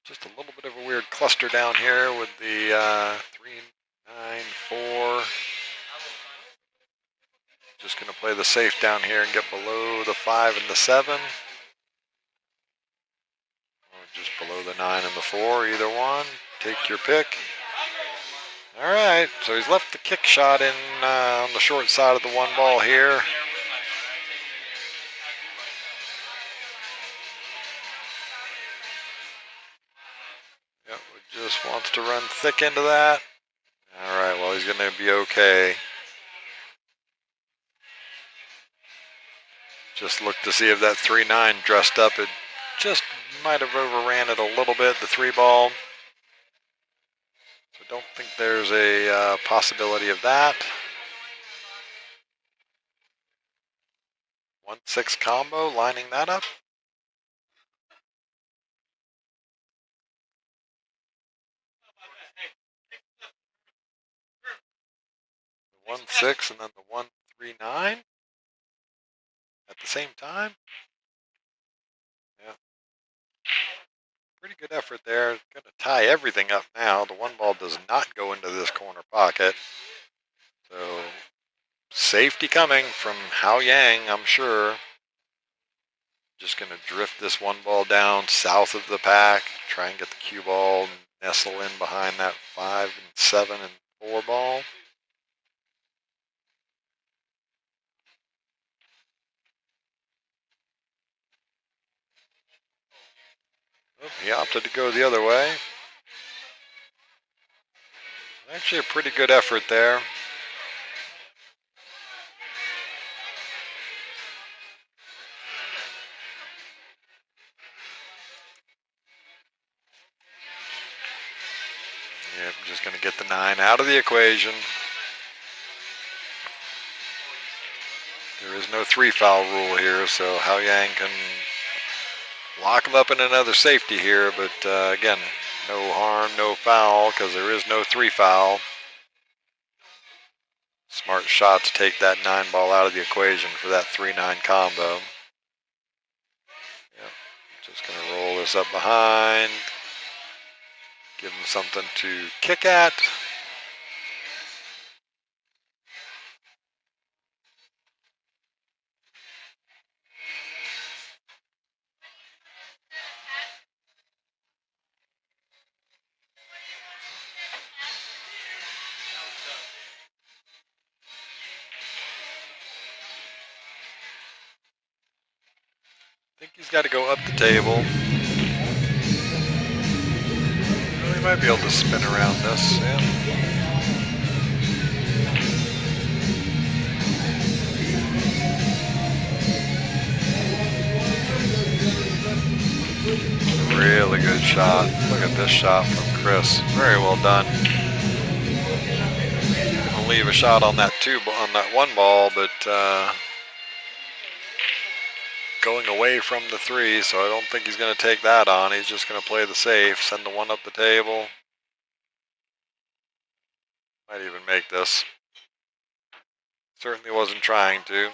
Just a little bit of a weird cluster down here with the 3, 9, 4. Just going to play the safe down here and get below the 5 and the 7. Or just below the 9 and the 4, either one. Take your pick. All right, so he's left the kick shot in on the short side of the 1 ball here. Yep, just wants to run thick into that. All right, well, he's going to be okay. Just look to see if that 3-9 dressed up. It just might have overran it a little bit, the 3 ball. So don't think there's a possibility of that. 1-6 combo, lining that up. The 1-6 and then the 1-3-9 at the same time. Yeah. Pretty good effort there. Going to tie everything up now. The 1 ball does not go into this corner pocket. So safety coming from Hao Yang, I'm sure. Just going to drift this 1 ball down south of the pack. Try and get the cue ball nestle in behind that 5 and 7 and 4 ball. Oh, he opted to go the other way. Actually a pretty good effort there. Yep, just going to get the 9 out of the equation. There is no 3 foul rule here, so Hao Yang can lock him up in another safety here, but again, no harm, no foul, because there is no 3 foul. Smart shot to take that 9 ball out of the equation for that 3-9 combo. Yep. Just going to roll this up behind. Give him something to kick at. I think he's got to go up the table. Well, he might be able to spin around this. Yeah. Really good shot. Look at this shot from Chris. Very well done. I'll leave a shot on that 1 ball, but going away from the 3, so I don't think he's going to take that on. He's just going to play the safe, send the 1 up the table. Might even make this. Certainly wasn't trying to.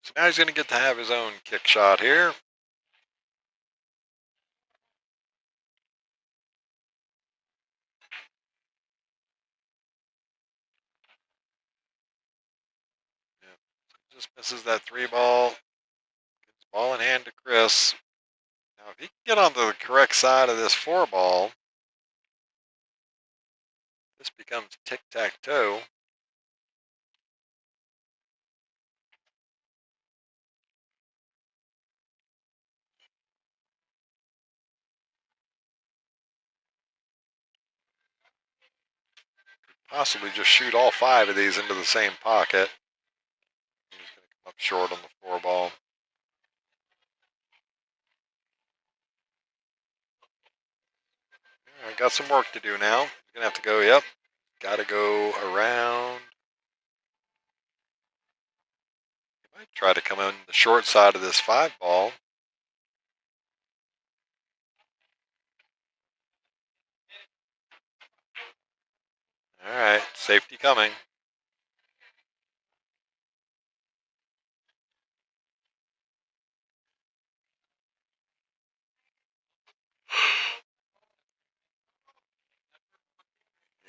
So now he's going to get to have his own kick shot here. Yeah. Just misses that 3 ball. Gets ball in hand to Chris. Now if he can get onto the correct side of this 4 ball, this becomes tic-tac-toe. possibly just shoot all 5 of these into the same pocket. He's going to come up short on the 4 ball. I got some work to do now. He's going to have to go, yep, got to go around. He might try to come in the short side of this 5 ball. All right, safety coming.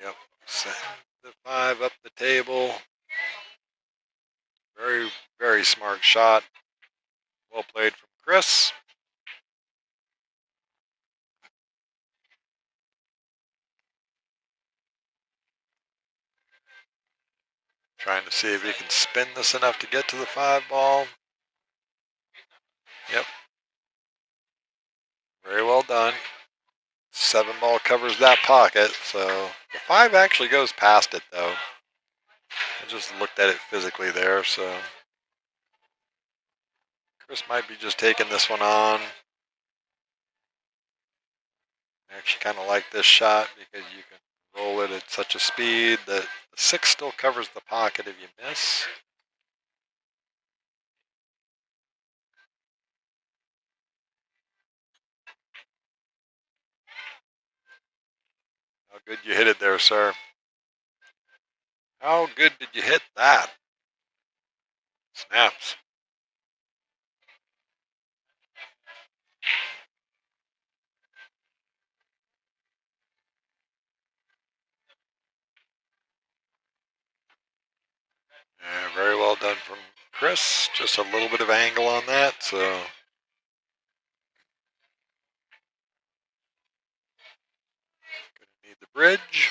Yep, send the 5 up the table. Very, very smart shot. Well played from Chris. Trying to see if he can spin this enough to get to the 5 ball. Yep. Very well done. 7 ball covers that pocket, so the 5 actually goes past it though. I just looked at it physically there, so Chris might be just taking this one on. I actually kind of like this shot because you can roll it at such a speed that the 6 still covers the pocket if you miss. How good you hit it there, sir. How good did you hit that? Snaps. Yeah, very well done from Chris. Just a little bit of angle on that, so gonna need the bridge.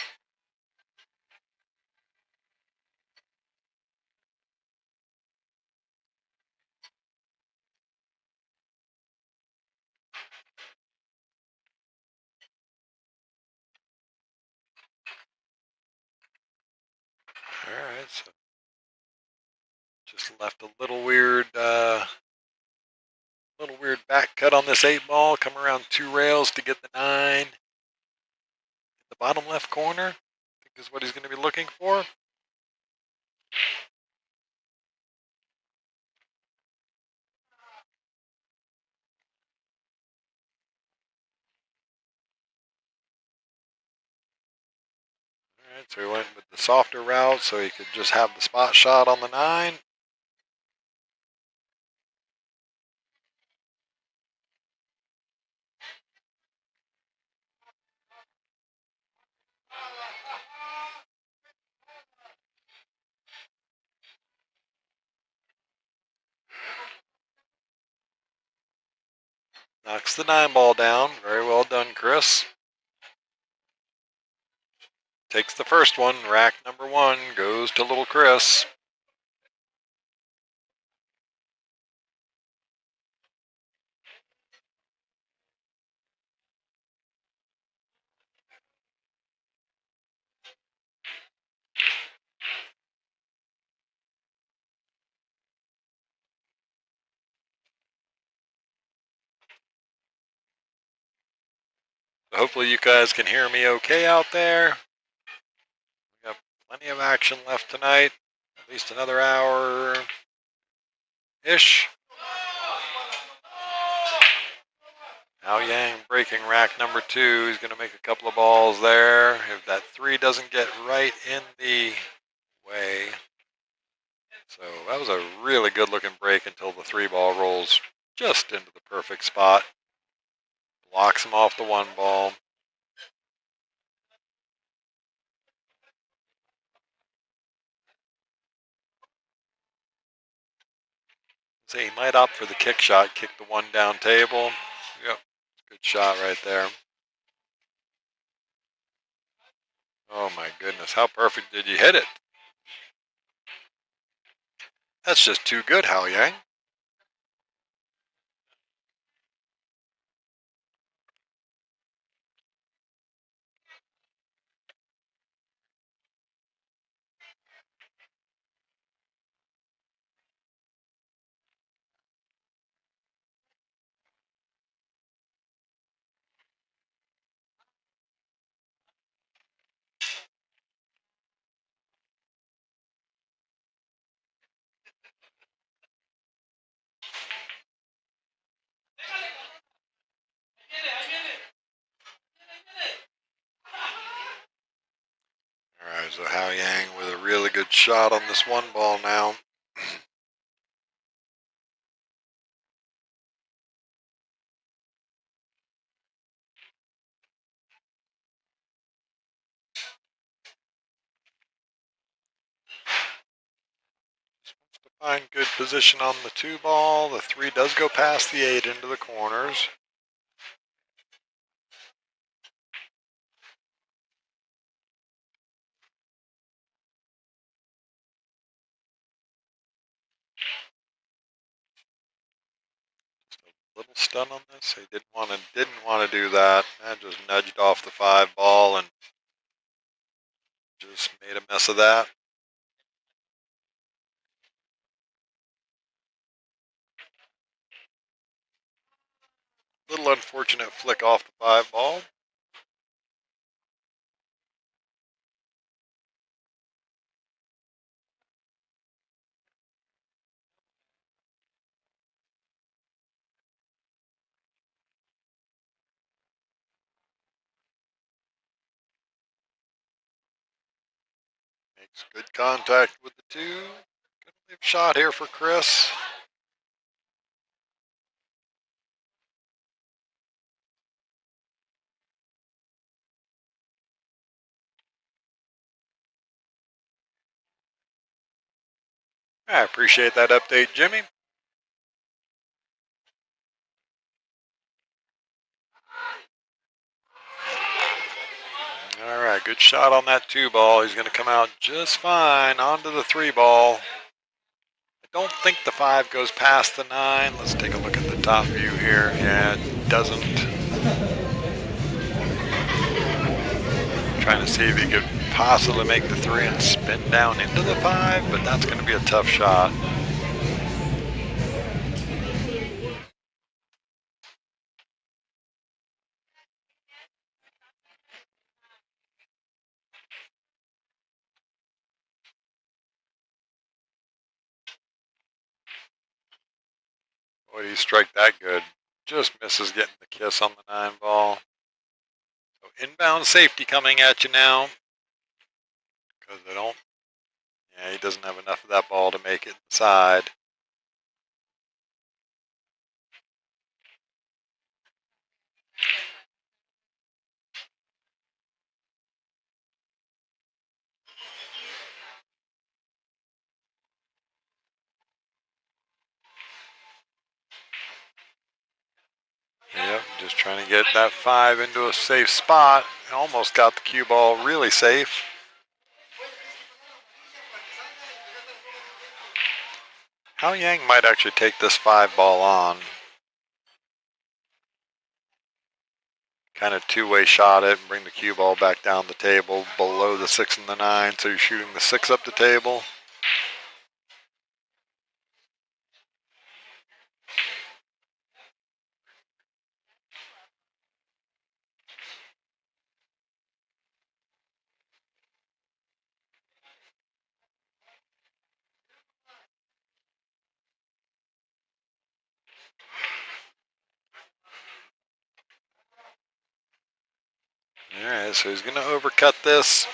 All right, so just left a little weird back cut on this 8 ball. Come around 2 rails to get the 9. The bottom left corner, I think is what he's going to be looking for. All right, so he went with the softer route so he could just have the spot shot on the 9. Knocks the 9 ball down. Very well done, Chris. Takes the first one. Rack number 1 goes to little Chris. Hopefully you guys can hear me okay out there. We got plenty of action left tonight. At least another hour-ish. Ao Yang breaking rack number 2. He's going to make a couple of balls there. If that 3 doesn't get right in the way. So that was a really good looking break until the 3 ball rolls just into the perfect spot. Blocks him off the 1 ball. So he might opt for the kick shot, kick the 1 down table. Yep, good shot right there. Oh my goodness, how perfect did you hit it? That's just too good, Ao Yang. So Hao Yang with a really good shot on this one ball now. Find good position on the 2 ball. The 3 does go past the 8 into the corners. Little stun on this. He didn't want to do that. I just nudged off the 5 ball and just made a mess of that. Little unfortunate flick off the 5 ball. Makes good contact with the 2. Good shot here for Chris. I appreciate that update, Jimmy. All right, good shot on that 2 ball. He's going to come out just fine onto the 3 ball. I don't think the 5 goes past the 9. Let's take a look at the top view here. Yeah, it doesn't. Trying to see if he could possibly make the 3 and spin down into the 5, but that's going to be a tough shot. Boy, he strike that good. Just misses getting the kiss on the 9 ball. So inbound safety coming at you now. Because they don't. Yeah, he doesn't have enough of that ball to make it inside. Yep, just trying to get that 5 into a safe spot. Almost got the cue ball really safe. Hao Yang might actually take this 5 ball on. Kind of 2-way shot it and bring the cue ball back down the table below the 6 and the 9. So you're shooting the 6 up the table. All right, so he's going to overcut this.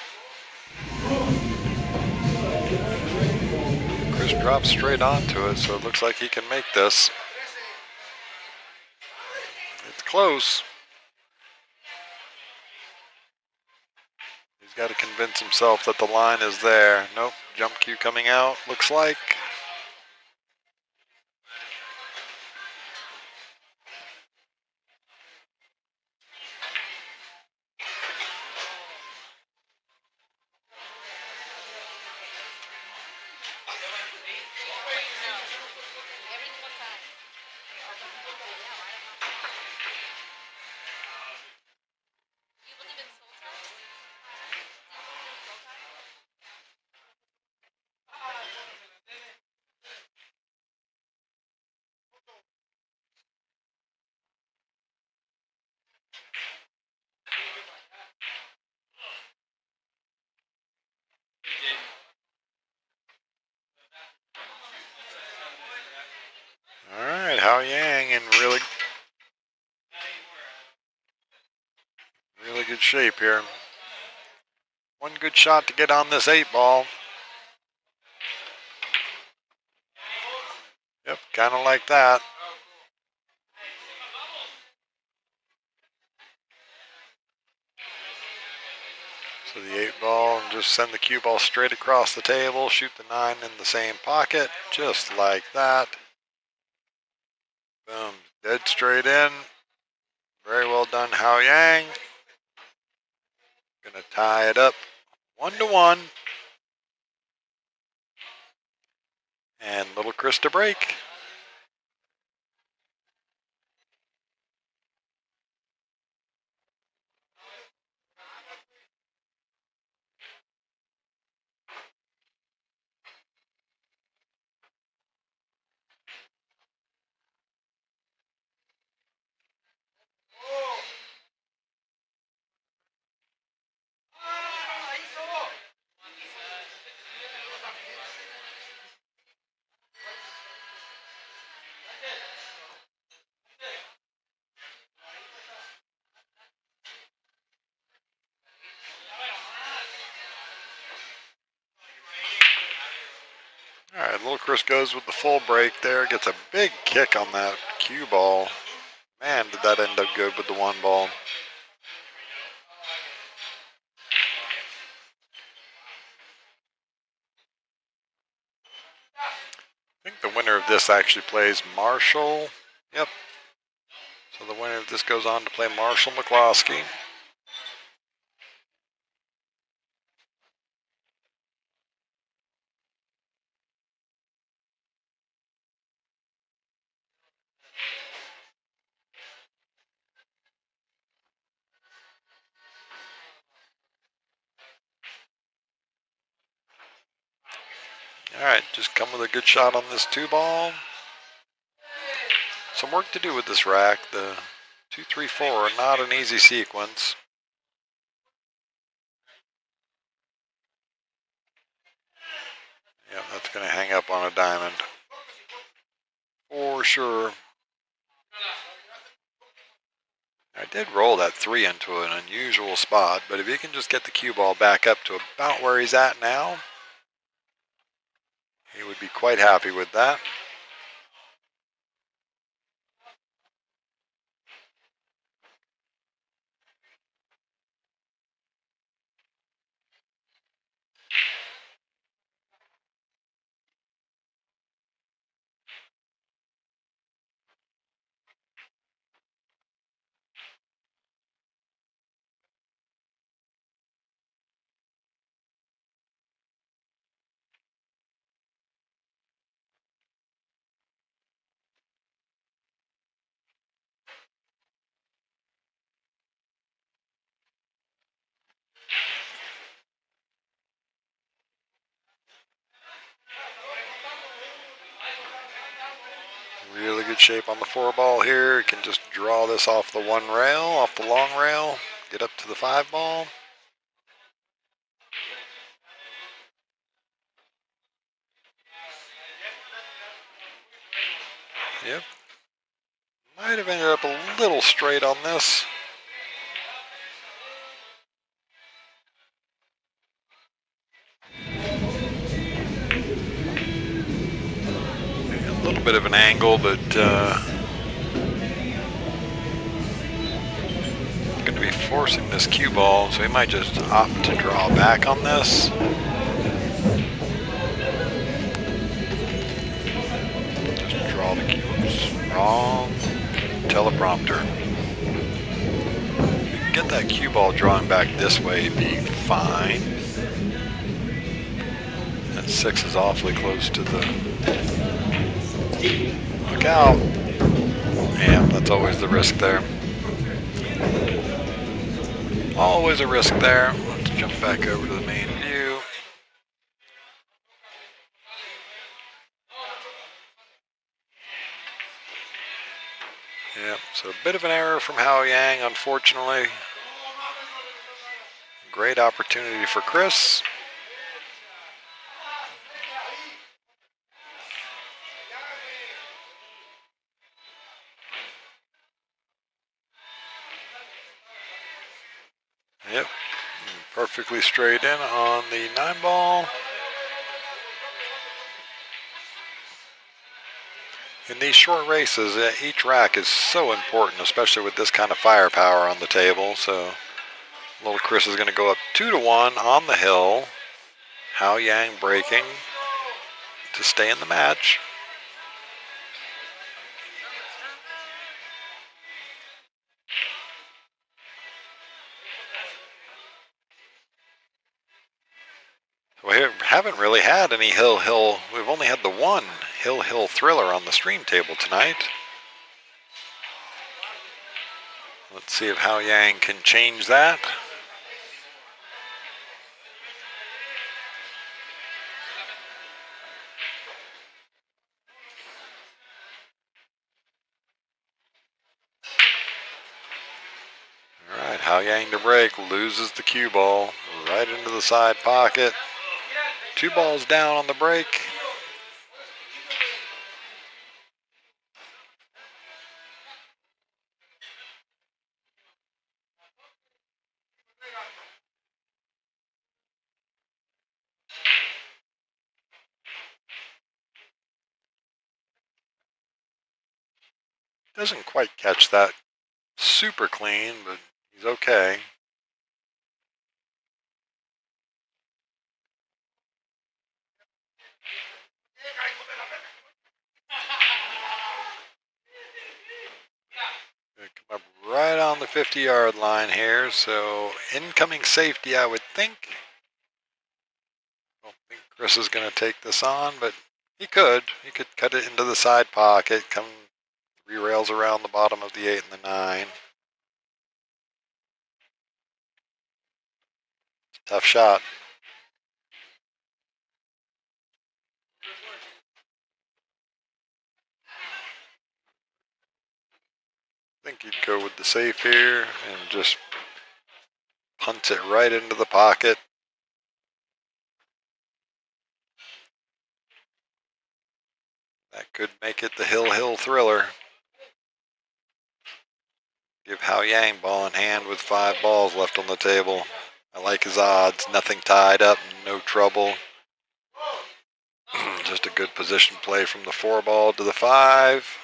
Chris drops straight onto it, so it looks like he can make this. It's close. He's got to convince himself that the line is there. Nope, jump cue coming out, looks like. All right, Hao Yang in really good shape here. One good shot to get on this 8 ball. Yep, kind of like that. So the 8 ball, and just send the cue ball straight across the table, shoot the 9 in the same pocket, just like that. Boom, dead straight in. Very well done, Hao Yang. Gonna tie it up 1-1. And little Chris to break. All right, little Chris goes with the full break there. Gets a big kick on that cue ball. Man, did that end up good with the 1 ball. I think the winner of this actually plays Marshall. Yep. So the winner of this goes on to play Marshall McCloskey. All right, just come with a good shot on this 2 ball. Some work to do with this rack. The 2, 3, 4 are not an easy sequence. Yeah, that's going to hang up on a diamond. For sure. I did roll that 3 into an unusual spot, but if he can just get the cue ball back up to about where he's at now, he would be quite happy with that. Really good shape on the 4 ball here. He can just draw this off the 1 rail, off the long rail, get up to the 5 ball. Yep. Might have ended up a little straight on this. A little bit of an angle, but going to be forcing this cue ball, so he might just opt to draw back on this. Just draw the cubes. Wrong teleprompter. If you can get that cue ball drawing back this way, it'd be fine. That 6 is awfully close to the... Look out. Yeah, that's always the risk there. Always a risk there. Let's jump back over to the main view. Yep, so a bit of an error from Hao Yang, unfortunately. Great opportunity for Chris. Yep, Perfectly straight in on the 9-ball. In these short races, each rack is so important, especially with this kind of firepower on the table. So little Chris is going to go up 2-1 on the hill. Hao Yang breaking to stay in the match. We haven't really had any hill. We've only had the one hill thriller on the stream table tonight. Let's see if Hao Yang can change that. All right, Hao Yang to break, loses the cue ball right into the side pocket. 2 balls down on the break. Doesn't quite catch that super clean, but he's okay. Gonna come up right on the 50-yard line here, so incoming safety, I would think. I don't think Chris is going to take this on, but he could. He could cut it into the side pocket, come 3 rails around the bottom of the 8 and the 9. Tough shot. I think he'd go with the safe here and just punt it right into the pocket. That could make it the hill thriller. Give Hao Yang ball in hand with 5 balls left on the table. I like his odds. Nothing tied up, no trouble. Just a good position play from the 4 ball to the 5.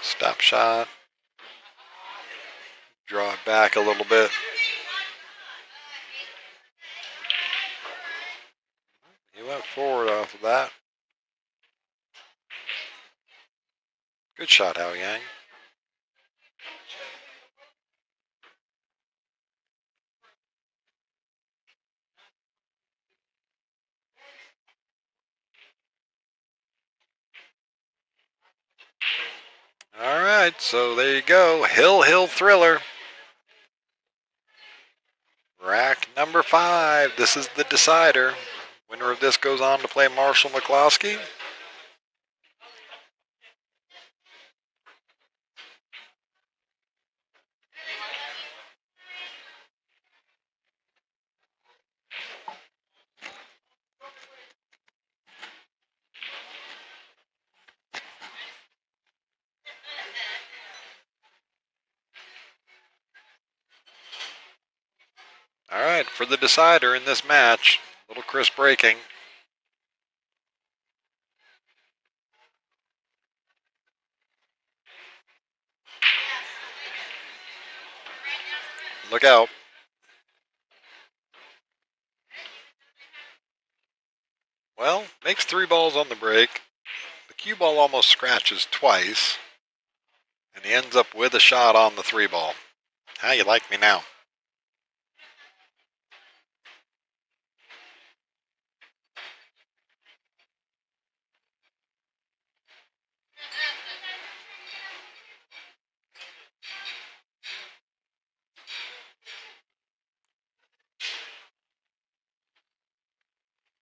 Stop shot. Draw it back a little bit. He went forward off of that. Good shot, Hao Yang. All right, so there you go. Hill thriller. Rack number 5. This is the decider. Winner of this goes on to play Marshall McCloskey. All right, for the decider in this match, little Chris breaking. Look out. Well, makes 3 balls on the break. The cue ball almost scratches twice. And he ends up with a shot on the 3 ball. How you like me now?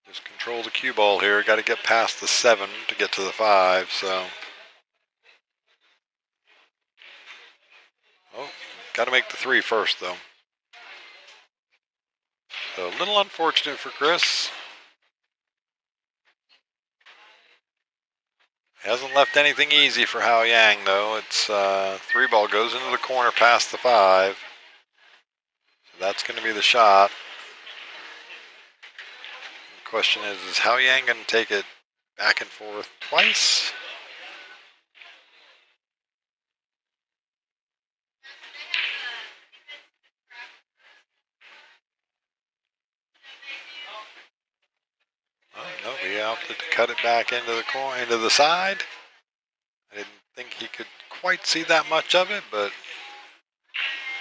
Just control the cue ball here. Got to get past the 7 to get to the 5, so. Oh, Got to make the 3 first, though. So a little unfortunate for Chris. Hasn't left anything easy for Hao Yang, though. It's 3 ball goes into the corner past the 5. So that's going to be the shot. The question is Hao Yang going to take it back and forth twice? Oh, no, he opted to cut it back into the corner, into the side. I didn't think he could quite see that much of it, but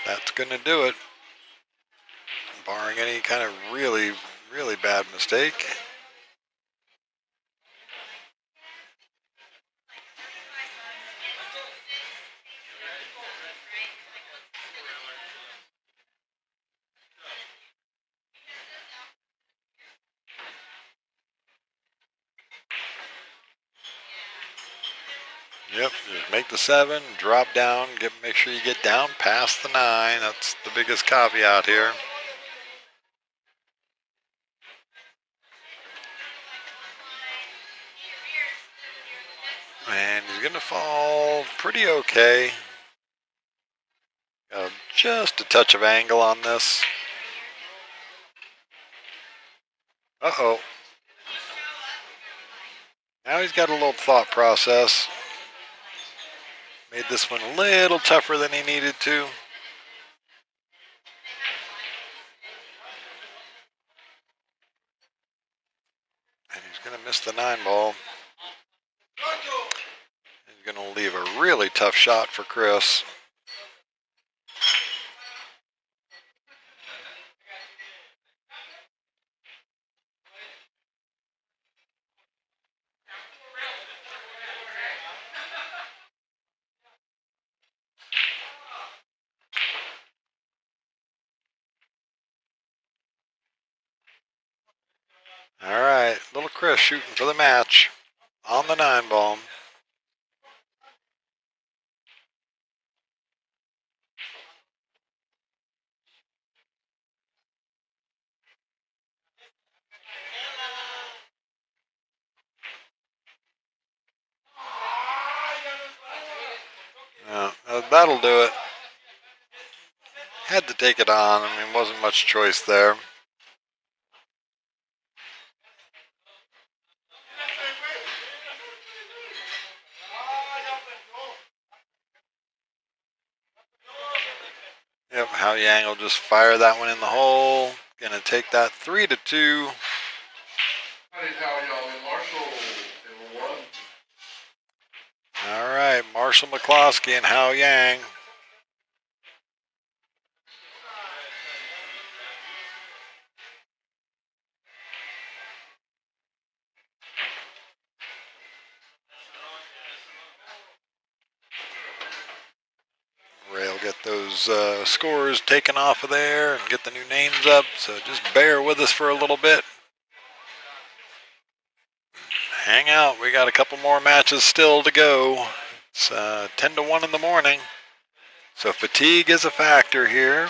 that's going to do it. Barring any kind of really, really bad mistake. Yep, just make the 7, drop down, make sure you get down past the 9. That's the biggest caveat here. And he's going to fall pretty okay. Just a touch of angle on this. Uh-oh. Now he's got a little thought process. Made this one a little tougher than he needed to. And he's going to miss the 9 ball. He's going to leave a really tough shot for Chris. All right, little Chris shooting for the match on the 9 ball. That'll do it. Had to take it on. I mean, wasn't much choice there. Yep, Hao Yang will just fire that one in the hole. Gonna take that 3-2. All right, Marshall McCloskey and Hao Yang. Ray'll get those scores taken off of there and get the new names up. So just bear with us for a little bit. Hang out. We got a couple more matches still to go. It's 10-1 in the morning. So fatigue is a factor here.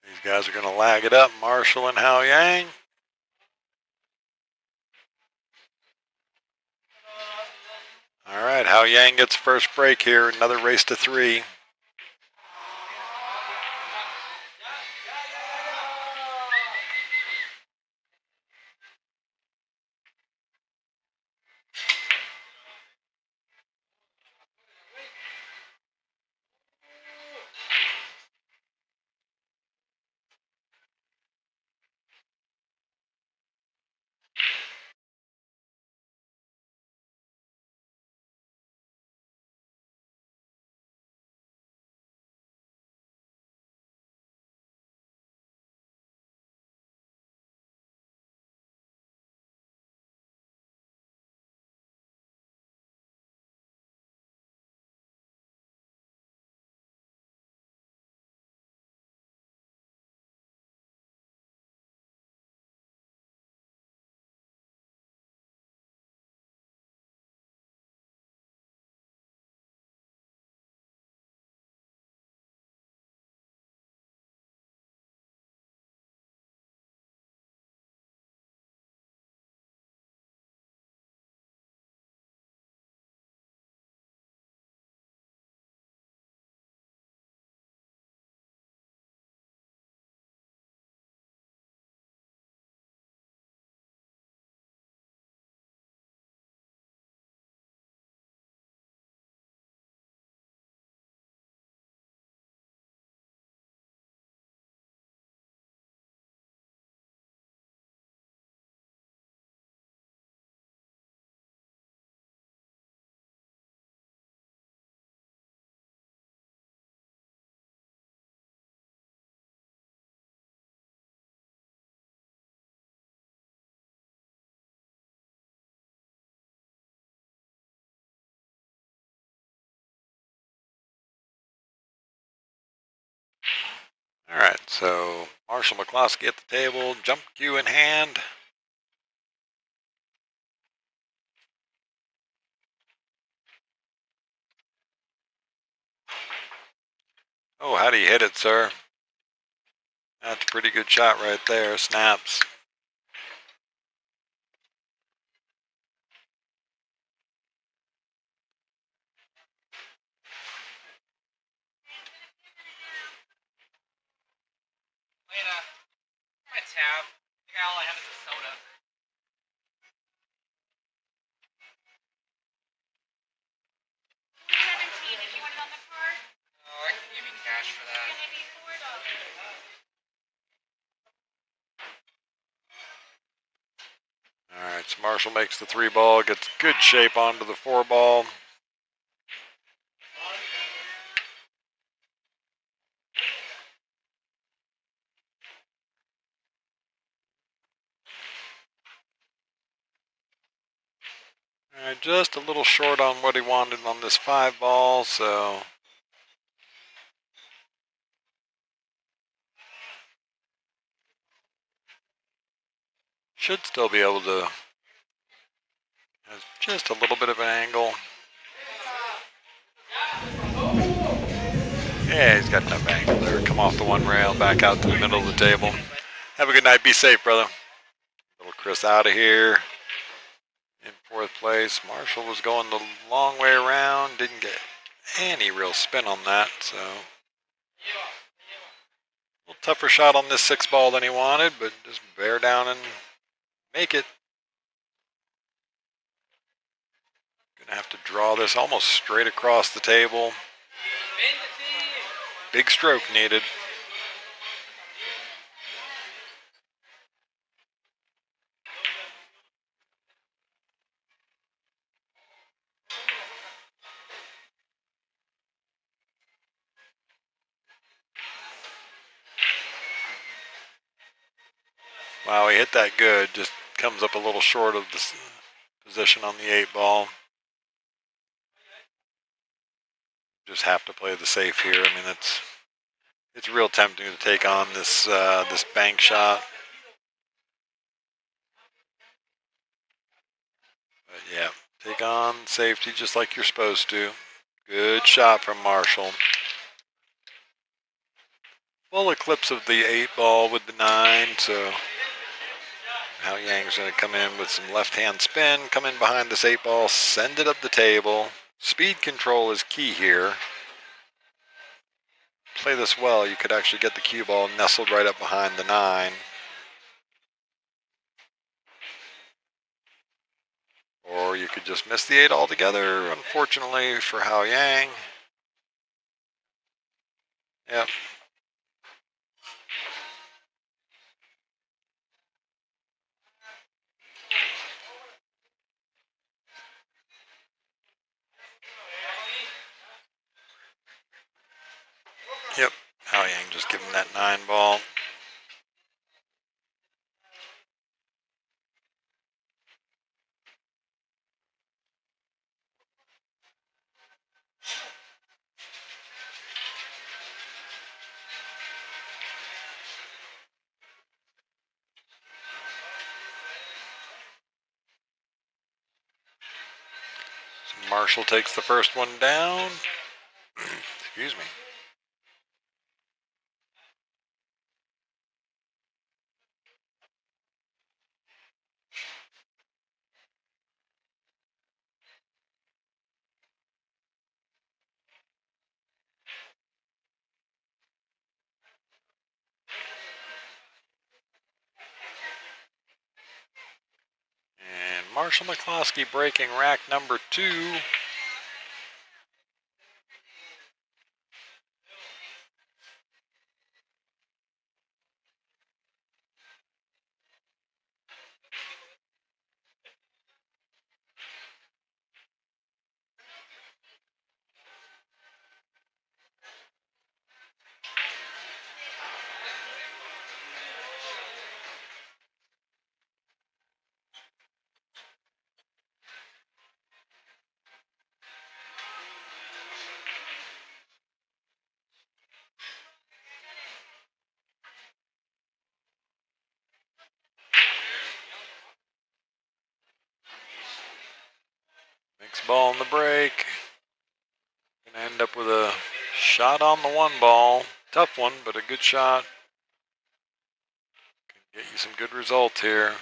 These guys are going to lag it up, Marshall and Hao Yang. All right, Hao Yang gets first break here. Another race to 3. All right, so Marshall McCloskey at the table, jump cue in hand. Oh, how do you hit it, sir? That's a pretty good shot right there. Snaps. Lena, my tab. I think all I have is a soda. 17, if you want it on the card. Oh, I can give you cash for that. Can it be $4? All right, so Marshall makes the 3 ball, gets good shape onto the 4 ball. All right, just a little short on what he wanted on this 5 ball, so should still be able to. Has just a little bit of an angle. Yeah, he's got enough angle there. Come off the 1 rail, back out to the middle of the table. Have a good night. Be safe, brother. Little Chris out of here. In 4th place. Marshall was going the long way around. Didn't get any real spin on that, so. A little tougher shot on this 6 ball than he wanted, but just bear down and make it. Gonna have to draw this almost straight across the table. Big stroke needed. Wow, he hit that good. Just comes up a little short of the position on the 8 ball. Just have to play the safe here. I mean, it's real tempting to take on this this bank shot. But yeah, take on safety just like you're supposed to. Good shot from Marshall. Full eclipse of the 8 ball with the 9, so Hao Yang's going to come in with some left-hand spin, come in behind this 8 ball, send it up the table. Speed control is key here. Play this well, you could actually get the cue ball nestled right up behind the 9. Or you could just miss the 8 altogether, unfortunately for Hao Yang. Yep. Yep. Hao Yang just give him that 9 ball. So Marshall takes the first one down. Excuse me. And Marshall McCloskey breaking rack number 2. ball in the break. Gonna end up with a shot on the 1 ball. Tough one, but a good shot. Can get you some good results here.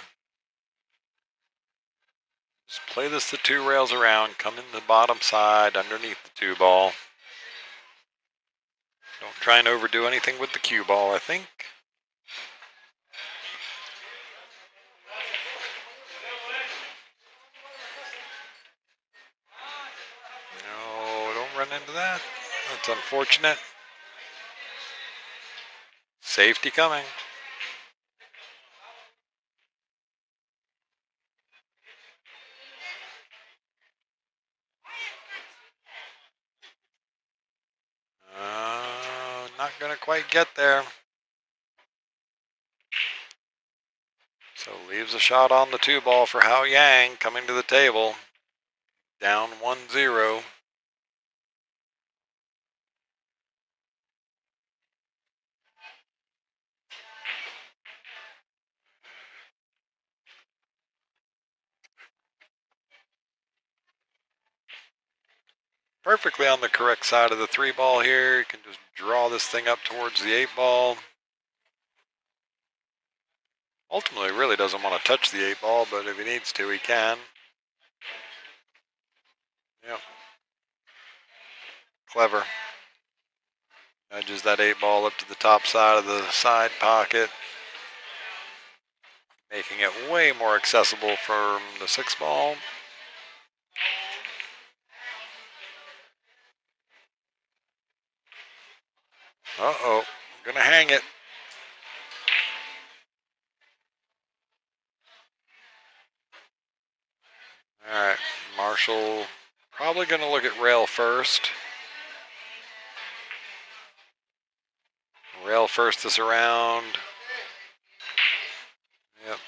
Just play this the 2 rails around, come in the bottom side underneath the 2 ball. Don't try and overdo anything with the cue ball, I think. No, don't run into that. That's unfortunate. Safety coming. Not going to quite get there. So leaves a shot on the 2 ball for Hao Yang coming to the table. Down 1-0. Perfectly on the correct side of the 3 ball here. You can just draw this thing up towards the 8 ball. Ultimately, really doesn't want to touch the 8 ball, but if he needs to, he can. Yep. Clever. Nudges that 8 ball up to the top side of the side pocket, making it way more accessible from the 6 ball. Uh-oh, gonna hang it. All right, Marshall probably gonna look at rail first. Rail first this around. Yep.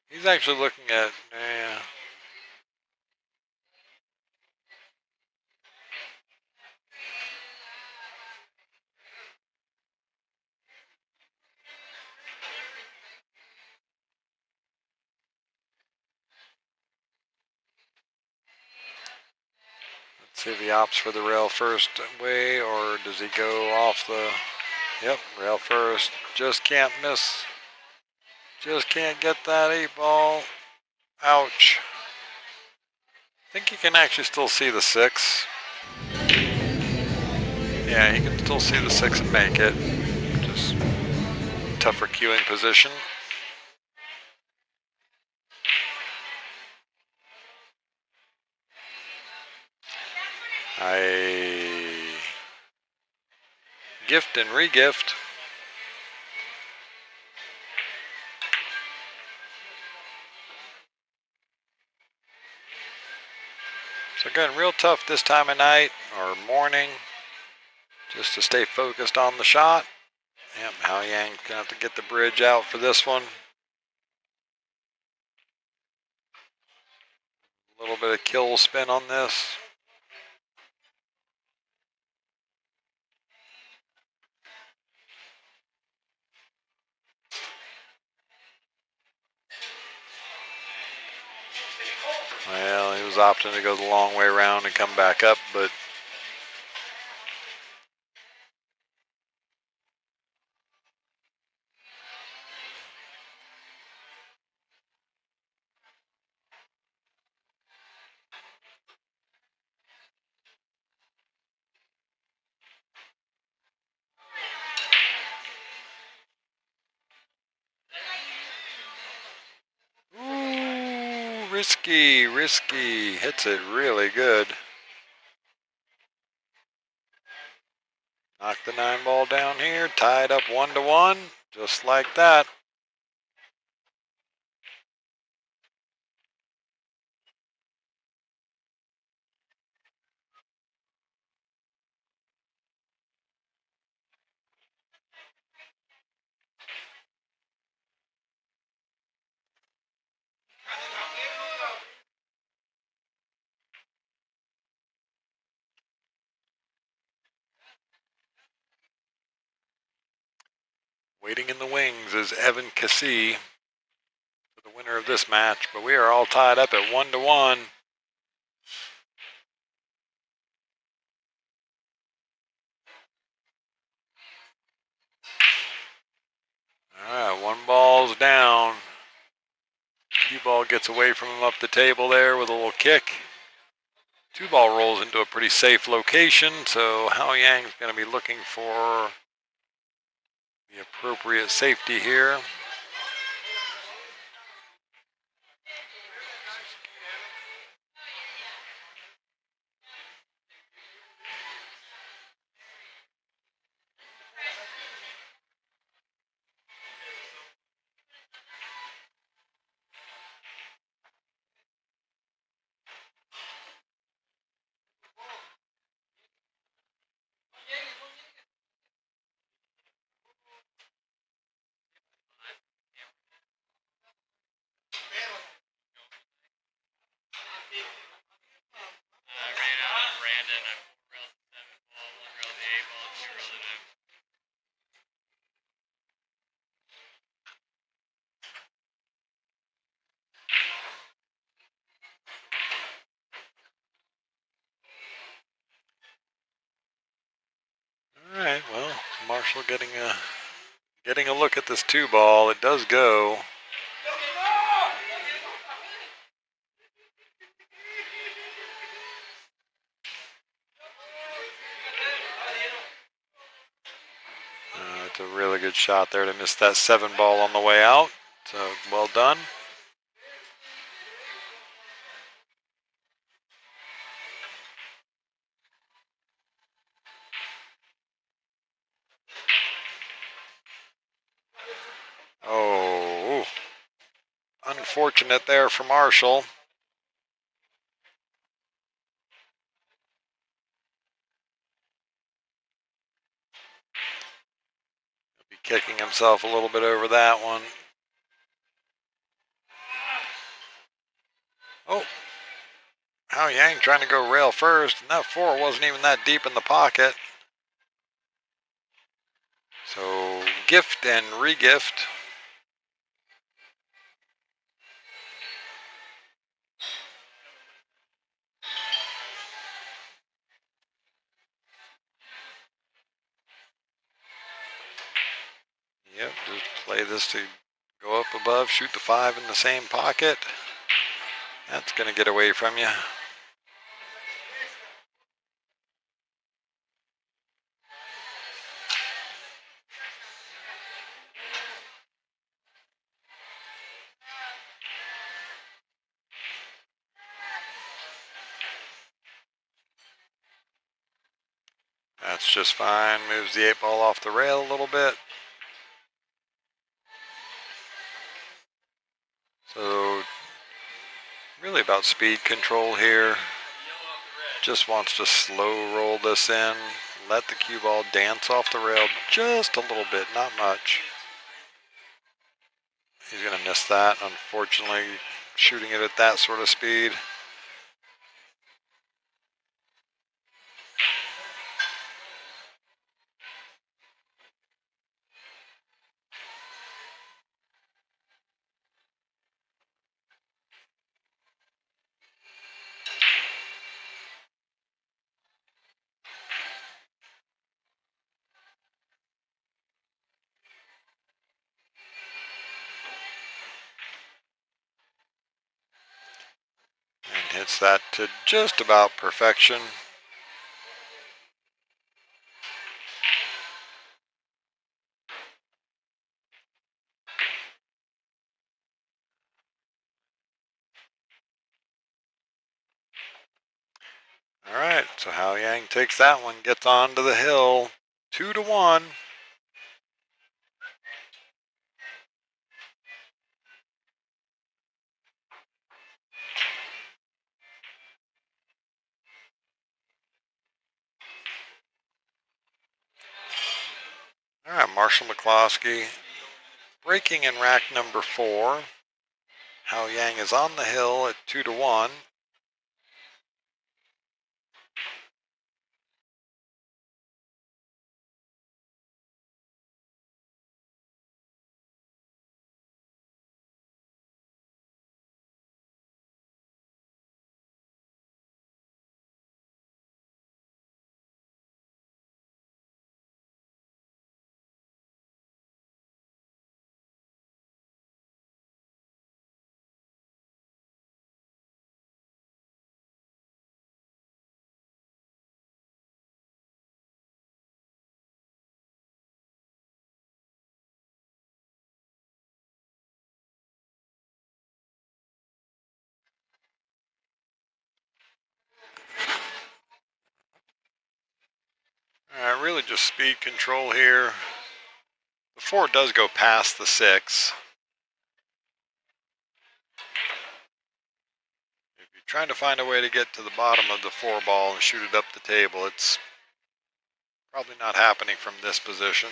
He's actually looking at, let's see if he opts for the rail first way, or does he go off the, yep, rail first. Just can't miss. Just can't get that 8 ball. Ouch. I think you can actually still see the 6. Yeah, he can still see the 6 and make it. Just tougher cueing position. I gift and regift. So again, real tough this time of night or morning, just to stay focused on the shot. Yep, Hao Yang gonna have to get the bridge out for this one. A little bit of kill spin on this. Well, he was opting to go the long way around and come back up, but ooh, risky, risky. Hits it really good. Knock the 9 ball down here, tied up 1-1, just like that. Waiting in the wings is Evan Cassie for the winner of this match, but we are all tied up at 1-1. All right, 1 ball's down. Cue ball gets away from him up the table there with a little kick. 2 ball rolls into a pretty safe location, so Hao Yang's going to be looking for the appropriate safety here. Ran out on Brandon. I railed the 7 ball, 1 railed the 8 ball, 2 railed the 9. All right, well, Marshall getting a look at this 2 ball. It does go. It's a really good shot there to miss that 7 ball on the way out. So well done. Oh, unfortunate there for Marshall. He'll be kicking himself a little bit over that one. Oh, Hao Yang trying to go rail first, and that 4 wasn't even that deep in the pocket. So gift and regift. Yep, just play this to go up above, shoot the 5 in the same pocket. That's going to get away from you. That's just fine. Moves the 8 ball off the rail a little bit. So really about speed control here. Just wants to slow roll this in. Let the cue ball dance off the rail just a little bit, not much. He's going to miss that, unfortunately, shooting it at that sort of speed. And hits that to just about perfection. All right, so Hao Yang takes that one, gets on to the hill, 2-1. All right, Marshall McCloskey breaking in rack number 4. Hao Yang is on the hill at 2-1. really just speed control here. The 4 does go past the 6. If you're trying to find a way to get to the bottom of the 4 ball and shoot it up the table, it's probably not happening from this position.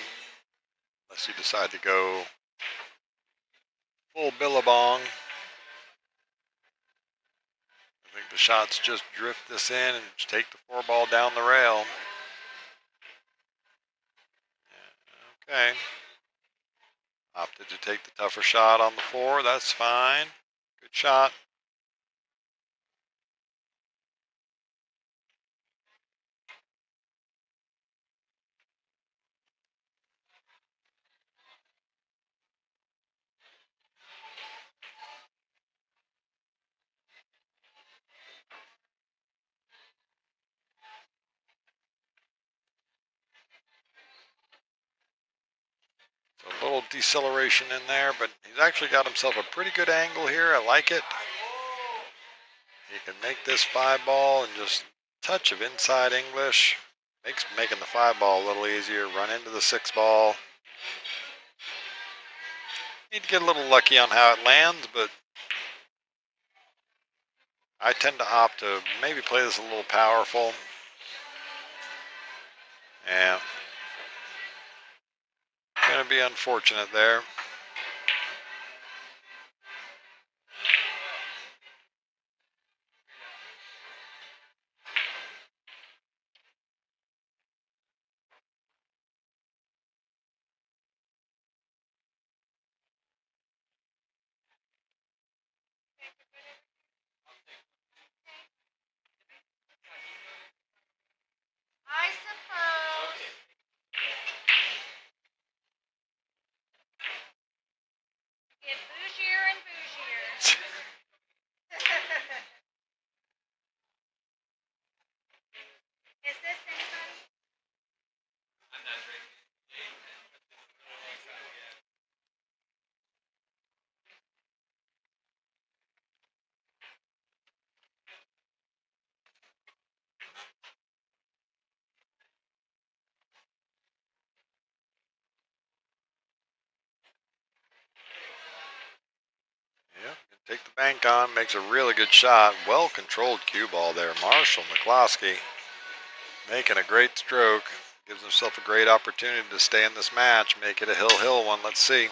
Unless you decide to go full billabong. I think the shots just drift this in and just take the 4 ball down the rail. Okay. Opted to take the tougher shot on the 4. That's fine. Good shot. A little deceleration in there, but he's actually got himself a pretty good angle here. I like it. He can make this 5 ball and just touch of inside English. Makes making the 5 ball a little easier. Run into the 6 ball. Need to get a little lucky on how it lands, but I tend to opt to maybe play this a little powerful. Yeah. Gonna be unfortunate there. I suppose. Get bougier and bougier. Is this anybody? Yeah, take the bank on, makes a really good shot. Well controlled cue ball there. Marshall McCloskey making a great stroke. Gives himself a great opportunity to stay in this match, make it a hill one. Let's see.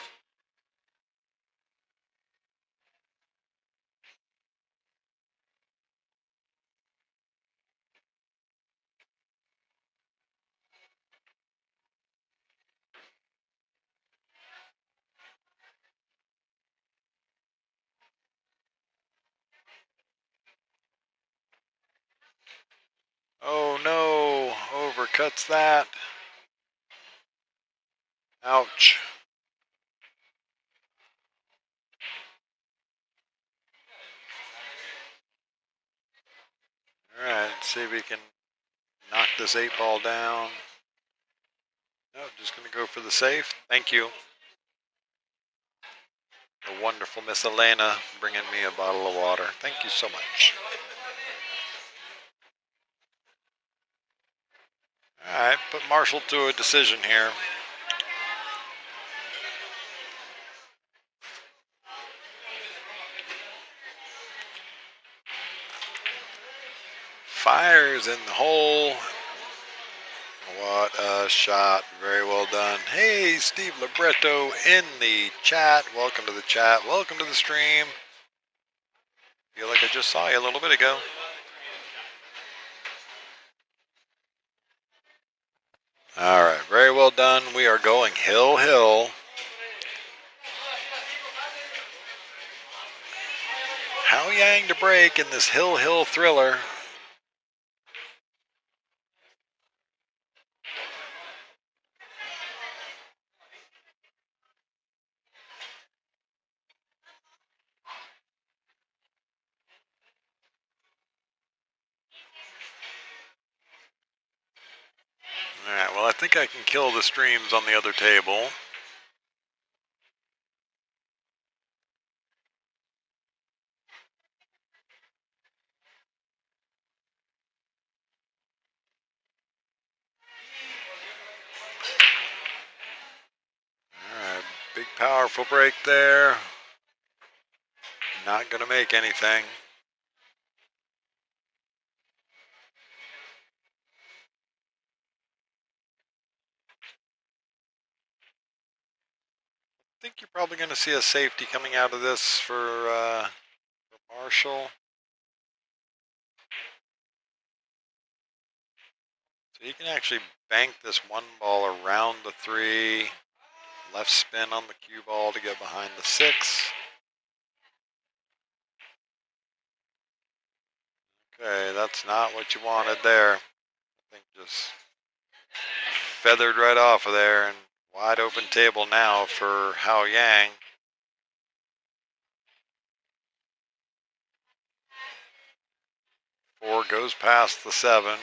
Oh no, overcuts that. Ouch. All right, see if we can knock this 8 ball down. No, just going to go for the safe. Thank you. The wonderful Miss Elena bringing me a bottle of water. Thank you so much. All right, put Marshall to a decision here. Fires in the hole. What a shot. Very well done. Hey, Steve Libretto in the chat. Welcome to the chat. Welcome to the stream. Feel like I just saw you a little bit ago. All right, very well done. We are going hill. How Yang to break in this hill thriller. All right, well, I think I can kill the streams on the other table. powerful break there. Not going to make anything. I think you're probably going to see a safety coming out of this for Marshall. So you can actually bank this one ball around the 3, left spin on the cue ball to get behind the 6. Okay, that's not what you wanted there. I think just feathered right off of there, and wide open table now for Hao Yang. Four goes past the 7, and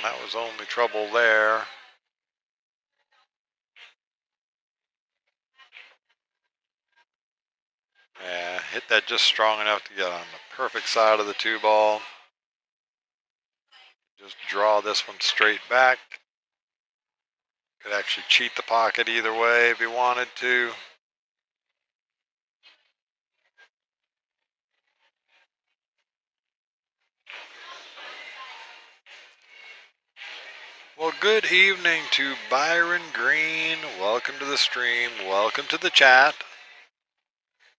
that was only trouble there. Yeah, hit that just strong enough to get on the perfect side of the 2 ball. Just draw this one straight back. Could actually cheat the pocket either way if he wanted to. Well, good evening to Byron Green. Welcome to the stream. Welcome to the chat.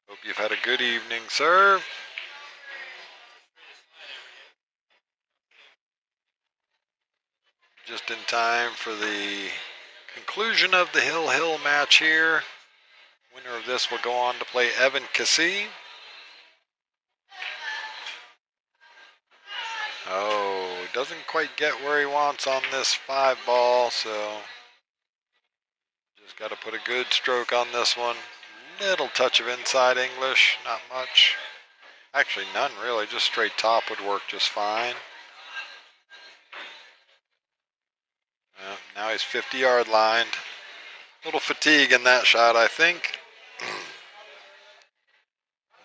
Hope you've had a good evening, sir. Just in time for the conclusion of the Hill match here. Winner of this will go on to play Evan Cassie. Oh, doesn't quite get where he wants on this 5 ball, so just got to put a good stroke on this one. Little touch of inside English, not much. Actually, none really, just straight top would work just fine. Now he's 50-yard lined. A little fatigue in that shot, I think.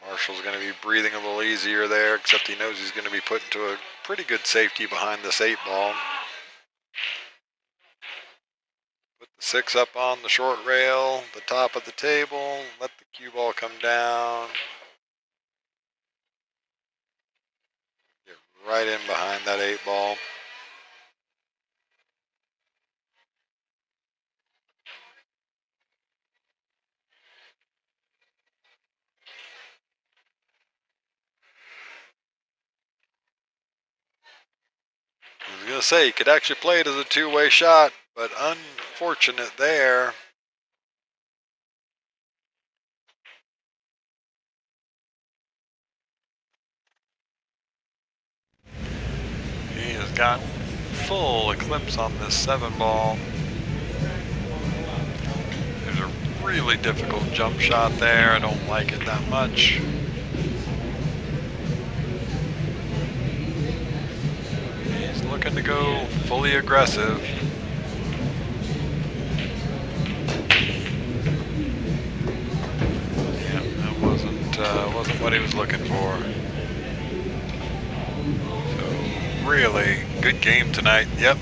Marshall's going to be breathing a little easier there, except he knows he's going to be put into a pretty good safety behind this 8 ball. Put the 6 up on the short rail, the top of the table, let the cue ball come down. Get right in behind that 8 ball. I was going to say, you could actually play it as a 2-way shot, but unfortunate there. He has got full eclipse on this 7 ball. There's a really difficult jump shot there. I don't like it that much. He's looking to go fully aggressive. Yeah, that wasn't what he was looking for. So really good game tonight. Yep.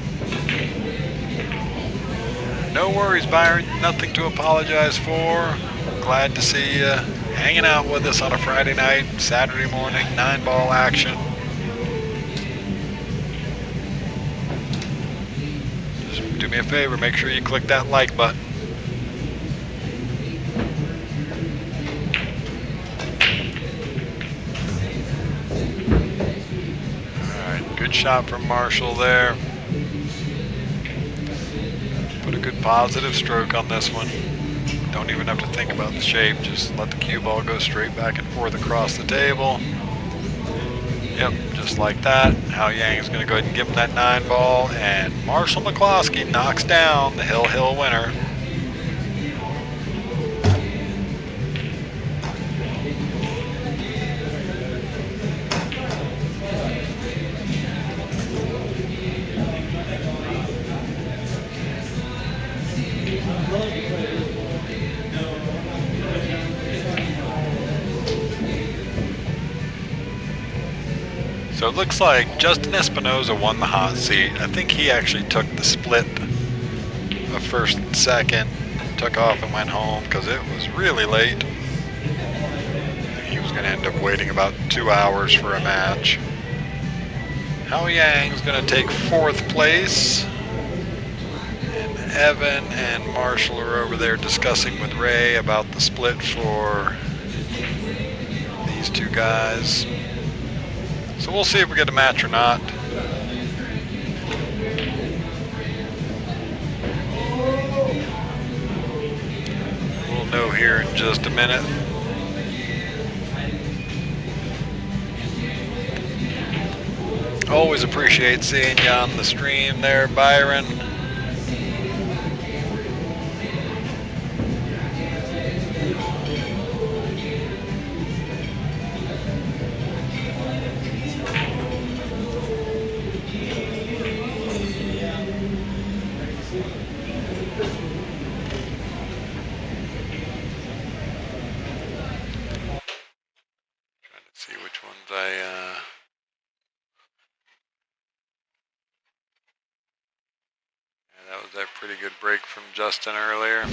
No worries, Byron. Nothing to apologize for. Glad to see you hanging out with us on a Friday night, Saturday morning, 9-ball action. Just do me a favor, make sure you click that like button. All right, good shot from Marshall there. Put a good positive stroke on this one. Don't even have to think about the shape. Just let the cue ball go straight back and forth across the table. Yep, just like that. Hao Yang is going to go ahead and give him that 9 ball. And Marshall McCloskey knocks down the Hill winner. So it looks like Justin Espinoza won the hot seat. I think he actually took the split of first and second, took took off and went home because it was really late. He was going to end up waiting about 2 hours for a match. Hao Yang's going to take 4th place. And Evan and Marshall are over there discussing with Ray about the split for these two guys. So we'll see if we get a match or not. We'll know here in just a minute. Always appreciate seeing you on the stream there, Byron. See which ones yeah, that was that pretty good break from Justin earlier.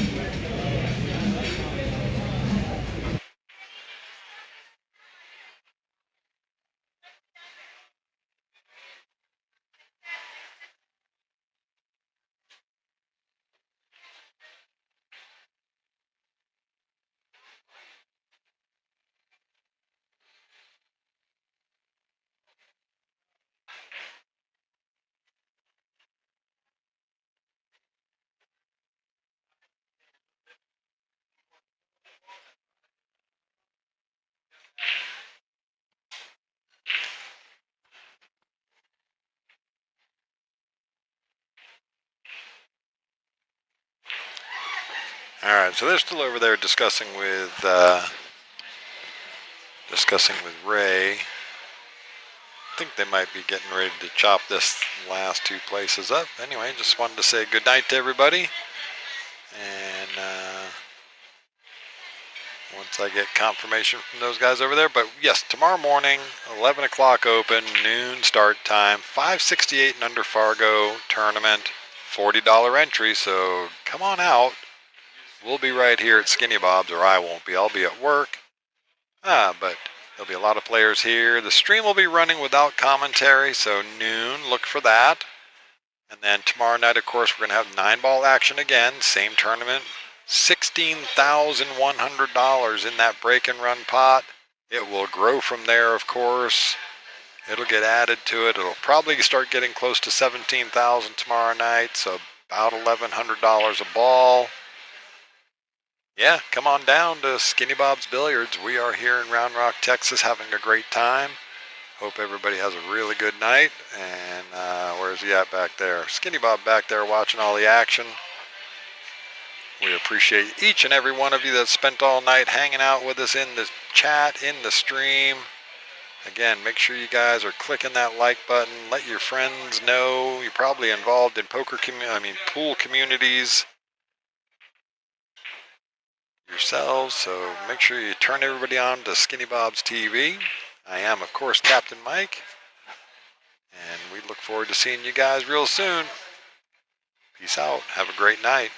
All right, so they're still over there discussing with Ray. I think they might be getting ready to chop this last 2 places up. Anyway, just wanted to say good night to everybody. And once I get confirmation from those guys over there. But yes, tomorrow morning, 11 o'clock open, noon start time, 568 and under Fargo tournament, $40 entry. So come on out. We'll be right here at Skinny Bob's, or I won't be. I'll be at work. But there'll be a lot of players here. The stream will be running without commentary, so noon, look for that. And then tomorrow night, of course, we're going to have 9-ball action again, same tournament. $16,100 in that break and run pot. It will grow from there, of course. It'll get added to it. It'll probably start getting close to $17,000 tomorrow night, so about $1,100 a ball. Yeah, come on down to Skinny Bob's Billiards. We are here in Round Rock, Texas, having a great time. Hope everybody has a really good night. And where's he at back there? Skinny Bob back there watching all the action. We appreciate each and every one of you that spent all night hanging out with us in the chat, in the stream. Again, make sure you guys are clicking that like button. Let your friends know you're probably involved in pool communities yourselves, so make sure you turn everybody on to Skinny Bob's TV. I am, of course, Captain Mike, and we look forward to seeing you guys real soon. Peace out. Have a great night.